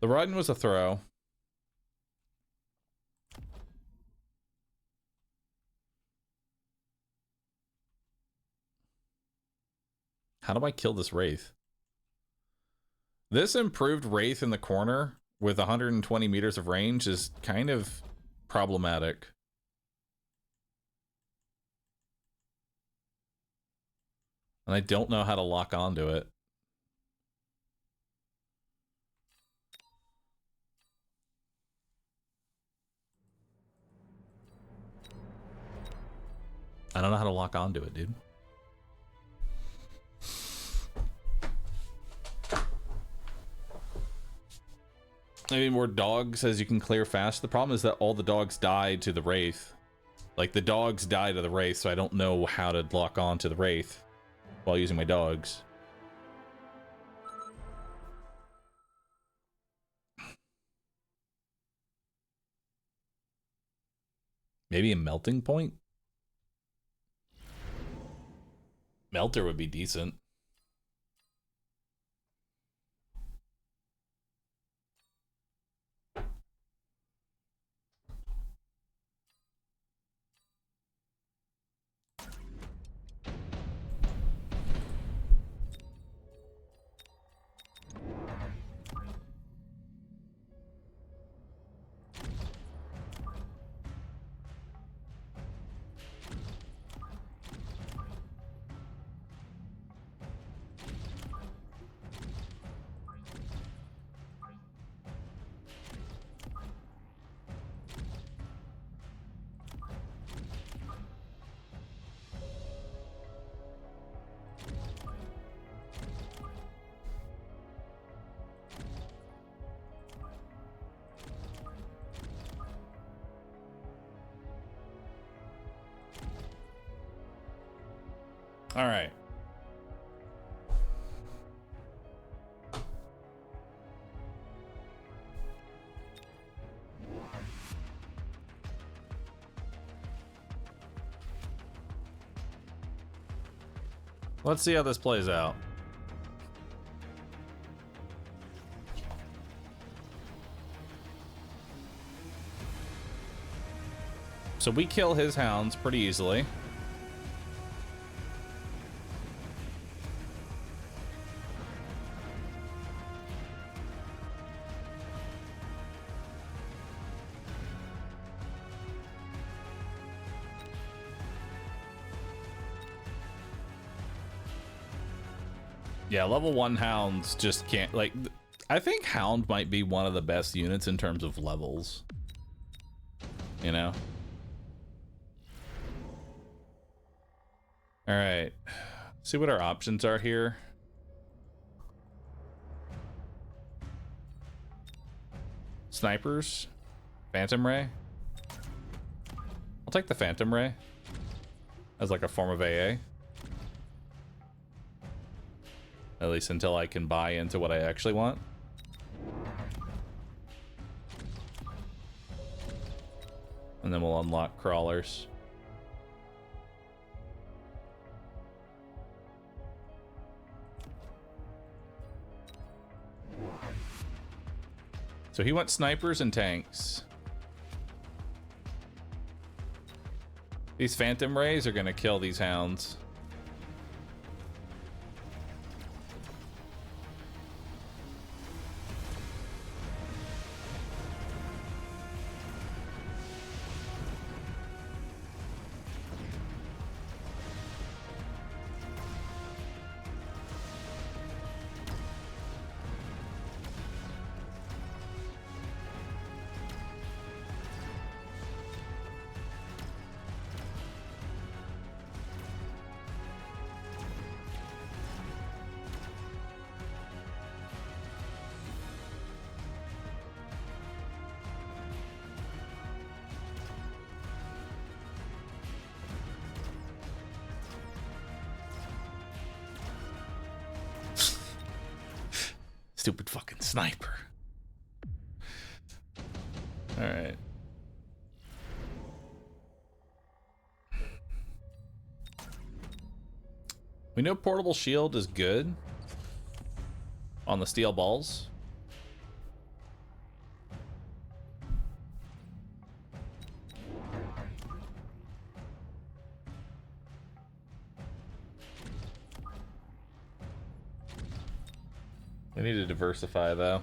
The Raiden was a throw. How do I kill this Wraith? This improved Wraith in the corner with 120 meters of range is kind of problematic. And I don't know how to lock onto it. I don't know how to lock onto it, dude. Maybe more dogs as you can clear fast. The problem is that all the dogs died to the Wraith. Like, the dogs died to the Wraith, so I don't know how to lock on to the Wraith while using my dogs. Maybe a melting point? Melter would be decent. All right. Let's see how this plays out. So we kill his hounds pretty easily. Yeah, level 1 hounds just can't, like, I think hound might be one of the best units in terms of levels. You know? All right. See what our options are here. Snipers, Phantom Ray. I'll take the Phantom Ray as like a form of AA. At least until I can buy into what I actually want. And then we'll unlock crawlers. So he went snipers and tanks. These Phantom Rays are gonna kill these hounds. Stupid fucking sniper. All right. We know portable shield is good on the steel balls. We need to diversify, though.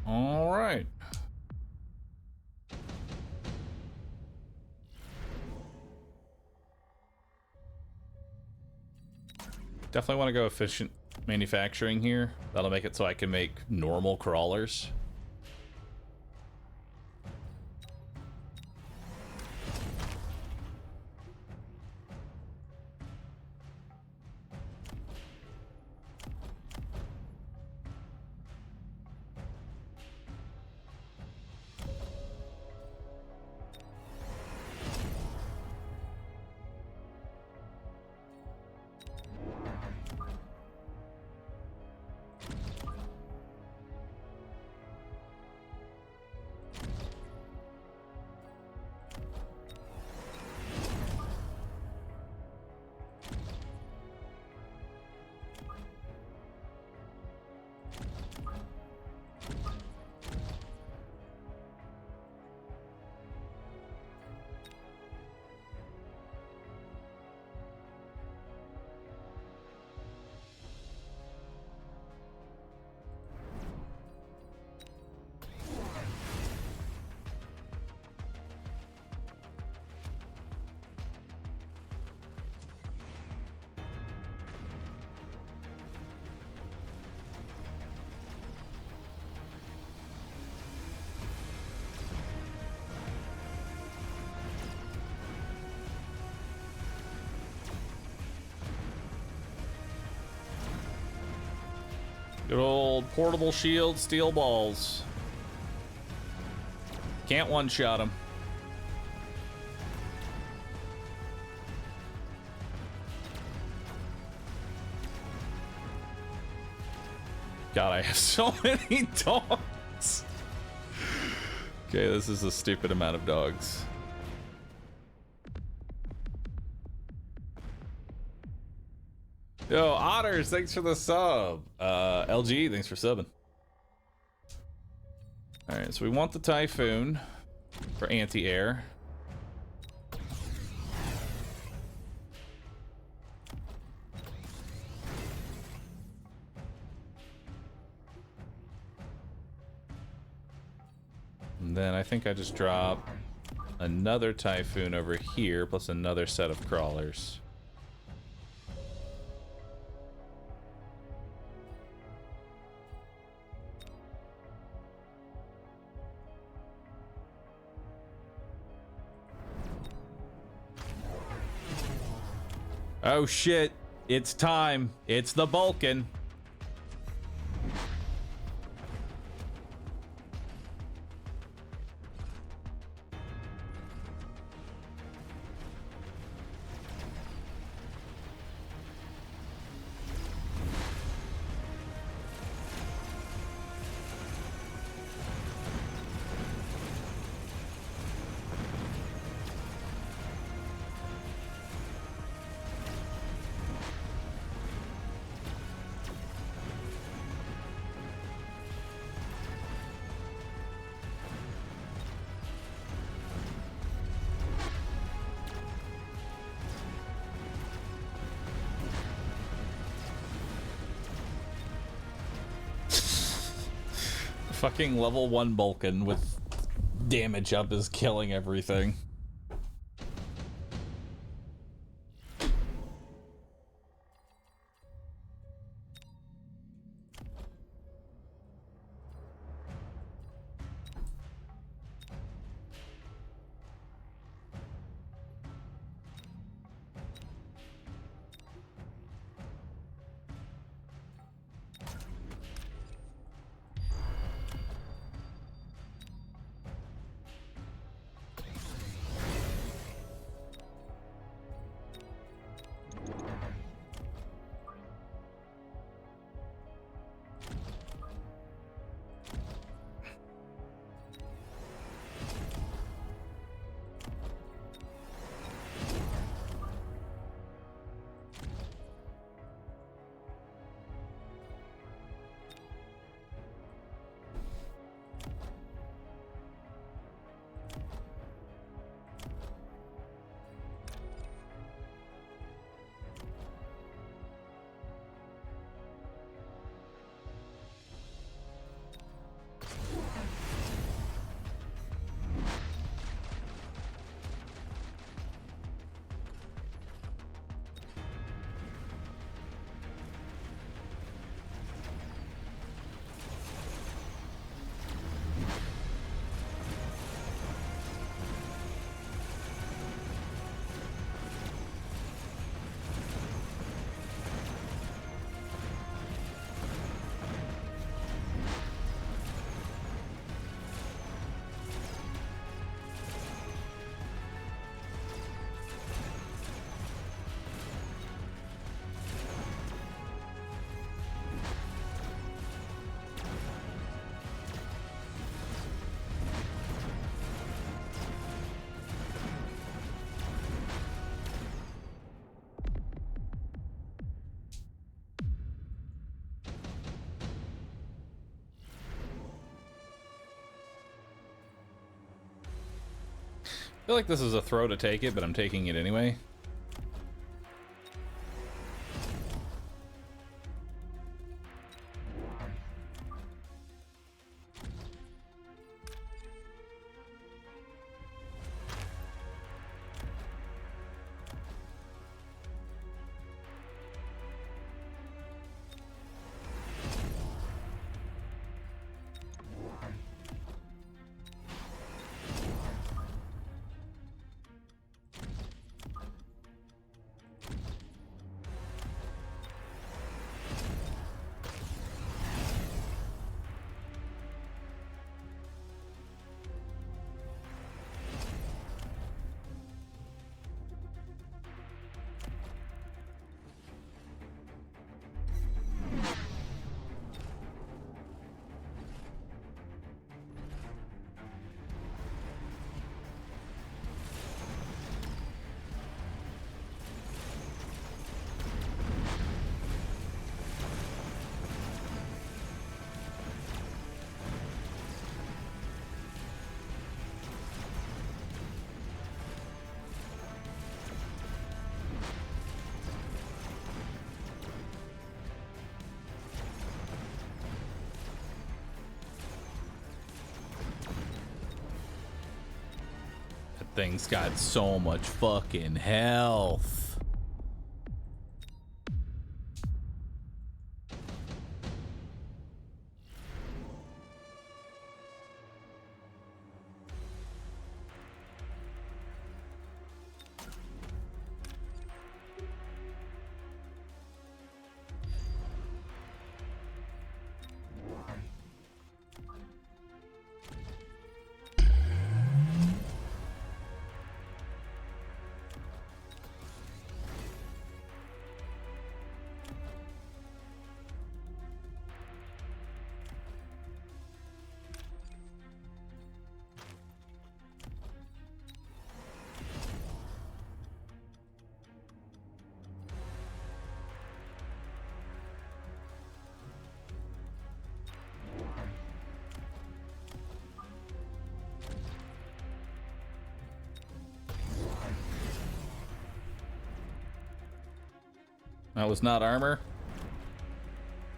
All right. Definitely want to go efficient manufacturing here. That'll make it so I can make normal crawlers. Good old portable shield, steel balls. Can't one-shot him. God, I have so many dogs. Okay, this is a stupid amount of dogs. Yo, Otters, thanks for the sub. LG, thanks for subbing. Alright, so we want the Typhoon for anti-air. And then I think I just drop another Typhoon over here, plus another set of crawlers. Oh shit, it's time. It's the Vulcan. Fucking level 1 Vulcan with damage up is killing everything. I feel like this is a throw to take it, but I'm taking it anyway. thing's got so much fucking health. That was not armor.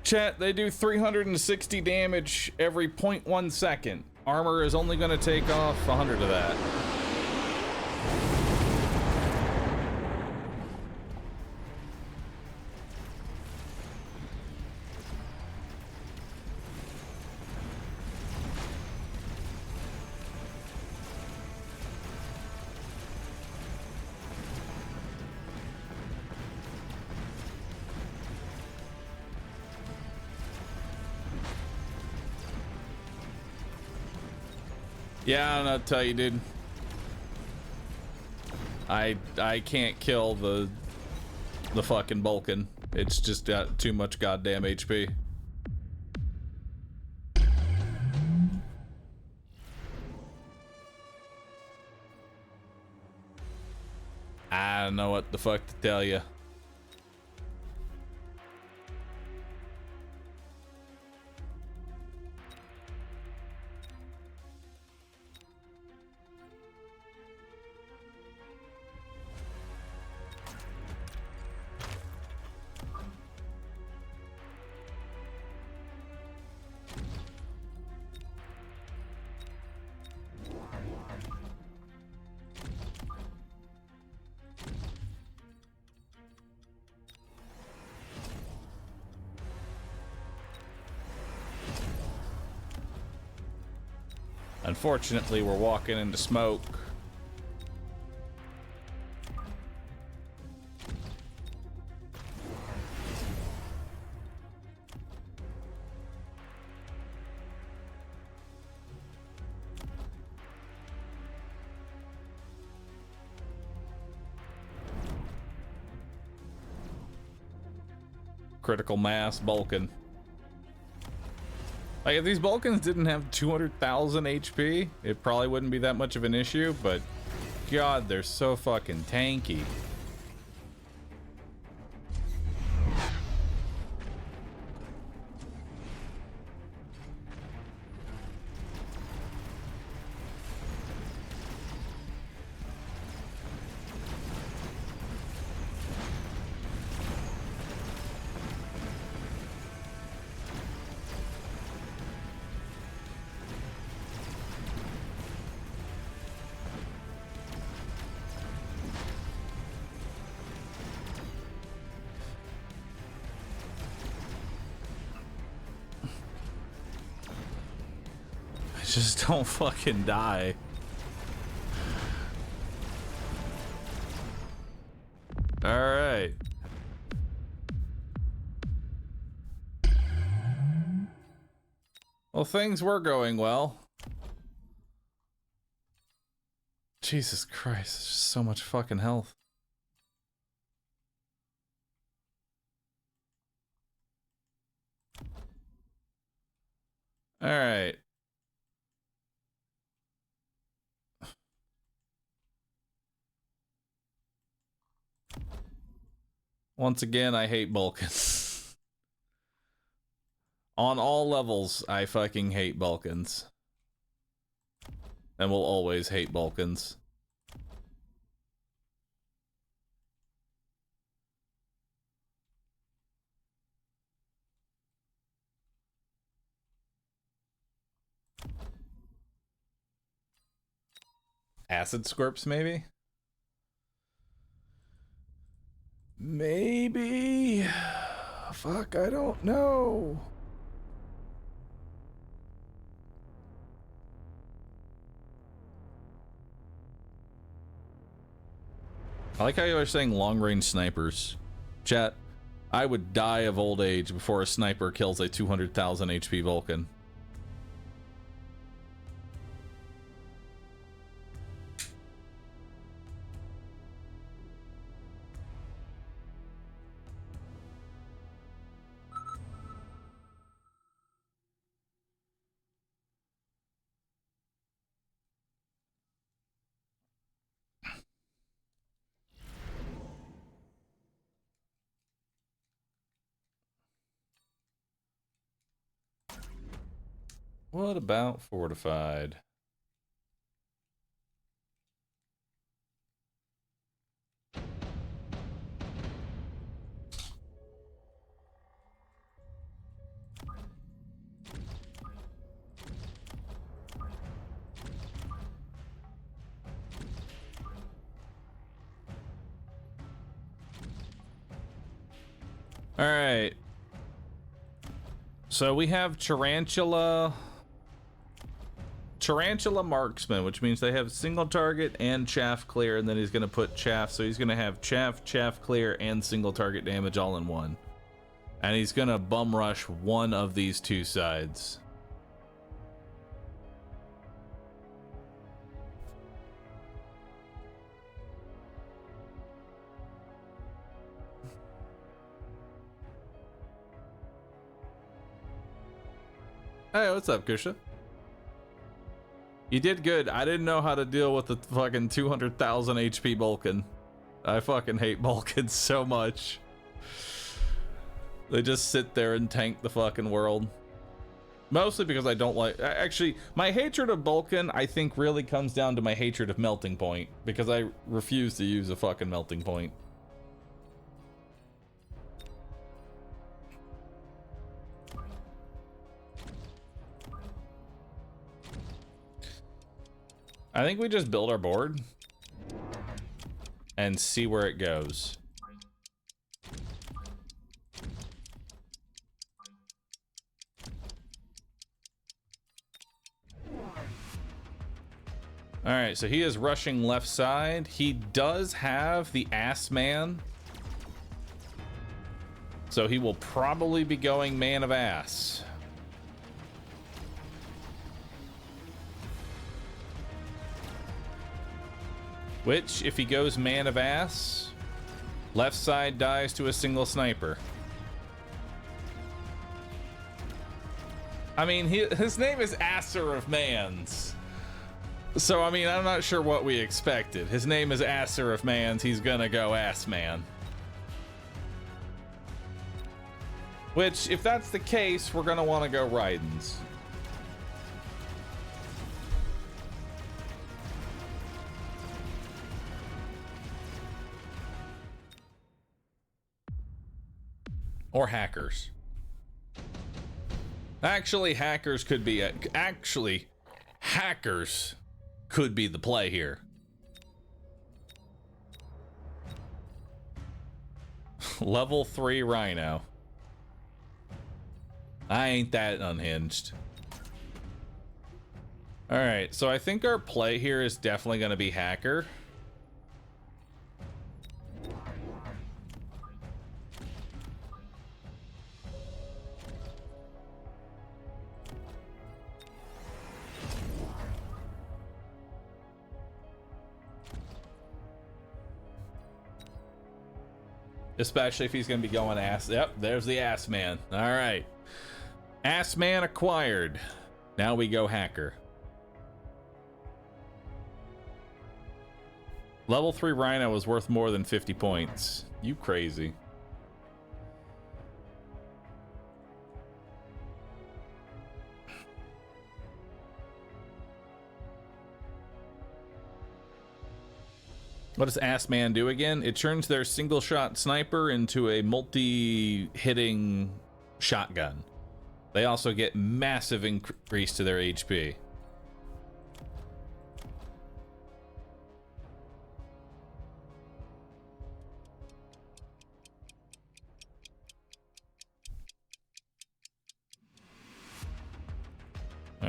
Chat, they do 360 damage every 0.1 second. Armor is only going to take off 100 of that. Yeah, I don't know what to tell you, dude. I can't kill the fucking Vulcan. It's just got too much goddamn HP. I don't know what the fuck to tell you. Unfortunately, we're walking into smoke. Critical mass Vulcan. Like, if these Vulcans didn't have 200,000 HP, it probably wouldn't be that much of an issue, but God, they're so fucking tanky. Just don't fucking die. All right. Well, things were going well. Jesus Christ, it's just so much fucking health. All right. Once again, I hate Vulcans. On all levels, I fucking hate Vulcans. And will always hate Vulcans. Acid squirps, maybe? Maybe. Fuck, I don't know. I like how you are saying long-range snipers. Chat, I would die of old age before a sniper kills a 200,000 HP Vulcan. What about fortified? All right. So we have Tarantula Marksman, which means they have single target and chaff clear, and then he's going to put chaff, so he's going to have chaff clear, and single target damage all in one. And he's going to bum rush one of these two sides. Hey, what's up, Kusha? You did good. I didn't know how to deal with the fucking 200,000 HP Vulcan. I fucking hate Vulcans so much. They just sit there and tank the fucking world. Mostly because I don't like... Actually, my hatred of Vulcan, I think, really comes down to my hatred of Melting Point. Because I refuse to use a fucking Melting Point. I think we just build our board and see where it goes. All right, so he is rushing left side. He does have the Ass Man, so he will probably be going Man of Ass. Which, if he goes Man of Ass, left side dies to a single sniper. I mean, his name is Asser of Mans. So, I mean, I'm not sure what we expected. His name is Asser of Mans. He's gonna go Ass Man. Which, if that's the case, we're gonna want to go Raidens. Or hackers. Actually, hackers could be hackers could be the play here. Level 3 Rhino. I ain't that unhinged. All right, so I think our play here is definitely going to be hacker. Especially if he's going to be going ass. Yep, there's the Ass Man. All right. Ass Man acquired. Now we go hacker. Level 3 Rhino is worth more than 50 points. You crazy. What does Ass Man do again? It turns their single shot sniper into a multi-hitting shotgun. They also get massive increase to their HP.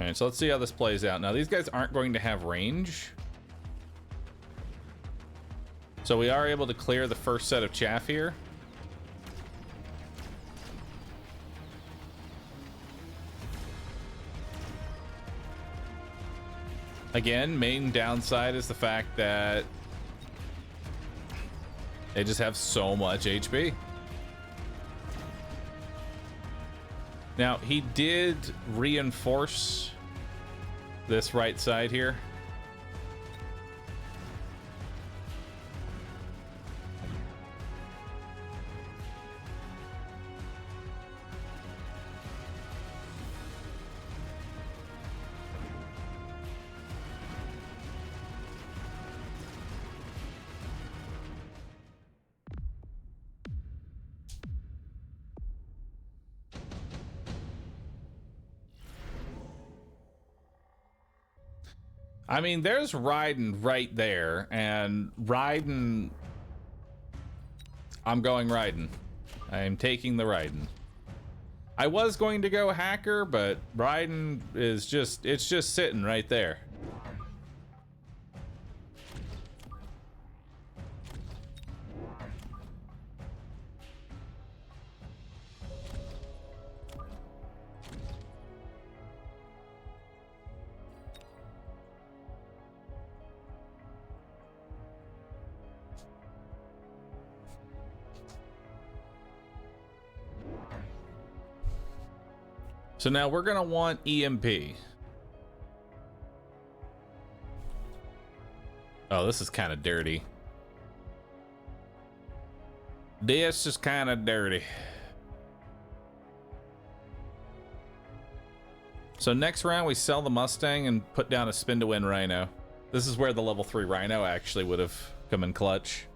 Alright, so let's see how this plays out. Now, these guys aren't going to have range. So we are able to clear the first set of chaff here. Again, main downside is the fact that they just have so much HP. Now, he did reinforce this right side here. I mean, there's Raiden right there, and Raiden... I'm going Raiden. I am taking the Raiden. I was going to go Hacker, but Raiden is just... it's just sitting right there. So now we're gonna want EMP. Oh, this is kind of dirty. This is kind of dirty. So next round we sell the Mustang and put down a spin to win Rhino. This is where the level 3 Rhino actually would have come in clutch.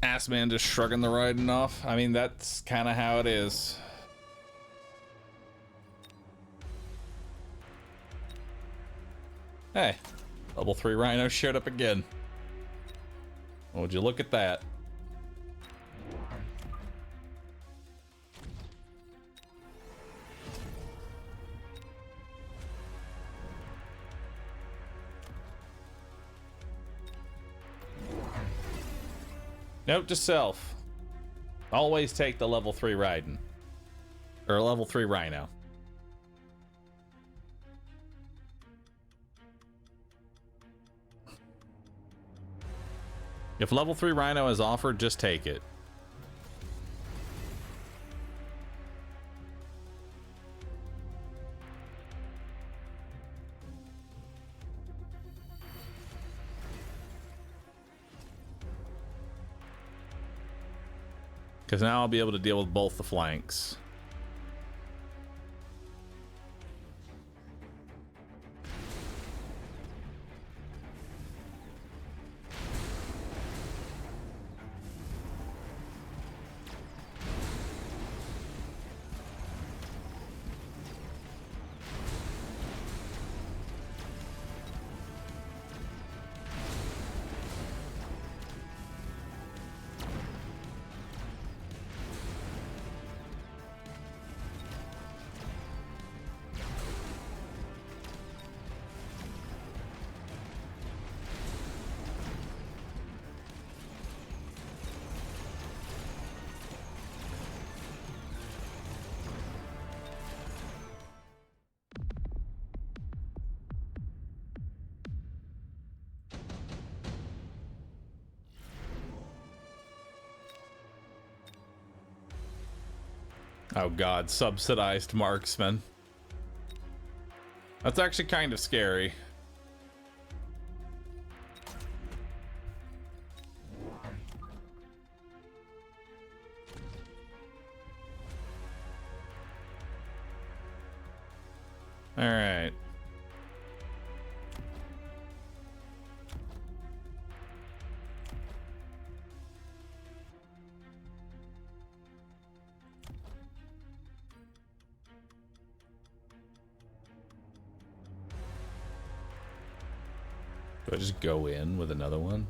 Ass man just shrugging the Raiden off. I mean, that's kind of how it is. Hey, level 3 Rhino showed up again. Would you look at that? Note to self. Always take the level 3 Raiden. Or level 3 Rhino. If level 3 Rhino is offered, just take it. Because now I'll be able to deal with both the flanks. Oh god, subsidized marksman. That's actually kind of scary. All right. Do I just go in with another one?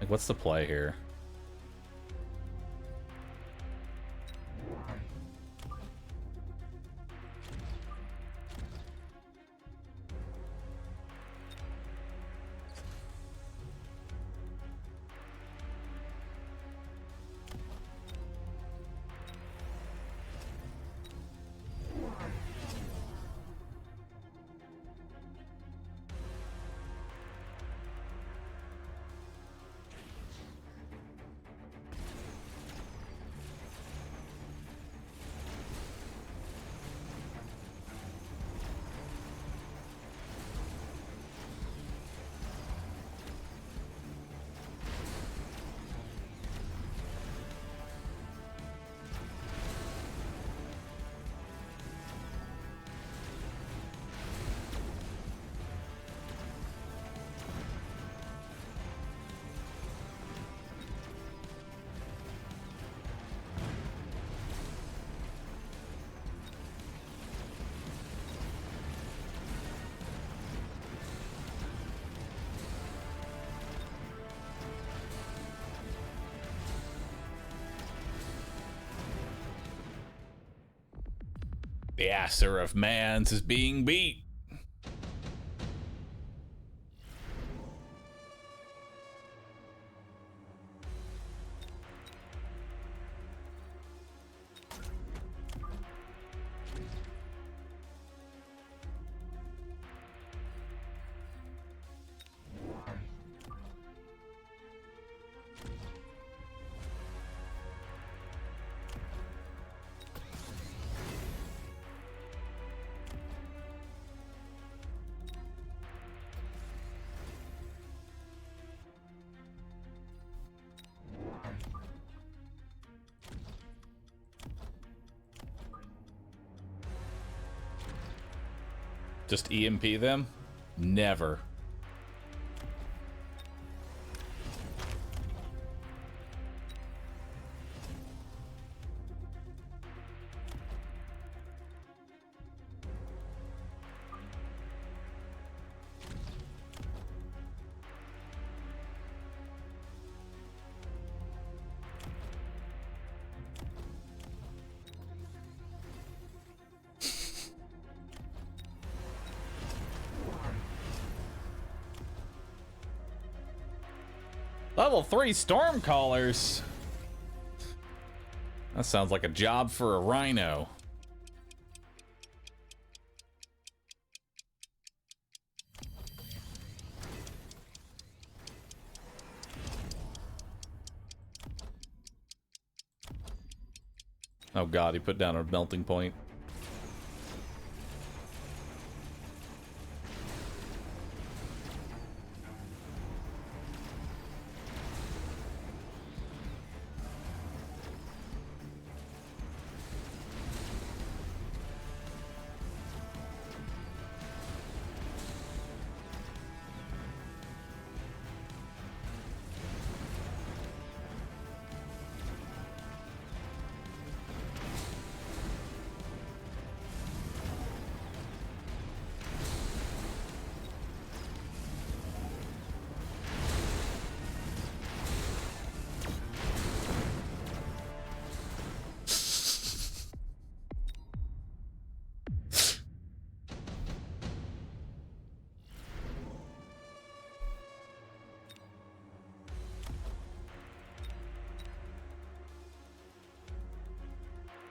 Like, what's the play here? The asser of Mans is being beat. Just EMP them? Never. Level 3 Stormcallers. That sounds like a job for a rhino. Oh god, he put down a melting point.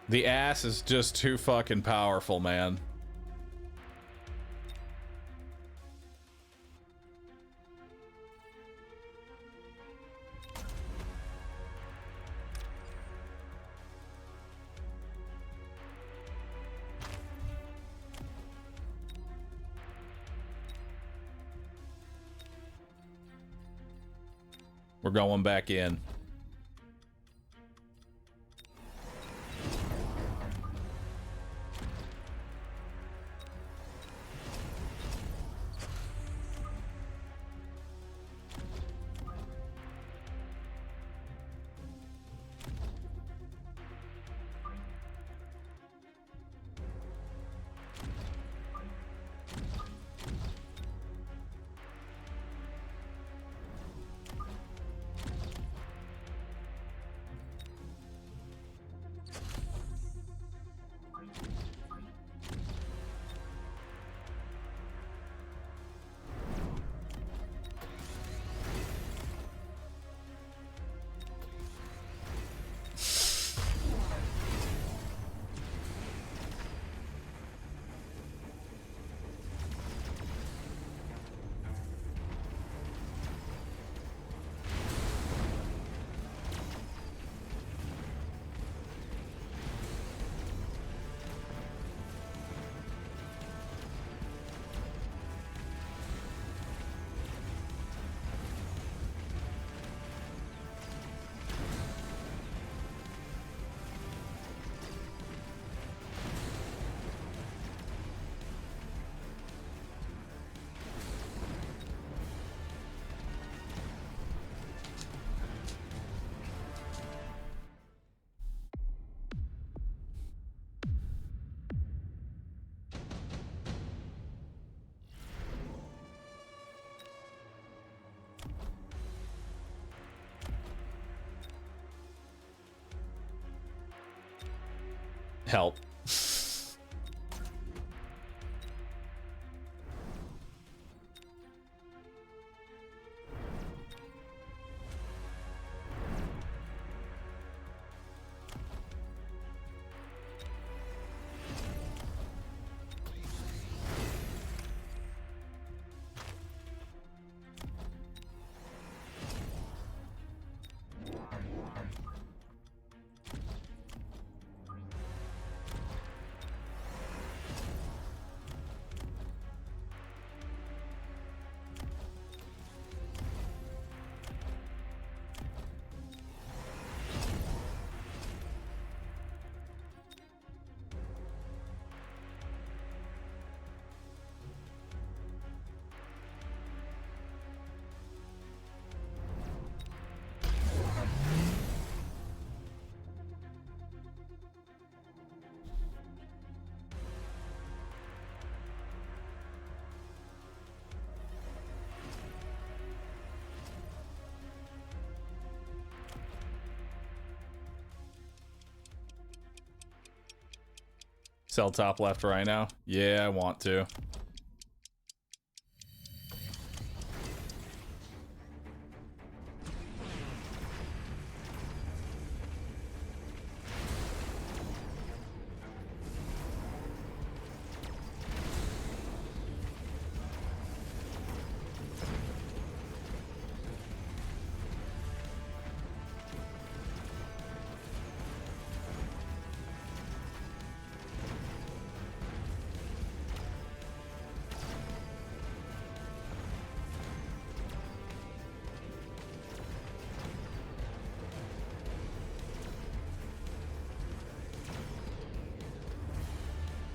The ass is just too fucking powerful, man. We're going back in. Help. Sell top left right now? Yeah, I want to.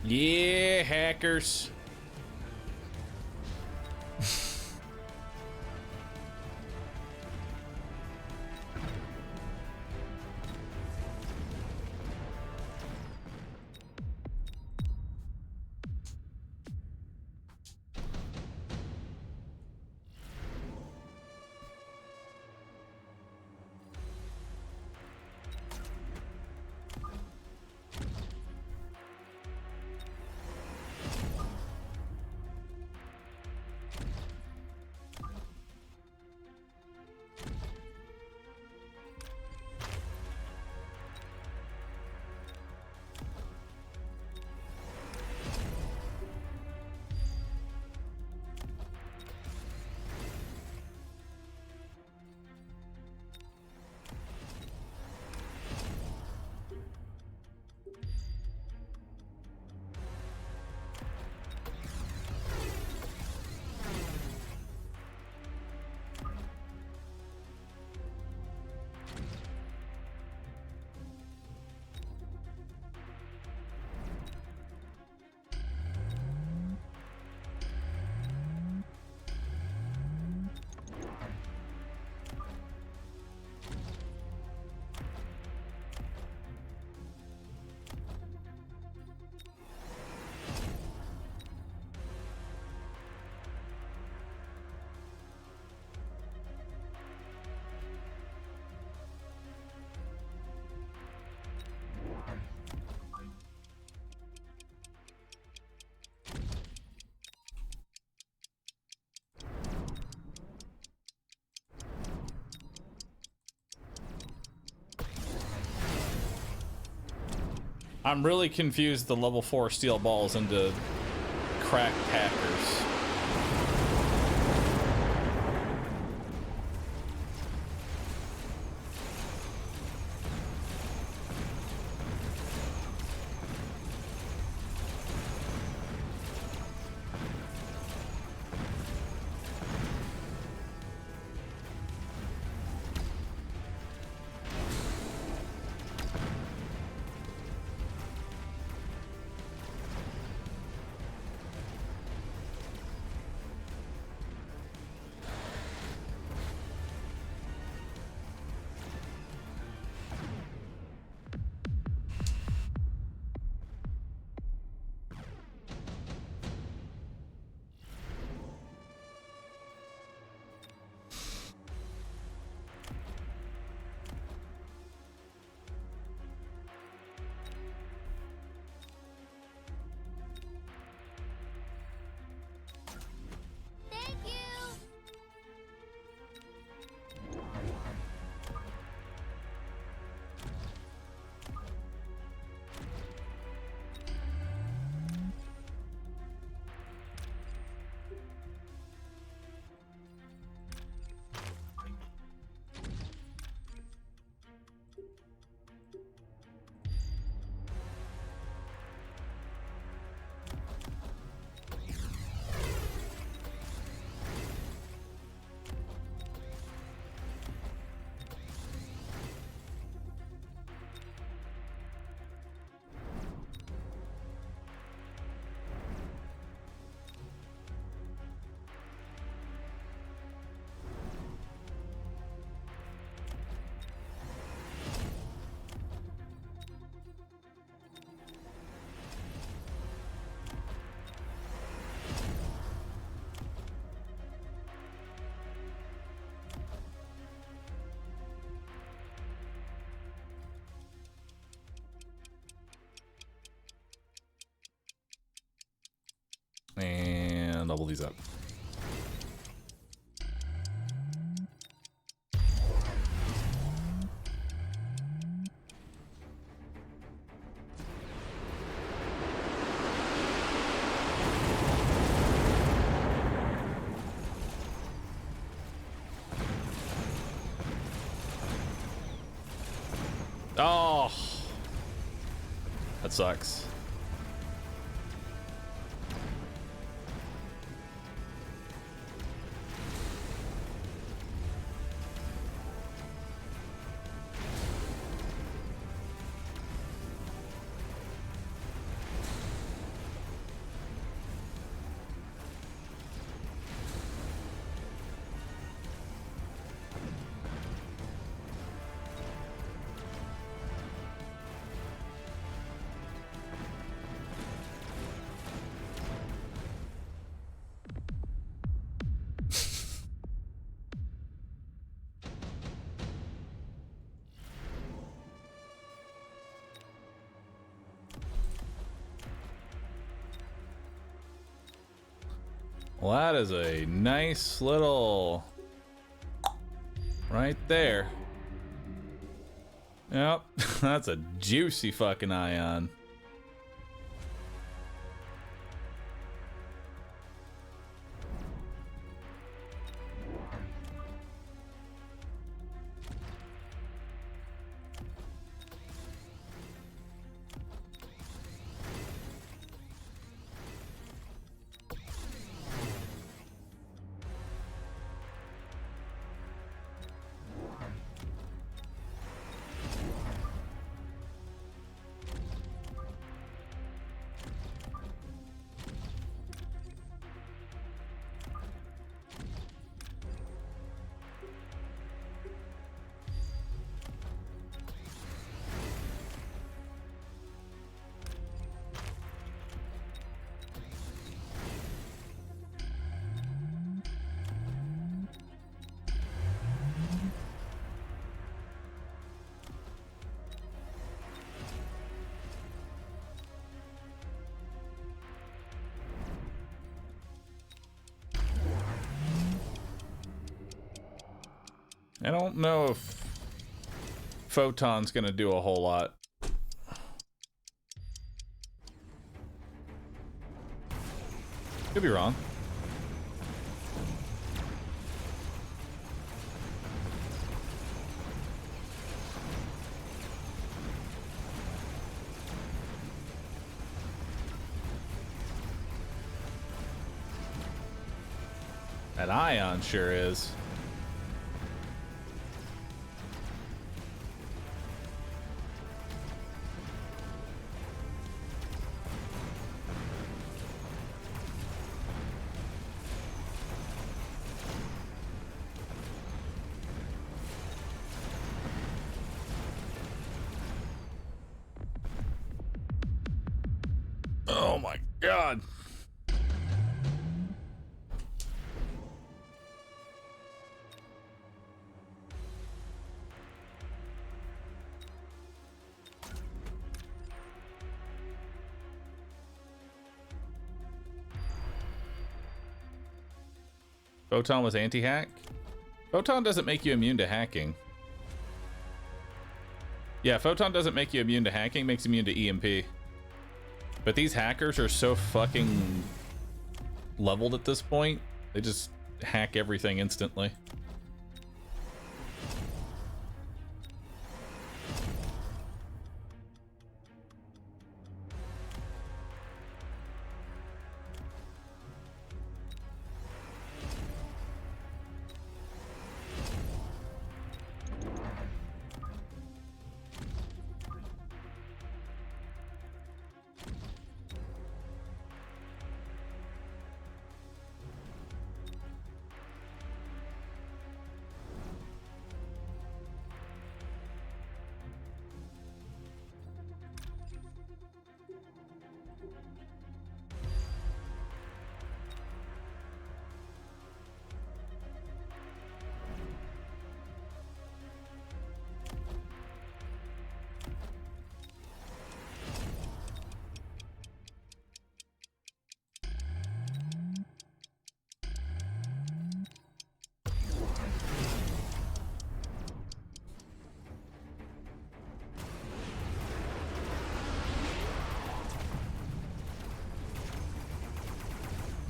Yeah, hackers. I'm really confused the level 4 steel balls into cracked hackers. And double these up. Oh, that sucks. Well, that is a nice little right there. Yep, that's a juicy fucking ion. I don't know if Photon's gonna do a whole lot. Could be wrong. That ion sure is. Oh my god. Photon was anti-hack? Photon doesn't make you immune to hacking. Yeah, Photon doesn't make you immune to hacking, makes you immune to EMP. But these hackers are so fucking leveled at this point, they just hack everything instantly.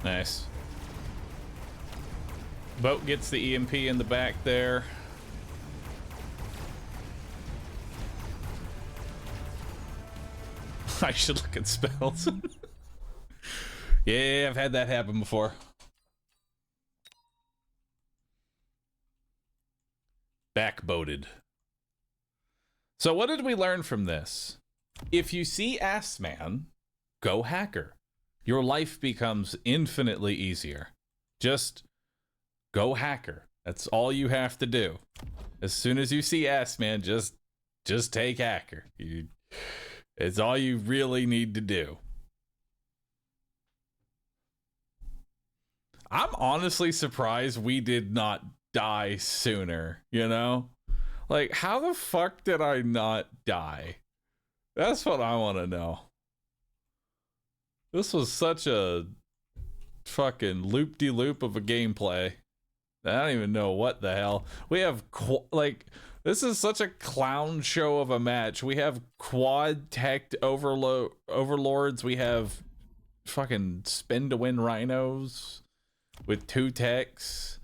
Nice. Boat gets the EMP in the back there. I should look at spells. Yeah, I've had that happen before. Backboated. So what did we learn from this? If you see Ass Man, go hacker. Your life becomes infinitely easier. Just go hacker. That's all you have to do. As soon as you see Ass Man, just take hacker. It's all you really need to do. I'm honestly surprised we did not die sooner, you know? Like, how the fuck did I not die? That's what I want to know. This was such a fucking loop-de-loop of a gameplay. I don't even know what the hell. We have, like, this is such a clown show of a match. We have quad-teched overlords. We have fucking spin-to-win rhinos with 2 techs.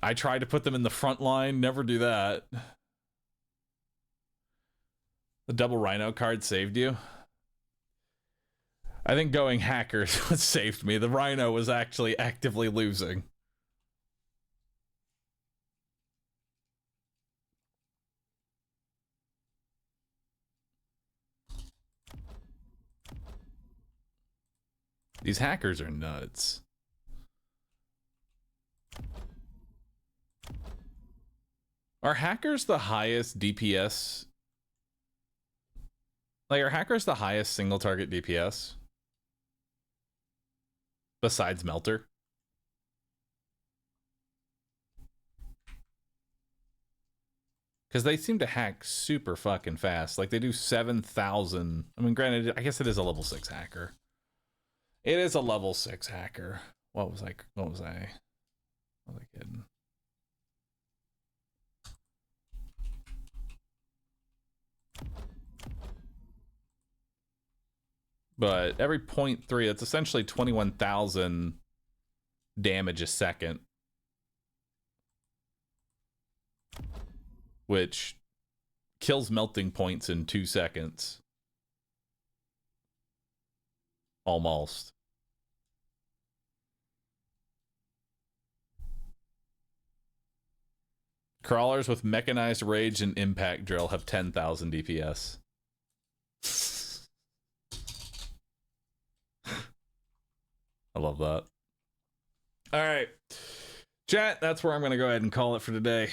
I tried to put them in the front line. Never do that. The double rhino card saved you. I think going hackers saved me. The rhino was actually actively losing. These hackers are nuts. Are hackers the highest DPS? Like, are hackers the highest single target DPS? Besides Melter? Because they seem to hack super fucking fast. Like, they do 7,000. I mean, granted, I guess it is a level 6 hacker. It is a level 6 hacker. What was I? What was I kidding? But every 0.3, that's essentially 21,000 damage a second. Which kills melting points in 2 seconds. Almost. Crawlers with mechanized rage and impact drill have 10,000 DPS. I love that. All right. Chat, that's where I'm going to go ahead and call it for today.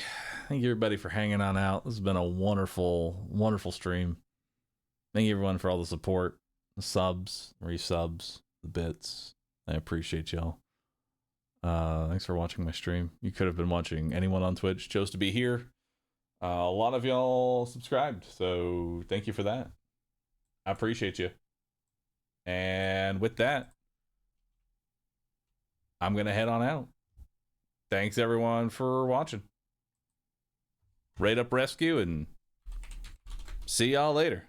Thank you, everybody, for hanging on out. This has been a wonderful, wonderful stream. Thank you, everyone, for all the support, the subs, resubs, the bits. I appreciate y'all. Thanks for watching my stream. You could have been watching. Anyone on Twitch chose to be here. A lot of y'all subscribed, so thank you for that. I appreciate you. And with that, I'm going to head on out. Thanks, everyone, for watching. Rate up Rescue, and see y'all later.